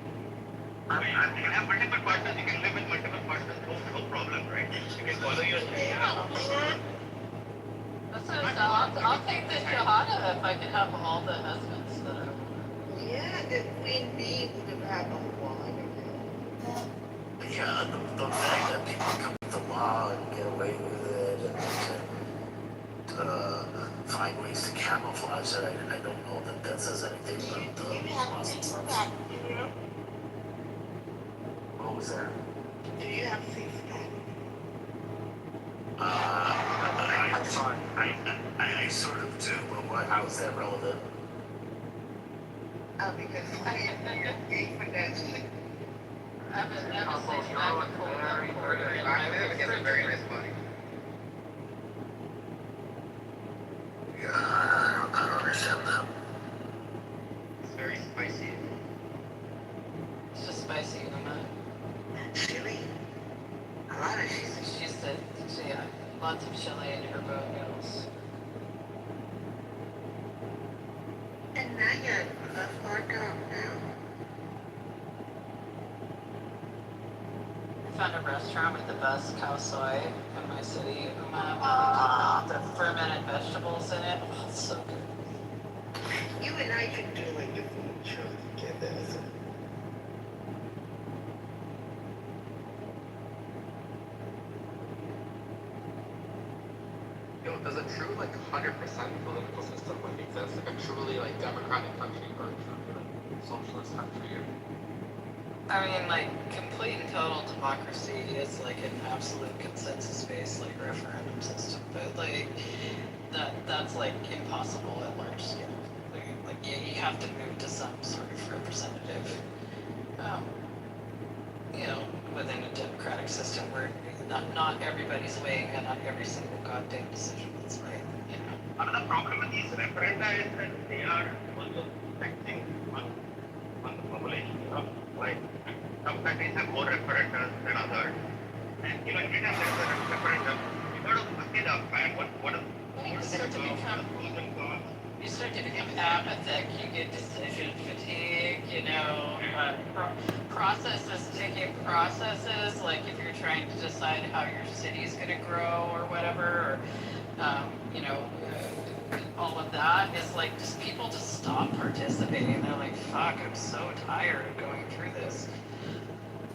You can have multiple partners. You can live with multiple partners. No problem, right? You can follow your. I'll take the Shahada if I can have all the husbands that are. Yeah, the Queen Bee would have had a wine. Yeah, the fact that people come to law and get away with it and find ways to camouflage it, I don't know that says anything about the laws themselves. What was that? Do you have six I sort of do, but how is that relevant? Because you're gay for that. I'm a very nice body. Yeah, I don't understand that. It's very spicy. It's just spicy, Chili? A lot of chili. She said, lots of chili in her boat noodles. And now you're a hard dog now. I found a restaurant with the best cow soy in my city. The fermented vegetables in it. Oh, it's so good. You and I should do like the food show together. political system would exist, like a truly like democratic country or a truly like socialist country. I mean, like, complete and total democracy is like an absolute consensus-based like referendum system, but like that's like impossible at large scale. Like you have to move to some sort of representative, you know, within a democratic system where not everybody's weighing in on every single goddamn decision that's right. You know. Another problem with these referenda is that they are also affecting one the population. You know, like some countries have more referendums than others, and you know every time there's a referendum, you got to look it up, man. What are You start to become apathic, you get decision fatigue, you know, taking processes, like if you're trying to decide how your city's going to grow or whatever, or, you know, all of that is like just people just stop participating. They're like, fuck, I'm so tired of going through this.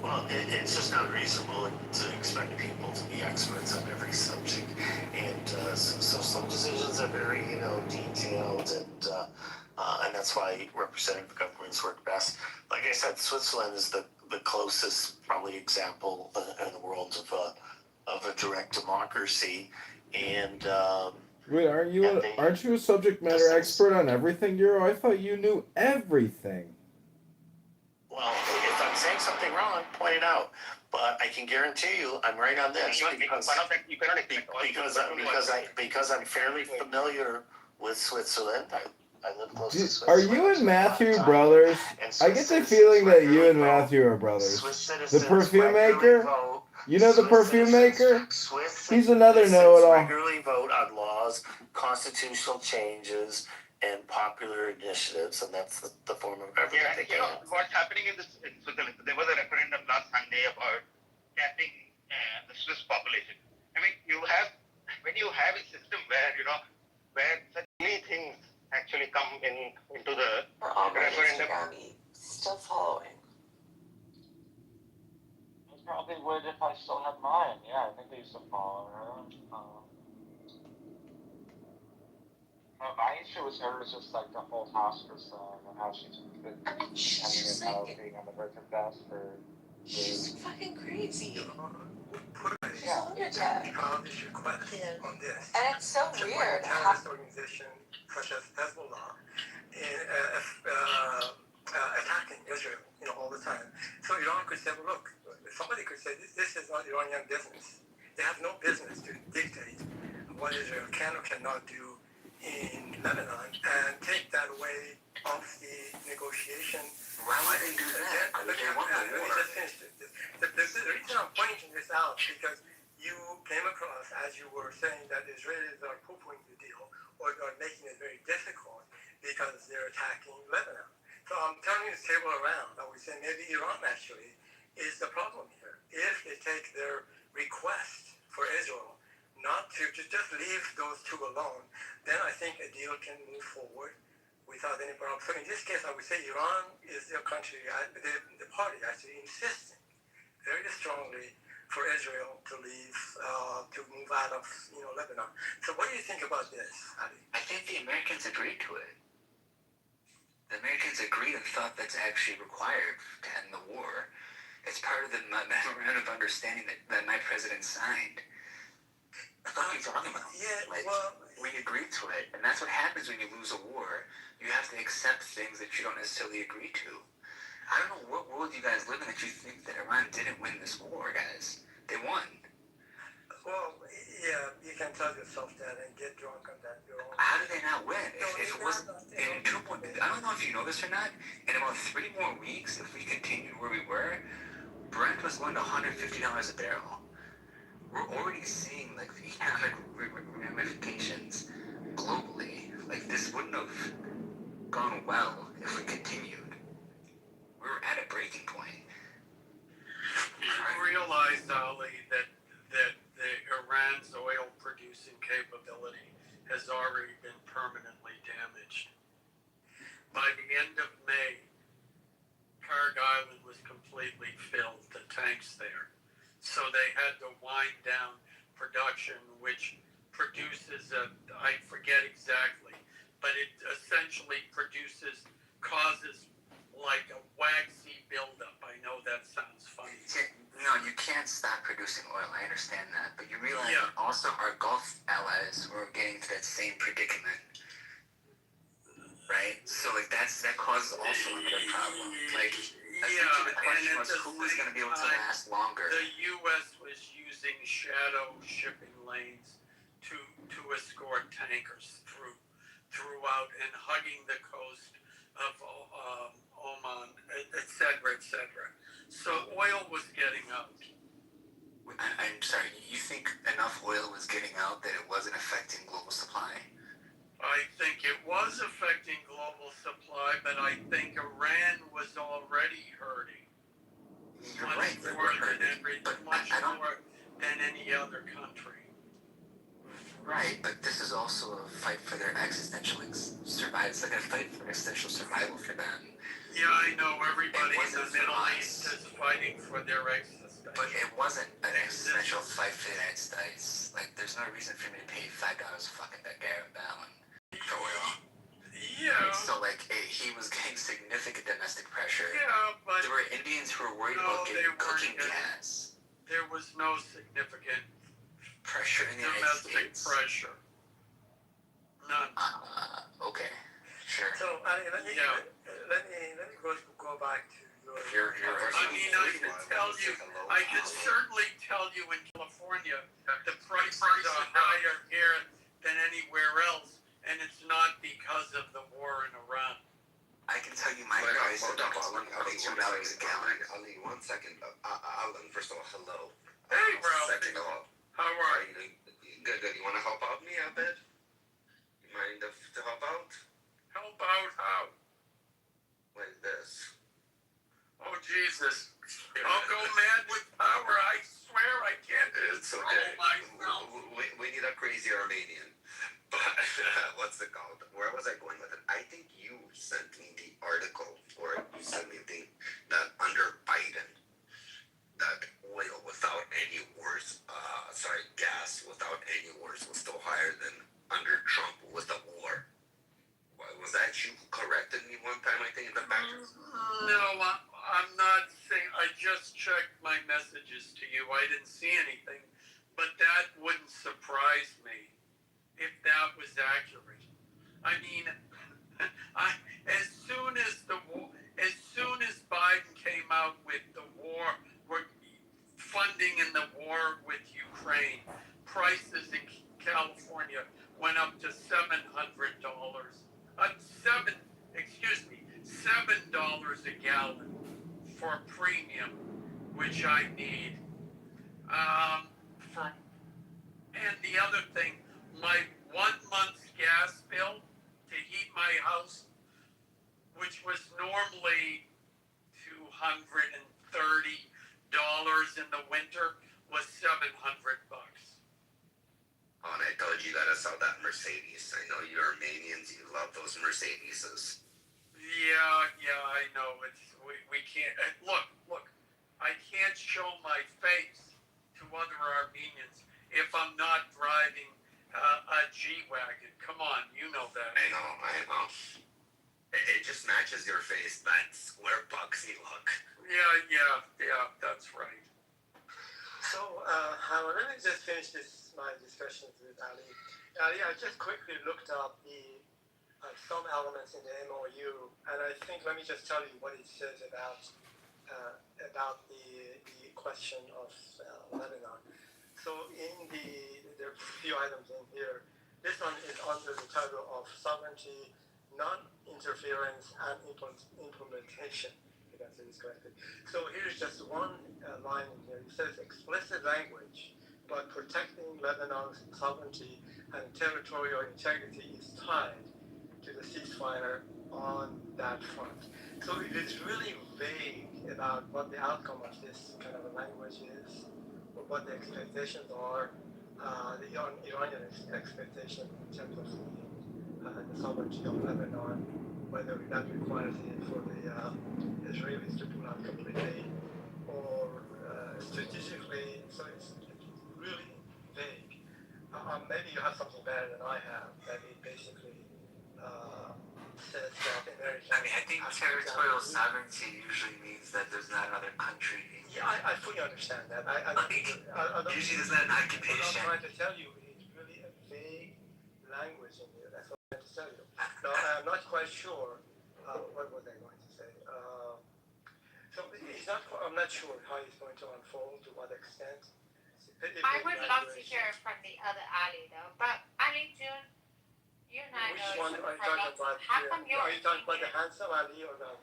Well, it's just not reasonable to expect people to be experts on every subject, and so some decisions are very, you know, detailed, and that's why representative governments work best. Like I said, Switzerland is the closest probably example in the world of a direct democracy, and wait, aren't you a subject matter expert on everything, Euro? I thought you knew everything. well, if I'm saying something wrong, point it out. But I can guarantee you, I'm right on this because I'm fairly familiar with Switzerland. I live close to Are Switzerland. you and Matthew brothers? I get the feeling that you and Matthew are brothers. The perfume maker? You know the perfume maker? He's another know-it-all. Regularly vote on laws, constitutional changes, and popular initiatives, and that's the form of government. Yeah, you know what's happening in Switzerland? There was a referendum last Sunday about capping the Swiss population. I mean, when you have a system where such many things actually come into the referendum. Still following. I probably would if I still had mine. Yeah, I think they used to follow her. My issue with her is just like the whole house person and how she's been hanging out being on the verge of death for She's fucking crazy. Yeah. On this. And it's so weird. Terrorist organization such as Hezbollah attacking Israel, all the time. So Iran could say, well, look, somebody could say this is not Iranian business. They have no business to dictate what Israel can or cannot do in Lebanon and take that away off the negotiation. Why would they do that? Let me just finish this. The reason I'm pointing this out because you came across, as you were saying, that the Israelis are poo-pooing the deal or are making it very difficult because they're attacking Lebanon. So I'm turning the table around. I would say maybe Iran actually is the problem here. If they take their request for Israel not to just leave those two alone, then I think a deal can move forward without any problem. So in this case, I would say Iran is the country, the party actually insisting very strongly for Israel to leave, to move out of Lebanon. So what do you think about this, Ali? I think the Americans agreed to it. The Americans agreed and thought that's actually required to end the war. It's part of the memorandum of understanding that my president signed. What are you talking about? Yeah, we agreed to it, and that's what happens when you lose a war. You have to accept things that you don't necessarily agree to. I don't know what world you guys live in that you think that Iran didn't win this war, guys. They won. Well, yeah, you can tell yourself that and get drunk on that. How did they not win? If it wasn't in 2 point, I don't know if you know this or not. In about 3 more weeks, if we continued where we were, Brent was going to $150 a barrel. We're already seeing like the economic ramifications globally. Like this wouldn't have gone well if we continued. We were at a breaking point. I realized, Ali, that the Iran's oil producing capability has already been permanently damaged. By the end of May, Karg Island was completely filled, the tanks there. So they had to wind down production, which produces I forget exactly, but it essentially causes like a waxy buildup. I know that sounds funny. No, you can't stop producing oil. I understand that, but you realize that also our Gulf allies were getting to that same predicament, right? So like that causes also another problem. Like essentially the question was who was going to be able to last longer. The U.S. was using shadow shipping lanes to escort tankers throughout and hugging the coast of Oman, etc., etc. So oil was getting out. I'm sorry, you think enough oil was getting out that it wasn't affecting global supply? I think it was affecting global supply, but I think Iran was already hurting. You're right, they were hurting, but much more than any other country. Right, but this is also a fight for their existential survival. It's like a fight for existential survival for them. Yeah, I know everybody in the Middle East is fighting for their existence. But it wasn't an existential fight for the United States. Like, there's no reason for me to pay $5 a fucking gallon for oil. Yeah. So, like, he was getting significant domestic pressure. Yeah, but there were Indians who were worried about getting cooking gas. There was no significant pressure in the United States. Domestic pressure. None. Okay. Sure. So, let me go back to your. I mean, I can certainly tell you in California, the prices are higher here than anywhere else, and it's not because of the war in Iran. I can tell you my price is about $2 a gallon. I'll leave 1 second. Alan, first of all, hello. Hey, Ralph. Second of all, how are you? Good. You want to help out me a bit? You mind to help out? Help out how? Like this. Oh, Jesus. I'll go mad with power. I swear I can't control myself. We need a crazy Armenian. But what's it called? Where was I going with it? I think you sent me the article, or you sent me the thing that under Biden, that oil without any wars, gas without any wars was still higher than under Trump with the war. Was that you who corrected me one time, I think, in the back? No, I'm not saying, I just checked my messages to you. I didn't see anything, but that wouldn't surprise me if that was accurate. I mean, as soon as Biden came out with the war, funding in the war with Ukraine, prices in California went up to $700. $7 a gallon for premium, which I need. And the other thing, my 1 month's gas bill to heat my house, which was normally $230 in the winter, was $700. Oh, and I told you gotta sell that Mercedes. I know you're Armenians, you love those Mercedeses. Yeah, I know. We can't, look, I can't show my face to other Armenians if I'm not driving a G-Wagon. Come on, you know that. I know. It just matches your face, that square boxy look. Yeah, that's right. So, let me just finish my discussions with Ali. Ali, I just quickly looked up some elements in the MOU, and I think, let me just tell you what it says about the question of Lebanon. So there are a few items in here. This one is under the title of sovereignty, non-interference, and implementation. I think I said this correctly. So here's just one line in here. It says explicit language, but protecting Lebanon's sovereignty and territorial integrity is tied to the ceasefire on that front. So it is really vague about what the outcome of this kind of a language is, or what the expectations are, the Iranian expectation in terms of the sovereignty of Lebanon, whether that requires it for the Israelis to pull out completely, or strategically. So it's really vague. maybe you have something better than I have. That it basically says that American. I mean, I think territorial sovereignty usually means that there's not another country. Yeah, I fully understand that. Usually there's not an occupation. What I'm trying to tell you is really a vague language in here. That's what I'm trying to tell you. Now, I'm not quite sure. What was I going to say? So I'm not sure how it's going to unfold, to what extent. I would love to hear from the other Ali though, but Ali June, you and I Which know one are you talking about? how come your Are you talking about the handsome Ali or the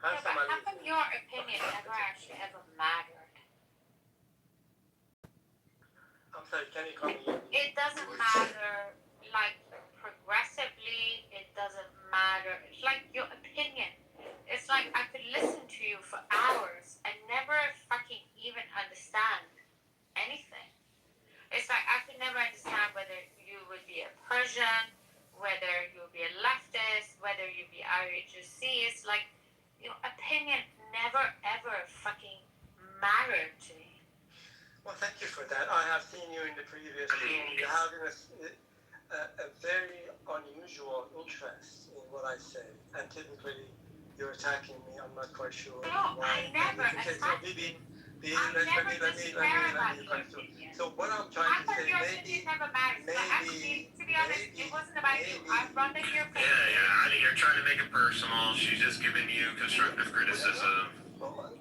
handsome Ali? How come your opinion never actually ever mattered? I'm sorry, can you come again? It doesn't matter, like progressively, it doesn't matter. It's like your opinion. It's like I could listen to you for hours and never fucking even understand anything. It's like I could never understand whether you would be a Persian, whether you would be a leftist, whether you'd be IHC. It's like your opinion never ever fucking mattered to me. Well, thank you for that. I have seen you in the previous room. You're having a very unusual interest in what I say, and typically you're attacking me. I'm not quite sure. No, I never attacked you. So what I'm trying to say, maybe, never matters. But actually, to be honest, it wasn't about you. I brought up your opinion. Yeah, I think you're trying to make it personal. She's just giving you constructive criticism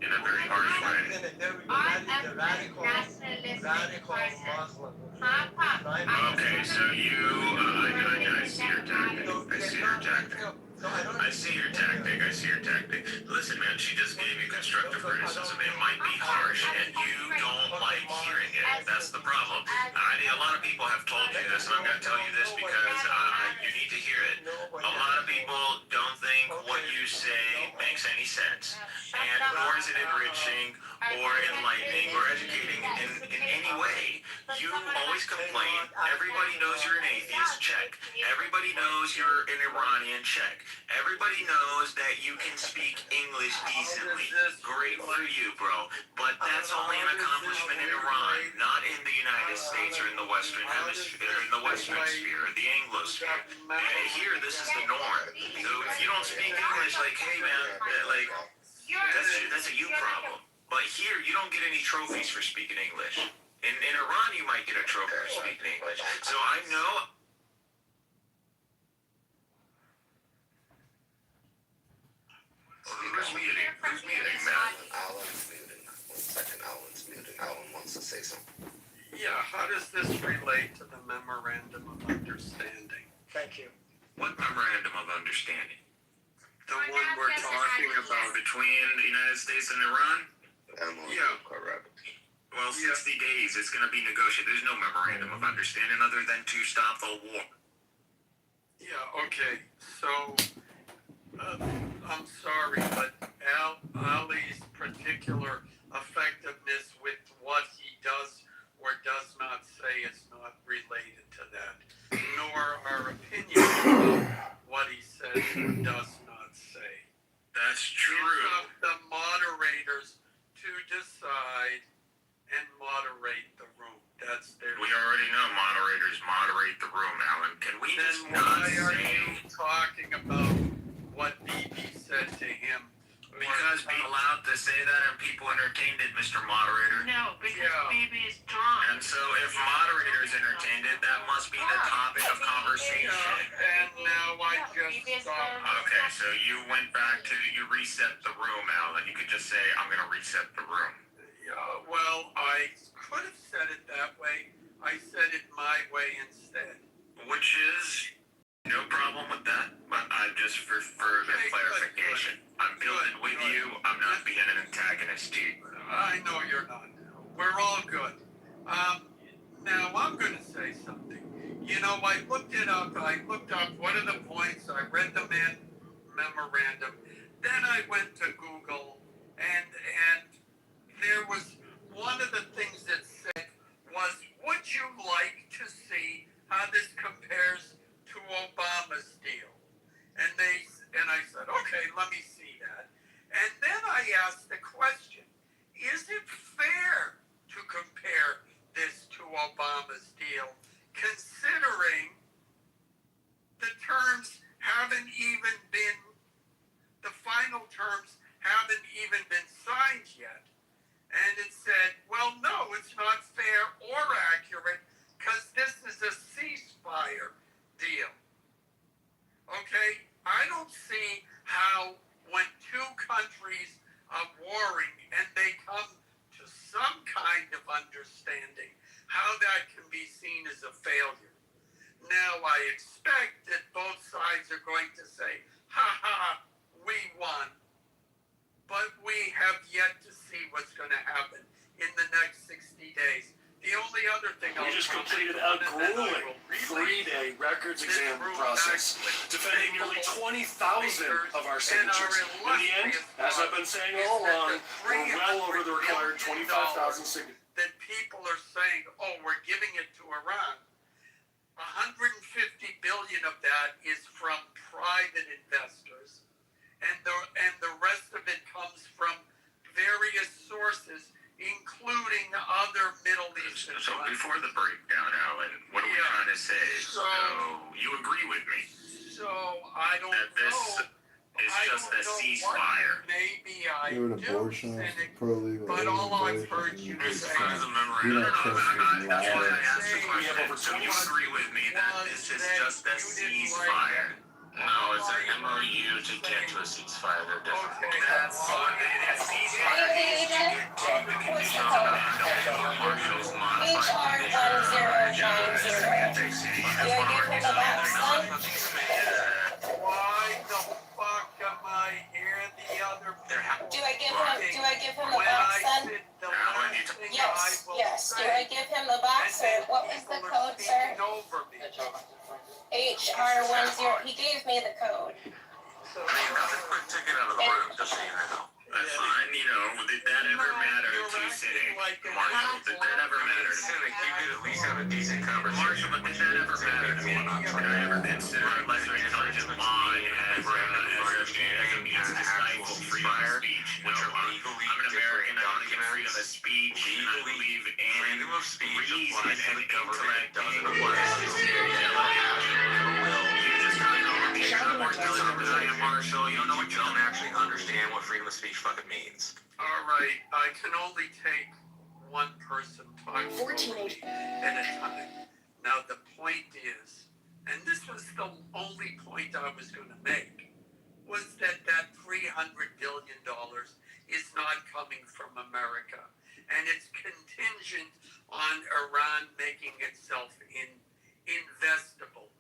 in a very harsh way. I am a nationalistic person. Okay, so I see your tactic. I see your tactic. Listen, man, she just gave you constructive criticism. It might be harsh, and you don't like hearing it. That's the problem. A lot of people have told you this, and I'm going to tell you this because you need to hear it. A lot of people don't think what you say makes any sense, and nor is it enriching or enlightening or educating in any way. You always complain. Everybody knows you're an atheist. Check. Everybody knows you're an Iranian. Check. Everybody knows that you can speak English decently. Great for you, bro. But that's only an accomplishment in Iran, not in the United States or in the Western Hemisphere, or in the Western sphere, or the Anglosphere. And here, this is the norm. So if you don't speak English, like, hey, man, like, that's a you problem. But here, you don't get any trophies for speaking English. In Iran, you might get a trophy for speaking English. So I know. Who's muting? Who's muting, man? Alan's muting. 1 second, Alan's muting. Alan wants to say something. Yeah, how does this relate to the memorandum of understanding? Thank you. What memorandum of understanding? The one we're talking about between the United States and Iran? Yeah. Correct. Well, 60 days, it's going to be negotiated. There's no memorandum of understanding other than to stop the war. Yeah, okay. So, I'm sorry, but Ali's particular effectiveness with what he does or does not say is not related to that, nor our opinion about what he says or does not say. That's true. It's up the moderators to decide and moderate the room. That's their. We already know moderators moderate the room, Alan. Can we just not why are say... you talking about what Bibi said to him? Because being allowed to say that and people entertained it, Mr. Moderator. No, because Bibi is drunk. And so if moderators entertained it, that must be the topic of conversation. And now I just stopped. Okay, so you went back to, you reset the room, Alan. You could just say, I'm going to reset the room. Well, I could have said it that way. I said it my way instead. Which is no problem with that, but I just for further clarification. I'm building with you. I'm not being an antagonist to you. I know you're not. We're all good. Now I'm going to say something. You know, I looked it up. I looked up what are the points. I read the memorandum. Then I went to Google, and there was one of the things that said was, would you like to see how this compares to Obama's deal? And I said, okay, let me see that. And then I asked the question, is it fair to compare this to Obama's deal, terms haven't even been signed yet. And it said, well, no, it's not fair or accurate because this is a ceasefire deal. Okay? I don't see how when two countries are warring and they come to some kind of understanding, how that can be seen as a failure. Now, I expect that both sides are going to say, ha ha, we won. But we have yet to see what's going to happen in the next 60 days. The only other thing we just completed a grueling 3-day records exam process, defending nearly 20,000 of our signatures. In the end, as I've been saying all along, we're well over the required 25,000 signatures. That people are saying, oh, we're giving it to Iran. 150 billion of that is from private investors, and the rest of it comes from various sources, including other Middle Eastern So before the breakdown, Alan, what are we trying to say? So you agree with me? So I don't that this is just a ceasefire. Maybe I You're an do, abortionist, Cynic, pro-legal but all I've alien heard you voice. say. You don't trust his That's why I lies. asked the question. So you agree with me that this is just a ceasefire? No, it's an MOU to get to a ceasefire. They're different. That's what it is. Ceasefire is to get to the conditions of the Marshall's modified conditions. Why the fuck am I here the other Do I give him the box then? Yes. Do I give him the box or what was the code, sir? HR10. He gave me the code. I mean, not a quick ticket out of the room, just so you know. That's fine, you know, did that ever matter to Cynic? Marshall, did that ever matter to Cynic? You could at least have a decent conversation. Marshall, but did that ever matter to me? Did I ever consider lesser intelligent law as a means to stifle freedom of speech? No, I'm an American, I want to get freedom of speech, and I believe in freedom of speech reason and intellect doesn't apply Marshall, you don't know what you don't actually understand what freedom of speech fucking means. All right, I can only take one person talking at a time. Now the point is, and this was the only point I was going to make, was that $300 billion is not coming from America, and it's contingent on Iran making itself investable,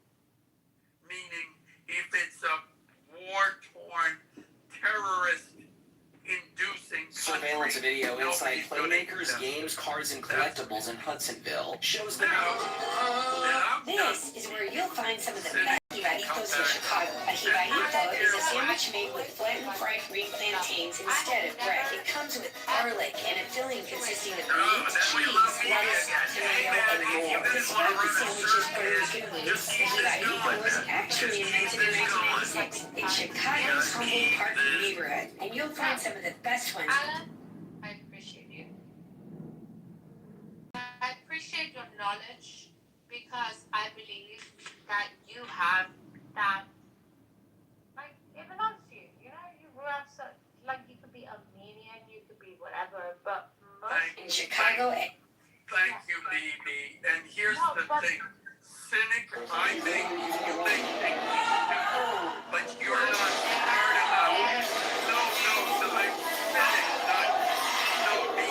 meaning if it's a war-torn, terrorist-inducing Surveillance video inside playmakers, games, cards, and collectibles in Hudsonville shows the This is where you'll find some of the best jibaritos in Chicago. A jibarito is a sandwich made with flattened fried green plantains instead of bread. It comes with garlic and a filling consisting of meat, cheese, lettuce, tomato, and more. This breakfast sandwich is very good. A jibarito was actually invented in 1996 in Chicago's Humboldt Park neighborhood, and you'll find some of the best ones. I appreciate you. I appreciate your knowledge because I believe that you have that, like, it belongs to you. You know, you grew up so, like, you could be Armenian, you could be whatever, but most in Chicago. Thank you, BB. And here's the thing. Cynic, I may be thinking but you're not smart enough. No, I'm cynic, no, BB,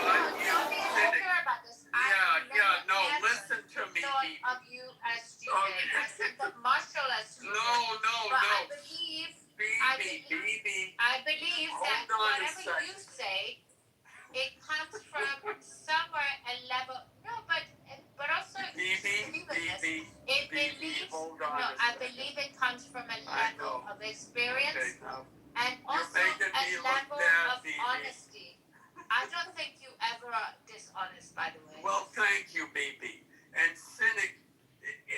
not you, cynic. Listen to me, BB. of you as stupid. I said the Marshall as stupid. No. I believe that whatever you say, it comes from somewhere a level. No, but also I believe it comes from a level of experience and also a level of honesty. I don't think you ever are dishonest, by the way. Well, thank you, BB. And Cynic,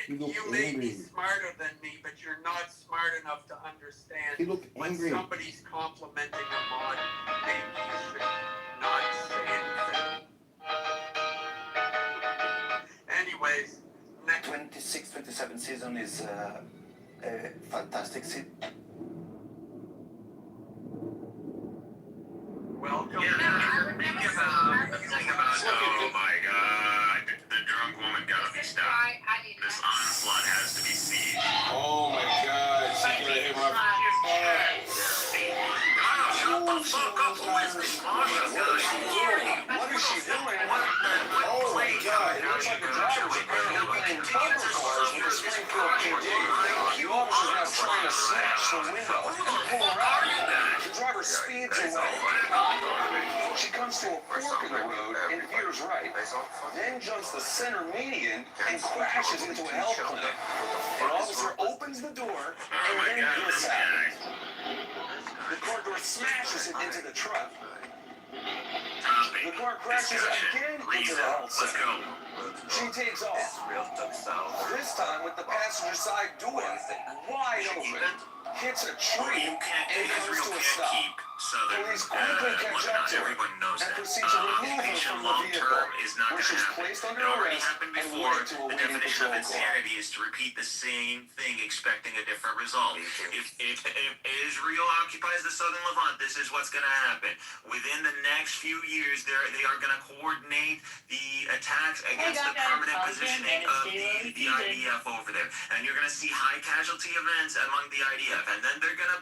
you may be smarter than me, but you're not smart enough to understand when somebody's complimenting a mod, maybe you should not say anything. Anyways, next 26-27 season is a fantastic season. fuck up. Who is this Masha guy? What is she doing? Oh my God! It looks like the driver's apparently playing poker cards with a Springfield PD. The officer's now trying to smash the window and pull her out. The driver speeds away. She comes to a fork in the road and veers right. Then jumps the center median and crashes into a health clinic. An officer opens the door and then this happens. The car door smashes it into the truck. The car crashes again into the health center. She takes off. This time with the passenger side door wide open. Hits a tree and comes to a stop. Police quickly catch up to her and proceed to remove her from the vehicle, where she's placed under arrest and led to a The waiting definition patrol of car. insanity is to repeat the same thing expecting a different result. If Israel occupies the southern Levant, this is what's going to happen. Within the next few years, they are going to coordinate the attacks against the permanent positioning of the IDF over there, and you're going to see high casualty events among the IDF, and then they're gonna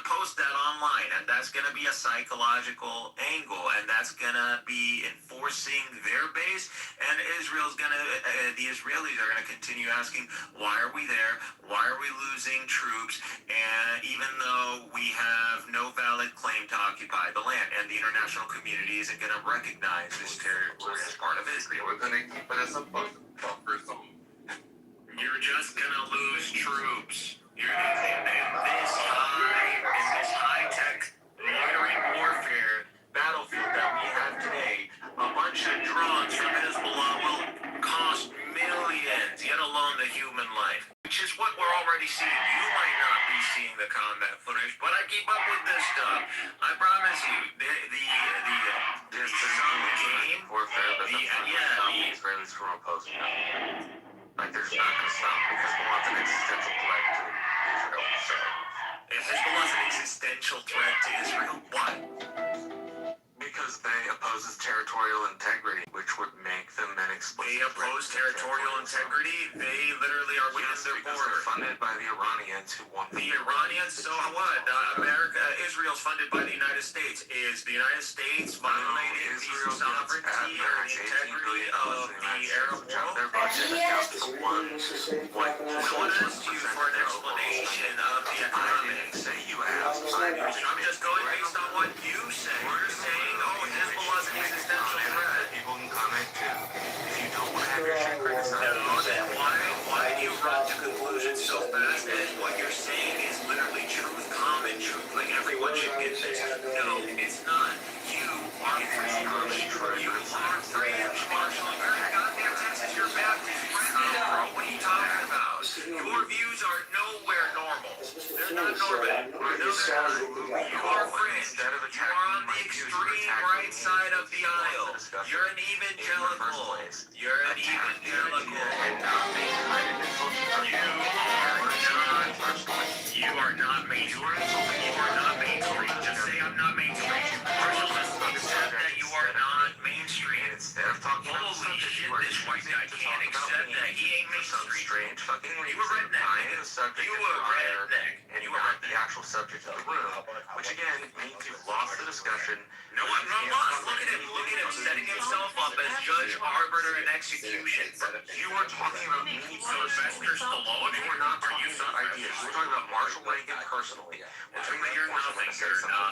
post that online, and that's gonna be a psychological angle, and that's gonna be enforcing their base, and the Israelis are gonna continue asking, why are we there? Why are we losing troops? And even though we have no valid claim to occupy the land, and the international community isn't gonna recognize this territory as part of Israel. We're gonna keep it as a buffer zone. You're just gonna lose troops. You're in this high-tech loitering warfare battlefield that we have today. A bunch of drones from Hezbollah will cost millions, yet alone the human life, which is what we're already seeing. You might not be seeing the combat footage, but I keep up with this stuff. I promise you, the game warfare, Israelis from opposing. Like, there's not gonna stop because Hezbollah's an existential threat to Israel. So, if Hezbollah's an existential threat to Israel, why? because they opposes territorial integrity, which would make them an explicit. They oppose territorial integrity. They literally are within their border. They're funded by the Iranians who want the Iranians. So what? Israel's funded by the United States. Is the United States violating the sovereignty or the integrity of the Arab world? Their budget accounts for No one asked you for an explanation of the economics. I'm just going based on what you say. You're saying, Hezbollah's an existential threat. People can comment too. If you don't want to have your shit criticized, then why do you run to conclusions so fast? And what you're saying is literally truth, common truth. Like everyone should get this. No, it's not. You are fringe. You are fringe, Marshall. You're in goddamn Texas. You're Baptist. Bro, what are you talking about? Your views are nowhere normal. They're not normal. You are fringe. You are on the extreme right side of the aisle. You're an evangelical. You're an evangelical. You are not mainstream. You are not mainstream. Just say I'm not mainstream. Accept that you are not mainstream. Holy shit, this white guy can't accept that. He ain't mainstream. You were redneck. You were redneck. And you got the actual subject of the room, which again means you've lost the discussion. No, I'm not lost. Look at him setting himself up as judge, arbiter, and execution. You were talking about me, Sylvester Stallone. You were not talking about ideas. You were talking about Marshall Reagan personally. Which means you're nothing,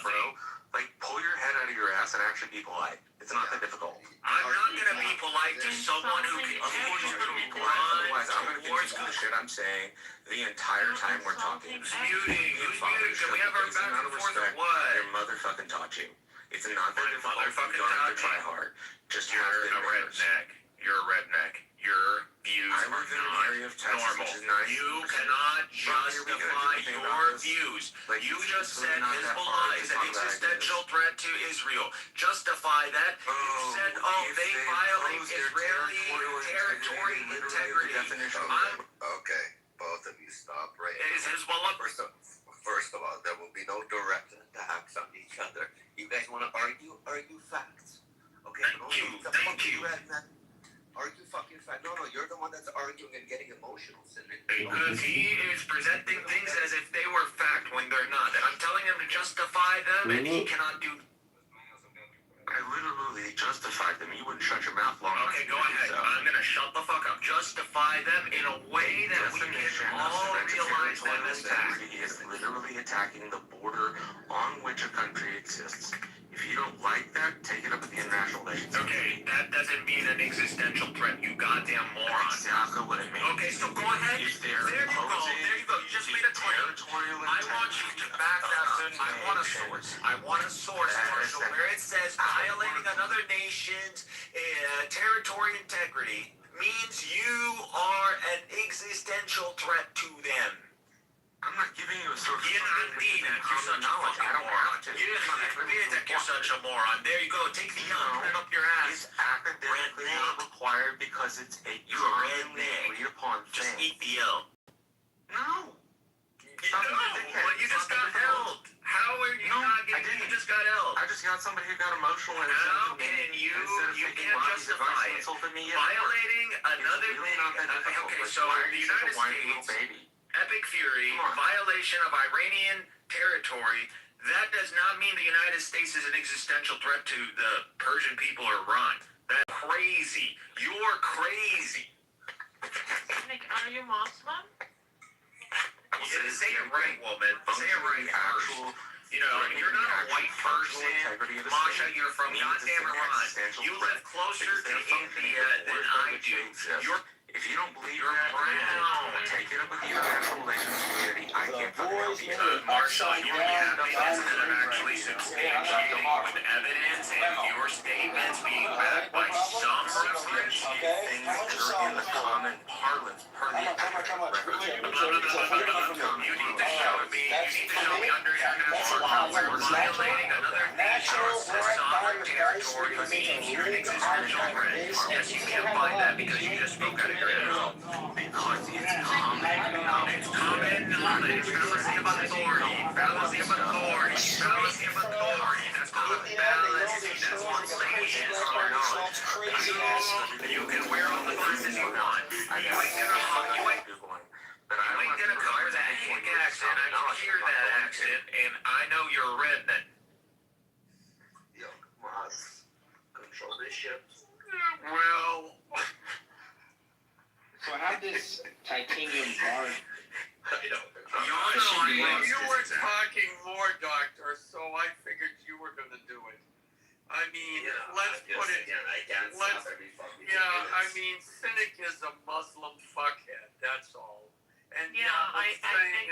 bro. Like, pull your head out of your ass and actually be polite. It's not that difficult. I'm not gonna be polite to someone who continues to Otherwise, I'm gonna continue the shit I'm saying the entire time we're talking. Who's muting? Can we have our back and forth or what? Your motherfucking taught you. It's not that difficult. You don't have to try hard. Just you're a redneck. You're a redneck. Your views are not normal. You cannot justify your views. You just said Hezbollah is an existential threat to Israel. Justify that. You said, they violate Israeli territory integrity. Okay, both of you stop right now. Is Hezbollah? First of all, there will be no direct attacks on each other. You guys want to argue? Argue facts. Okay? Thank you. Argue fucking facts. No, No, you're the one that's arguing and getting emotional, Cynic. Because he is presenting things as if they were fact when they're not. And I'm telling him to justify them, and he cannot do. I literally justified them. You wouldn't shut your mouth long. Okay, go ahead. I'm gonna shut the fuck up. Justify them in a way that we can all realize them as fact. He is literally attacking the border on which a country exists. If you don't like that, take it up with the international relations. Okay, that doesn't mean an existential threat, you goddamn moron. That's exactly what it means. Okay, so go ahead. There you go. There you go. You just made a claim. I want you to back that up. I want a source. I want a source, Marshall, where it says violating another nation's territory integrity means you are an existential threat to them. I'm not giving you a source. You're not being that. You're such a fucking moron. You're such a moron. There you go. Take the put it up your ass. It's academically not required because it's a commonly agreed upon thing. Just eat the L. No. But you just got held. How are you not getting? You just got held. I just got somebody who got emotional and how can you can't justify it. Violating another thing. Okay, so the United States, Epic Fury, violation of Iranian territory. That does not mean the United States is an existential threat to the Persian people or Iran. That's crazy. You're crazy. Nick, are you Muslim? Say it right, woman. Say it right first. You know, you're not a white person. Masha, you're from goddamn Iran. You live closer to India than I do. If you don't believe that, take it up with the international relations community. I can't fucking help you. Marshall, you have things that are actually substantiating with evidence and your statements being backed by some reference. Things that are in the common parlance per the You need to show me under international law where violating another nation's sovereign territory means you're an existential threat. Yes, you can't find that because you just spoke out of your ass. Because it's common knowledge. It's common knowledge. Fallacy of authority. Fallacy of authority. Fallacy of authority. That's called a fallacy. That's what slavery is. You can wear all the glasses you want. You ain't gonna cover that hick accent. I can hear that accent, and I know you're a redneck. Yo, Mods, control this ship. Well, So how this titanium bar? You were talking more, Doctor, so I figured you were going to do it. I mean, let's put it. I mean, Cynic is a Muslim fuckhead. That's all. And I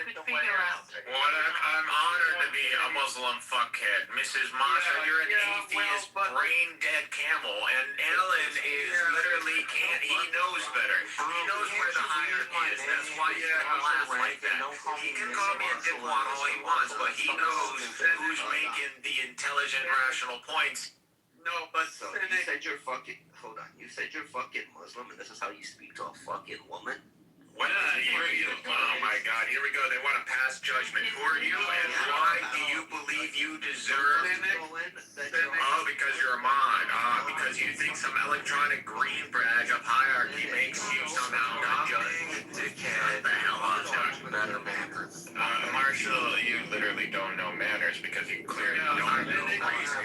could figure out. Well, I'm honored to be a Muslim fuckhead. Mrs. Masha, you're an atheist, brain-dead camel, and Ellen is literally can't. He knows better. He knows where the hierarchy is. That's why he can laugh like that. He can call me a dickwad all he wants, but he knows who's making the intelligent, rational points. No, but so you said you're fucking. Hold on. You said you're fucking Muslim, and this is how you speak to a fucking woman. Well, oh my God, here we go. They want to pass judgment. Who are you and why do you believe you deserve? Oh, because you're a mod. Because you think some electronic green badge of hierarchy makes you somehow a judge. Dickhead. The hell on better manners. Marshall, you literally don't know manners because you clearly don't know reason.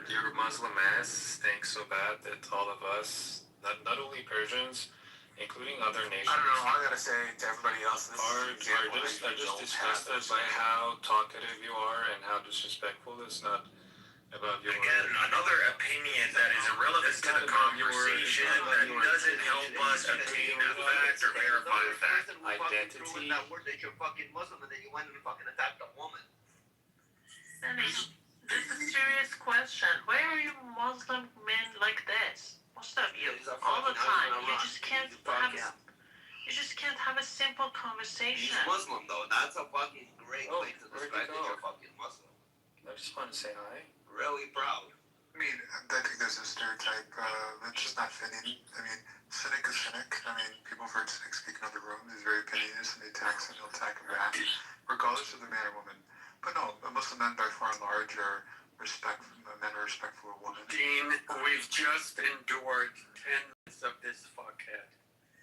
Your Muslim ass stinks so bad that all of us, not only Persians, including other nations, I don't know, I gotta say to everybody else, are just disgusted by how talkative you are and how disrespectful. It's not about your... Again, another opinion that is irrelevant to the conversation, that doesn't help us obtain a fact or verify a fact. Identity. That word that you're fucking Muslim and then you went and fucking attacked a woman. This is a serious question. Why are you Muslim men like this? Most of you, all the time. You just can't have a simple conversation. He's Muslim though. That's a fucking great way to describe that you're fucking Muslim. I just want to say hi. Really proud. I mean, I think there's a stereotype that's just not fitting. I mean, Cynic is Cynic. I mean, people have heard Cynic speak in other rooms. He's very opinionated and he attacks and he'll attack him back, regardless of the man or woman. But no, Muslim men by far and large are men are respectful woman. Dean, we've just endured 10 minutes of this fuckhead.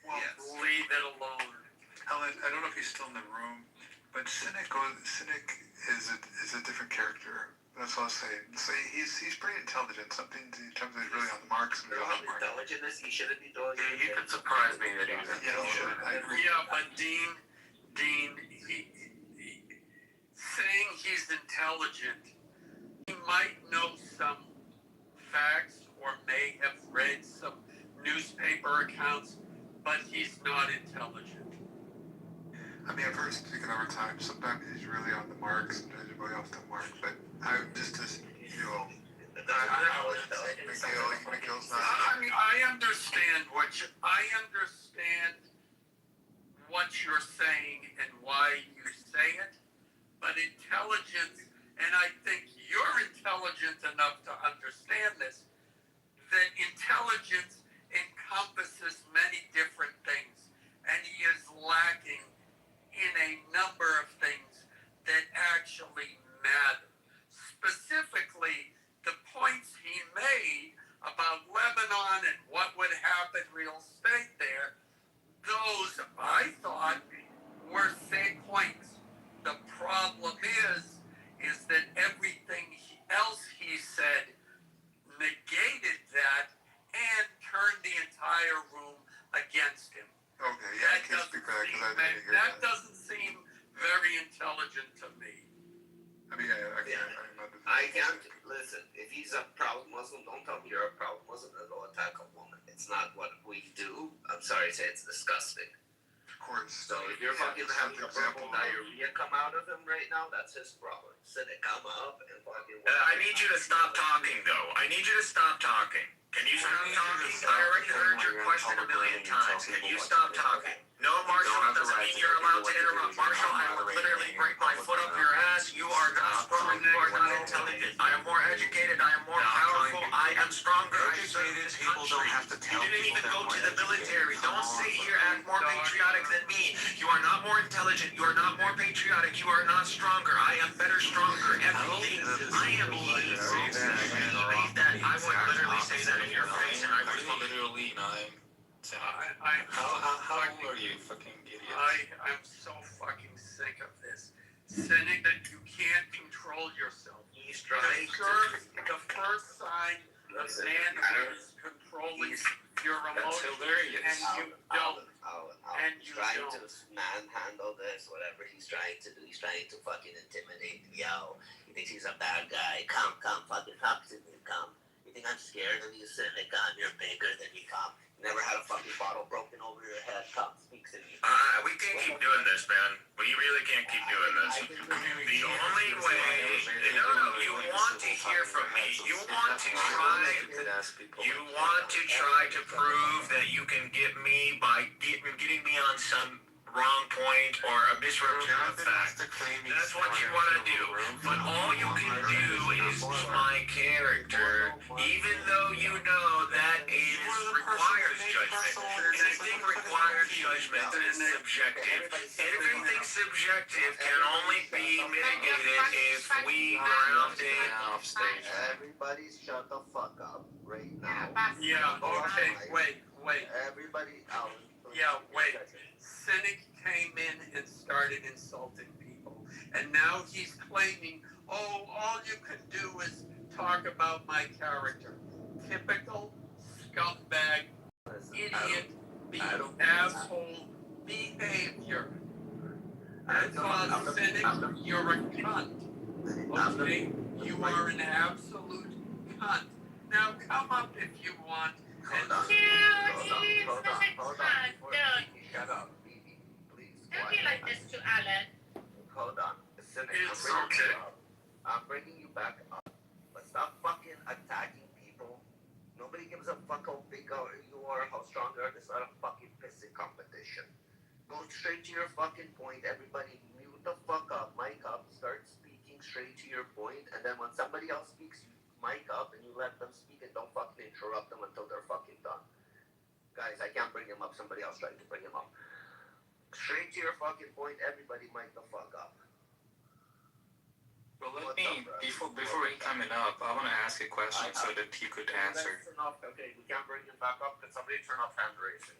Well, yes. Leave it alone. Helen, I don't know if he's still in the room, but Cynic is a different character. That's all I'm saying. So he's pretty intelligent. Something in terms of really on the marks and really on the mark. Intelligent, he shouldn't be doing Yeah, you could surprise me that he's Yeah, he should. I agree. Yeah, but Dean, saying he's intelligent, he might know some facts or may have read some newspaper accounts, but he's not intelligent. I mean, I've heard him speaking over time. Sometimes he's really on the mark, sometimes he's really off the mark. But I just Miguel's not. I understand what you're saying and why you say it, but intelligence, and I think you're intelligent enough to understand this, that intelligence encompasses many different things, and he is lacking in a number of things that actually matter. Specifically, the points he made about Lebanon and what would happen real estate there, those I thought were safe points. The problem is that everything else he said negated that and turned the entire room against him. Okay, yeah, I can't speak for that because I didn't hear that. That doesn't seem very intelligent to me. I mean, I can't listen. If he's a proud Muslim, don't tell me you're a proud Muslim and go attack a woman. It's not what we do. I'm sorry to say, it's disgusting. Of course. So if you're fucking having a verbal diarrhea come out of him right now, that's his problem. Cynic, come up and fucking. I need you to stop talking, though. I need you to stop talking. Can you stop talking? I already heard your question a million times. Can you stop talking? No, Marshall, that doesn't mean you're allowed to interrupt. Marshall, I will literally break my foot up your ass. You are not strong. You are not intelligent. I am more educated. I am more powerful. I am stronger. Educated people don't have to tell you. You didn't even go to the military. Don't sit here and act more patriotic than me. You are not more intelligent. You are not more patriotic. You are not stronger. I am better, stronger. Everything. I am he. I would literally say that in your face, and I would literally not. How old are you, fucking idiot? I'm so fucking sick of this. Cynic, that you can't control yourself. He's trying the first sign of man who is controlling your emotions, and you don't. And he's trying to manhandle this, whatever he's trying to do. He's trying to fucking intimidate. Yo, he thinks he's a bad guy. Come, fucking talk to me. Come. You think I'm scared of you, Cynic? You're bigger than me. Come. Never had a fucking bottle broken over your head. Come, speak to me. We can't keep doing this, man. We really can't keep doing this. The only way... No, you want to hear from me. You want to try to prove that you can get me by getting me on some wrong point or a misrepresentation of fact. That's what you want to do. But all you can do is my character, even though you know that requires judgment. Anything requires judgment is subjective. Everything subjective can only be mitigated if we ground it off stage. Everybody shut the fuck up right now. Yeah, okay, wait. Everybody out. Yeah, wait. Cynic came in and started insulting people, and now he's claiming, all you can do is talk about my character. Typical scumbag, idiot, asshole behavior. That's all, Cynic. You're a cunt. Okay? You are an absolute cunt. Now come up if you want. Hold on. Shut up. Don't be like this to Alan. Hold on. Cynic, It's okay. I'm bringing you back up. But stop fucking attacking people. Nobody gives a fuck how big you are, how strong you are. This is not a fucking pissing competition. Go straight to your fucking point. Everybody mute the fuck up, mic up, start speaking straight to your point, and then when somebody else speaks, you mic up and you let them speak and don't fucking interrupt them until they're fucking done. Guys, I can't bring him up. Somebody else tried to bring him up. Straight to your fucking point, everybody mic the fuck up. Well, let me, before he coming up, I want to ask a question so that he could answer. Okay, we can't bring him back up. Can somebody turn off hand raising?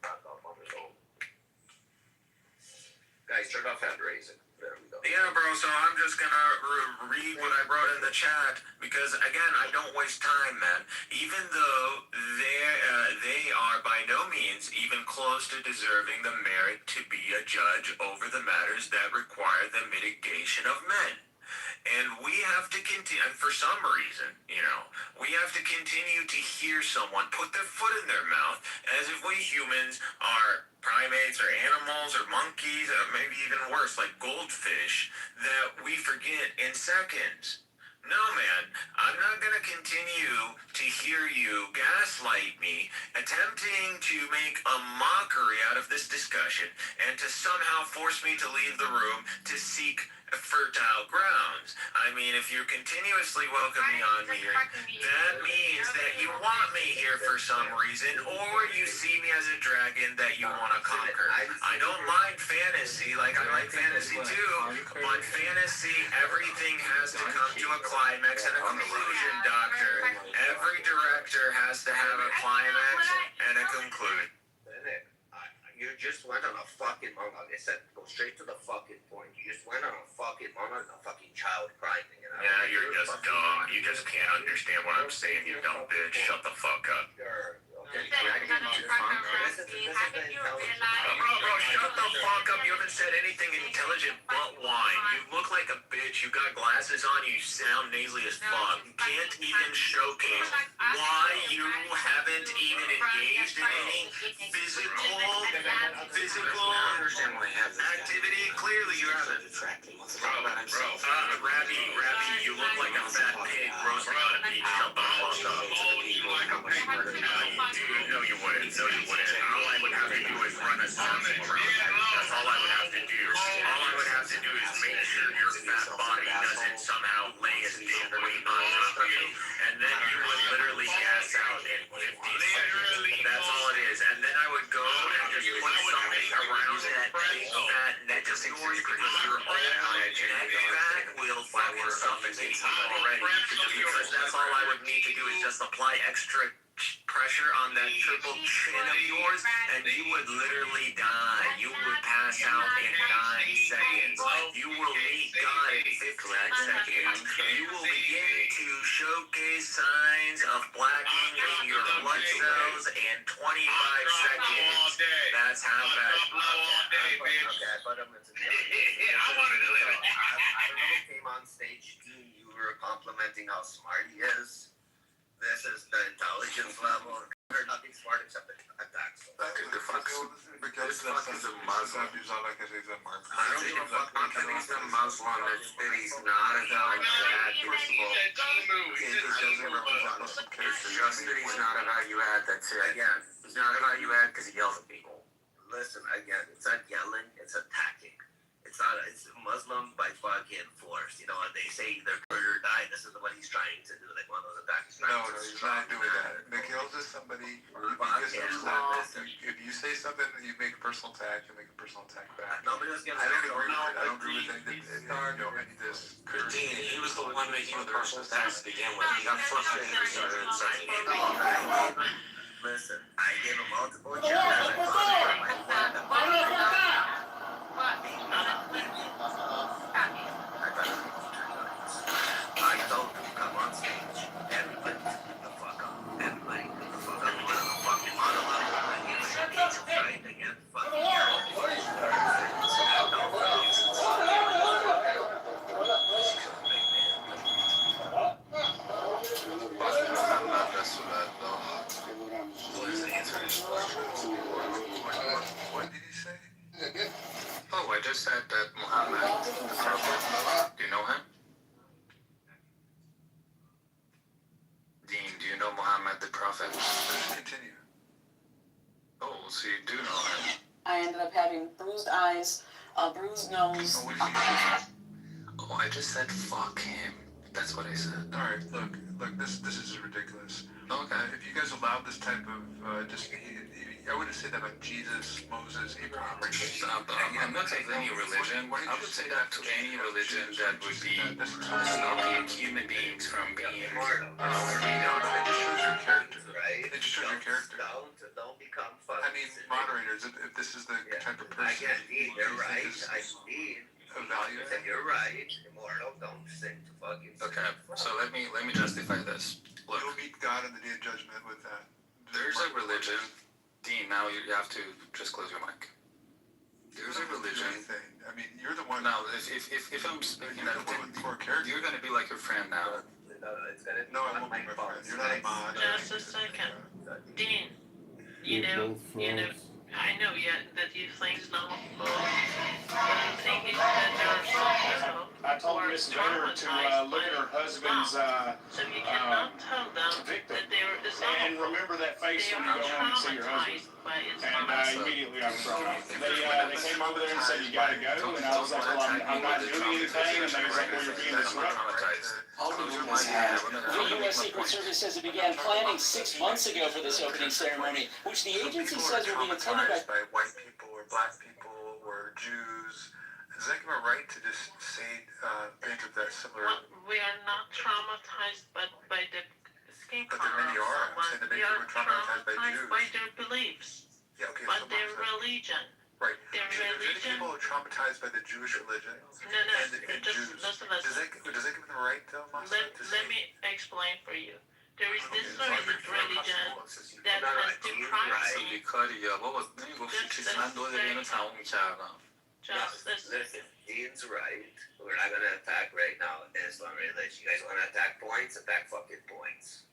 Back up on his own. Guys, turn off hand raising. There we go. Yeah, bro, so I'm just gonna read what I wrote in the chat, because, again, I don't waste time, man. Even though they are by no means even close to deserving the merit to be a judge over the matters that require the mitigation of men. And we have to continue, and for some reason, we have to continue to hear someone put their foot in their mouth as if we humans are primates or animals or monkeys, or maybe even worse, like goldfish, that we forget in seconds. No, man, I'm not going to continue to hear you gaslight me, attempting to make a mockery out of this discussion, and to somehow force me to leave the room to seek fertile grounds. I mean, if you're continuously welcoming on me here, that means that you want me here for some reason, or you see me as a dragon that you want to conquer. I don't mind fantasy, like I like fantasy too, but fantasy, everything has to come to a climax and a conclusion, Doctor. Every director has to have a climax and a conclusion. You just went on a fucking monologue. I said, go straight to the fucking point. You just went on a fucking monologue, a fucking child crying. Yeah, you're just dumb. You just can't understand what I'm saying, you dumb bitch. Shut the fuck up. Bro, shut the fuck up. You haven't said anything intelligent but whine. You look like a bitch. You got glasses on. You sound nasally as fuck. You can't even showcase why you haven't even engaged in any physical activity. Clearly you haven't. Rabbi, you look like a fat pig roasting on a beach. Shut the fuck up. No, you wouldn't. No, you wouldn't. All I would have to do is run a circle around you. That's all I would have to do. All I would have to do is make sure your fat body doesn't somehow lay a dead weight on top of you. And then you would literally gas out in 50 seconds. That's all it is. And then I would go and just put something around that big fat neck of yours, because your own neck fat will fucking suffocate you already. Because that's all I would need to do is just apply extra pressure on that triple chin of yours, and you would literally die. You would pass out in 9 seconds. You will meet God in 15 seconds. You will begin to showcase signs of blacking in your blood cells in 25 seconds. That's how bad. Okay, I put him into the audience. I wanted to live it. I don't know who came on stage. You were complimenting how smart he is. This is the intelligence level. They're nothing smart except attacks. Because he's a Muslim. He's not like he's a Muslim. I don't give a fuck because he's a Muslim. It's that he's not about that. First of all, it doesn't represent Muslim character. It's just that he's not a value add. That's it. Again, he's not a value add because he yells at people. Listen, again, it's not yelling. It's attacking. It's not. It's Muslim by fucking force. You know what they say? Either murder or die. This is what he's trying to do. Like one of those attacks. No, he's not doing that. McHill's is somebody. If you say something, you make a personal attack. You make a personal attack back. Nobody was gonna. I don't agree with it. I don't agree with anything. Any this. He was the one making the personal attacks to begin with. He got frustrated and started inciting. Listen, I gave him multiple chances. I told him to come on stage. Everybody get the fuck up. Everybody get the fuck up. What the fucking monologue? It's right again. Fucking What did he say? Oh, I just said that Muhammad, the Prophet, do you know him? Dean, do you know Muhammad the Prophet? Continue. Oh, so you do know him. I ended up having bruised eyes, a bruised nose. Oh, I just said fuck him. That's what I said. Alright, look, this is ridiculous. Okay. If you guys allow this type of, I wouldn't say that about Jesus, Moses, Abraham. I'm not of any religion. I would say that to any religion that would be stopping human beings from being It just shows your character. Right? It just shows your character. Don't become fucking. I mean, moderators, if this is the type of person I guess you're right. I mean, evaluate. You're right. Immortal, don't sing to fucking. Okay, so let me justify this. Look, You'll meet God in the day of judgment with that. there's a religion. Dean, now you have to just close your mic. There's a religion. I mean, you're the one. Now, if I'm speaking that, you're gonna be like your friend now. No, I won't be my friend. You're not a mod. Just a second. Dean, you know, I know that you think no, but the thing is that there are some people I told Miss Jenner to look at her husband's so you cannot tell them victim. that they're And remember that face they when are you go home and see your husband. traumatized by it. And immediately I was thrown off. They came over there and said, you gotta go. And I was like, well, I'm not doing anything. And they was like, well, you're being disruptive. The U.S. Secret Service says it began planning 6 months ago for this opening ceremony, which the agency says will be attended by white people or black people or Jews. Does that give them a right to just say things of that similar? Well, we are not traumatized by the skin But color many of are. I'm someone. saying that We many are people are traumatized by Jews. by their beliefs, Yeah, okay. by so their Martha, religion. right. Their Many religion. people are traumatized by the Jewish religion. No, and just Jews. listen. Does that give them a right, though, Martha? Let me explain for you. There is this religion that has deprived me. Just a Listen, second. Dean's right. We're not gonna attack right now Islam religion. You guys wanna attack points? Attack fucking points.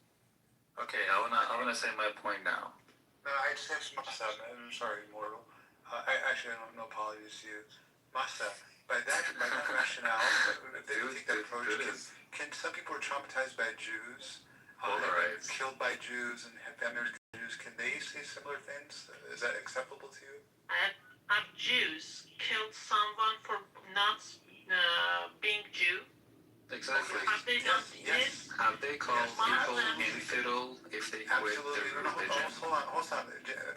Okay, I wanna say my point now. No, I just have some Masa. I'm sorry, Mortal. I actually don't know. Apologies to you, Masa. By that rationale, if they take that approach, can some people are traumatized by Jews, killed by Jews, and have family members killed by Jews? Can they say similar things? Is that acceptable to you? Have Jews killed someone for not being Jew? Exactly. Have they done this? Have they called people infidel if they quit their religion? Hold on,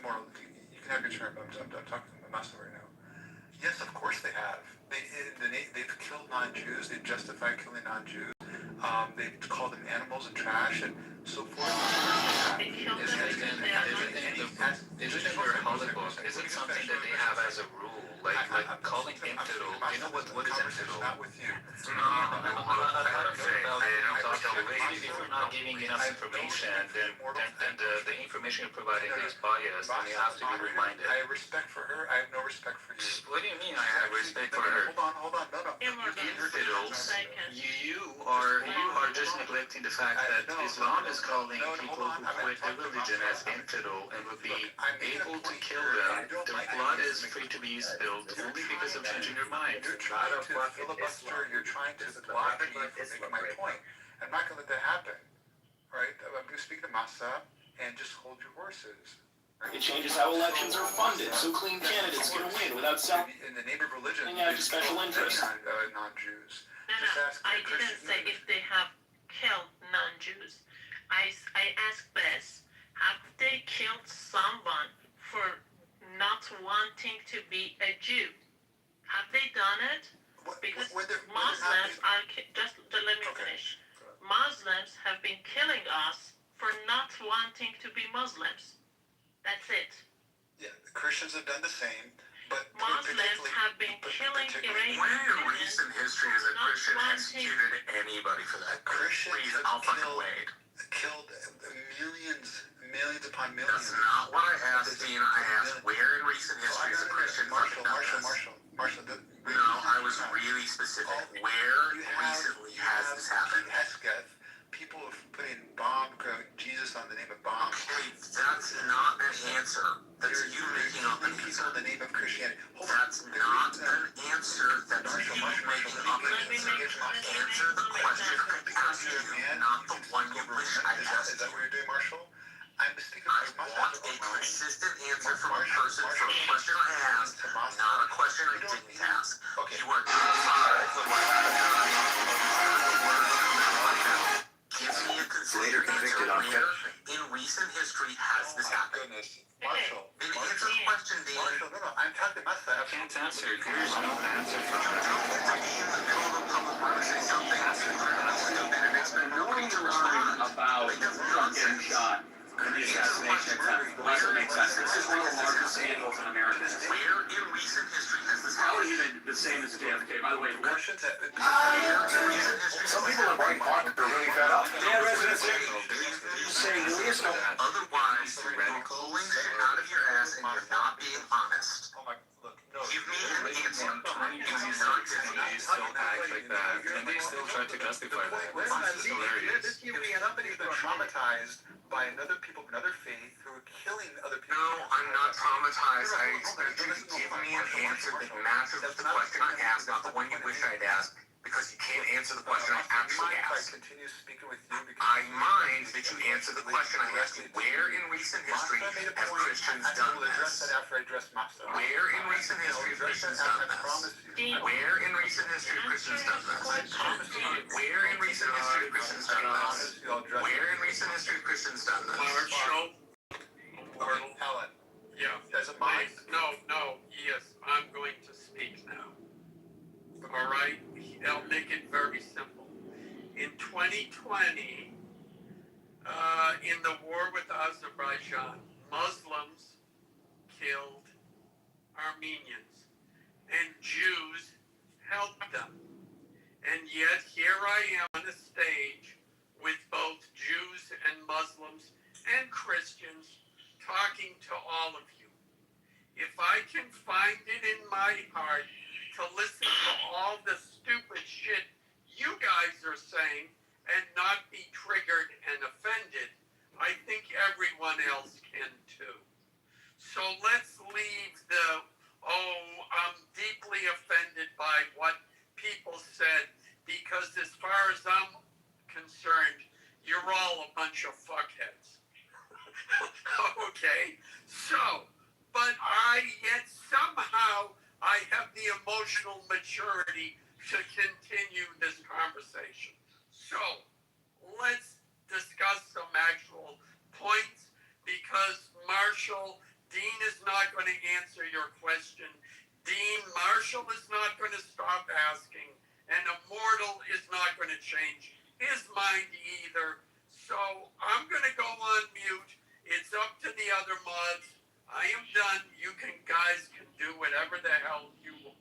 Mortal. You can have your turn. I'm talking to Masa right now. Yes, of course they have. They've killed non-Jews. They've justified killing non-Jews. They've called them animals and trash and so forth. Isn't it their holy book? Is it something that they have as a rule? Like calling infidel? You know what is infidel? Not with you. If you're not giving enough information, then the information you're providing is biased, and you have to be reminded. I have respect for her. I have no respect for you. What do you mean I have respect for her? Hold on. No. Infidels, you are just neglecting the fact that Islam is calling people who quit their religion as infidel and would be able to kill them. Their blood is free to be spilled only because of changing your mind. You're trying to filibuster. You're trying to block me from making my point. I'm not going to let that happen. Right? I'm going to speak to Masa and just hold your horses. It changes how elections are funded, so clean candidates can win without selling in the name of religion out special interest. Non-Jews. I didn't say if they have killed non-Jews. I asked this: have they killed someone for not wanting to be a Jew? Have they done it? Because Muslims are just let me finish. Muslims have been killing us for not wanting to be Muslims. That's it. Yeah, the Christians have done the same, but Muslims have been killing Iranians. When in recent history has a Christian executed anybody for that? Christians I'll fucking wait. Killed millions upon millions. That's not what I asked, Dean. I asked where in recent history has a Christian Marshall. No, I was really specific. Where recently has this happened? People have put in Jesus on the name of bomb. Okay, that's not an answer. That's you making up an answer. In the name of Christianity. That's not an answer. That's you making up an answer. Answer the question I asked you, not the one you wish I asked. Is that what you're doing, Marshall? I want a consistent answer from a person for a question I asked, not a question I didn't ask. You are give me a consistent answer. Where in recent history has this happened? Marshall. In I'm talking about that. I can't answer. There's no answer for that. Knowing you learn about Trump getting shot in the assassination attempt doesn't make sense. This is one of the largest scandals in American history. Where in recent history has this Probably even the same as JFK. By the way, Some people are quite quiet. They're really fed up. yeah, residents saying there is no otherwise you're pulling shit out of your ass and you're not being honest. Oh my, look, no. Give me an answer. Companies don't act like that, and they still try to justify that. It's hilarious. This company's been traumatized by other people of another faith who are killing other people. No, I'm not traumatized. I expect you to give me an answer that matches with the question I asked, not the one you wish I'd asked, because you can't answer the question I actually asked. I continue speaking with you because I mind that you answer the question I asked you. Where in recent history have Christians done this? after I addressed myself. Where in recent history have Christians done this? Where in recent history have Christians done this? Where in recent history have Christians done this? Where in recent history have Christians done this? Marshall. Helen. Yeah. Doesn't mind. No. Yes, I'm going to speak now. All right. I'll make it very simple. In 2020, in the war with Azerbaijan, Muslims killed Armenians, and Jews helped them. And yet here I am on a stage with both Jews and Muslims and Christians talking to all of you. If I can find it in my heart to listen to all the stupid shit you guys are saying and not be triggered and offended, I think everyone else can too. So let's leave the, I'm deeply offended by what people said, because as far as I'm concerned, you're all a bunch of fuckheads. Okay? So, but yet somehow I have the emotional maturity to continue this conversation. So, let's discuss some actual points, because Dean is not going to answer your question. Dean Marshall is not going to stop asking, and Immortal is not going to change his mind either. So I'm going to go on mute. It's up to the other mods. I am done. You guys can do whatever the hell you want.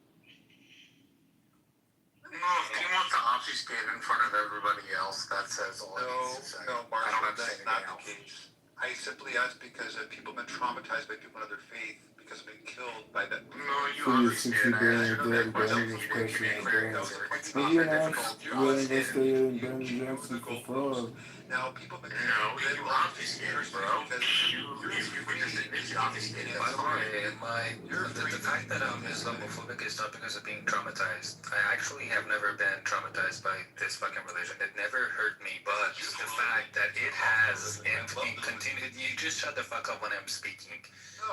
No, if he wants to obfuscate in front of everybody else, that says all it needs to say. No, I don't Marshall, have to say that's not anything the else. case. I simply asked because people have been traumatized by people of other faith because of being killed by that. No, you For your obfuscated. 60 I billion asked you dead that question. English You didn't give question me a and clear things. answer. It's But not you that know, difficult. will invested in Ben Johnson for fun. Now people have been No, you obfuscated, bro. You just admit you obfuscated. By the way, the fact that I'm Islamophobic is not because of being traumatized. I actually have never been traumatized by this fucking religion. It never hurt me, but the fact that it has continued. You just shut the fuck up when I'm speaking.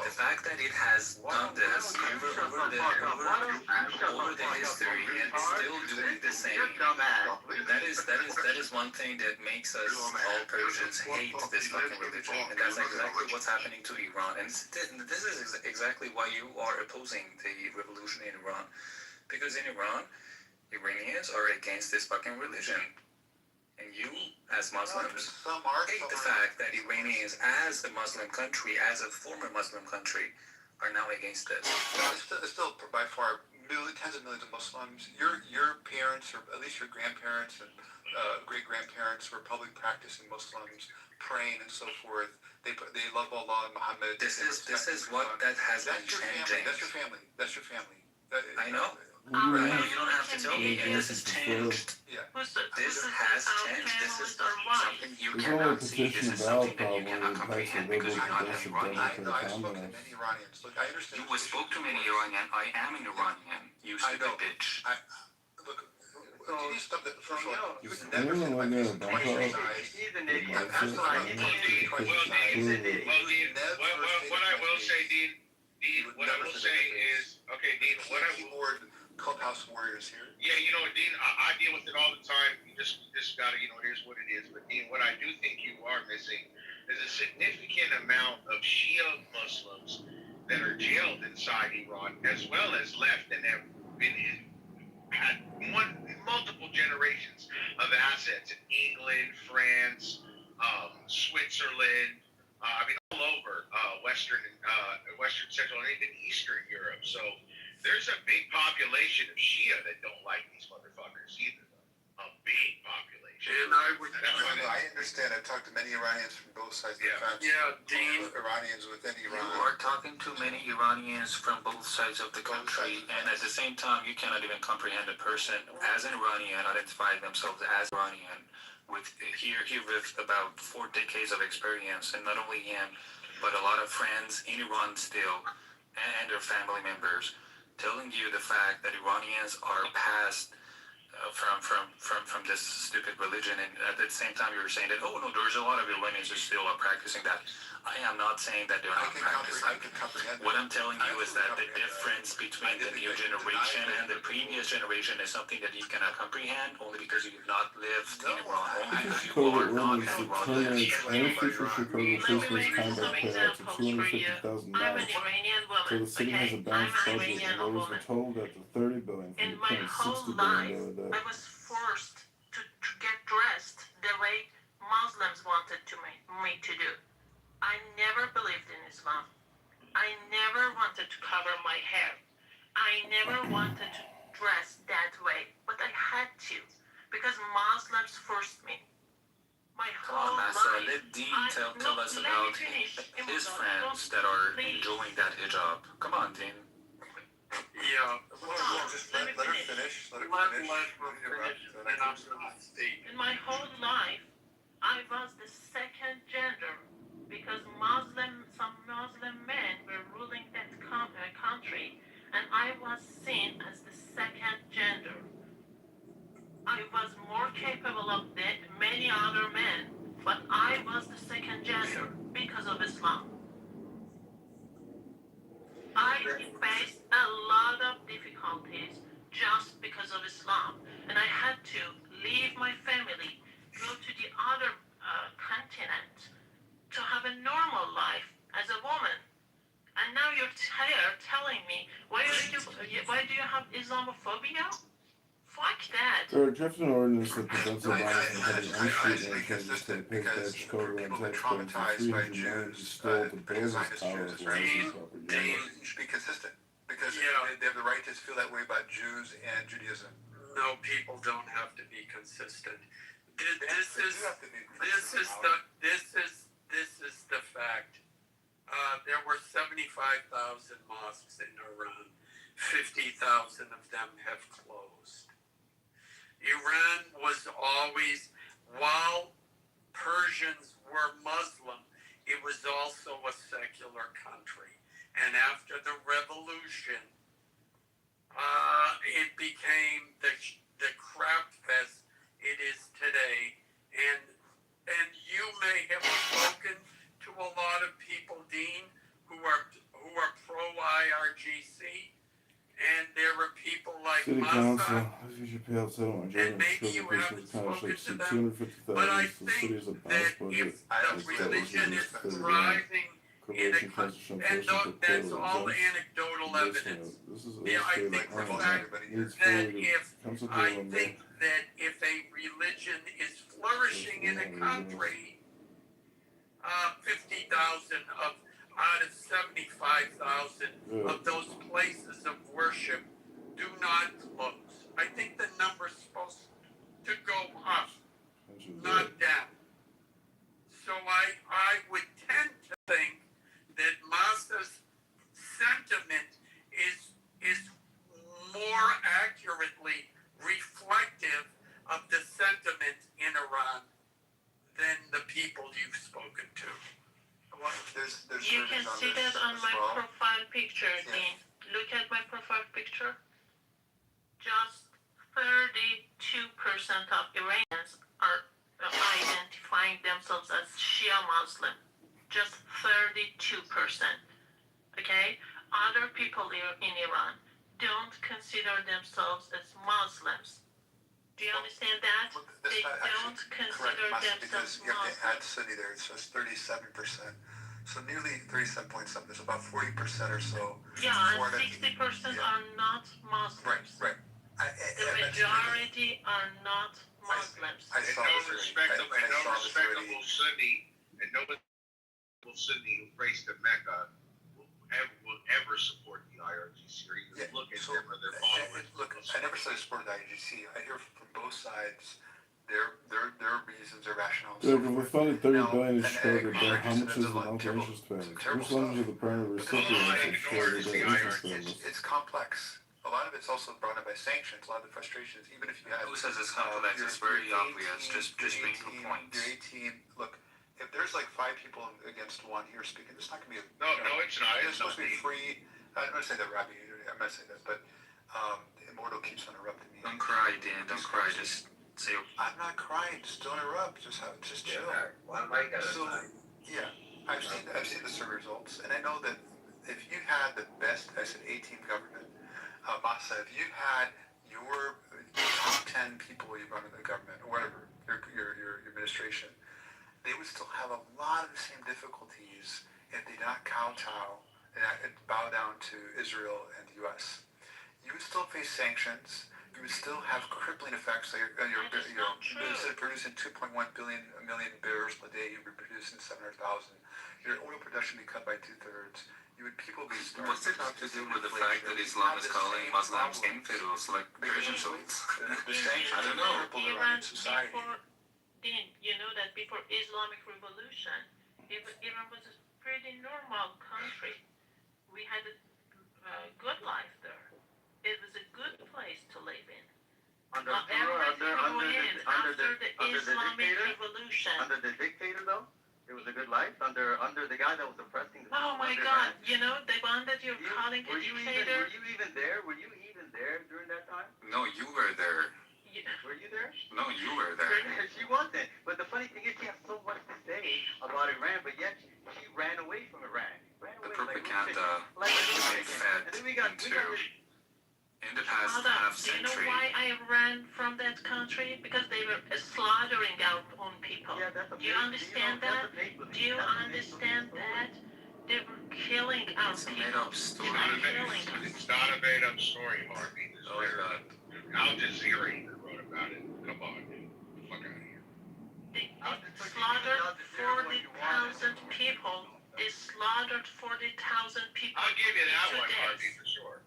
The fact that it has done this over the history and still doing the same. That is one thing that makes us all Persians hate this fucking religion, and that's exactly what's happening to Iran. And this is exactly why you are opposing the revolution in Iran, because in Iran, Iranians are against this fucking religion. And you, as Muslims, hate the fact that Iranians, as a Muslim country, as a former Muslim country, are now against this. There's still by far tens of millions of Muslims. Your parents, or at least your grandparents and great-grandparents, were public practicing Muslims, praying and so forth. They love Allah and Muhammad. This is what that has been changing. That's your family. That's your family. I know. You You don't have to tell me. This has changed. Yeah. This has changed. This is something you There's only a cannot see. This petition is about something that you probably cannot the types comprehend of because liberal you're not an progressive Iranian. No, I've spoken to communists. many Iranians. Look, I understand. You spoke to many Iranian. I am an Iranian. You stupid bitch. Look, you need to stop that. First of all, you would I never don't know say what my they're face about. twice. He's an Like, idiot. that's it. What I will say, Dean, what I will say is, okay, Dean, what I more clubhouse warriors here. Yeah, Dean, I deal with it all the time. You just gotta, it is what it is. But Dean, what I do think you are missing is a significant amount of Shia Muslims that are jailed inside Iran, as well as left and have been had multiple generations of assets in England, France, Switzerland. I mean, all over Western Central, and even Eastern Europe. So there's a big population of Shia that don't like these motherfuckers either. A big population. And I would. I understand. I've talked to many Iranians from both sides of the fence. Yeah, Dean. Iranians within Iran. You are talking to many Iranians from both sides of the country, and at the same time, you cannot even comprehend a person as an Iranian identifying themselves as Iranian with with about 4 decades of experience, and not only him, but a lot of friends in Iran still, and their family members, telling you the fact that Iranians are past from this stupid religion, and at the same time you were saying that, oh no, there's a lot of Iranians who still are practicing that. I am not saying that they're not practicing. What I'm telling you is that the difference between the new generation and the previous generation is something that you cannot comprehend only because you have not lived in Iran, only because you are not an Iranian. Any future Chicago police misconduct paid out to $250,000. So the city has a balanced budget, and voters were told that the $30 billion from the current $60 billion debt. I was forced to get dressed the way Muslims wanted me to do. I never believed in Islam. I never wanted to cover my hair. I never wanted to dress that way, but I had to because Muslims forced me. My whole life. Let Dean tell us about his friends that are enjoying that hijab. Come on, Dean. Yeah. Just let her finish. Let her finish. In my whole life, I was the second gender because some Muslim men were ruling that country, and I was seen as the second gender. I was more capable of many other men, but I was the second gender because of Islam. I faced a lot of difficulties just because of Islam, and I had to leave my family, go to the other continent to have a normal life as a woman. And now you're here telling me, why do you have Islamophobia? Fuck that. There are drafted an ordinance that prevents Obama from having unstreet nations to pay back Chicago and taxpayers for $300 million he stole to build his tower of lies and propaganda. You should be consistent because they have the right to feel that way about Jews and Judaism. No, people don't have to be consistent. This is the fact. There were 75,000 mosques in Iran. 50,000 of them have closed. Iran was always, while Persians were Muslim, it was also a secular country. And after the revolution, it became the crap fest it is today. And you may have spoken to a lot of people, Dean, who are pro-IRGC, and there are people like City Massa, Council, you should pay out settlement and maybe you Chicago haven't spoken to them, $250,000 but I to the city think as a that balanced budget. if the religion is thriving in a country, and that's all anecdotal evidence. Yeah, I think the fact that if a religion is flourishing in a country, 50,000 out of 75,000 of those places of worship do not close. I think the number's supposed to go up, not down. So I would tend to think that Massa's sentiment is more accurately reflective of the sentiment in Iran than the people you've spoken to. You can see that on my profile picture, Dean. Look at my profile picture. Just 32% of Iranians are identifying themselves as Shia Muslim. Just 32%. Okay? Other people in Iran don't consider themselves as Muslims. Do you understand that? They don't consider themselves because you have to add Muslims. city there, so it's 37%. So nearly 37 point something. There's about 40% or so. Yeah, and 60% are not Muslims. Right. The majority are not Muslims. I saw no this respectable Sunni and no respectable Sunni who prays to Mecca will ever support the IRGC or even look at them or their followers. Look, I never said I supported the IGC. I hear from both sides their reasons, their rationales. Dude, if we funded $30 billion to destroy the debt, how much is the monthly interest payments? Which ones are the primary recipients of the interest payments? It's complex. A lot of it's also brought in by sanctions. A lot of the frustrations, even if you had. Who says it's complex? It's very obvious. Just bring the points. You're 18. Look, if there's like 5 people against one here speaking, it's not going to be. No, it's not. It's supposed to be free. I'm going to say that, Robbie. I'm not saying that, but Immortal keeps interrupting me. Don't cry, Dan. Don't cry. Just say. I'm not crying. Just don't interrupt. Just chill. One mic at a time. Yeah, I've seen the survey results, and I know that if you had the best, I said 18 government, Masa, if you had your top 10 people you run in the government, or whatever, your administration, they would still have a lot of the same difficulties if they did not kowtow and bow down to Israel and the U.S. You would still face sanctions. You would still have crippling effects. Instead of producing 2.1 million barrels a day, you'd be producing 700,000. Your oil production would be cut by 2/3. People be starving. What's it have to do with the fact that Islam is calling Muslims infidels like Persian souls? I don't know. You know that before Islamic Revolution, Iran was a pretty normal country. We had a good life there. It was a good place to live in. Under the Revolution. Under the dictator, though, it was a good life. Under the guy that was oppressing the. Oh my God! You know the one that you're calling a dictator. Were you even there? Were you even there during that time? No, you were there. Were you there? No, you were there. She wasn't. But the funny thing is, she has so much to say about Iran, but yet she ran away from Iran. The propaganda they fed in the past half century. Do you know century. why I ran from that country? Because they were slaughtering our own people. Yeah, Do you understand that? Do you understand that? They were killing our people. It's a made-up story. It's not a made-up story, Harvey. Al Jazeera even wrote about it. Come on, dude. Fuck out of here. They slaughtered 40,000 people. They slaughtered 40,000 people. I'll give you that one, Harvey, for sure.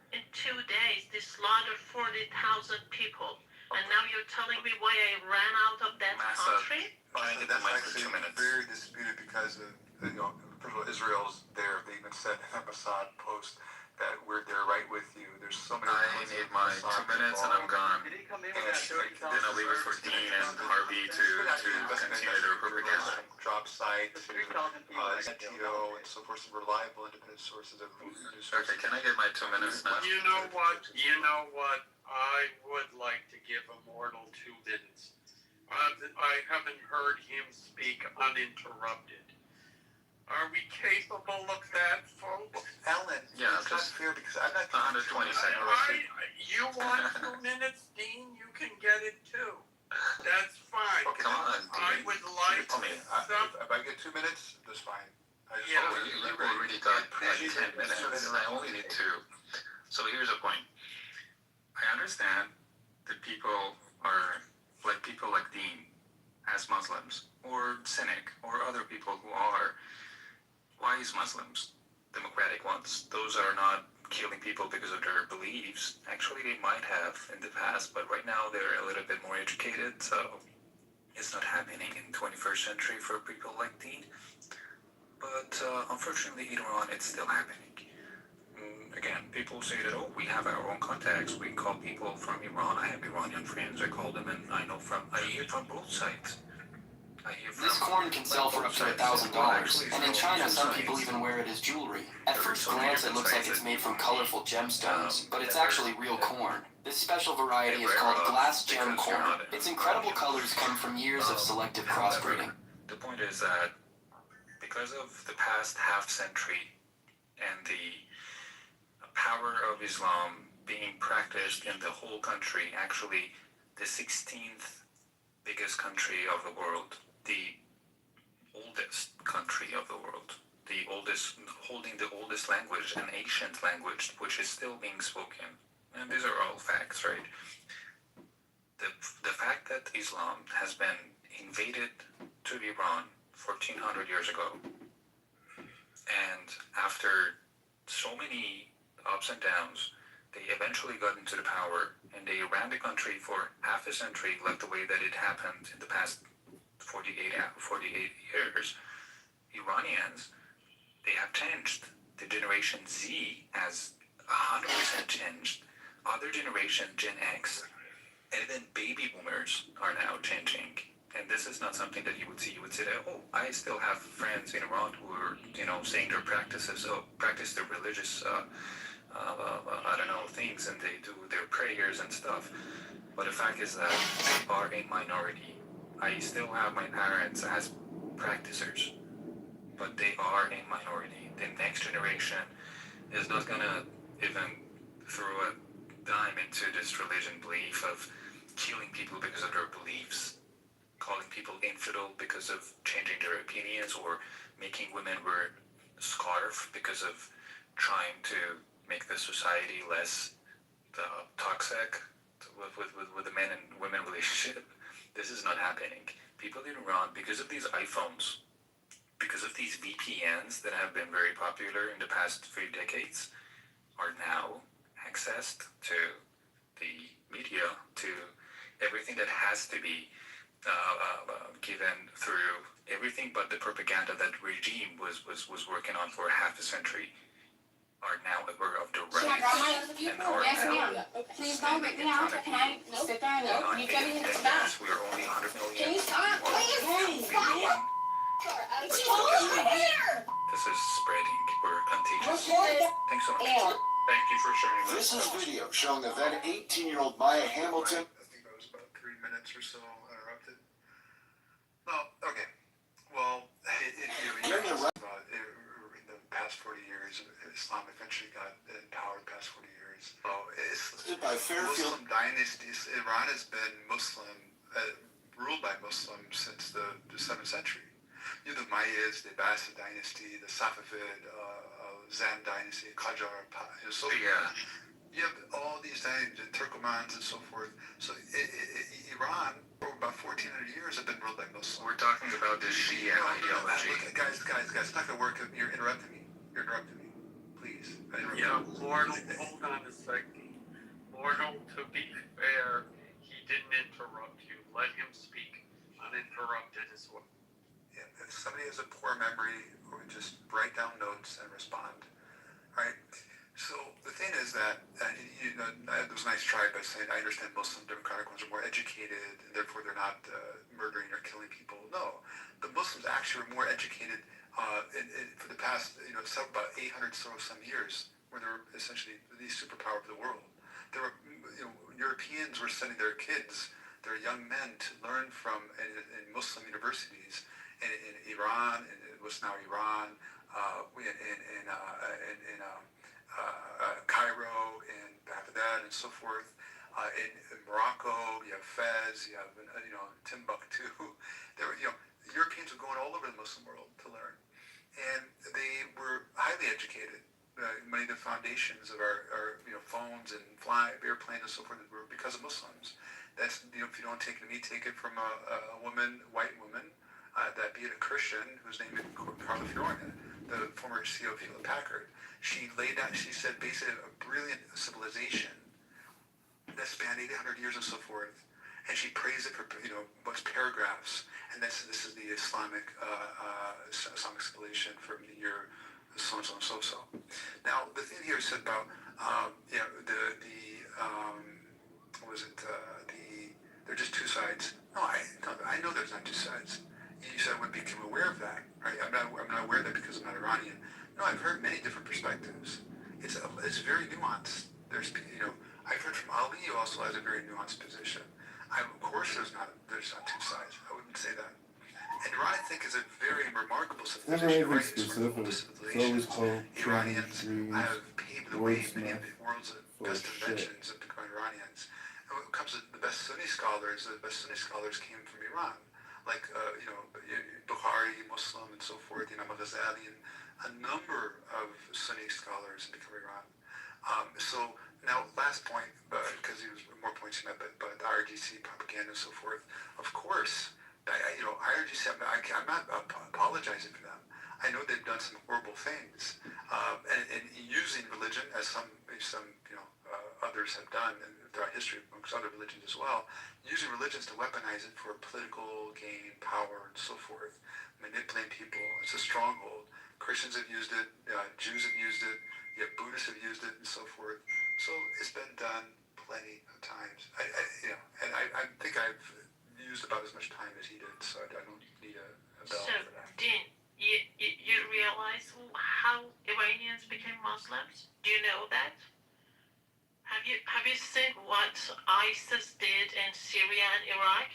In 2 days, they slaughtered 40,000 people. And now you're telling me why I ran out of that country? That's actually very disputed because of, first of all, Israel's there. They even said in the Mossad post that they're right with you. There's so many. I need my 2 minutes and I'm gone. Then I'll leave it for Dean and Harvey to continue their propaganda. Drop site, STO, and so forth, some reliable independent sources of news. Okay, can I get my 2 minutes now? You know what? I would like to give Immortal 2 minutes. I haven't heard him speak uninterrupted. Are we capable of that, folks? Alan, yeah, it's not fair because I'm not 120 seconds. You want 2 minutes, Dean? You can get it too. That's fine. Oh, come on, Dean. I would like to. If I get 2 minutes, that's fine. You already got 10 minutes. I only need 2. So here's a point. I understand that people like Dean, as Muslims, or Cynic, or other people who are wise Muslims, democratic ones. Those are not killing people because of their beliefs. Actually, they might have in the past, but right now they're a little bit more educated, so it's not happening in 21st century for people like Dean. But unfortunately, in Iran, it's still happening. Again, people say that, we have our own contacts. We call people from Iran. I have Iranian friends. I call them, and I hear from both sides. This corn can sell for up to $1,000, and in China some people even wear it as jewelry. At first glance it looks like it's made from colorful gemstones, but it's actually real corn. This special variety is called glass gem corn. Its incredible colors come from years of selective crossbreeding. The point is that because of the past half century and the power of Islam being practiced in the whole country, actually the 16th biggest country of the world, the oldest country of the world, the oldest, holding the oldest language, an ancient language, which is still being spoken. And these are all facts, right? The fact that Islam has been invaded to Iran 1400 years ago, and after so many ups and downs, they eventually got into the power, and they ran the country for half a century, like the way that it happened in the past 48 years. Iranians, they have changed. The generation Z has 100% changed. Other generation, Gen X, and even baby boomers are now changing. And this is not something that you would see. You would say that, oh, I still have friends in Iran who are, saying their practices, practice their religious, I don't know, things, and they do their prayers and stuff. But the fact is that they are a minority. I still have my parents as practicers, but they are a minority. The next generation is not gonna even throw a dime into this religion belief of killing people because of their beliefs, calling people infidel because of changing their opinions, or making women wear a scarf because of trying to make the society less toxic with the men and women relationship. This is not happening. People in Iran, because of these iPhones, because of these VPNs that have been very popular in the past few decades, are now accessed to the media, to everything that has to be given through everything but the propaganda that regime was working on for half a century, are now aware of the rights and are now. Please don't break me out. Can I sit there and you get me to stop? We are only 100 million. Can you stop? Please. This is spreading. We're contagious. Thanks so much. Thank you for sharing This is video showing a then 18-year-old Maya Hamilton. I think that was about 3 minutes or so interrupted. Well, okay. Well, in the past 40 years, Islam eventually got in power the past 40 years. Muslim dynasties. Iran has been Muslim, ruled by Muslims since the 7th century. You have the Mayas, the Abbasid dynasty, the Safavid, Zand dynasty, Qajar, so you have all these dynasties, the Turkomans and so forth. So Iran, for about 1400 years, have been ruled by Muslims. We're talking about the Shia ideology. Guys, it's not going to work. You're interrupting me. Please. Yeah, Lord, hold on a second. Lord, to be fair, he didn't interrupt you. Let him speak uninterrupted as well. Yeah, if somebody has a poor memory, or just write down notes and respond. Right? So the thing is that, there was a nice try by saying, I understand Muslim democratic ones are more educated, and therefore they're not murdering or killing people. No, the Muslims actually were more educated for the past, about 800 some years, where they were essentially the superpower of the world. There were, Europeans were sending their kids, their young men, to learn from in Muslim universities in Iran, and it was now Iran, in Cairo, in Baghdad, and so forth. In Morocco, you have Fez, you have Timbuktu. There were, Europeans were going all over the Muslim world to learn, and they were highly educated. Many of the foundations of our phones and airplanes and so forth were because of Muslims. That's, if you don't take it from me, take it from a woman, white woman, that be it a Christian, whose name is Carla Fiorina, the former CEO of Hewlett Packard. She laid out, she said, basically a brilliant civilization that spanned 800 years and so forth, and she praised it for, much paragraphs, and this is the Islamic civilization from the year so and so and so. Now, the thing here said about, they're just two sides. No, I know there's not two sides. You said I would become aware of that, right? I'm not aware of that because I'm not Iranian. No, I've heard many different perspectives. It's very nuanced. I've heard from Ali, who also has a very nuanced position. Of course, there's not two sides. I wouldn't say that. And Iran, I think, is a very remarkable civilization. Never anything specific. Iranians have paved the way. Many of the world's best inventions have become Iranians. And when it comes to the best Sunni scholars came from Iran. like Bukhari, Muslim, and so forth, Imam Ghazali, and a number of Sunni scholars in Iran. So now, last point, because there was more points you made, but IRGC propaganda and so forth. Of course, IRGC. I'm not apologizing for them. I know they've done some horrible things, and using religion as some others have done throughout history amongst other religions as well, using religions to weaponize it for political gain, power, and so forth, manipulating people. It's a stronghold. Christians have used it, Jews have used it, yet Buddhists have used it, and so forth. So it's been done plenty of times. I think I've used about as much time as he did, so I don't need a bell So, for that. Dean, you realize how Iranians became Muslims? Do you know that? Have you seen what ISIS did in Syria and Iraq?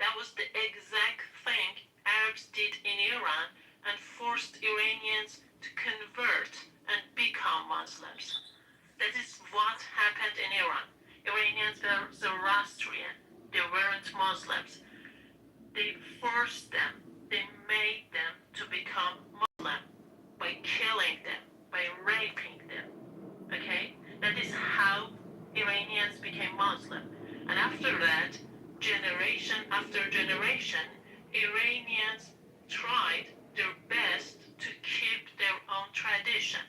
That was the exact thing Arabs did in Iran and forced Iranians to convert and become Muslims. That is what happened in Iran. Iranians were Zoroastrian. They weren't Muslims. They forced them, they made them to become Muslim by killing them, by raping them. Okay? That is how Iranians became Muslim. And after that, generation after generation, Iranians tried their best to keep their own tradition.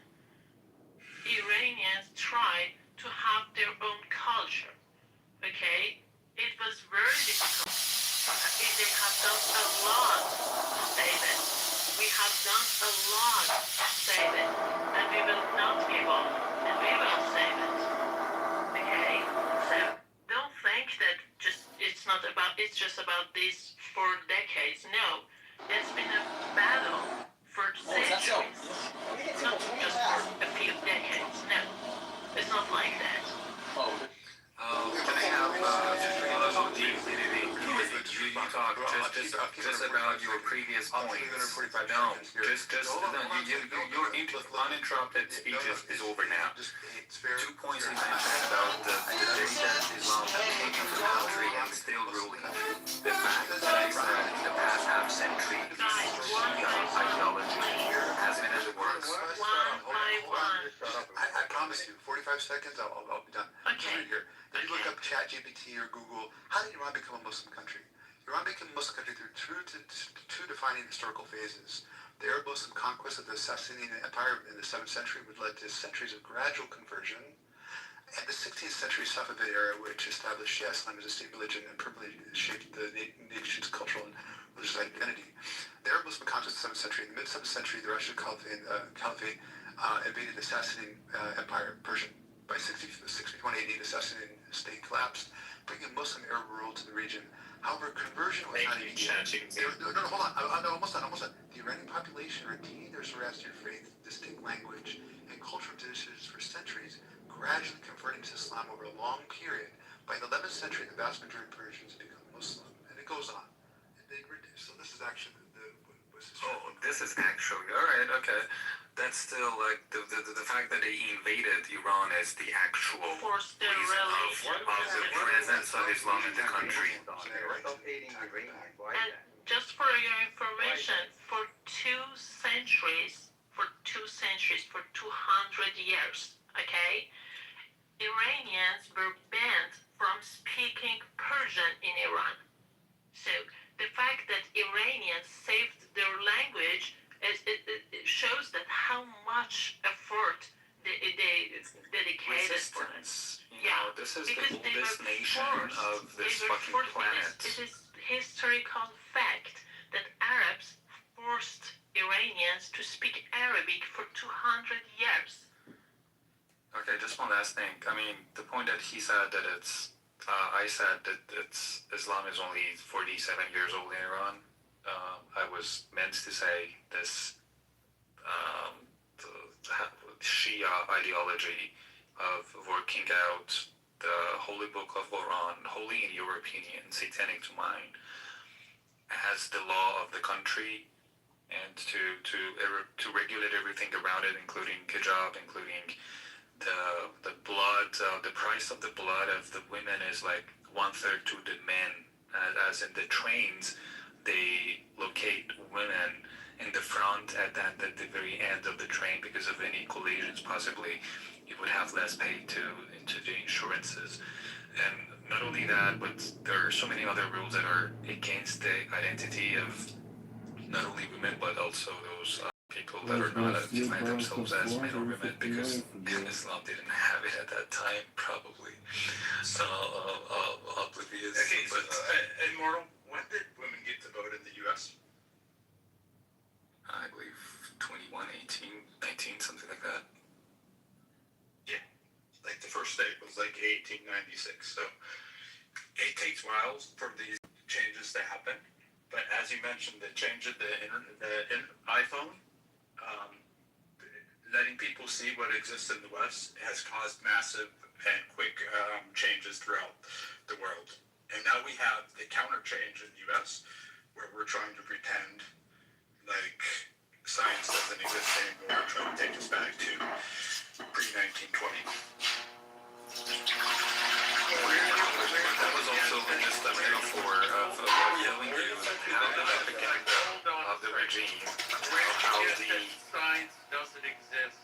Iranians tried to have their own culture. Okay? It was very difficult. They have done a lot to save it. We have done a lot to save it. And we will not give up. And we will save it. Okay? So don't think that it's just about these 4 decades. No. It's been a battle for centuries. It's not just for a few decades. No. It's not like that. Can I have you talk just about your previous points. No, your uninterrupted speech is over now. 2 points you mentioned about the day that Islam has taken the country and still ruling. The fact that Iran in the past half century, Shia ideology has been at work. I promise you, 45 seconds, I'll be done. Okay. Right here. If you look up ChatGPT or Google, how did Iran become a Muslim country? Iran became a Muslim country through two defining historical phases. The Arab Muslim conquest of the Sasanian Empire in the 7th century, which led to centuries of gradual conversion, and the 16th century Safavid era, which established Shia Islam as a state religion and permanently shaped the nation's cultural and religious identity. The Arab Muslim conquest of the 7th century. In the mid-7th century, the Rashid Caliphate invaded the Sasanian Empire, Persian. By 61 AD, the Sasanian state collapsed, bringing Muslim Arab rule to the region. However, conversion was not immediate. No, hold on. I'm almost done. The Iranian population retained their Zoroastrian faith, distinct language, and cultural traditions for centuries, gradually converting to Islam over a long period. By the 11th century, the vast majority of Persians had become Muslim, and it goes on. So this is actually this is actually all right. Okay, that's still like the fact that they invaded Iran is the actual reason of the presence of Islam in the country. And just for your information, for 200 years, okay, Iranians were banned from speaking Persian in Iran. So the fact that Iranians saved their language it shows that how much effort they dedicated for it. This is the oldest nation of this fucking planet. It is historical fact that Arabs forced Iranians to speak Arabic for 200 years. Okay, just one last thing. I mean, the point that he said that I said that Islam is only 47 years old in Iran. I was meant to say this Shia ideology of working out the Holy Book of Quran, holy in your opinion, satanic to mine, as the law of the country, and to regulate everything around it, including hijab, including the blood, the price of the blood of the women is like 1/3 to the men, as in the trains. they locate women in the front at the very end of the train because of any collisions possibly, you would have less pay into the insurances. And not only that, but there are so many other rules that are against the identity of not only women but also those people that are not identifying themselves as men or women, because Islam didn't have it at that time, probably. So oblivious. Okay, so, But Immortal, when did women get to vote in the U.S.? I believe 21, 18, 19, something like that. Yeah, like the first state was like 1896. So it takes a while for these changes to happen. But as you mentioned, the change of the iPhone, letting people see what exists in the West has caused massive and quick changes throughout the world. And now we have the counter change in the U.S. where we're trying to pretend like science doesn't exist anymore, trying to take us back to pre-1920. That was also just a metaphor of telling you how the propaganda of the regime, how the Science doesn't exist.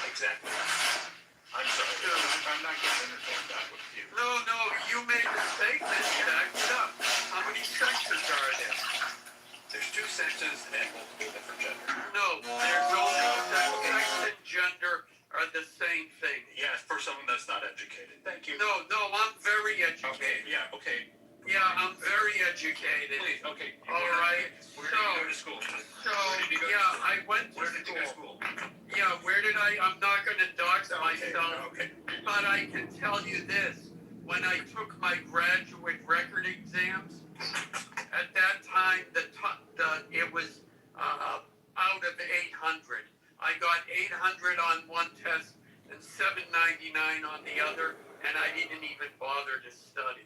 Exactly. I'm sorry. I'm not getting entertained that with you. No, you made a statement. Back it up. How many sexes are there? There's two sexes and multiple different genders. No, there's only sex and gender are the same thing. Yeah, for someone that's not educated. Thank you. No, I'm very educated. Okay. Yeah, I'm very educated. Please, okay. All right. Where did you go to school? I went to school. Where did you go to school? Yeah, where did I'm not going to dox myself. Okay. But I can tell you this. When I took my graduate record exams, at that time, it was out of 800. I got 800 on one test and 799 on the other, and I didn't even bother to study.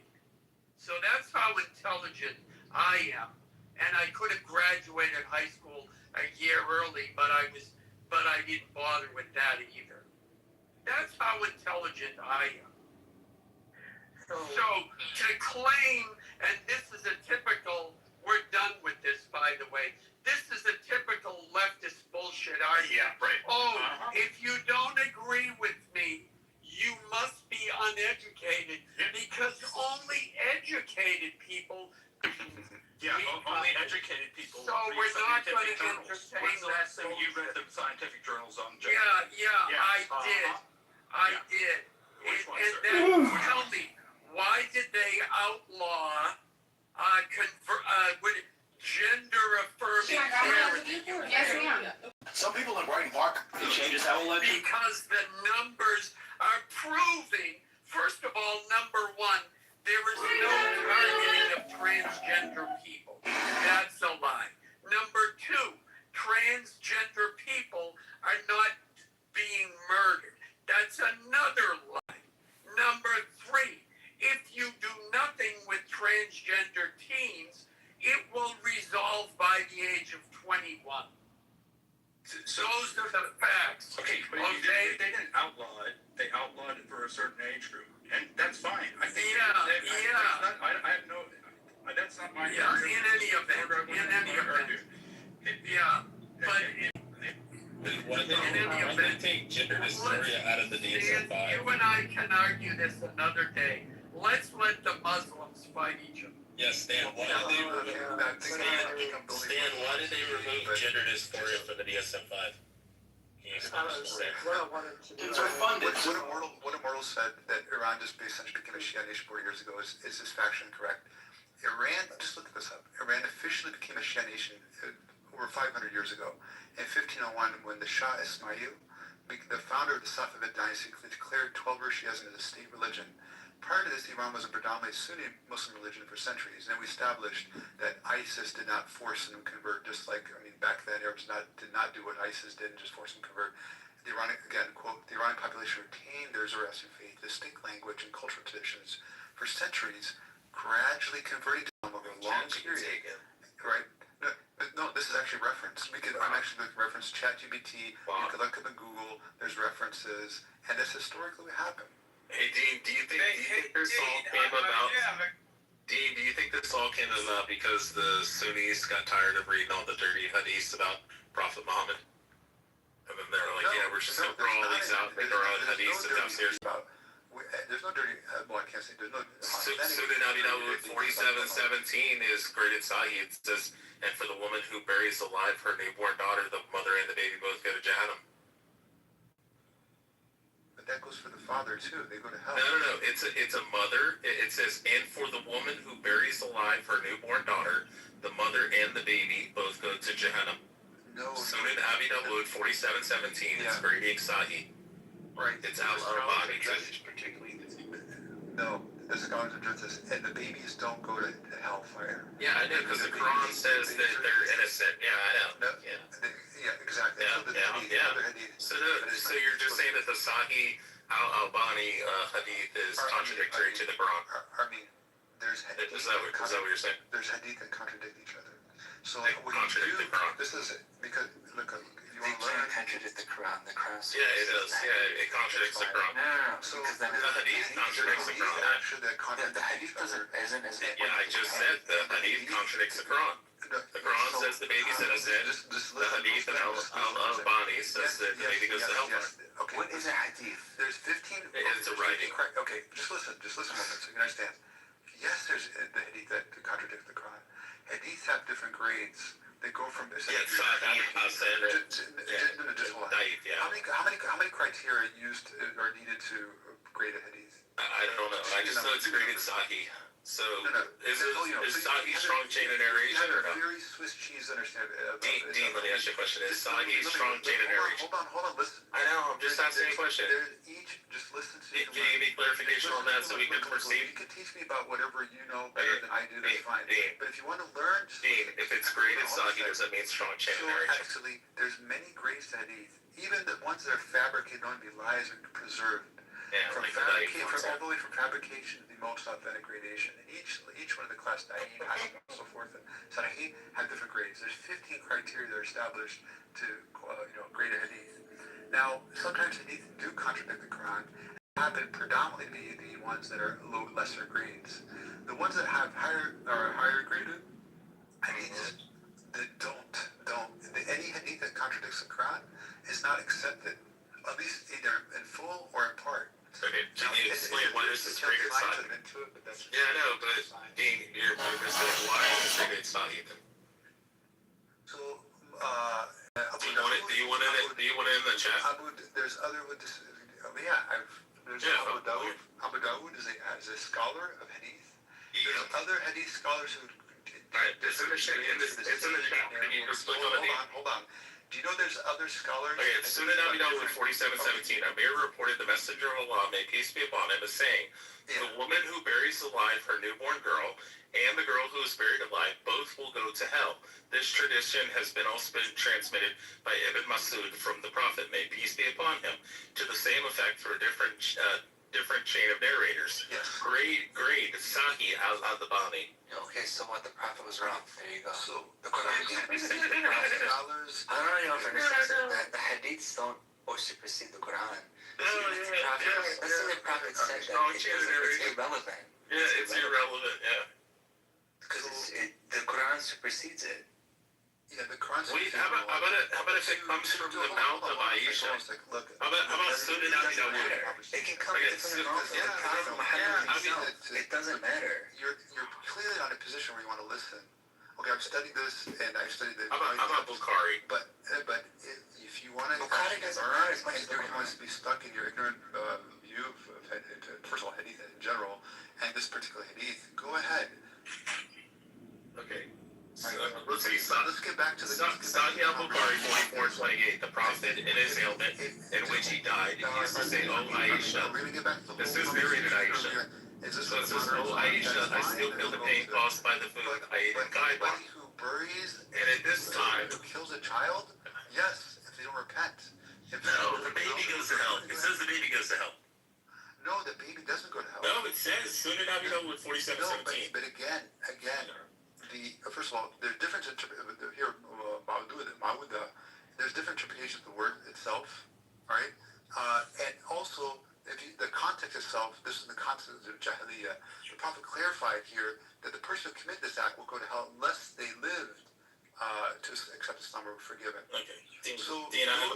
So that's how intelligent I am. And I could have graduated high school a year early, but I didn't bother with that either. That's how intelligent I am. So to claim, and this is a typical, we're done with this, by the way, this is a typical leftist bullshit argument. Yeah, right. If you don't agree with me, you must be uneducated, because only educated people... only educated people. So we're not going to entertain... When's the last time you read the scientific journals on gender? I did. And then tell me, why did they outlaw gender-affirming therapy? Yes, ma'am. Some people in writing bark, it changes how election. Because the numbers are proving, first of all, number one, there is no targeting of transgender people. That's a lie. Number two, transgender people are not being murdered. That's another lie. Number three, if you do nothing with transgender teens, it will resolve by the age of 21. Those are the facts. Okay, but they didn't outlaw it. They outlawed it for a certain age group, and that's fine. I think. I have no. That's not my. Yeah. In any event. Yeah. But. Why they take gender dysphoria out of the DSM-5? You and I can argue this another day. Let's let the Muslims fight each other. Yes, Stan. Why did they remove gender dysphoria from the DSM-5? It's funded. What Immortal said, that Iran just essentially became a Shia nation 4 years ago, is this faction correct? Iran, just look this up, Iran officially became a Shia nation over 500 years ago. In 1501, when the Shah Ismail, the founder of the Safavid dynasty, declared 12 Shias as a state religion. Prior to this, Iran was a predominantly Sunni Muslim religion for centuries, and we established that ISIS did not force them to convert, just like, back then, Arabs did not do what ISIS did and just force them to convert. The Iranic, again, quote, the Iranian population retained their Zoroastrian faith, distinct language, and cultural traditions for centuries, gradually converting to Islam over a long period. Right? No, No, this is actually referenced. I'm actually looking at reference ChatGPT. You can look up in Google. There's references, and this historically happened. Hey, Dean, do you think this all came about? Dean, do you think this all came about because the Sunnis got tired of reading all the dirty hadiths about Prophet Muhammad? And then they're like, yeah, we're just going to throw all these out. They throw out hadiths downstairs. There's no dirty, well, I can't say, there's no... Sunan Abi Dawud 47:17 is graded Sahih. It says, and for the woman who buries alive her newborn daughter, the mother and the baby both go to Jahannam. But that goes for the father, too. They go to hell. No. It's a mother. It says, and for the woman who buries alive her newborn daughter, the mother and the baby both go to Jahannam. No. Sunan Abi Dawud 47:17 is grading Sahih. Right. It's al-Albani. Particularly, no, the scholars address this, and the babies don't go to hellfire. Yeah, I know, because the Quran says that they're innocent. Yeah, I know. No, yeah, exactly. So you're just saying that the Sahih al-Albani hadith is contradictory to the Quran? I mean, there's hadith. Is that what you're saying? There's hadith that contradict each other. So they contradict the Quran. This is because look, if you They want to learn, can't contradict the Quran. The Quran. Yeah, it does. Yeah, it contradicts the Quran. No. So Because then the hadith contradicts the Quran. Actually, that contradicts the hadith isn't. Yeah, I just said the hadith contradicts the Quran. The Quran says the baby's innocent. The hadith of al-Albani says that the baby goes to hellfire. Okay. What is a hadith? There's 15. It's a writing. Okay, just listen a moment so you can understand. Yes, there's the hadith that contradicts the Quran. Hadiths have different grades. They go from Sahih, Hasan, just hold on. How many criteria used are needed to grade a hadith? I don't know. I just know it's graded Sahih. So is Sahih strong chain of narration or no? Very Swiss cheese understand. Dean, let me ask you a question. Is Sahih strong chain of narration? Hold on, listen. I know. I'm just asking a question. Just listen to me. Can you give me clarification on that so we can proceed? You can teach me about whatever you know better than I do. That's fine. But if you want to learn, Dean, if it's graded Sahih, does that mean strong chain of narration? Actually, there's many grades to hadith. Even the ones that are fabricated, known to be lies, are preserved. Yeah, from like all the way from fabrication to the most authentic gradation. And each one of the class Da'if, Hasan, and so forth, and Sahih have different grades. There's 15 criteria that are established to grade a hadith. Now, sometimes hadith do contradict the Quran, and happen predominantly to be the ones that are lesser grades. The ones that are higher graded hadiths that don't any hadith that contradicts the Quran is not accepted, at least either in full or in part. Okay, can you explain why this is graded Sahih? Yeah, I know, but Dean, you're saying why is this graded Sahih then? So, do you want it in the chat? There's other. There's Abu Dawud. Abu Dawud is a scholar of hadith. There's other hadith scholars who. Alright, it's in the chat. Can you just click on the name? Hold on. Do you know there's other scholars? Okay, Sunan Abi Dawud 47:17. Amir reported the messenger of Allah, may peace be upon him, as saying, the woman who buries alive her newborn girl and the girl who is buried alive both will go to hell. This tradition has also been transmitted by Ibn Masud from the Prophet, may peace be upon him, to the same effect through a different chain of narrators. Yes. Grade Sahih al-Albani. Okay, so what? The Prophet was wrong. There you go. So the Quran scholars. I don't know if I understand that the hadiths don't supersede the Quran. The Prophet said that it's irrelevant. Yeah, it's irrelevant. Yeah. Because the Quran supersedes it. Yeah, the Quran. Wait, how about if it comes from the mouth of Aisha? How about Sunan Abi Dawud? It can come from the mouth of the Prophet Muhammad himself. It doesn't matter. You're clearly on a position where you want to listen. Okay, I've studied this, and I've studied the. How about Bukhari? But if you want to Bukhari doesn't matter as much as you want to be stuck in your ignorant view of first of all, hadith in general, and this particular hadith, go ahead. Okay. Let's get back to the Sahih al-Bukhari 44:28. The Prophet in his ailment in which he died, he used to say, "Oh Aisha." This is narrated Aisha. So it says, "Oh Aisha, I still feel the pain caused by the food I ate in Kaiba." Who buries and at this time, who kills a child? Yes, if they don't repent. No, the baby goes to hell. It says the baby goes to hell. No, the baby doesn't go to hell. No, it says Sunan Abi Dawud 47:17. But again. First of all, there's difference here. problem with there's different interpretations of the word itself, right? And also, the context itself, this is the context of Jahiliyyah. The Prophet clarified here that the person who committed this act will go to hell unless they lived to accept Islam or were forgiven. Okay. Dean, I have a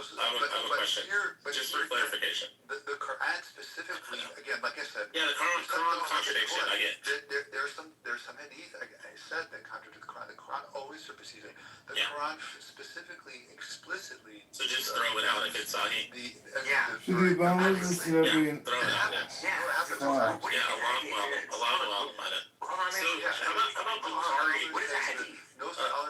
question. Just for clarification. The Quran specifically, again, like I said. Yeah, the Quran contradiction, I get. There's some hadith, I said, that contradict the Quran. The Quran always supersedes it. The Quran specifically, explicitly. So just throw it out if it's Sahih. Should we bomb this instead of being... Throw it out. Why? Yeah, Allah about it. So, how about Bukhari? What is a hadith?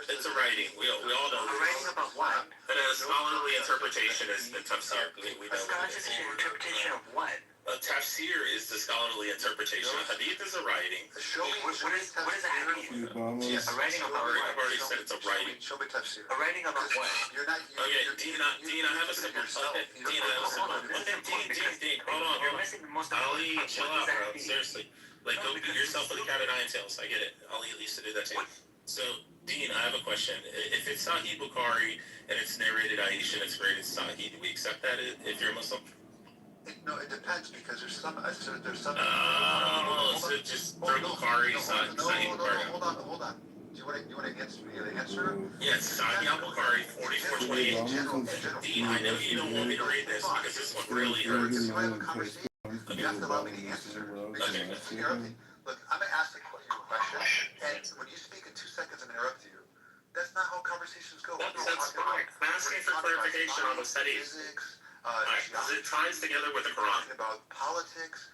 It's a writing. We all know. A writing about what? But a scholarly interpretation is the tafsir. We know what it is. Interpretation of what? A tafsir is the scholarly interpretation. A hadith is a writing. Show me what is a hadith? Should we bomb this? A writing about what? I've already said it's a writing. Show me tafsir. A writing about what? Okay, Dean, I have a simple. Okay, Dean, I have a simple. Okay, Dean, hold on. You're missing the most Ali, chill out, bro. Seriously. Like, go beat yourself with a cat of nine tails. I get it. Ali at least to do that too. So, Dean, I have a question. If it's Sahih Bukhari and it's narrated Aisha and it's rated Sahih, do we accept that if you're a Muslim? No, it depends because there's some. So just throw Bukhari, Sahih Bukhari. Hold on. Do you want to answer? Yes, Sahih Bukhari, 4428. Dean, I know you don't want me to read this because this one really hurts. You have a conversation. You have to allow me to answer. Look, I'm going to ask you a question, and when you speak in 2 seconds, I'm going to interrupt you. That's not how conversations go. That's fine. I'm asking for clarification on the studies. Because it ties together with the Quran. Talking about politics.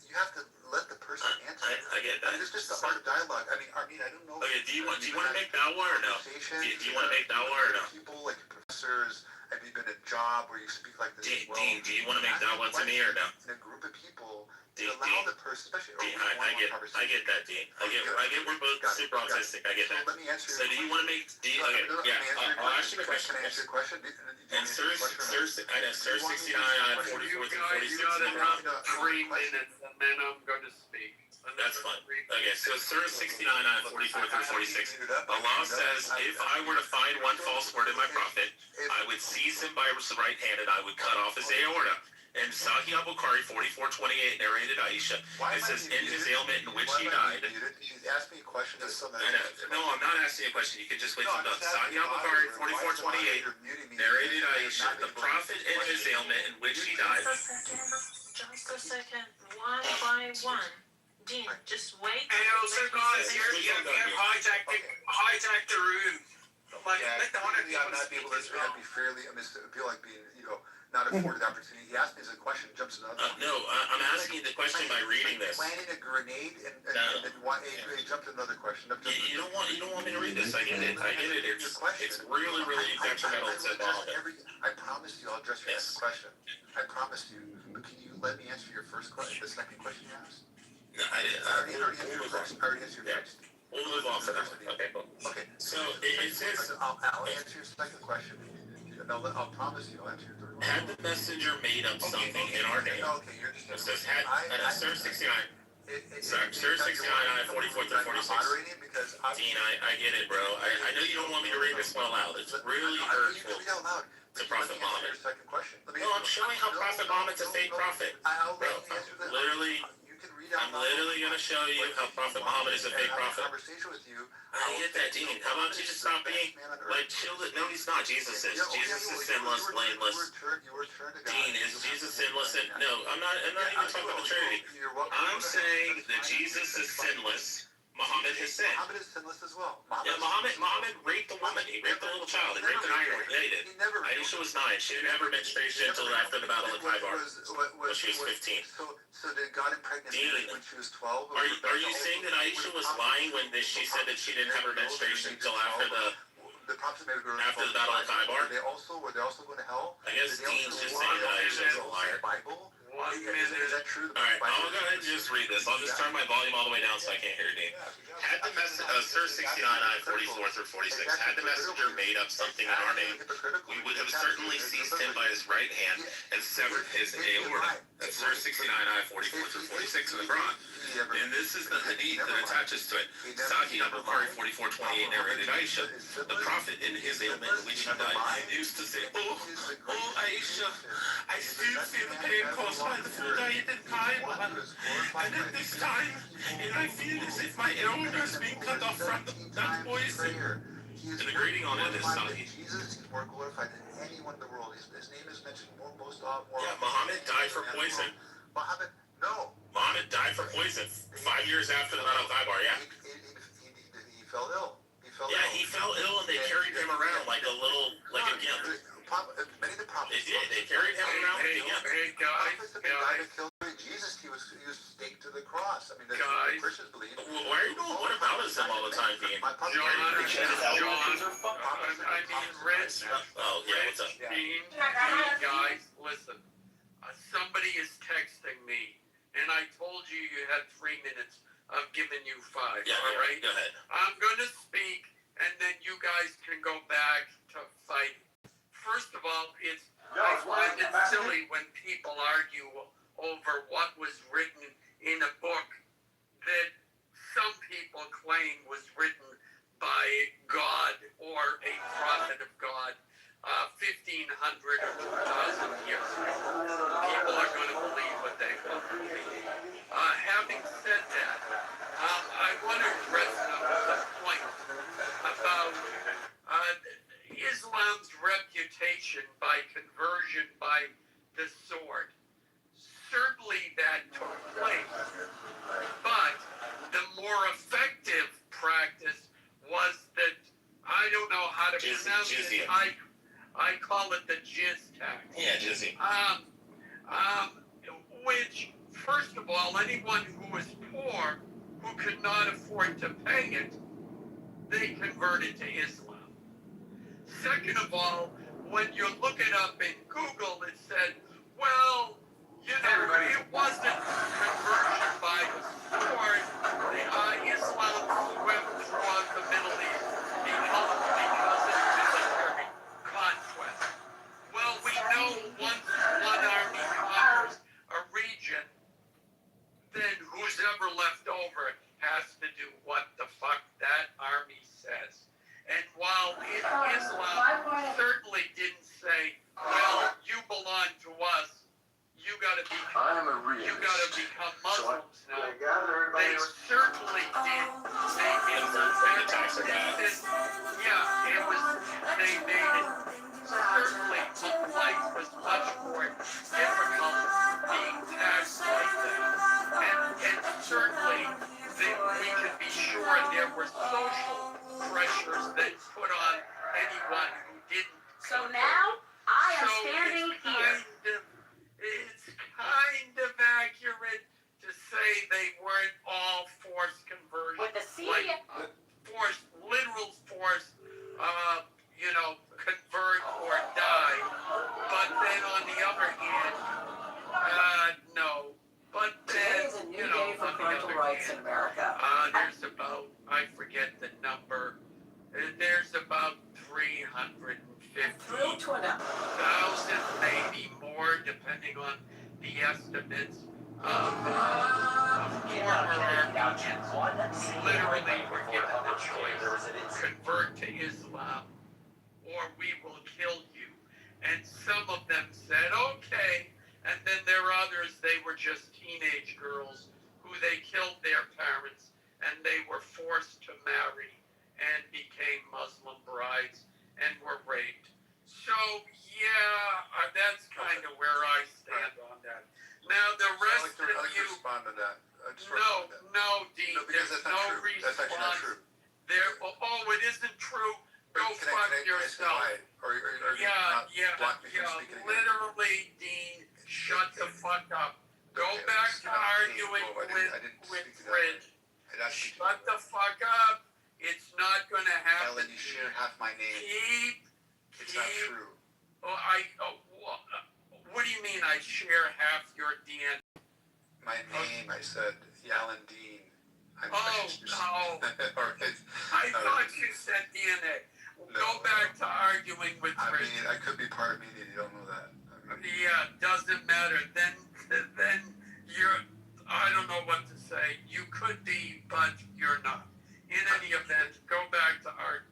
You have to let the person answer. I get that. It's just the art of dialogue. I mean, I don't know. Okay, do you want to make dawah or no? Do you want to make dawah or no? People like professors. Have you been in a job where you speak like this? Dean, do you want to make dawah to me or no? In a group of people, Dean, allow the person, especially Dean, I get that, Dean. I get we're both super autistic. I get that. Let me answer. So do you want to make? I'll ask you a question. Can I answer your question? And Sir 69 on 44 through 46. 3 minutes, and then I'm going to speak. That's fine. Okay, so Surah 69 on 44 through 46. Allah says, if I were to find one false word in my prophet, I would seize him by his right hand and I would cut off his aorta. And Sahih Bukhari 4428 narrated Aisha. It says in his ailment in which he died. She's asked me a question. No, I'm not asking you a question. You can just wait till I'm done. Sahih Bukhari 4428 narrated Aisha, the prophet in his ailment in which he died. Just a second. One by one. Dean, just wait. Hey, also, guys, you have hijacked the room. Like, let the other people not be able to be fairly. I feel like being, not afforded the opportunity. He asked me as a question, jumps to another. No, I'm asking you the question by reading this. Planting a grenade and jump to another question. You don't want me to read this. I get it. It's really, really detrimental to Muhammad. I promise you, I'll address your next question. I promise you. But can you let me answer your first question? The second question you asked. No, I already answered your first. We'll move on to that. Okay, cool. Okay. So it says. I'll answer your second question. I'll promise you, I'll answer your third one. Had the messenger made up something in our name? Okay, you're just. It says had. Surah 69. Sorry, Surah 69, 44 through 46. Dean, I get it, bro. I know you don't want me to read this one aloud. It's really hurtful to Prophet Muhammad. No, I'm showing how Prophet Muhammad's a fake prophet. Bro, I'm literally going to show you how Prophet Muhammad is a fake prophet. I get that, Dean. How about you just stop being, chill it? No, he's not. Jesus is. Jesus is sinless, blameless. Dean, is Jesus sinless? No, I'm not even talking about the Trinity. I'm saying that Jesus is sinless. Muhammad has sinned. Muhammad is sinless as well. Yeah, Muhammad raped the woman. He raped the little child. He raped an iron. Yeah, he did. Aisha was 9. She didn't have her menstruation until after the Battle of Kitover when she was 15. So did God impregnate Mary when she was 12? Are you saying that Aisha was lying when she said that she didn't have her menstruation until after the Battle of Kitover? Were they also going to hell? I guess Dean's just saying that Aisha is a liar. Bible? 1 minute. Is that true? Alright, I'll go ahead and just read this. I'll just turn my volume all the way down so I can't hear you, Dean. Had the Sir 69I-44 through 46, had the messenger made up something in our name, we would have certainly seized him by his right hand and severed his aorta. That's Sir 69I-44 through 46 in the Quran. And this is the hadith that attaches to it. Sahih al-Bukhari 4428 narrated Aisha, the Prophet in his ailment in which he died, used to say, oh Aisha, I still feel the pain caused by the food I ate in Taiwan. And at this time, and I feel as if my aorta is being cut off from that poison. And the grading on it is Sahih. Jesus is more glorified than anyone in the world. His name is mentioned most often. Yeah, Muhammad died from poison. Muhammad, no. Muhammad died from poison 5 years after the Battle of Khaybar, yeah. He fell ill. He fell ill and they carried him around like a gimp. Many of the prophets. They carried him around like a gimp. Hey, guys. Jesus, he was staked to the cross. I mean, the Christians believe. Why are you doing what about him all the time, Dean? Rich. Oh, yeah, what's up? Dean, guys, listen. Somebody is texting me, and I told you you had 3 minutes. I'm giving you 5. Yeah, all right? Go ahead. I'm going to speak, and then you guys can go back to fighting. First of all, I find it silly when people argue over what was written in a book that some people claim was written by God or a prophet of God 1,500 or 2,000 years ago. People are going to believe what they want to believe. Having said that, I want to address the point about Islam's reputation by conversion by the sword. Certainly that took place, but the more effective practice was that, I don't know how to pronounce it, I call it the jizz tax. Yeah, jizzy. Which, first of all, anyone who was poor, who could not afford to pay it, they converted to Islam. Second of all, when you look it up in Google, it said, well, you know, it wasn't conversion by the sword. Islam swept throughout the Middle East because of military conquest. Well, we know once one army conquers a region, then who's ever left over has to do what the fuck that army says. And while Islam certainly didn't say, well, you belong to us, you gotta become Muslims now. They certainly did. They made it. Certainly, life was much more difficult being taxed like that. And certainly, we can be sure there were social pressures that put on anyone who didn't. So now, I am standing here. It's kind of accurate to say they weren't all forced conversions. With the Literal forced, convert or die. But then on the other hand, no. But then, Today is a new day for parental rights in America. There's about, I forget the number, there's about 350,000, maybe more, depending on the estimates, of former Armenians literally were given the choice, convert to Islam, or we will kill you. And some of them said, okay. And then there are others, they were just teenage girls who they killed their parents and they were forced to marry and became Muslim brides and were raped. So, yeah, that's kind of where I stand on that. Now, the rest of you... respond to that. No, Dean, there's no response. That's actually not true. It isn't true. Go fuck yourself. Literally, Dean, shut the fuck up. Go back to arguing with Fred. Shut the fuck up. It's not going to happen. Ellen, you share half my name. It's not true. What do you mean I share half your your DNA. My name, I said, Alan Dean. Oh, no. I thought you said DNA. Go back to arguing with I Rich. mean, I could be part Armenian, you don't know that. Yeah, doesn't matter. Then you're, I don't know what to say. You could be, but you're not. In any event, go back to art.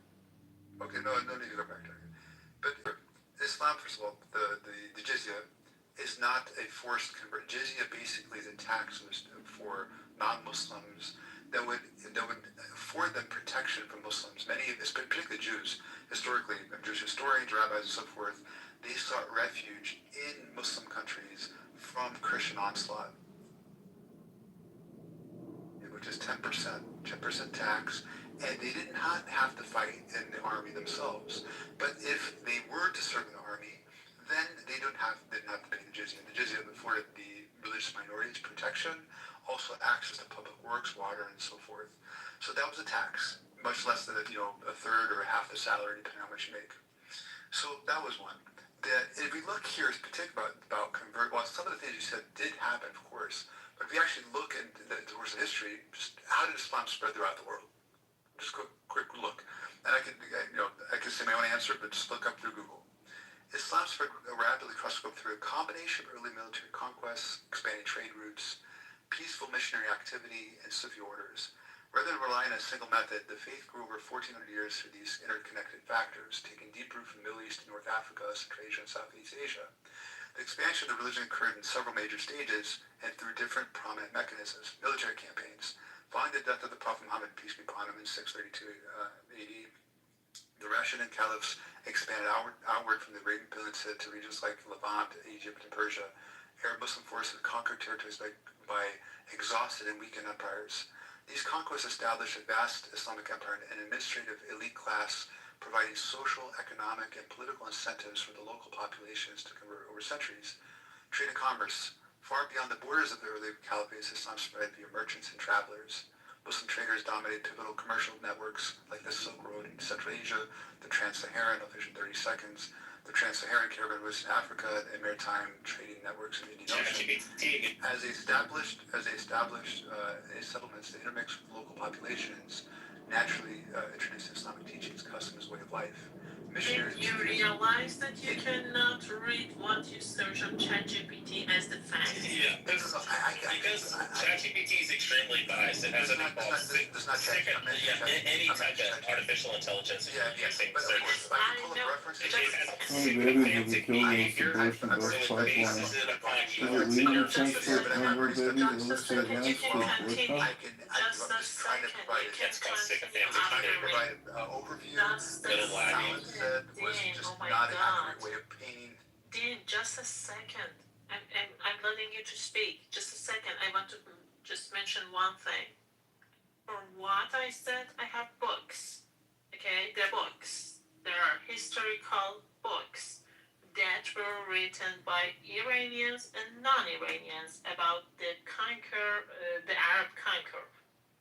Okay, no need to go back to it. But Islam, first of all, the jizya is not a forced conversion. Jizya basically is a tax for non-Muslims that would afford them protection from Muslims. Many, particularly Jews, historically, Jewish historians, rabbis, and so forth, they sought refuge in Muslim countries from Christian onslaught, which is 10% tax, and they did not have to fight in the army themselves. But if they were to serve in the army, then they didn't have to pay the jizya. The jizya afforded the religious minorities protection, also access to public works, water, and so forth. So that was a tax, much less than a third or half the salary, depending on how much you make. So that was one. If we look here, particularly about convert, well, some of the things you said did happen, of course. But if we actually look into the course of history, just how did Islam spread throughout the world? Just a quick look. And I can say my own answer, but just look up through Google. Islam spread rapidly across the globe through a combination of early military conquests, expanding trade routes, peaceful missionary activity, and Sufi orders. Rather than relying on a single method, the faith grew over 1,400 years through these interconnected factors, taking deep root from the Middle East to North Africa, Central Asia, and Southeast Asia. The expansion of the religion occurred in several major stages and through different prominent mechanisms. Military campaigns. Following the death of the Prophet Muhammad, peace be upon him, in 632 AD, the Rashidun caliphs expanded outward from the Arabian Peninsula to regions like Levant, Egypt, and Persia. Arab Muslim forces conquered territories by exhausted and weakened empires. These conquests established a vast Islamic empire and an administrative elite class, providing social, economic, and political incentives for the local populations to convert over centuries. Trade and commerce. Far beyond the borders of the early caliphates, Islam spread via merchants and travelers. Muslim traders dominated pivotal commercial networks like the Silk Road in Central Asia, the Trans-Saharan, I'll finish in 30 seconds, the Trans-Saharan caravan routes in Africa, and maritime trading networks in the Indian Ocean. As they established settlements that intermixed with local populations, naturally introduced Islamic teachings, customs, way of life. Did you realize that you cannot read what you search on ChatGPT as the fact? Yeah, because ChatGPT is extremely biased. It has any type of artificial intelligence. But of course, I can pull up references. It has Babies will be killed in this abortion bus pipeline. Is it legal to transport convert babies that looks like hands to abortion? It's called sycophants. Provide an overview. Alan said was just not an accurate way of painting. Dean, just a second. I'm letting you to speak. Just a second. I want to just mention one thing. For what I said, I have books. Okay, they're books. There are historical books that were written by Iranians and non-Iranians about the Arab conquer.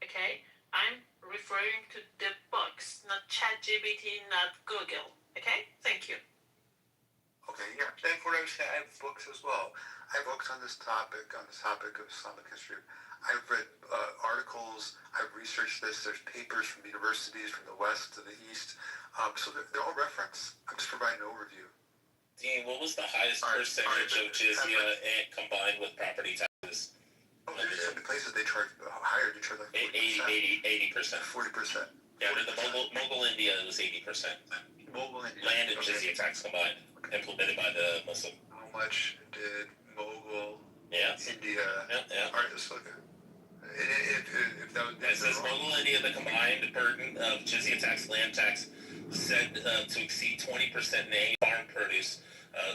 Okay, I'm referring to the books, not ChatGPT, not Google. Okay, thank you. Okay, yeah. Thank you. I have books as well. I have books on this topic of Islamic history. I've read articles. I've researched this. There's papers from universities from the west to the east. So they're all referenced. I'm just providing an overview. Dean, what was the highest percentage of jizya combined with property taxes? Oh, there's some places they charge higher. They charge like 80%. 40%. Yeah, under the Mughal India, it was 80%. Land and jizya tax combined, implemented by the Muslim. How much did Mughal India? Yeah. All right, let's look at it. It says Mughal India, the combined burden of jizya tax, land tax, said to exceed 20% in the farm produce.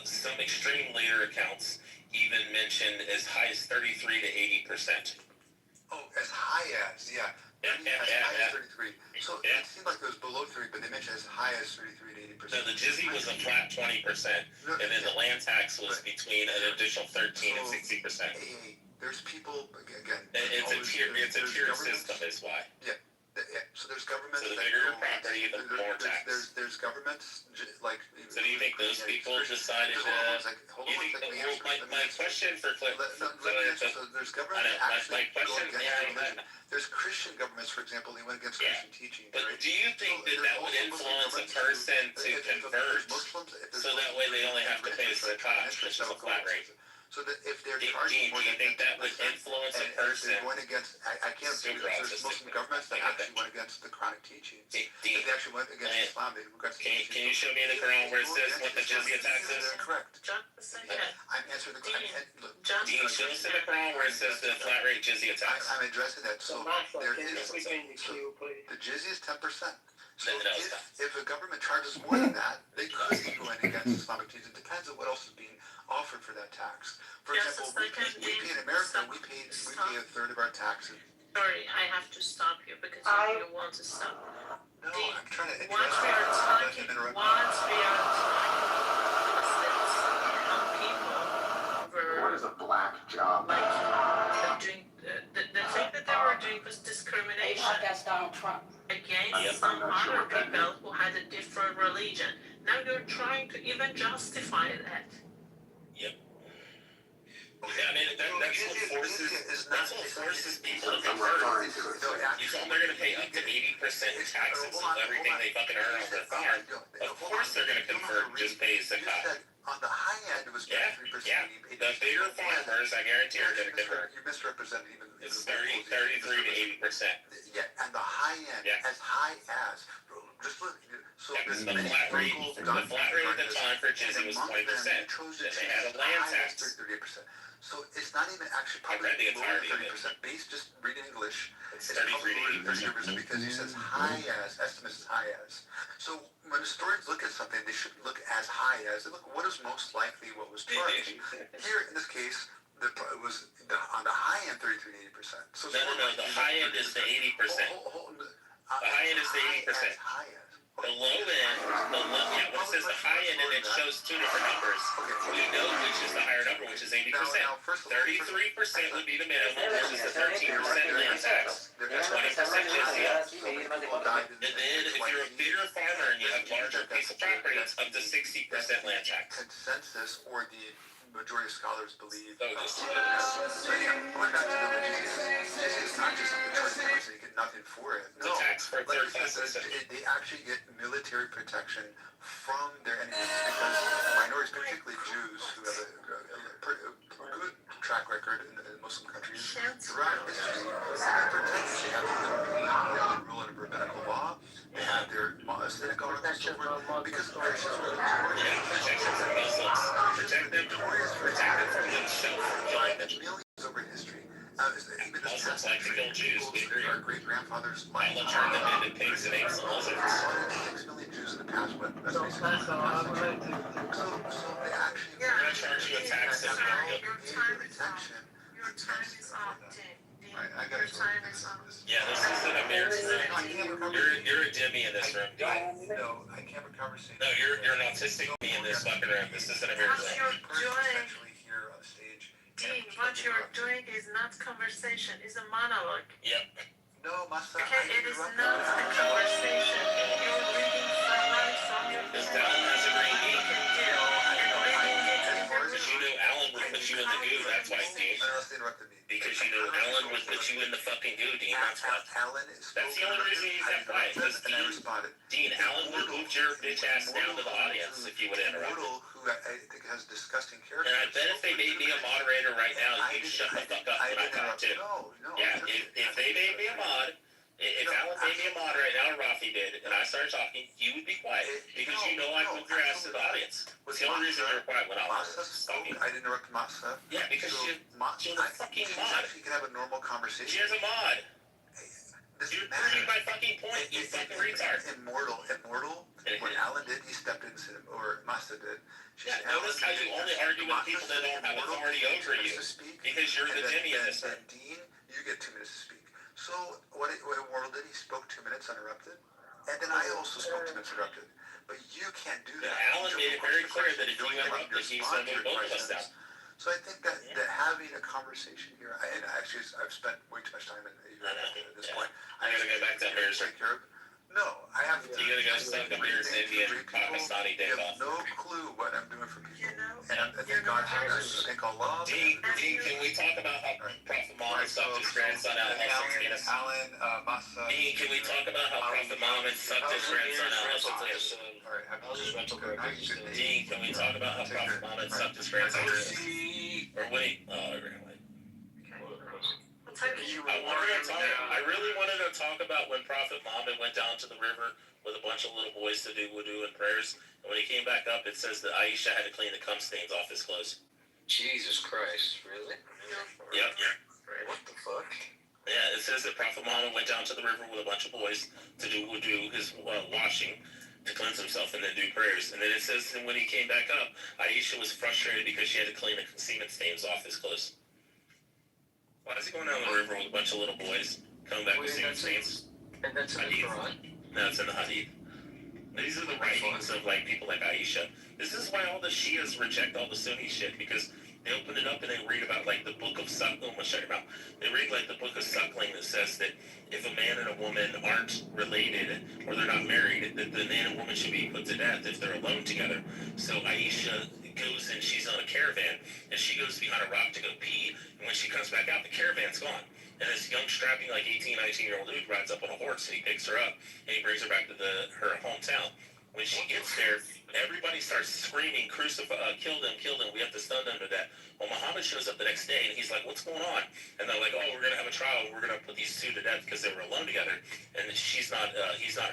Some extreme later accounts even mentioned as high as 33 to 80%. Oh, as high as, yeah. High as 33. So it seemed like it was below 30, but they mentioned as high as 33 to 80%. No, the jizya was a flat 20%, and then the land tax was between an additional 13 and 60%. There's people, again... It's a tier system is why. Yeah. So there's governments... So the bigger your property, the more tax. There's governments, like... So do you think the those people decided to. My question for Cliff. There's governments that actually go against religion. There's Christian governments, for example, they went against Christian teaching. But do you think that would influence a person to convert, so that way they only have to pay zakat, which is a flat rate? So that if they're Do charging more you than think that would influence a person? they're going against, I can't say because there's Muslim governments that actually went against the Quranic teachings. They actually went against Islam. They went against Can you show me in the Quran where it says what the jizya tax is? Correct. I'm answering the question. Dean, show us in the Quran where it says the flat rate jizya tax. I'm addressing that. So there is the jizya is 10%. So if a government charges more than that, they could be going against Islamic teachings. It depends on what else is being offered for that tax. For example, we pay in America, we pay a third of our taxes. Sorry, I have to stop you because you want to stop. No, I'm trying to Once we are talking on people what is a black job? like doing the thing that they were doing was discrimination against Donald Trump against some other people who had a different religion. Now you're trying to even justify that. Yep. I mean, that's what forces people to convert. You told them they're going to pay up to 80% in taxes of everything they fucking earn on their farm. Of course they're going to convert and just pay zakat. On the high end, it was 33%. Yeah. The bigger farmers, I guarantee, are going to convert. You misrepresented even. It's 33 to 80%. Yeah, and the high end, as high as. Just look. So the flat rate at the time for jizya was 20%. Then they had a land tax. 38%. So it's not even actually probably lower than 30%. Based just reading English, it's probably lower than 30% because you said high as, estimates as high as. So when historians look at something, they shouldn't look as high as. They look what is most likely what was charged. Here, in this case, it was on the high end 33 to 80%. So no, the high end is the 80%. The high end is the 80%. The low end, when it says the high end and it shows two different numbers, we know which is the higher number, which is 80%. 33% would be the minimum, which is the 13% land tax, 20% jizya. And then if you're a bigger farmer and you have larger piece of property, it's up to 60% land tax. Consensus or the majority of scholars believe. So yeah, going back to the jizya, it's not just the 20%, you get nothing for it. No, they actually get military protection from their enemies because minorities, particularly Jews, who have a good track record in Muslim countries, throughout history, they're protected. They have the rule under rabbinical law. They have their synagogue and so forth because Christians were protection from Muslims. Protect them from themselves. Millions over history. Even this Muslims like to kill Jews. Our great grandfathers might turn them into pigs and apes and lizards. 6 million Jews in the past. That's basically so they actually. We're going to charge you a tax if Your time is up, Tim. Your time is up. Yeah, this is an American. You're a Jimmy in this room, Dean. No, I can't have a conversation. No, you're an autistic me in this fucking room. This is an American. What you're doing, Dean, what you're doing is not conversation, it's a monologue. Yep. No, my son. Okay, it is not a conversation. You're reading from your This Alan has a green bean. Because you know Alan would put you in the goo, that's why, Dean. Because you know Alan would put you in the fucking goo, Dean. That's why. That's the only reason he's that quiet. Because Dean, Alan would move your bitch ass down to the audience if you would interrupt. Who I think has disgusting character. And I bet if they made me a moderator right now, you'd shut the fuck up when I talk too. No. Yeah, if they made me a mod, if Alan made me a mod right now, or Rafi did, and I started talking, you would be quiet. Because you know I moved your ass to the audience. What's the only reason you're quiet when I was talking? I didn't interrupt Masa. Yeah, because she's a fucking mod. She can have a normal conversation. She has a mod. You're proving my fucking point, you fucking retard. Immortal. When Alan did, he stepped in, or Masa did. Yeah, notice how you only argue with people that don't have authority over you. Because you're the Jimmy in this room. Dean, you get 2 minutes to speak. So, what Immortal did, he spoke 2 minutes uninterrupted. And then I also spoke 2 minutes interrupted. But you can't do that. Alan made it very clear that if you interrupt, he's going to both of us down. So I think that having a conversation here, and actually I've spent way too much time at this point. I gotta go back to Bears. No, I have to. You gotta go stuff the Bears Indian Pakistani day off. No clue what I'm doing for people. You know, And I thank God for this. I thank Allah. Dean, can we talk about how Prophet Muhammad sucked his grandson out of penis? Alan, Masa. Dean, can we talk about how Prophet Muhammad sucked his grandson out of penis? I'll just rental Dean, can we talk about how Prophet Muhammad sucked his grandson out of penis? Or wait, I ran away. I really wanted to talk about when Prophet Muhammad went down to the river with a bunch of little boys to do wudu and prayers. And when he came back up, it says that Aisha had to clean the cum stains off his clothes. Jesus Christ, really? Yep. What the fuck? Yeah, it says that Prophet Muhammad went down to the river with a bunch of boys to do wudu, his washing, to cleanse himself and then do prayers. And then it says that when he came back up, Aisha was frustrated because she had to clean the semen stains off his clothes. Why is he going down the river with a bunch of little boys, coming back with semen stains? And that's in the Quran? No, it's in the Hadith. These are the writings of like people like Aisha. This is why all the Shias reject all the Sunni shit, because they open it up and they read about like the book of Suckling. They read like the book of Suckling that says that if a man and a woman aren't related or they're not married, that the man and woman should be put to death if they're alone together. So Aisha goes and she's on a caravan and she goes behind a rock to go pee, and when she comes back out, the caravan's gone. And this young, strapping, like 18, 19-year-old dude rides up on a horse and he picks her up and he brings her back to her hometown. When she gets there, everybody starts screaming, kill them, we have to stun them to death. Well, Muhammad shows up the next day and he's like, what's going on? And they're like, oh, we're going to have a trial. We're going to put these two to death because they were alone together. And he's not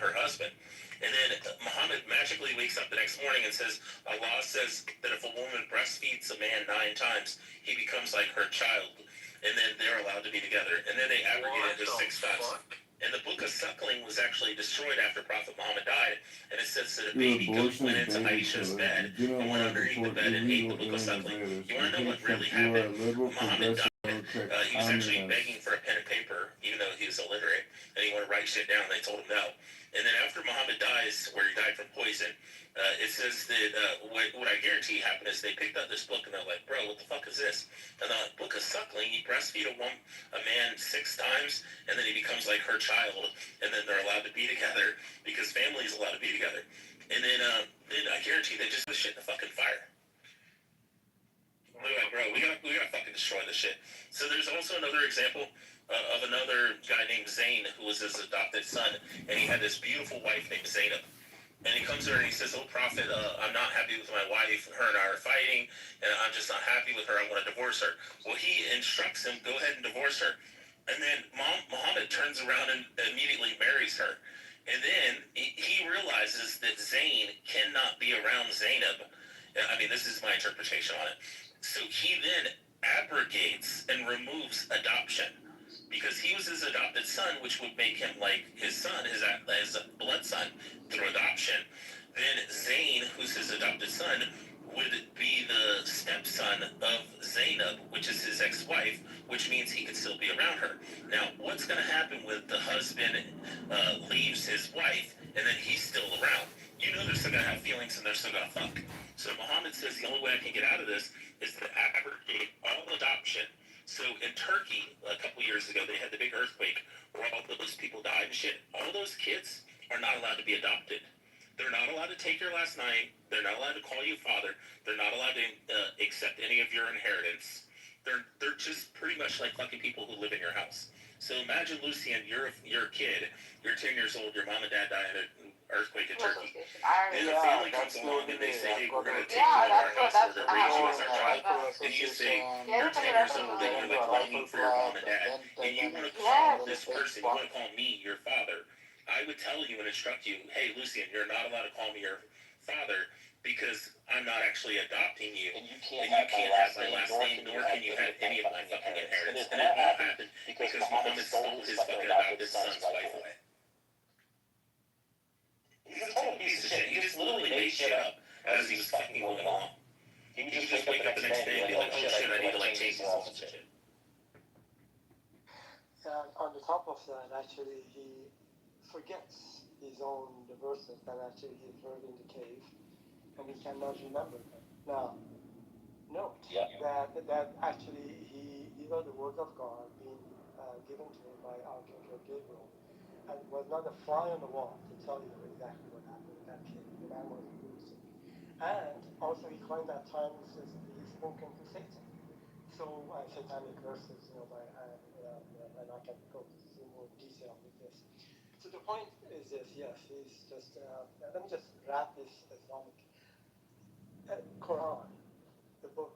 her husband. And then Muhammad magically wakes up the next morning and says, Allah says that if a woman breastfeeds a man 9 times, he becomes like her child. And then they're allowed to be together. And then they aggregate it to 6 times. And the book of Suckling was actually destroyed after Prophet Muhammad died. And it says that a baby goat went into Aisha's bed and went underneath the bed and ate the book of Suckling. You want to know what really happened? Muhammad died. He was actually begging for a pen and paper, even though he was illiterate. And he wanted to write shit down. They told him no. And then after Muhammad dies, where he died from poison, it says that what I guarantee happened is they picked up this book and they're like, bro, what the fuck is this? And the book of Suckling, he breastfeed a man 6 times, and then he becomes like her child, and then they're allowed to be together because family is allowed to be together. And then I guarantee they just put shit in the fucking fire. They're like, bro, we gotta fucking destroy this shit. So there's also another example of another guy named Zayn who was his adopted son, and he had this beautiful wife named Zainab. And he comes to her and he says, oh, Prophet, I'm not happy with my wife. Her and I are fighting, and I'm just not happy with her. I want to divorce her. Well, he instructs him, go ahead and divorce her. And then Muhammad turns around and immediately marries her. And then he realizes that Zayn cannot be around Zainab. I mean, this is my interpretation on it. So he then abrogates and removes adoption, because he was his adopted son, which would make him like his son, his blood son, through adoption. Then Zayn, who's his adopted son, would be the stepson of Zainab, which is his ex-wife, which means he could still be around her. Now, what's going to happen when the husband leaves his wife and then he's still around? You know they're still going to have feelings and they're still going to fuck. So Muhammad says the only way I can get out of this is to abrogate all adoption. So in Turkey, a couple years ago, they had the big earthquake where all those people died and shit. All those kids are not allowed to be adopted. They're not allowed to take your last name. They're not allowed to call you father. They're not allowed to accept any of your inheritance. They're just pretty much like lucky people who live in your house. So imagine, Lucian, you're a kid. You're 10 years old. Your mom and dad died in an earthquake in Turkey. And the family comes along and they say, hey, we're going to take you out of our house. We're going to raise you as our child. And you say, you're 10 years old. They want to call you for your mom and dad. And you want to call this person, you want to call me your father. I would tell you and instruct you, hey, Lucian, you're not allowed to call me your father because I'm not actually adopting you. And you can't have my last name, nor can you have any of my fucking inheritance. And it all happened because Muhammad stole his fucking adopted son's wife away. He's a total piece of shit. He just literally made shit up as he was fucking going along. He would just wake up the next day and be like, oh shit, I need to like change this whole shit. And on the top of that, actually, he forgets his own verses that actually he heard in the cave, and he cannot remember them. Now, note that actually he got the word of God being given to him by Archangel Gabriel, and was not a fly on the wall to tell you exactly what happened with that kid. The man was losing. And also he claimed that times is the spoken to Satan. So satanic verses, and I can go into more detail with this. So the point is this, yes, he's just, let me just wrap this Islamic. Quran, the book,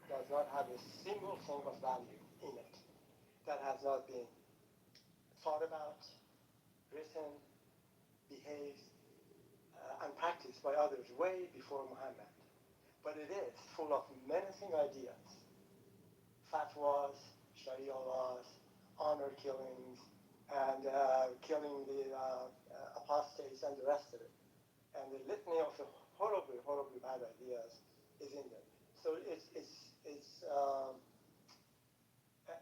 does not have a single thing of value in it that has not been thought about, written, behaved, and practiced by others way before Muhammad. But it is full of menacing ideas, fatwas, Sharia laws, honor killings, and killing the apostates and the rest of it. And the litany of the horribly, horribly bad ideas is in there. So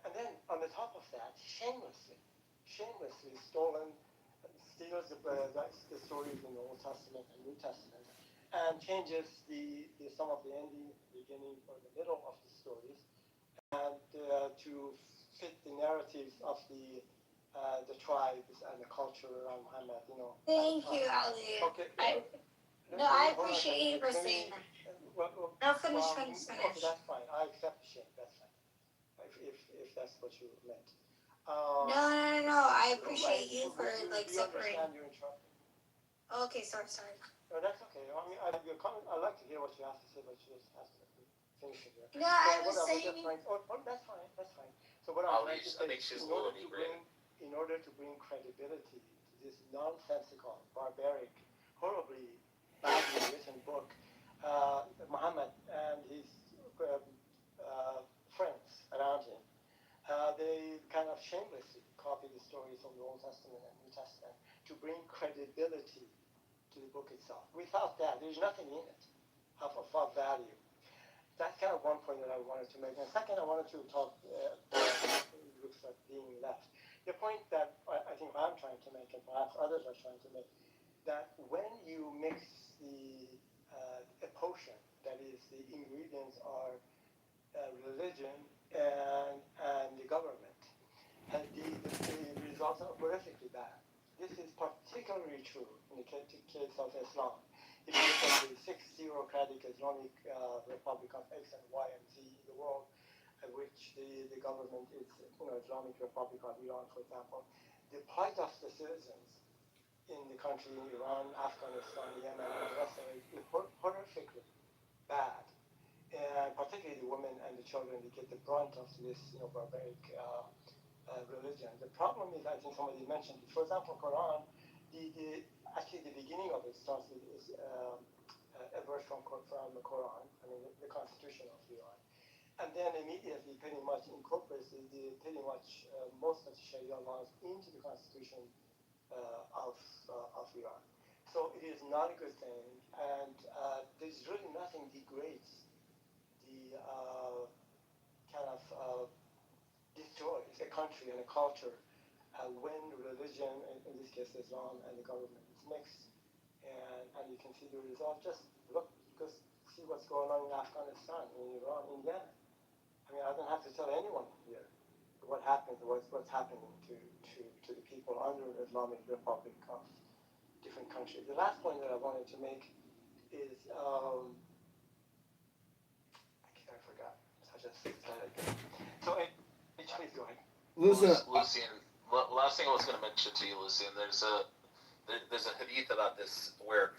and then on the top of that, shamelessly steals the stories in the Old Testament and New Testament, and changes some of the ending, beginning, or the middle of the stories, and to fit the narratives of the tribes and the culture around Muhammad. Thank you, Ali. Okay. I appreciate you for saying that. No, finish. Okay, that's fine. I accept the shame. That's fine. If that's what you meant. No. I appreciate you for separating. You're in trouble. Okay, sorry. No, that's okay. I mean, I like to hear what you have to say, but you just have to finish it here. No, I was saying. That's fine. So what I'm trying to say is, in order to bring credibility to this nonsensical, barbaric, horribly badly written book, Muhammad and his friends around him, they kind of shamelessly copy the stories from the Old Testament and New Testament to bring credibility to the book itself. Without that, there's nothing in it of value. That's kind of one point that I wanted to make. And second, I wanted to talk, looks like being left. The point that I think I'm trying to make, and perhaps others are trying to make, that when you mix a potion, that is, the ingredients are religion and the government, and the results are horrifically bad. This is particularly true in the case of Islam. If you look at the 6 theocratic Islamic Republic of X and Y and Z in the world, which the government is, Islamic Republic of Iran, for example, the plight of the citizens in the country, Iran, Afghanistan, Yemen, and the rest of it, is horrifically bad. And particularly the women and the children, they get the brunt of this, barbaric religion. The problem is, I think somebody mentioned it. For example, Quran, actually the beginning of it starts with a verse from the Quran, the Constitution of Iran, and then immediately pretty much incorporates most of the Sharia laws into the Constitution of Iran. So it is not a good thing, and there's really nothing degrades the destroys a country and a culture when religion, in this case Islam, and the government is mixed. And you can see the result. Just see what's going on in Afghanistan, in Iran, in Yemen. I don't have to tell anyone here what's happening to the people under the Islamic Republic of different countries. The last point that I wanted to make is, I forgot. So I just started again. So, please go ahead. Lucian, last thing I was going to mention to you, Lucian, there's a hadith about this where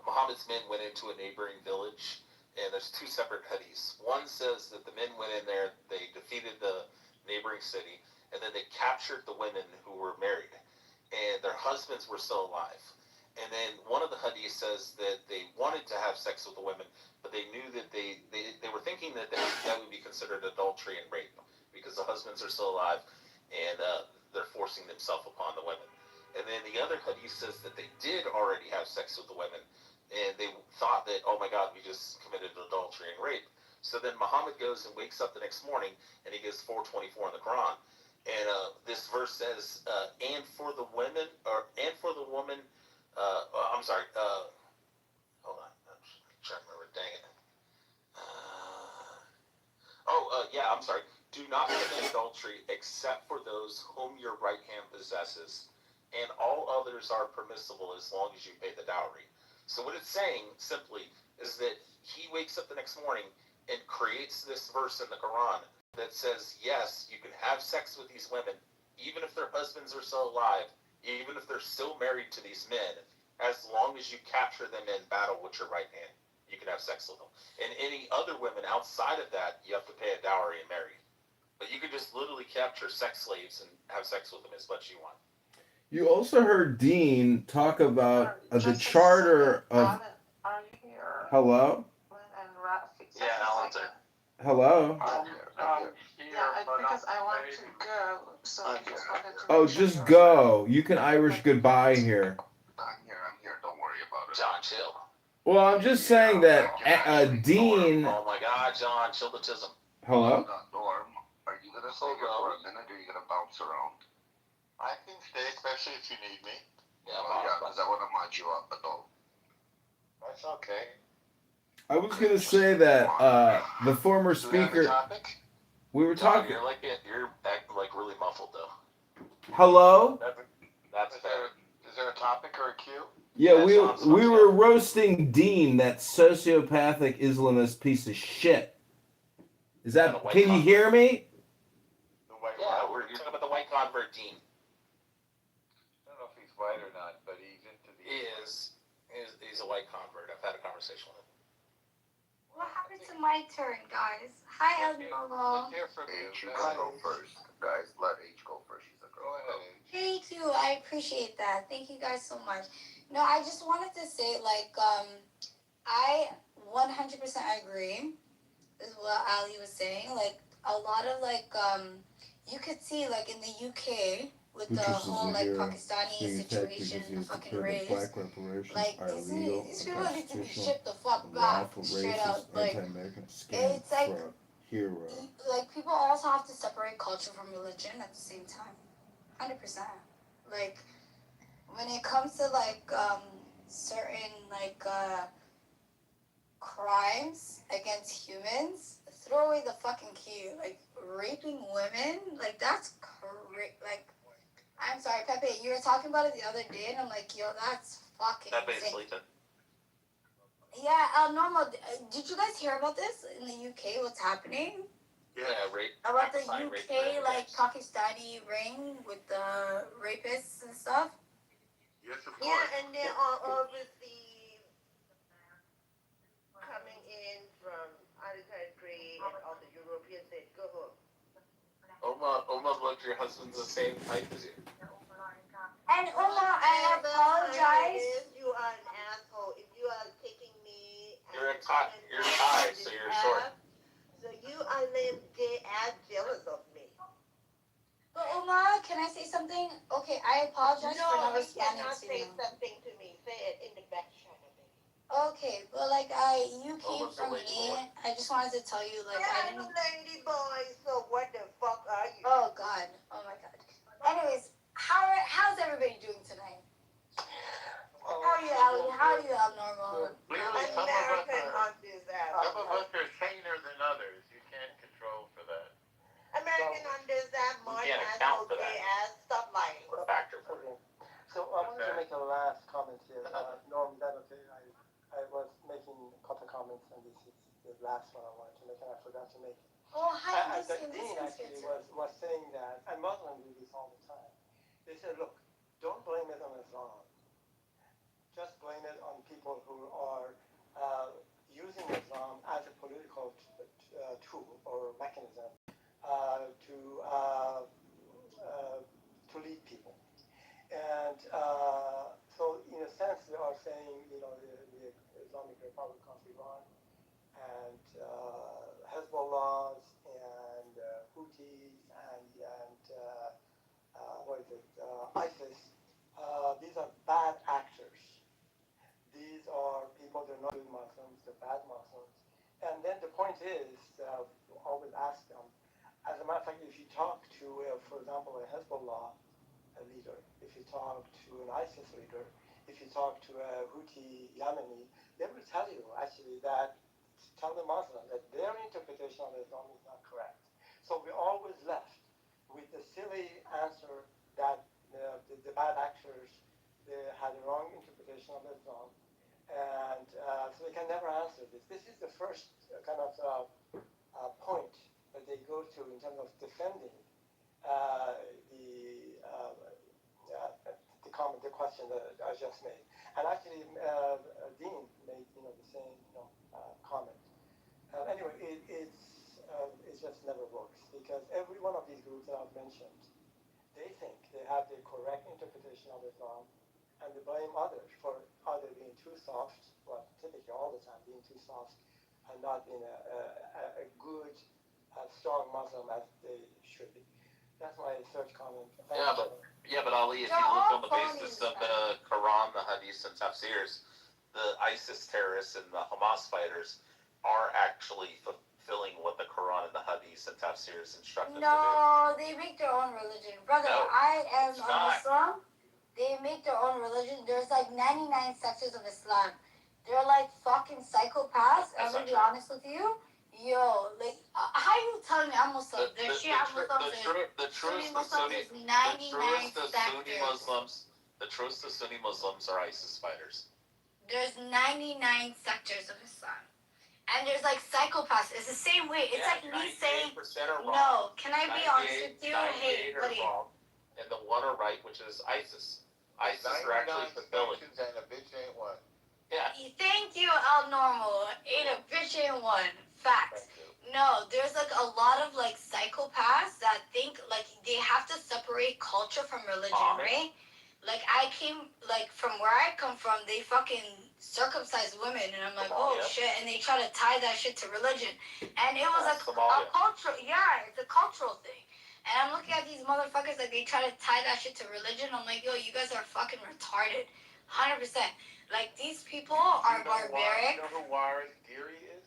Muhammad's men went into a neighboring village, and there's two separate hadiths. One says that the men went in there, they defeated the neighboring city, and then they captured the women who were married, and their husbands were still alive. And then one of the hadiths says that they wanted to have sex with the women, but they knew that they were thinking that would be considered adultery and rape, because the husbands are still alive, and they're forcing themselves upon the women. And then the other hadith says that they did already have sex with the women, and they thought that, oh my God, we just committed adultery and rape. So then Muhammad goes and wakes up the next morning, and he gives 424 in the Quran. And this verse says, and for the woman, hold on, I'm trying to remember, dang it. I'm sorry. Do not commit adultery except for those whom your right hand possesses, and all others are permissible as long as you pay the dowry. So what it's saying, simply, is that he wakes up the next morning and creates this verse in the Quran that says, yes, you can have sex with these women, even if their husbands are still alive, even if they're still married to these men, as long as you capture them in battle with your right hand. You can have sex with them. And any other women outside of that, you have to pay a dowry and marry. But you can just literally capture sex slaves and have sex with them as much as you want. You also heard Dean talk about the charter of. Hello? Yeah, Alan's there. Hello? Because I want to go, so I just wanted to. Oh, just go. You can Irish goodbye here. I'm here, don't worry about it. John, chill. Well, I'm just saying that Dean. Oh my God, John, chill the tism. Hello? Norm, are you gonna stay here for a minute or are you gonna bounce around? I can stay, especially if you need me. Yeah, because I wanna match you up, but don't. That's okay. I was gonna say that the former speaker. We were John, talking. you're acting like really muffled though. Hello? That's fair. Is there a topic or a cue? Yeah, we were roasting Dean, that sociopathic Islamist piece of shit. Is that? Can you hear me? Yeah, we're talking about the white convert Dean. I don't know if he's white or not, but he's into the. He is. He's a white convert. I've had a conversation with him. What happened to my turn, guys? Hi, Elnoro. H, you gotta go first. Guys, let H go first. She's a girl. Go ahead, H. Thank you. I appreciate that. Thank you guys so much. No, I just wanted to say, I 100% agree with what Ali was saying. Like, a lot of, you could see, like, in the UK, with the whole, like, Pakistani situation, the fucking rapes. Like, these people need to be shipped the fuck back, straight up. Like, it's like, like, people also have to separate culture from religion at the same time. 100%. Like, when it comes to, certain, crimes against humans, throw away the fucking key. Like, raping women, like, that's like, I'm sorry, Pepe, you were talking about it the other day, and I'm like, yo, that's fucking Pepe's insane. sleeping. Yeah, normal. Did you guys hear about this in the UK? What's happening? Yeah, rape. About the UK, Pakistani ring with the rapists and stuff? Yes, of course. Yeah, and then obviously coming in from other country and all the Europeans said, go home. Oma looked your husband's the same height as you. And Oma, I apologize. You are an asshole. If you are taking me, You're Thai, so you're short. So you are lame gay ass jealous of me. But Oma, can I say something? Okay, I apologize for not responding to you. No, you cannot say something to me. Say it in the back channel, baby. Okay, but you came from me. I just wanted to tell you, I didn't. I'm a lady boy, so what the fuck are you? Oh God, oh my God. Anyways, how's everybody doing tonight? How are you, Ali? How are you, Abnormal? American on this ass. Some of us are saner than others. You can't control for that. American on this ass, my asshole, gay ass, stop lying. Factor for Okay. So I wanted to make a last comment here. Norm, is that okay? I was making a couple of comments, and this is the last one I wanted to make, and I forgot to make it. Oh, hi. Dean actually was saying that, and Muslims do this all the time. They said, look, don't blame it on Islam. Just blame it on people who are using Islam as a political tool or mechanism to lead people. And so, in a sense, they are saying, the Islamic Republic of Iran and Hezbollahs and Houthis and ISIS, these are bad actors. These are people, they're not good Muslims, they're bad Muslims. And then the point is, always ask them, as a matter of fact, if you talk to, for example, a Hezbollah leader, if you talk to an ISIS leader, if you talk to a Houthi Yemeni, they will tell you, actually, tell the Muslim that their interpretation of Islam is not correct. So we're always left with the silly answer that the bad actors, they had a wrong interpretation of Islam. And so they can never answer this. This is the first kind of point that they go to in terms of defending the question that I just made. And actually, Dean made the same comment. Anyway, it just never works because every one of these groups that I've mentioned, they think they have the correct interpretation of Islam, and they blame others for either being too soft, well, typically all the time being too soft, and not being a good, strong Muslim as they should be. That's my third comment. But Ali, if you look on the basis of the Quran, the Hadith, and Tafsirs, the ISIS terrorists and the Hamas fighters are actually fulfilling what the Quran and the Hadith and Tafsirs instruct them to do. No, they make their own religion. Brother, No, I am it's a not. Muslim. They make their own religion. There's like 99 sectors of Islam. They're like fucking psychopaths. I'm gonna be honest with you. Yo, like, how you telling me I'm Muslim? There's Shia Muslims, Sunni Muslims, there's 99 sectors. The truest of Sunni Muslims are ISIS fighters. There's 99 sectors of Islam. And there's like psychopaths. It's the same way. It's like me saying, no, can I be honest with you? Hey, buddy. Wrong, and the one are right, which is ISIS. ISIS are actually fulfilling. And a bitch ain't one. Yeah. Thank you, Al Normal. Ain't a bitch ain't one. Fact. No, there's like a lot of like psychopaths that think like they have to separate culture from religion, right? Like I came like from where I come from, they fucking circumcise women, and I'm like, oh shit, and they try to tie that shit to religion, and it was like a cultural, it's a cultural thing. And I'm looking at these motherfuckers like they try to tie that shit to religion. I'm like, yo, you guys are fucking retarded, 100%. Like these people are barbaric. You know who Waris Geary is?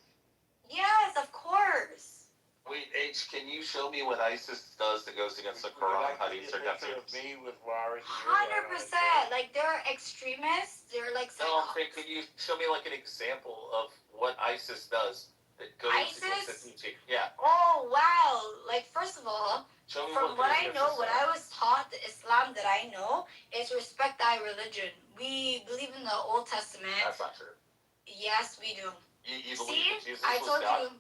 Yes, of course. Wait, H, can you show me what ISIS does that goes against the Quran, Hadith, or Tafsir? Me with Waris 100%. Like they're extremists. They're like. No, I'm saying, can you show me like an example of what ISIS does that goes against the teaching? Yeah. Oh wow! Like first of all, from what I know, what I was taught, the Islam that I know is respect thy religion. We believe in the Old Testament. That's not true. Yes, we do. You believe that Jesus was God?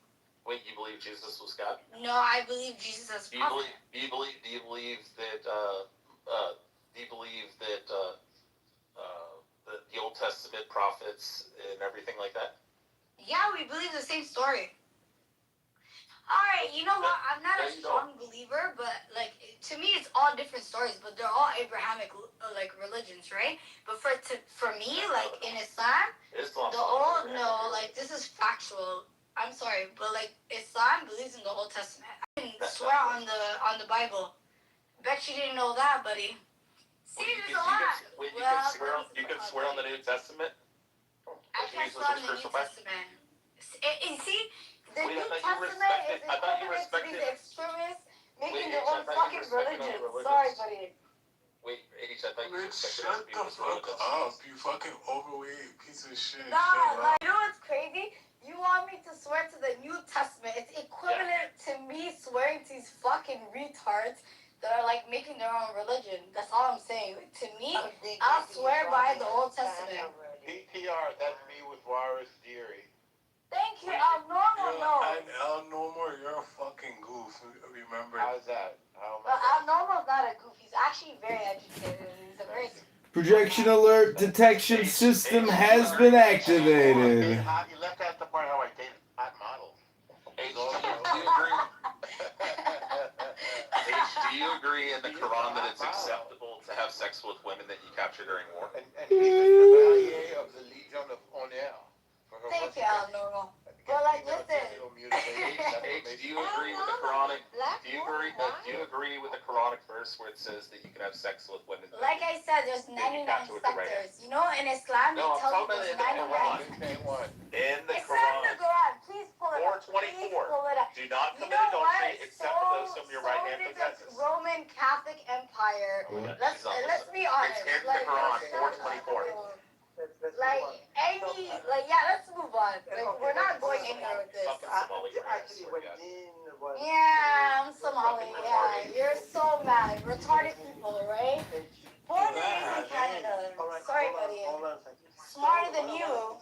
Wait, you believe Jesus was God? No, I believe Jesus as prophet. Do you believe that the Old Testament prophets and everything like that? Yeah, we believe the same story. Alright, you know what? I'm not a strong believer, but like to me it's all different stories, but they're all Abrahamic like religions, right? But for me, like in Islam, like this is factual. I'm sorry, but like Islam believes in the Old Testament. I can swear on the Bible. Bet you didn't know that, buddy. See, there's a lot. You can swear on the New Testament? I can't swear on the New Testament. See, the New Testament is equivalent to these extremists making their own fucking religion. Sorry, buddy. Wait, H, I thought you respected Shut the fuck up, you fucking overweight piece of shit. Nah, like, you know what's crazy? You want me to swear to the New Testament. It's equivalent to me swearing to these fucking retards that are like making their own religion. That's all I'm saying. To me, I'll swear by the Old Testament. PTR, that's me with Waris Geary. Thank you, Al Normal. And Al Normal, you're a fucking goof. Remember? How's that? But Al Normal's not a goof. He's actually very educated. He's a very... Projection alert detection system has been activated. You left out the part how I dated hot models. H, do you agree in the Quran that it's acceptable to have sex with women that you capture during war? And he's the Chevalier of the Legion of Honor. Thank you, Al Normal. But like, listen. Do you agree with the Quranic? Do you agree with the Quranic verse where it says that you can have sex with women? Like I said, there's 99 sectors. You know, in Islam, they tell you there's 99. In the It's not in the Quran. Please pull it up. 424. Pull it up. Do not commit adultery except for those whom your right hand possesses. Roman Catholic Empire. Let's be honest. It's in the Quran, 424. Let's move on. Like, we're not going anywhere with this. I'm Somali. Yeah, you're so mad. Retarded people, right? Born and raised in Canada. Sorry, buddy. Smarter than you.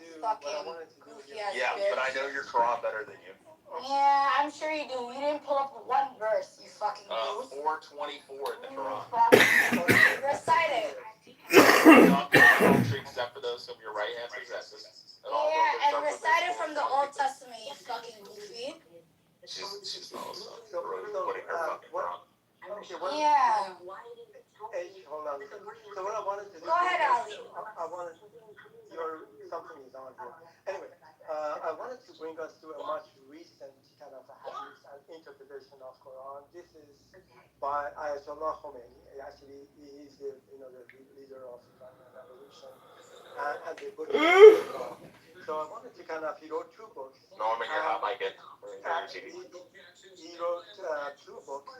But I know your Quran better than you. Yeah, I'm sure you do. You didn't pull up one verse, you fucking goof. 424 in the Quran. Recite it. Except for those whom your right hand possesses. Yeah, and recite it from the Old Testament, you fucking goofy. She's also putting her fucking Quran. Yeah. Hold on. So what I wanted to do... Go ahead, Ali. I wanted... Something is on here. Anyway, I wanted to bring us to a much recent kind of a hadith and interpretation of Quran. This is by Ayatollah Khomeini. Actually, he is the leader of Iranian revolution and the Buddhist. So I wanted to kind of, he wrote two books. Norman, you're hot mic it. He wrote two books,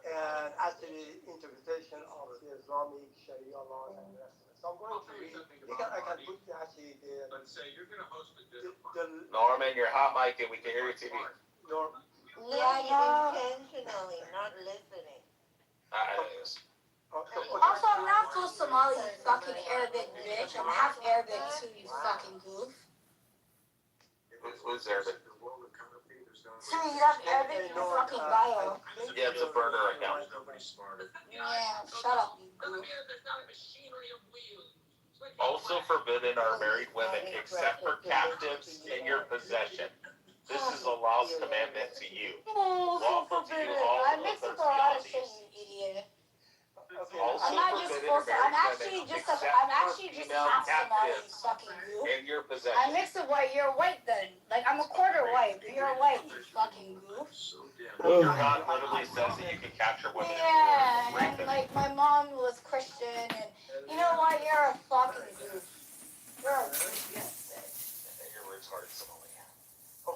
and actually interpretation of the Islamic Sharia laws and the rest of it. So I'm going to read. I can put actually the. Let's say you're going to host Norman, you're hot mic and we can hear your TV. Yeah, intentionally not listening. Also, I'm not full Somali, you fucking Arabic bitch. I'm half Arabic too, you fucking goof. Who's Arabic? Sir, you have Arabic in your fucking bio. Yeah, it's a burner account. Yeah, shut up, you goof. Also forbidden are married women except for captives in your possession. This is Allah's commandment to you. Lawful to you all I mix up a lot of shit, you idiot. I'm not just supposed to. I'm actually just half Somali, you fucking goof. In your possession. I mix it white. You're white then. Like I'm a quarter white, but you're white, you fucking goof. God literally says that you can capture women. Yeah, and like my mom was Christian, and you know what? You're a fucking goof. You're a goof. Your retarded Somali.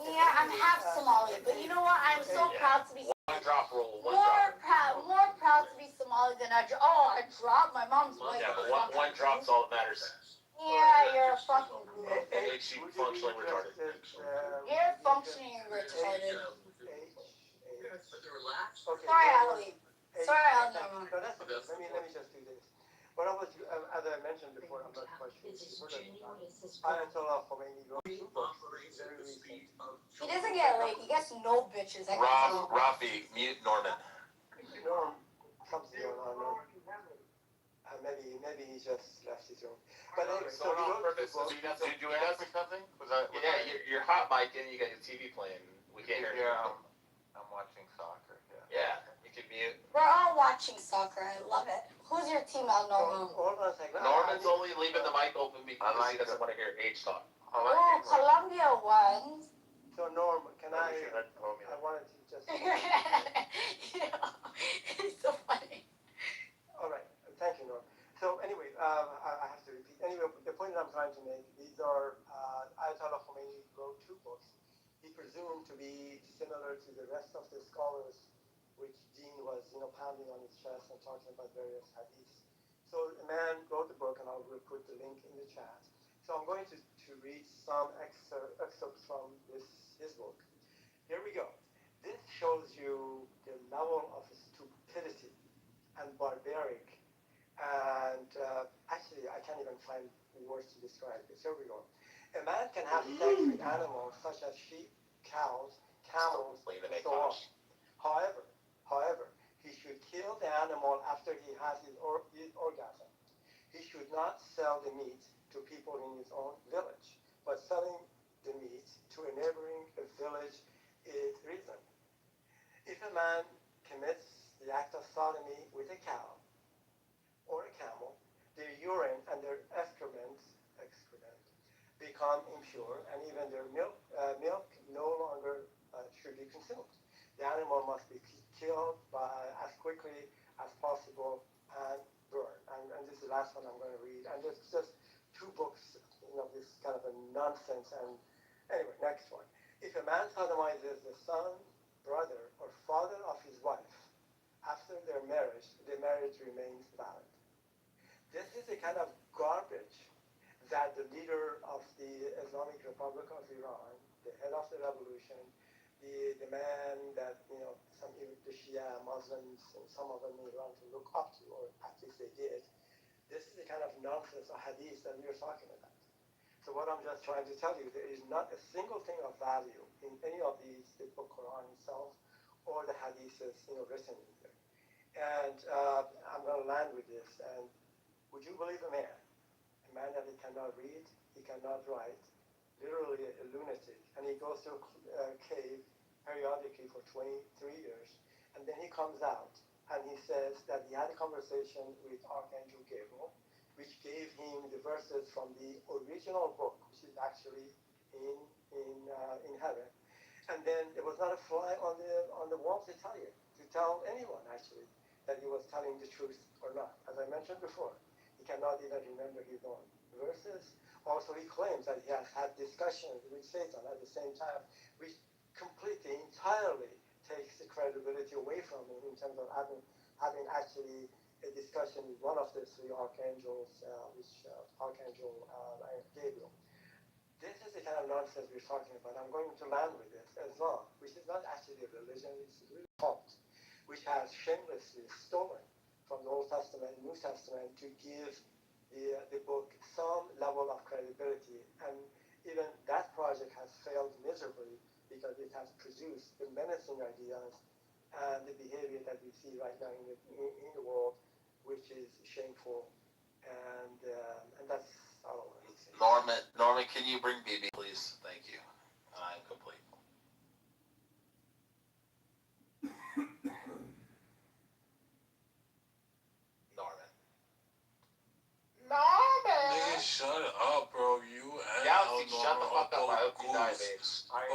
Yeah, I'm half Somali, but you know what? I'm so proud to be. One drop rule. More proud to be Somali than I drop. Oh, I dropped. My mom's white. Yeah, but one drop's all that matters. Yeah, you're a fucking goof. It makes you functionally retarded. You're functioning retarded. Sorry, Ali. Sorry, Ali. No, that's okay. Let me just do this. What I was, as I mentioned before, I'm not quite sure. Ayatollah Khomeini wrote two books. Very recent. He doesn't get laid. He gets no bitches. Rafi, mute Norman. Norm, something going on. Maybe he just left his room. But anyway, so he wrote two books. Did you ask me something? You're hot mic and you got your TV playing. We can't hear you. I'm watching soccer. Yeah, you can mute. We're all watching soccer. I love it. Who's your team out, Norman? Hold on a second. Norman's only leaving the mic open because he doesn't want to hear H talk. Oh, Colombia won. So Norm, can I wanted to just... It's so funny. All right. Thank you, Norm. So anyway, I have to repeat. Anyway, the point I'm trying to make, these are Ayatollah Khomeini wrote two books. He presumed to be similar to the rest of the scholars, which Dean was, pounding on his chest and talking about various hadiths. So a man wrote the book, and I will put the link in the chat. So I'm going to read some excerpts from his book. Here we go. This shows you the level of stupidity and barbaric. And actually, I can't even find words to describe this. Here we go. A man can have sex with animals such as sheep, cows, camels, and so on. However, he should kill the animal after he has his orgasm. He should not sell the meat to people in his own village, but selling the meat to a neighboring village is reason. If a man commits the act of sodomy with a cow or a camel, their urine and their excrement become impure, and even their milk no longer should be consumed. The animal must be killed as quickly as possible and burned. And this is the last one I'm going to read. And there's just two books, this kind of a nonsense. And anyway, next one. If a man sodomizes the son, brother, or father of his wife after their marriage, the marriage remains valid. This is a kind of garbage that the leader of the Islamic Republic of Iran, the head of the revolution, the man that, some of the Shia Muslims, and some of them in Iran to look up to, or at least they did, this is the kind of nonsense or hadith that we are talking about. So what I'm just trying to tell you, there is not a single thing of value in any of these, the book Quran itself, or the hadiths, written in there. And I'm going to land with this. And would you believe a man that he cannot read, he cannot write, literally a lunatic, and he goes to a cave periodically for 23 years, and then he comes out and he says that he had a conversation with Archangel Gabriel, which gave him the verses from the original book, which is actually in heaven. And then there was not a fly on the wall to tell anyone actually that he was telling the truth or not. As I mentioned before, he cannot even remember his own verses. Also, he claims that he has had discussions with Satan at the same time, which completely, entirely takes the credibility away from him in terms of having actually a discussion with one of the three archangels, Archangel Gabriel. This is the kind of nonsense we're talking about. I'm going to land with this as well, which is not actually a religion, it's really a cult, which has shamelessly stolen from the Old Testament and New Testament to give the book some level of credibility. And even that project has failed miserably because it has produced the menacing ideas and the behavior that we see right now in the world, which is shameful. And that's all I want to say. Norman, can you bring BB, please? Thank you. I'm complete. Nigga, shut up, bro. You and Shut the fuck up. I hope you die, babe.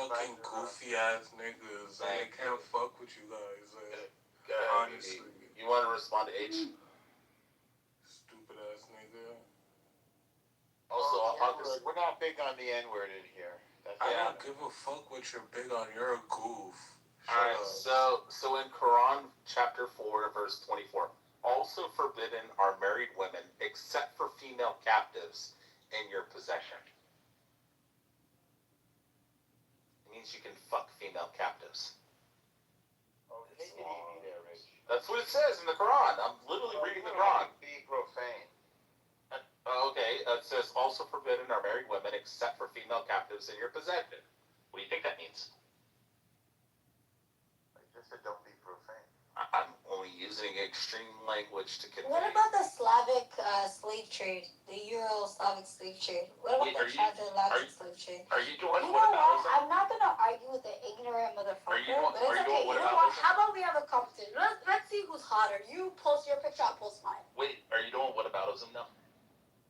fucking goofy ass niggas. I can't fuck with you guys. Honestly. You want to respond to H? Stupid ass nigga. Also, we're not big on the N-word in here. I don't give a fuck what you're big on. You're a goof. Alright, so in Quran chapter 4, verse 24, also forbidden are married women except for female captives in your possession. It means you can fuck female captives. Oh, take it easy there, Rich. That's what it says in the Quran. I'm literally reading the Quran. Be profane. Okay, it says also forbidden are married women except for female captives in your possession. What do you think that means? I just said don't be profane. I'm only using extreme language to convey. What about the Slavic slave trade? The Euro-Slavic slave trade? What about the transatlantic slave trade? Are you doing You know what? I'm not going to argue with the ignorant motherfucker, but it's okay. You know what? How about we have a competition? Let's see who's hotter. You post your picture, I'll post mine. Wait, are you doing whataboutism now?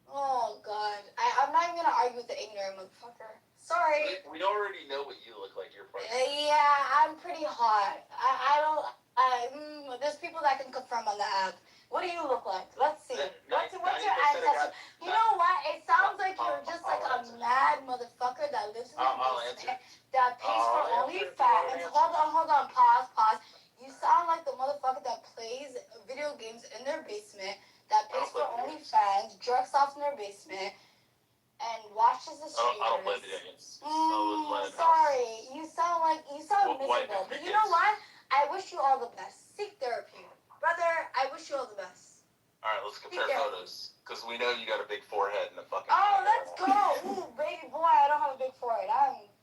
Oh, God. I'm not even going to argue with the ignorant motherfucker. Sorry. We already know what you look like. You're part of Yeah, I'm pretty hot. I don't... there's people that can confirm on the app. What do you look like? Let's see. What's your ancestry? You know what? It sounds like you're just like a mad motherfucker that lives in the basement that pays for OnlyFans. Hold on. Pause. You sound like the motherfucker that plays video games in their basement, that pays for OnlyFans, jerks off in their basement, and watches the streamers. I don't play video games. Sorry. You sound miserable. But you know what? I wish you all the best. Seek therapy. Brother, I wish you all the best. Alright, let's compare photos. Because we know you got a big forehead and a fucking... Oh, let's go! Ooh, baby boy, I don't have a big forehead.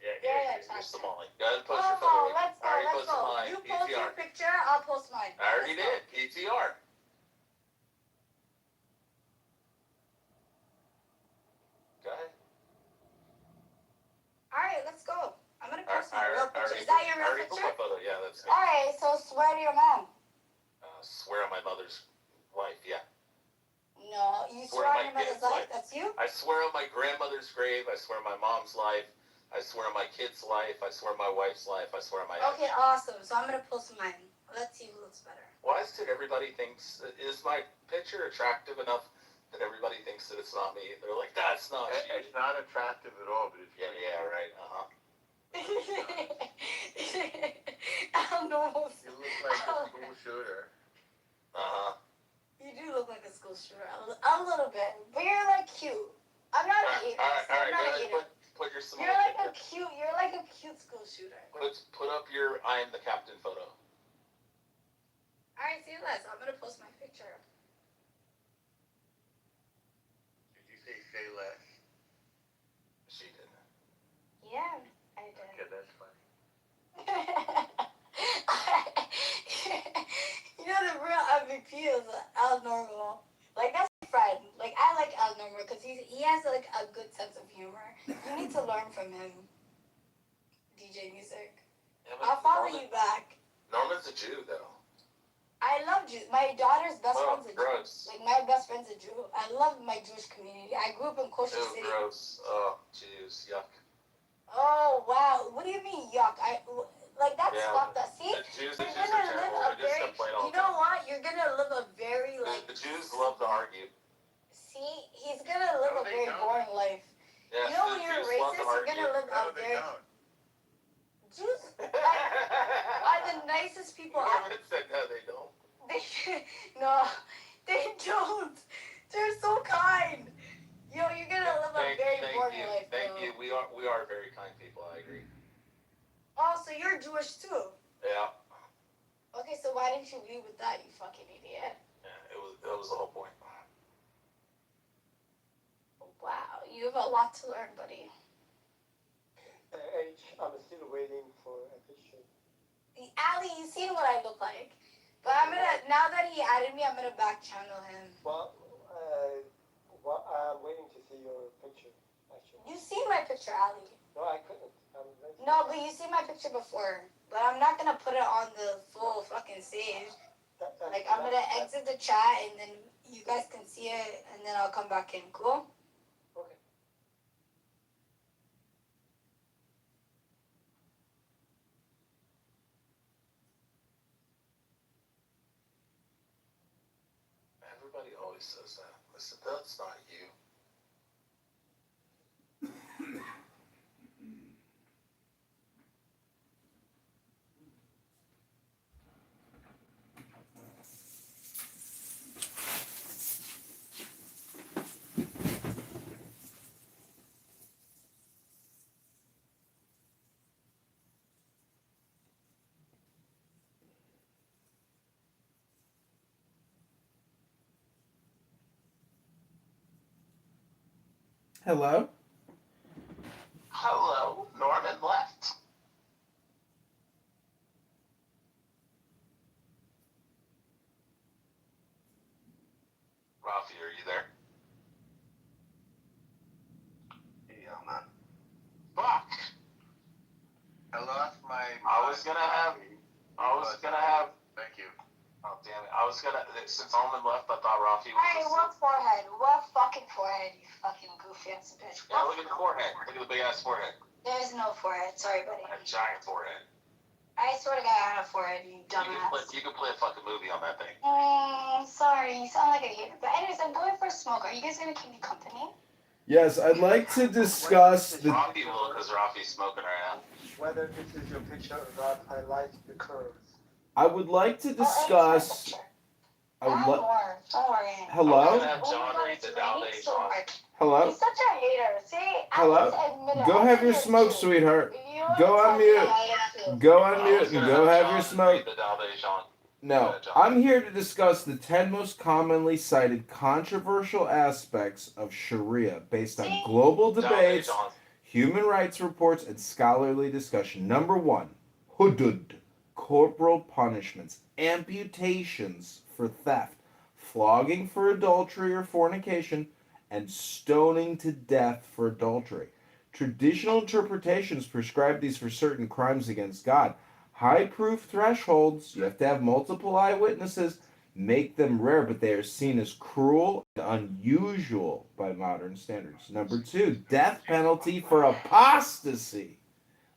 You're Somali. Go ahead and post your photo. Let's go. You post your picture, I'll post mine. I already did. PTR. Go ahead. Alright, let's go. I'm gonna post my real picture. Is that your real picture? I already put my photo. Yeah, that's me. Alright, so swear to your mom. Swear on my mother's wife, yeah. No, you swear on your mother's life? That's you? I swear on my grandmother's grave. I swear on my mom's life. I swear on my kid's life. I swear on my wife's life. I swear on my... Okay, awesome. So I'm gonna post mine. Let's see who looks better. Why is it everybody thinks... Is my picture attractive enough that everybody thinks that it's not me? They're like, that's not you. It's not attractive at all, but it's... Yeah, right. Uh-huh. I don't know. You look like a school shooter. Uh-huh. You do look like a school shooter. A little bit. But you're like cute. I'm not a hater. I'm not a hater. Put your Somali picture. You're like a cute school shooter. Put up your I am the captain photo. Alright, see you less. I'm gonna post my picture. Did you say less? music. Yeah, I'll follow you back. Norman's a Jew, though. I love Jews. My daughter's best friend's a Jew. Gross. Like, my best friend's a Jew. I love my Jewish community. I grew up in Kosher Ew, City. gross. Oh, Jews. Yuck. Oh, wow. What do you mean, yuck? That's fucked up. See? The Jews You're are gonna terrible. live a They're just very... complain all You the know time. what? You're gonna live a very, The Jews love to argue. See? He's gonna live a very boring life. Yes, You know the when you're Jews love to racist, you're argue. gonna live a very... Jews are the nicest people. Norman said no, they don't. No, they don't. They're so kind. You're gonna live a very boring life. Thank you. We are very kind people. I agree. Oh, so you're Jewish too? Yeah. Okay, so why didn't you lead with that, you fucking idiot? Yeah, that was the whole point. Wow, you have a lot to learn, buddy. I'm still waiting for a picture. Ali, you seen what I look like. But now that he added me, I'm gonna back channel him. Well, I'm waiting to see your picture, actually. You seen my picture, Ali. No, I couldn't. No, but you seen my picture before. But I'm not gonna put it on the full fucking stage. I'm gonna exit the chat and then you guys can see it and then I'll come back in. Cool? Okay. Everybody always says that. Listen, that's not you. Hello? Hello, Norman left. Rafi, are you there? Yeah, man. Fuck! I lost my. I was gonna have. Thank you. Oh, damn it. I was gonna. Since Norman left, I thought Rafi was. Hey, what forehead? What fucking forehead, you fucking goofy ass bitch? Yeah, look at the forehead. Look at the big ass forehead. There's no forehead. Sorry, buddy. A giant forehead. I swear to God, I have a forehead, you dumbass. You can play a fucking movie on that thing. Sorry, you sound like a hater. But anyways, I'm going for a smoke. Are you guys gonna keep me company? Yes, I'd like to discuss the... Rafi will, because Rafi's smoking right now. Whether this is your picture or not, I like the curves. I would like to discuss... Don't worry. Hello? I'm gonna have John read the Dalmatian. Hello? He's such a hater. See? Hello? Go have your smoke, sweetheart. Go on mute. Go on mute and go have your smoke. No, I'm here to discuss the 10 most commonly cited controversial aspects of Sharia based on global debates, human rights reports, and scholarly discussion. Number 1, hudud, corporal punishments, amputations for theft, flogging for adultery or fornication, and stoning to death for adultery. Traditional interpretations prescribe these for certain crimes against God. High proof thresholds, you have to have multiple eyewitnesses, make them rare, but they are seen as cruel and unusual by modern standards. Number 2, death penalty for apostasy.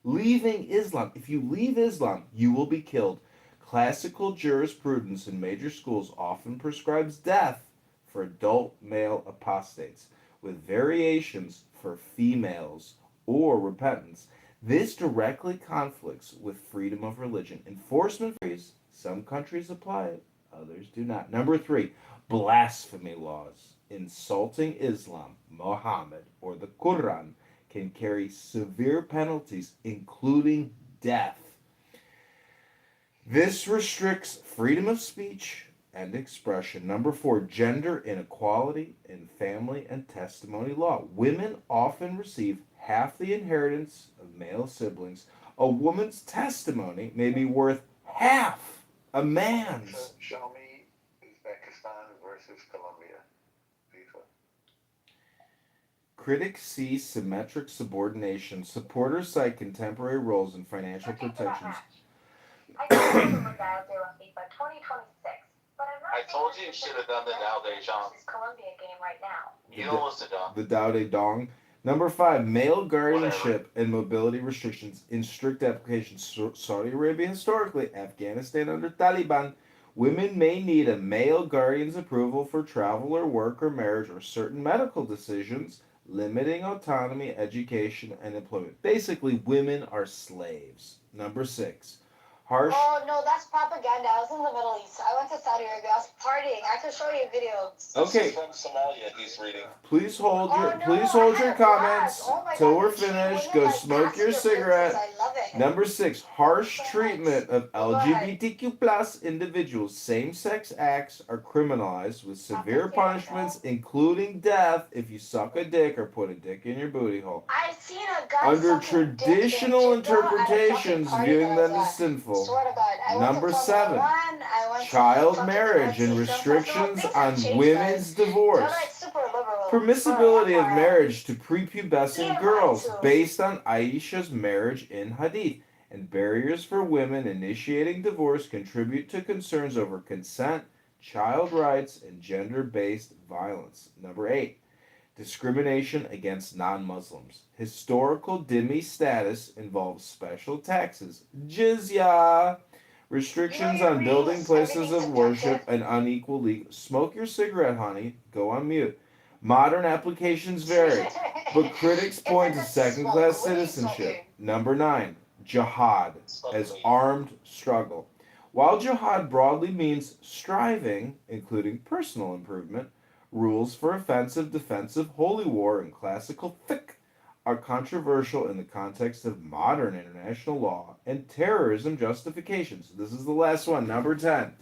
Leaving Islam. If you leave Islam, you will be killed. Classical jurisprudence in major schools often prescribes death for adult male apostates, with variations for females or repentance. This directly conflicts with freedom of religion. Enforcement varies. Some countries apply it, others do not. Number 3, blasphemy laws. Insulting Islam, Muhammad, or the Quran can carry severe penalties, including death. This restricts freedom of speech and expression. Number 4, gender inequality in family and testimony law. Women often receive half the inheritance of male siblings. A woman's testimony may be worth half a man's. Show me Uzbekistan versus Colombia. FIFA. Critics see symmetric subordination. Supporters cite contemporary roles in financial protections. I told you look out there on FIFA 2026, but I'm not. I told you should have done the Dow Day Jump. This Colombia game right now. You almost did done. The Dao De Dong. Number 5, male guardianship and mobility restrictions in strict application. Saudi Arabia historically, Afghanistan under Taliban. Women may need a male guardian's approval for travel or work or marriage or certain medical decisions, limiting autonomy, education, and employment. Basically, women are slaves. Number 6, harsh. Oh no, that's propaganda. I was in the Middle East. I went to Saudi Arabia. I was partying. I could show you videos. Okay. From Somalia, he's reading. Please hold your comments till we're finished. Go smoke your cigarette. Number 6, harsh treatment of LGBTQ plus individuals. Same-sex acts are criminalized with severe punishments, including death if you suck a dick or put a dick in your booty hole. I've seen a guy Under traditional interpretations, viewing them as sinful. Number 7, child marriage and restrictions on women's divorce. Permissibility of marriage to prepubescent girls based on Aisha's marriage in Hadith. And barriers for women initiating divorce contribute to concerns over consent, child rights, and gender-based violence. Number 8, discrimination against non-Muslims. Historical dhimmi status involves special taxes, jizya, restrictions on building places of worship, and unequal legal. Smoke your cigarette, honey. Go on mute. Modern applications vary, but critics point to second-class citizenship. Number 9, jihad as armed struggle. While jihad broadly means striving, including personal improvement, rules for offensive, defensive, holy war, and classical fiqh are controversial in the context of modern international law and terrorism justifications. This is the last one, number 10.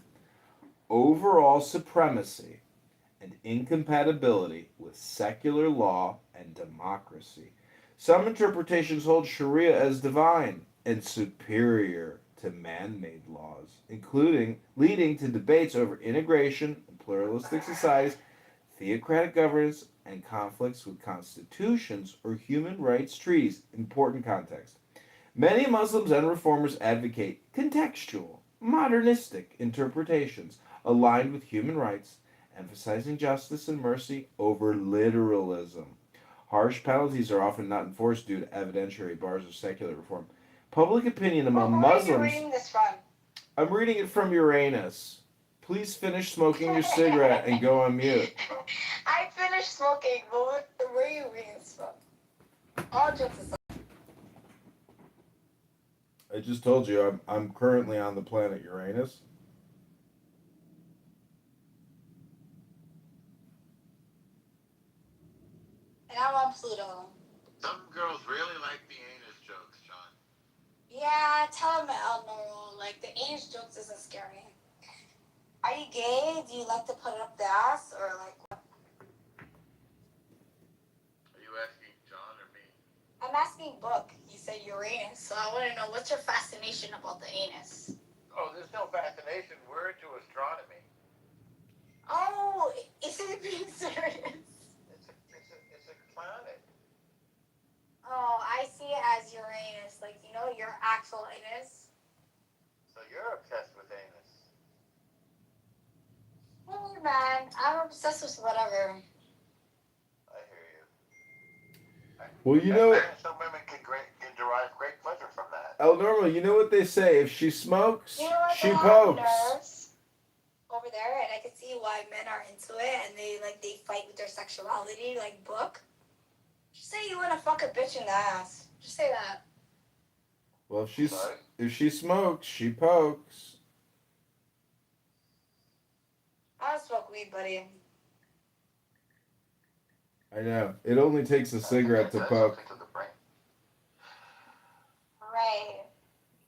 Overall supremacy and incompatibility with secular law and democracy. Some interpretations hold Sharia as divine and superior to man-made laws, including leading to debates over integration in pluralistic societies, theocratic governance, and conflicts with constitutions or human rights treaties. Important context. Many Muslims and reformers advocate contextual, modernistic interpretations aligned with human rights, emphasizing justice and mercy over literalism. Harsh penalties are often not enforced due to evidentiary bars of secular reform. Public opinion among Muslims... Where are you reading this from? I'm reading it from Uranus. Please finish smoking your cigarette and go on mute. I finished smoking, but where are you reading this from? All jokes aside. I just told you I'm currently on the planet Uranus. And I'm on Pluto. Some girls really like the anus jokes, John. Yeah, tell him Elmo, like the anus jokes isn't scary. Are you gay? Do you like to put up the ass or like what? Are you asking John or me? I'm asking Book. He said Uranus, so I want to know what's your fascination about the anus? Oh, there's no fascination. We're into astronomy. Oh, is it being serious? It's a planet. Oh, I see it as Uranus, like, you know, your actual anus. So you're obsessed with anus. Hey, man, I'm obsessed with whatever. I hear you. Well, you know... Some women can derive great pleasure from that. El Normal, you know what they say? If she smokes, You know what, she they have pokes. nerves over there, and I can see why men are into it, and they fight with their sexuality, like Book. Just say you want to fuck a bitch in the ass. Just say that. Well, if she smokes, she pokes. I don't smoke weed, buddy. I know. It only takes a cigarette to poke. Right.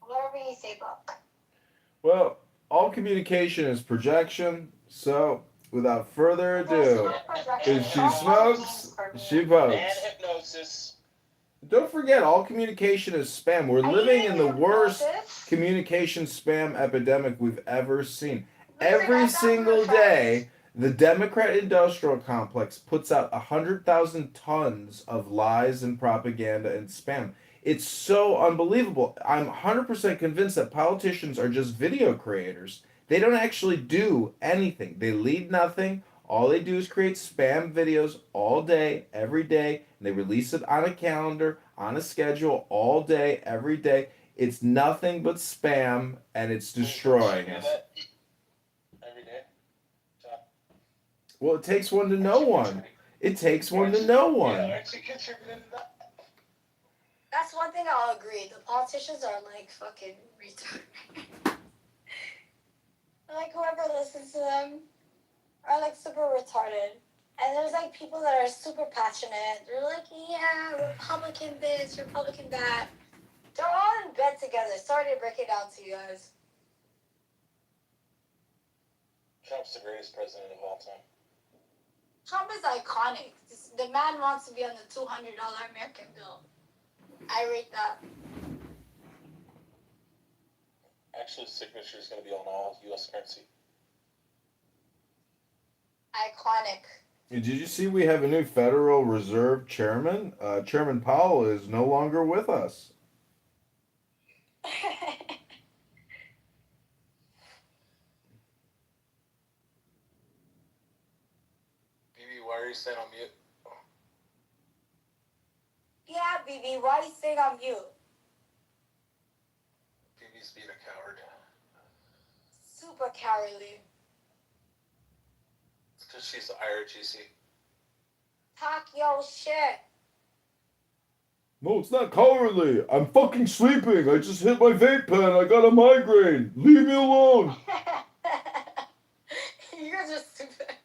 Whatever you say, Book. Well, all communication is projection, so without further ado, if she smokes, she pokes. And hypnosis. Don't forget, all communication is spam. We're living in the worst communication spam epidemic we've ever seen. Every single day, The Democrat industrial complex puts out 100,000 tons of lies and propaganda and spam. It's so unbelievable. I'm 100% convinced that politicians are just video creators. They don't actually do anything. They lead nothing. All they do is create spam videos all day, every day, and they release it on a calendar, on a schedule, all day, every day. It's nothing but spam, and it's destroying us. Every day. Well, it takes one to know one. It takes one to know one. That's one thing I'll agree. The politicians are like fucking retarded. Like whoever listens to them are like super retarded. And there's like people that are super passionate. They're like, yeah, Republican this, Republican that. They're all in bed together. Sorry to break it down to you guys. Trump's the greatest president of all time. Trump is iconic. The man wants to be on the $200 American bill. I rate that. Actually, his signature is going to be on all U.S. currency. Iconic. Did you see we have a new Federal Reserve chairman? Chairman Powell is no longer with us. BB, why are you staying on mute? Yeah, BB, why are you staying on mute? BB's being a coward. Super cowardly. It's because she's the IRGC. Talk your shit. No, it's not cowardly. I'm fucking sleeping. I just hit my vape pen. I got a migraine. Leave me alone. You guys are stupid.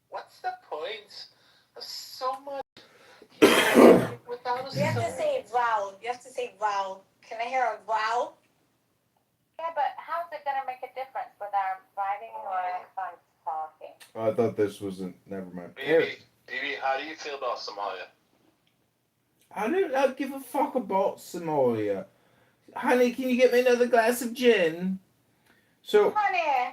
What's the point of so much without a You have to say wow. You have to say wow. Can I hear a wow? Yeah, but how's it gonna make a difference whether I'm writing or if I'm talking? I thought this wasn't. Never mind. BB, how do you feel about Somalia? I do not give a fuck about Somalia. Honey, can you get me another glass of gin? So,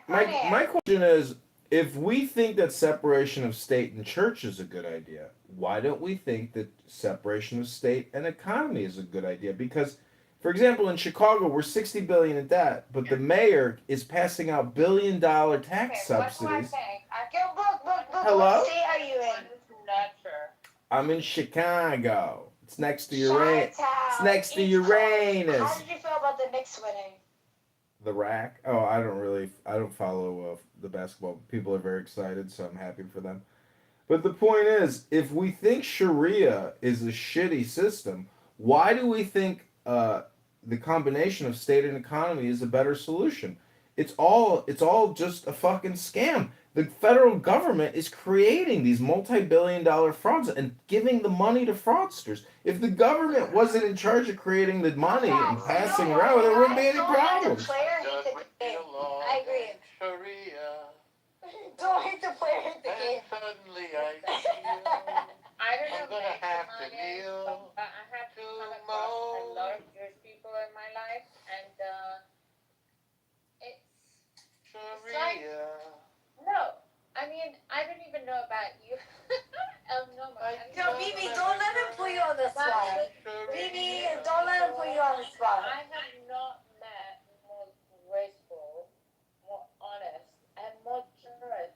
my question is, if we think that separation of state and church is a good idea, why don't we think that separation of state and economy is a good idea? Because, for example, in Chicago, we're $60 billion in debt, but the mayor is passing out billion-dollar tax subsidies. Hello? What state are you in? I'm in Chicago. It's next to Uranus. It's next to Uranus. How did you feel about the Knicks winning? The rack? Oh, I don't follow the basketball. People are very excited, so I'm happy for them. But the point is, if we think Sharia is a shitty system, why do we think the combination of state and economy is a better solution? It's all just a fucking scam. The federal government is creating these multi-billion-dollar frauds and giving the money to fraudsters. If the government wasn't in charge of creating the money and passing around, there wouldn't be any problems. I agree. Don't hate the player, hate the game. Suddenly I I don't know. I'm gonna have to kneel I have come across a lot of Jewish people in my life, and it's like, no. I mean, I don't even know about you. Yo, Bibi, don't let him put you on the spot. Bibi, don't let him put you on the spot. I have not met more graceful, more honest, and more generous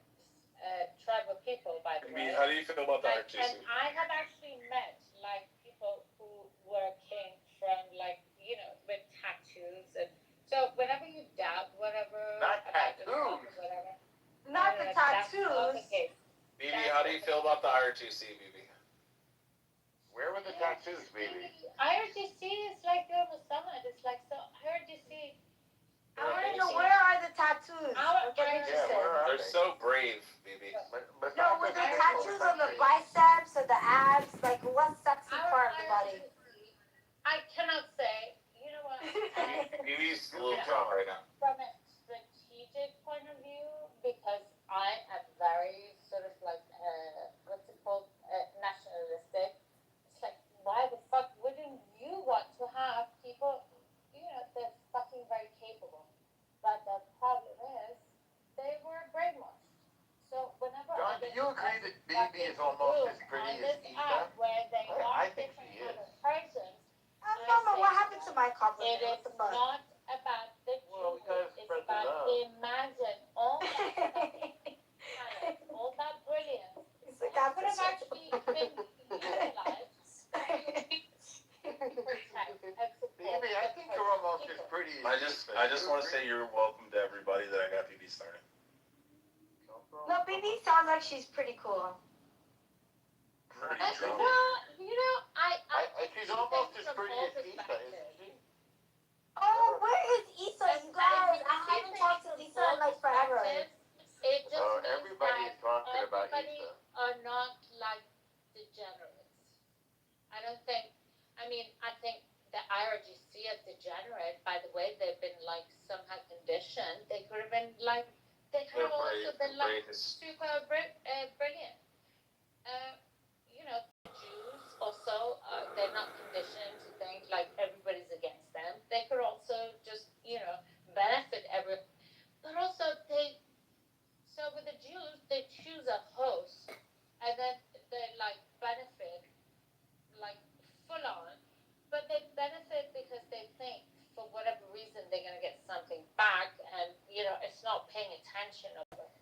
tribal people, by the way. How do you feel about the RTC? And I have actually met like people who were came from like with tattoos, and so whenever you doubt whatever, not tattoos, whatever, not the tattoos. BB, how do you feel about the IRGC, BB? Where were the tattoos, baby? IRGC is like during the summer. It's like so. IRGC. I want to know, where are the tattoos? I'm getting interested. They're so brave, BB. No, with the tattoos on the biceps or the abs, like what sexy part of the body? I cannot say. You know what? BB's a little drunk right now. From a strategic point of view, because I am very sort of like what's it called, nationalistic. It's like, why the fuck wouldn't you want to have people? They're fucking very capable. But the problem is, find this out where they are different kind of persons. Mama, what happened to my compliment? It is not about the truth. It's about imagine all that talent, all that brilliance. It's like Could have actually been utilized. Baby, I think you're almost as pretty. I just want to say you're welcome to everybody that I got BB started. No, BB sounds like she's pretty cool. Pretty drunk. She's almost as pretty as Lisa, isn't she? Oh, where is Issa? You guys, I haven't talked to Lisa in like forever. It just means everybody is talking about everybody Issa. are not like degenerates. I don't think. I mean, I think the IRGC as degenerate by the way they've been like somehow conditioned. They could have been like. They could have also been like super brilliant. Jews also, they're not conditioned to think like everybody's against them. They could also just, benefit but also so with the Jews, they choose a host and then they like benefit like full on, but they benefit because they think for whatever reason they're going to get something back and, it's not paying attention over it.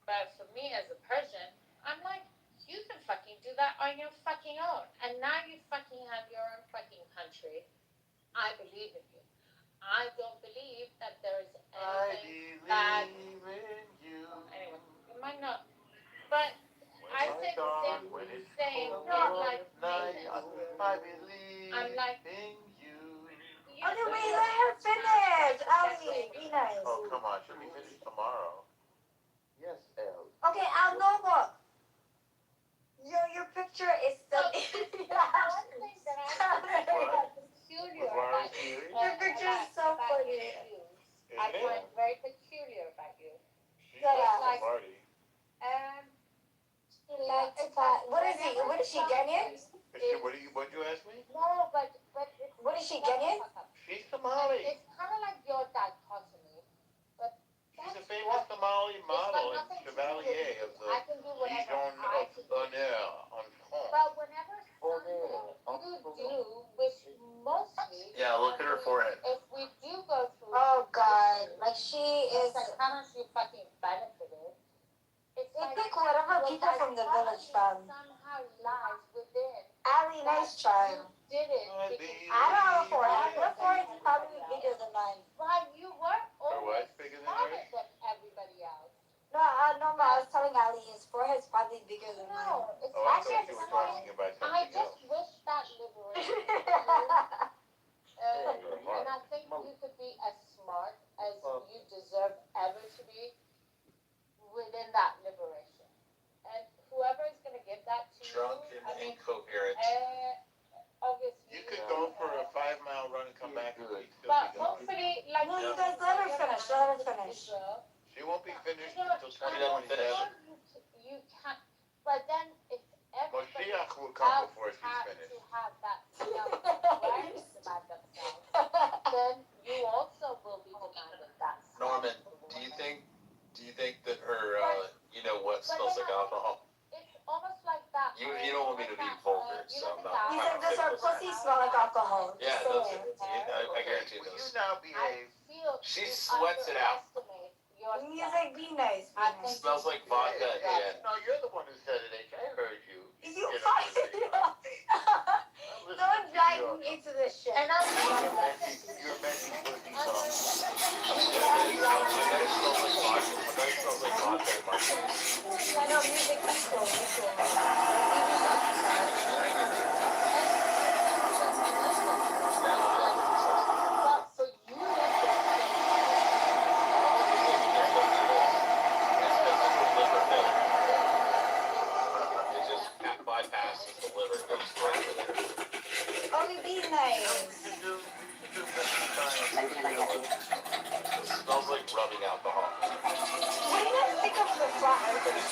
But for me as a Persian, I'm like, you can fucking do that on your fucking own. And now you fucking have your own fucking country. I believe in you. I don't believe that there is anything bad. In you. Anyway, it might not. But I say the same thing. I believe I'm like, in you. Okay, wait, let her finish. Ali, be nice. Oh, come on. She'll be finished tomorrow. Yes, Elle. Okay, Al Novo. Your picture is still one thing that I find peculiar about you. Your picture is so funny. I find very peculiar about you. She's like, party. He likes to party. What is he? What is she, Ghanaian? What you ask me? No, but what is she, Ghanaian? She's Somali. It's kind of like your dichotomy. But she's a famous Somali model and chevalier of the Legion of Honneur en France. But whenever you do, which mostly... Yeah, look at her forehead. If we do go through... Oh, God. Like, she is... Like, how much you fucking benefited. It's like... pick whatever people from the village from. Somehow lies within. Ali, nice try. You did it. I don't have a forehead. Your forehead is probably bigger than mine. But you were always bigger smarter than everybody else. No, but I was telling Ali his forehead's probably bigger than mine. No, it's I thought you were talking about something I just wish that liberation. And I think you could be as smart as you deserve ever to be within that liberation. And whoever is going to give that to Drunk you, and incoherent. Obviously. You could go for a 5-mile run and come back and we'd still But be going. hopefully, like... No, you guys let her finish. Let her finish. She won't be finished until 2027. You can't... But then if everybody Moshiach will come before she's has finished. to have that self-awareness about themselves, then you also will be demanded that. Norman, do you think that her, what smells like alcohol? It's almost like that. You don't want me to be vulgar, so I'm not. He said, does her pussy smell like alcohol? Yeah, it does. I guarantee it Will you does. now behave? She sweats it out. Music, be nice. It smells like vodka at the end. No, you're the one who said it, H. I heard you. You fucking don't drag me into this shit. And I'm You're making pussy songs. I know music is cool. Only be nice. It smells like rubbing alcohol. What do you guys think of the flat earthers?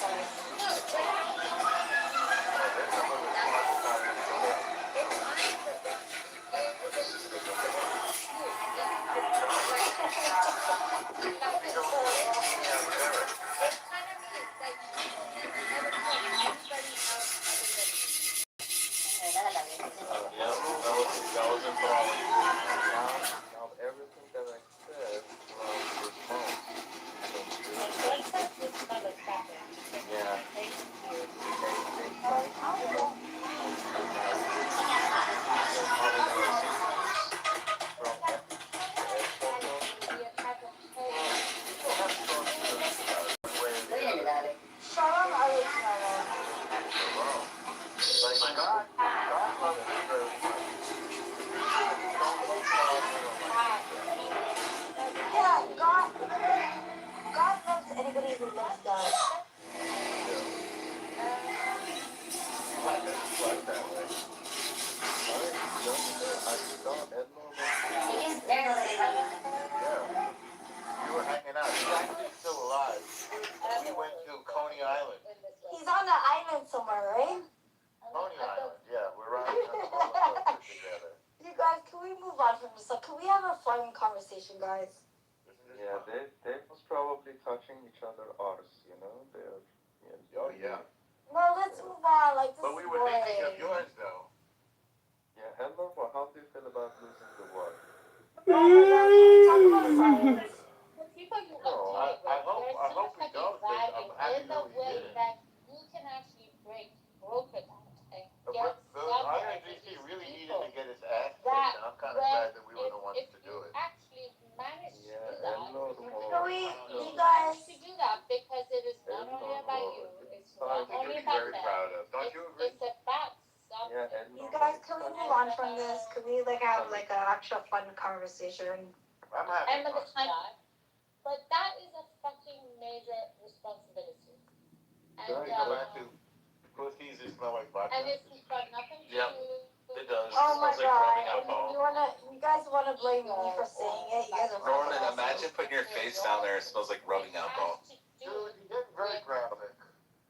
we move on from this? Like, can we have a fun conversation, guys? Yeah, they was probably touching each other arse, you know? They're, Oh, yeah. No, let's move on. Like, this But is we were thinking of boring. yours, though. Yeah, hello, well, how do you feel about losing the war? Oh my God, can we talk about science? The people you No, are I hope we don't, but I'm happy in the that we way did it. that you can actually broker that and The get somewhere IRGC with really these needed to people get its ass kicked, that and I'm kind of when glad that we were the ones if to do you it. actually manage to do Yeah, that, hello, Can we, you you manage guys? to do that because it is not only about you, it's not Something to only be about very them, proud of. Don't you agree? it's about something. Yeah, and You guys, can we move on from this? Can we like have like an actual fun conversation? I'm having And by the fun. time, but that is a fucking major responsibility. And, Right, Go back to pussies that smell like vodka. and it's got nothing to Yep. do. It does. Oh my It smells like rubbing God! alcohol. You guys wanna blame me for saying it? You guys are fucking Norman, awesome. imagine putting your face down there. It smells like rubbing alcohol. Dude, you're getting very graphic.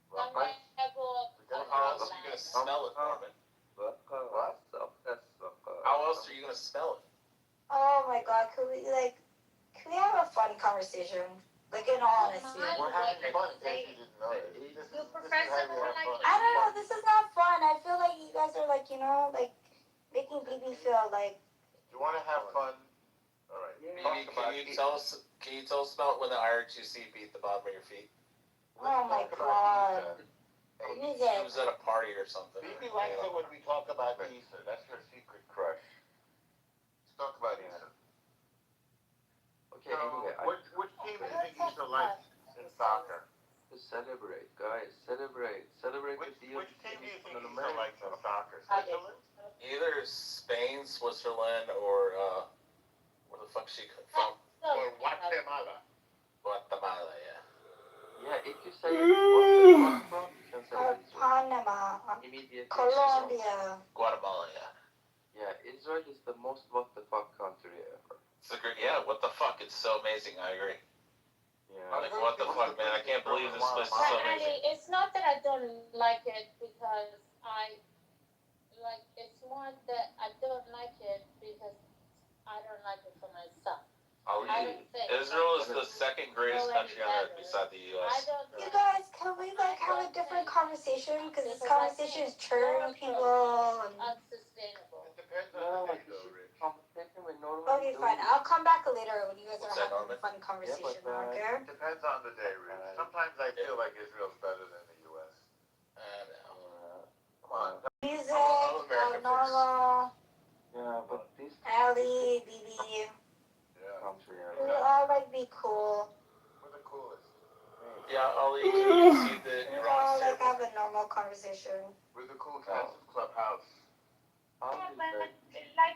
Some Right? level of How else are you gonna smell it, Norman? What? How else are you gonna smell it? Oh my God! Can we have a fun conversation? Like in all honesty. We're having fun, in case you didn't know it. This is how we have fun. I don't know. This is not fun. I feel like you guys are like making BB feel like. You want to have fun? All right. Maybe, can you tell us about when the IRGC beat the bottom of your feet? Oh my God! She Music. was at a party or something. Phoebe likes it when we talk about Issa. That's her secret crush. Let's talk about Issa. Okay, anyway, Which team do you think Issa likes in soccer? Celebrate, guys, celebrate Which team do you think Issa likes in soccer? Switzerland? Either Spain, Switzerland, or where the fuck she from? Or Guatemala? Guatemala, yeah. Yeah, if you say what's from, you can say it's Panama. immediately. Colombia. Guatemala, yeah. Yeah, Israel is the most what the fuck country ever. It's a great, yeah, what the fuck? It's so amazing, I agree. Yeah. Like, what the fuck, man? I can't believe this place is so amazing. It's not that I don't like it because it's more that I don't like it because I don't like it for myself. Israel is the second greatest country on earth beside the U.S. You guys, can we have a different conversation? Because this conversation is turning people. Unsustainable. It depends No, on the like day, you though, should Rich. conversation with normal. Okay, fine. I'll come back later when you guys What's are that, having a fun conversation. Yeah, but, Okay. It depends on the day, Rich. Sometimes I feel like Israel's better than the U.S. Come on. Music, I'm American normal, Yeah, but this Ali, BB. Yeah. country We ever. all be cool. We're the coolest. Yeah, Ali, can you see the We all Iran have a normal conversation. We're the cool cats of Clubhouse. Yeah, but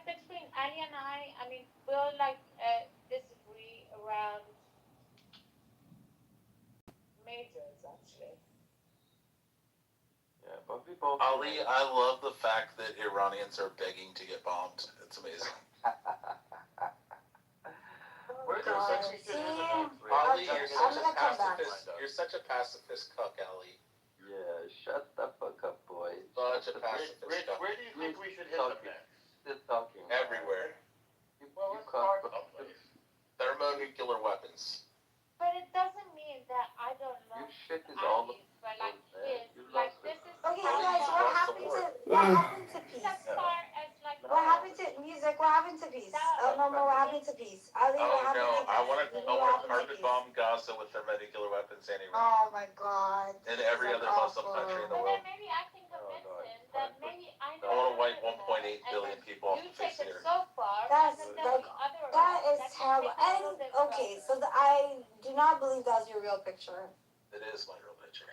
between Ali and I mean, we'll disagree around majors actually. Yeah, but we both. Ali, I love the fact that Iranians are begging to get bombed. It's amazing. We're God, such a see? Ali, I'm you're such a pacifist cuck, Ali. Yeah, shut the fuck up, boy. Such a pacifist Rich, cuck. where do you think we should hit them next? Still talking. Everywhere. Well, let's start someplace. Thermonuclear weapons. But it doesn't mean that I don't Your love shit is all Ali, but like his, you like lost this it. is Okay, how guys, far- what happened to peace? as far as like What happened to music? What happened to peace? Oh no, what happened to peace? Ali, Oh what happened no, to peace? I want to What happened to carpet peace? bomb Gaza with thermonuclear weapons anyway. Oh my God. And this every is other awful. Muslim country in the But world. then maybe I can convince him that maybe I I want to wipe 1.8 billion people off you the face take of it the earth. so far. That's and then there'll be other that is that can terrible. take it a And little bit okay, further. so I do not believe that's your real picture. It is my real picture.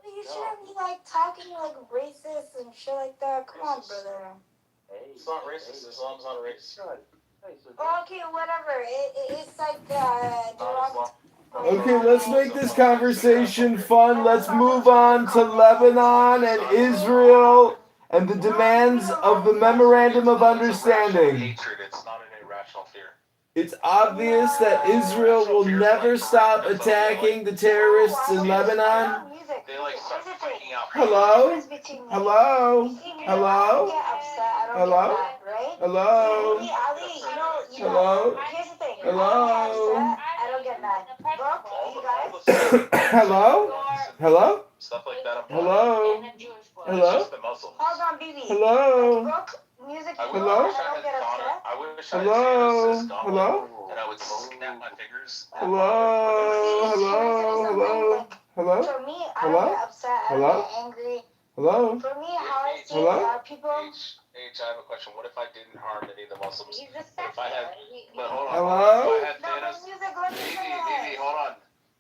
You shouldn't be like talking like racist and shit like that. Come on, brother. Hey, It's not racist. Islam's not a race. Okay, whatever. It's like Okay, let's make this conversation fun. Let's move on to Lebanon and Israel and the demands of the Memorandum of Understanding. Hatred. It's not an irrational fear. It's obvious that Israel will never stop attacking the terrorists in Lebanon. Music. they like start freaking out. Hello? Between me. Hello? You see, me, Hello? I don't get upset. I don't Hello? get mad, right? Hello? See, Ali, Hello? here's the thing. Hello? I don't get upset. I don't get mad. Look, you guys. Hello? Hello? Stuff like that. Hello? It's just the muscles. Hold on, BB. Hello? Brooke, music. Hello? I don't get upset. I wish I had Hello? Thanos' gauntlet, Hello? and I would snap my fingers. Hello? Hello? Hello? For me, I Hello? don't get upset. I Hello? don't get angry. Hello? For me, how I see Hello? it are people. H, I have a question. What if I didn't harm any of the Muslims? He's just If I had, but hold on. Hello? If I had Thanos, BB, hold on.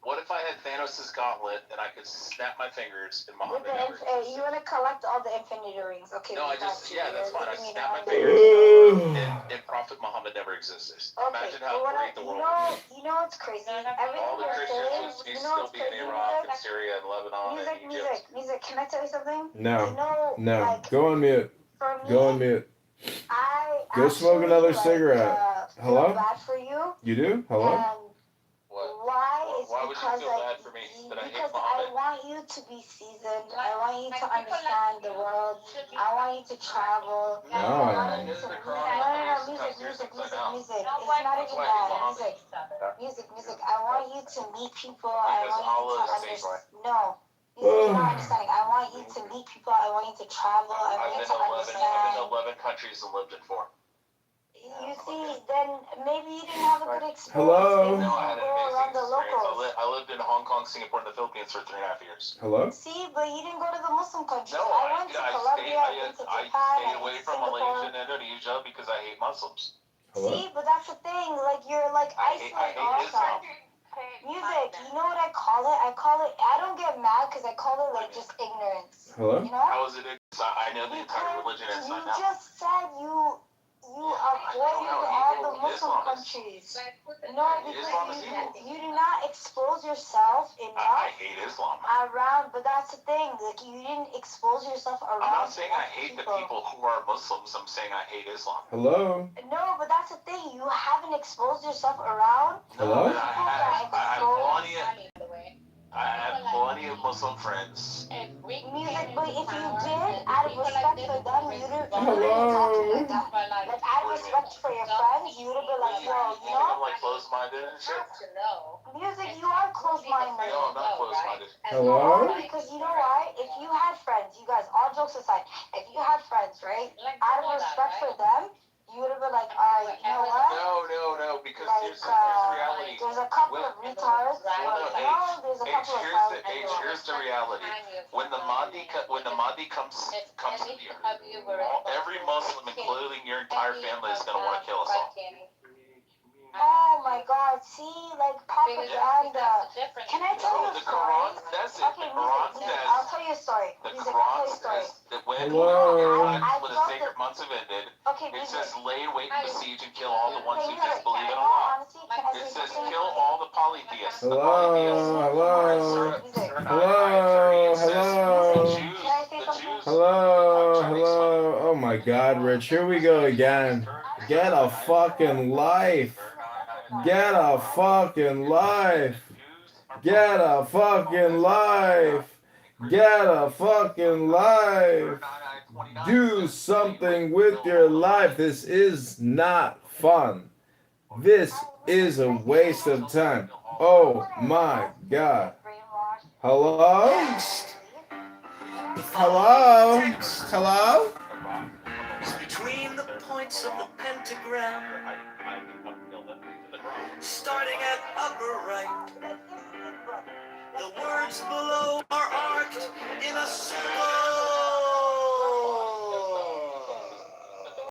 What if I had Thanos' gauntlet and I could snap my fingers and Muhammad never existed? You want to collect all the infinity rings? Okay. No, that's fine. I snap my Ugh. fingers and Prophet Muhammad never existed. Imagine how great the world would be. You know what's crazy? All the Christians would still be in Iraq and Syria and Lebanon and Egypt. Music. Can I tell you something? No. No. Go on mute. For me, Go on mute. I Go smoke another cigarette. Hello? feel bad for you. You do? Hello? And why would you feel bad for me that I hate because Muhammad? I want you to be seasoned. I want you to understand the world. I want you to travel. No. No, music. It's not even that. Music. I want you to meet people. I want you to understand. No. You're not understanding. I want you to meet people. I want you to travel. I want you to understand. I've been to 11 countries and lived in 4. You see, then maybe you didn't have a good experience. Hello? No, I had an amazing experience. I lived in Hong Kong, Singapore, and the Philippines for 3.5 years. Hello? See, but you didn't go to the Muslim countries. No, I went to Colombia, I went to Japan, I stayed away from Malaysia and Indonesia because I hate Muslims. Hello? See, but that's the thing. Like, you're like isolating all Islam. Music, you know what I call it? I don't get mad because I call it like just ignorance. Hello? You know? How is it? I know the entire religion inside You out. just said you avoided all the Muslim countries. No, because you do not expose yourself enough. I hate Islam. Around, but that's the thing. Like, you didn't expose yourself around. I'm not saying I hate the people who are Muslims. I'm saying I hate Islam. Hello? No, but that's the thing. You haven't exposed yourself around. Hello? I have plenty of Muslim friends. Music, but if you did, out of respect for them, you wouldn't talk Hello? like that. Like, out of respect for your friends, you would have been like, yo, you know? I'm like closed-minded and shit. Music, you are closed-minded. No, I'm not closed-minded. Hello? Because you know why? If you had friends, you guys, all jokes aside, if you had friends, right? Out of respect for them, you would have been like, alright, you know what? No, because Like, here's the reality. there's a couple of retards. There's a couple of here's the reality. When the Mahdi comes to the earth, every Muslim, including your entire family, is going to want to kill us all. Oh my God! See, like propaganda. Can I tell you a story? The Quran says it. Okay, I'll tell you a story. The Quran says that when the sacred months have ended, it says lay in wait and besiege and kill all the ones who disbelieve in Allah. It says kill all the polytheists. Hello? Oh my God, Rich, here we go again. Get a fucking life. Get a fucking life. Get a fucking life. Get a fucking life. Do something with your life. This is not fun. This is a waste of time. Oh my God. Hello? Hello? Hello? Between the points of the pentagram, starting at upper right, the words below are arced in a circle.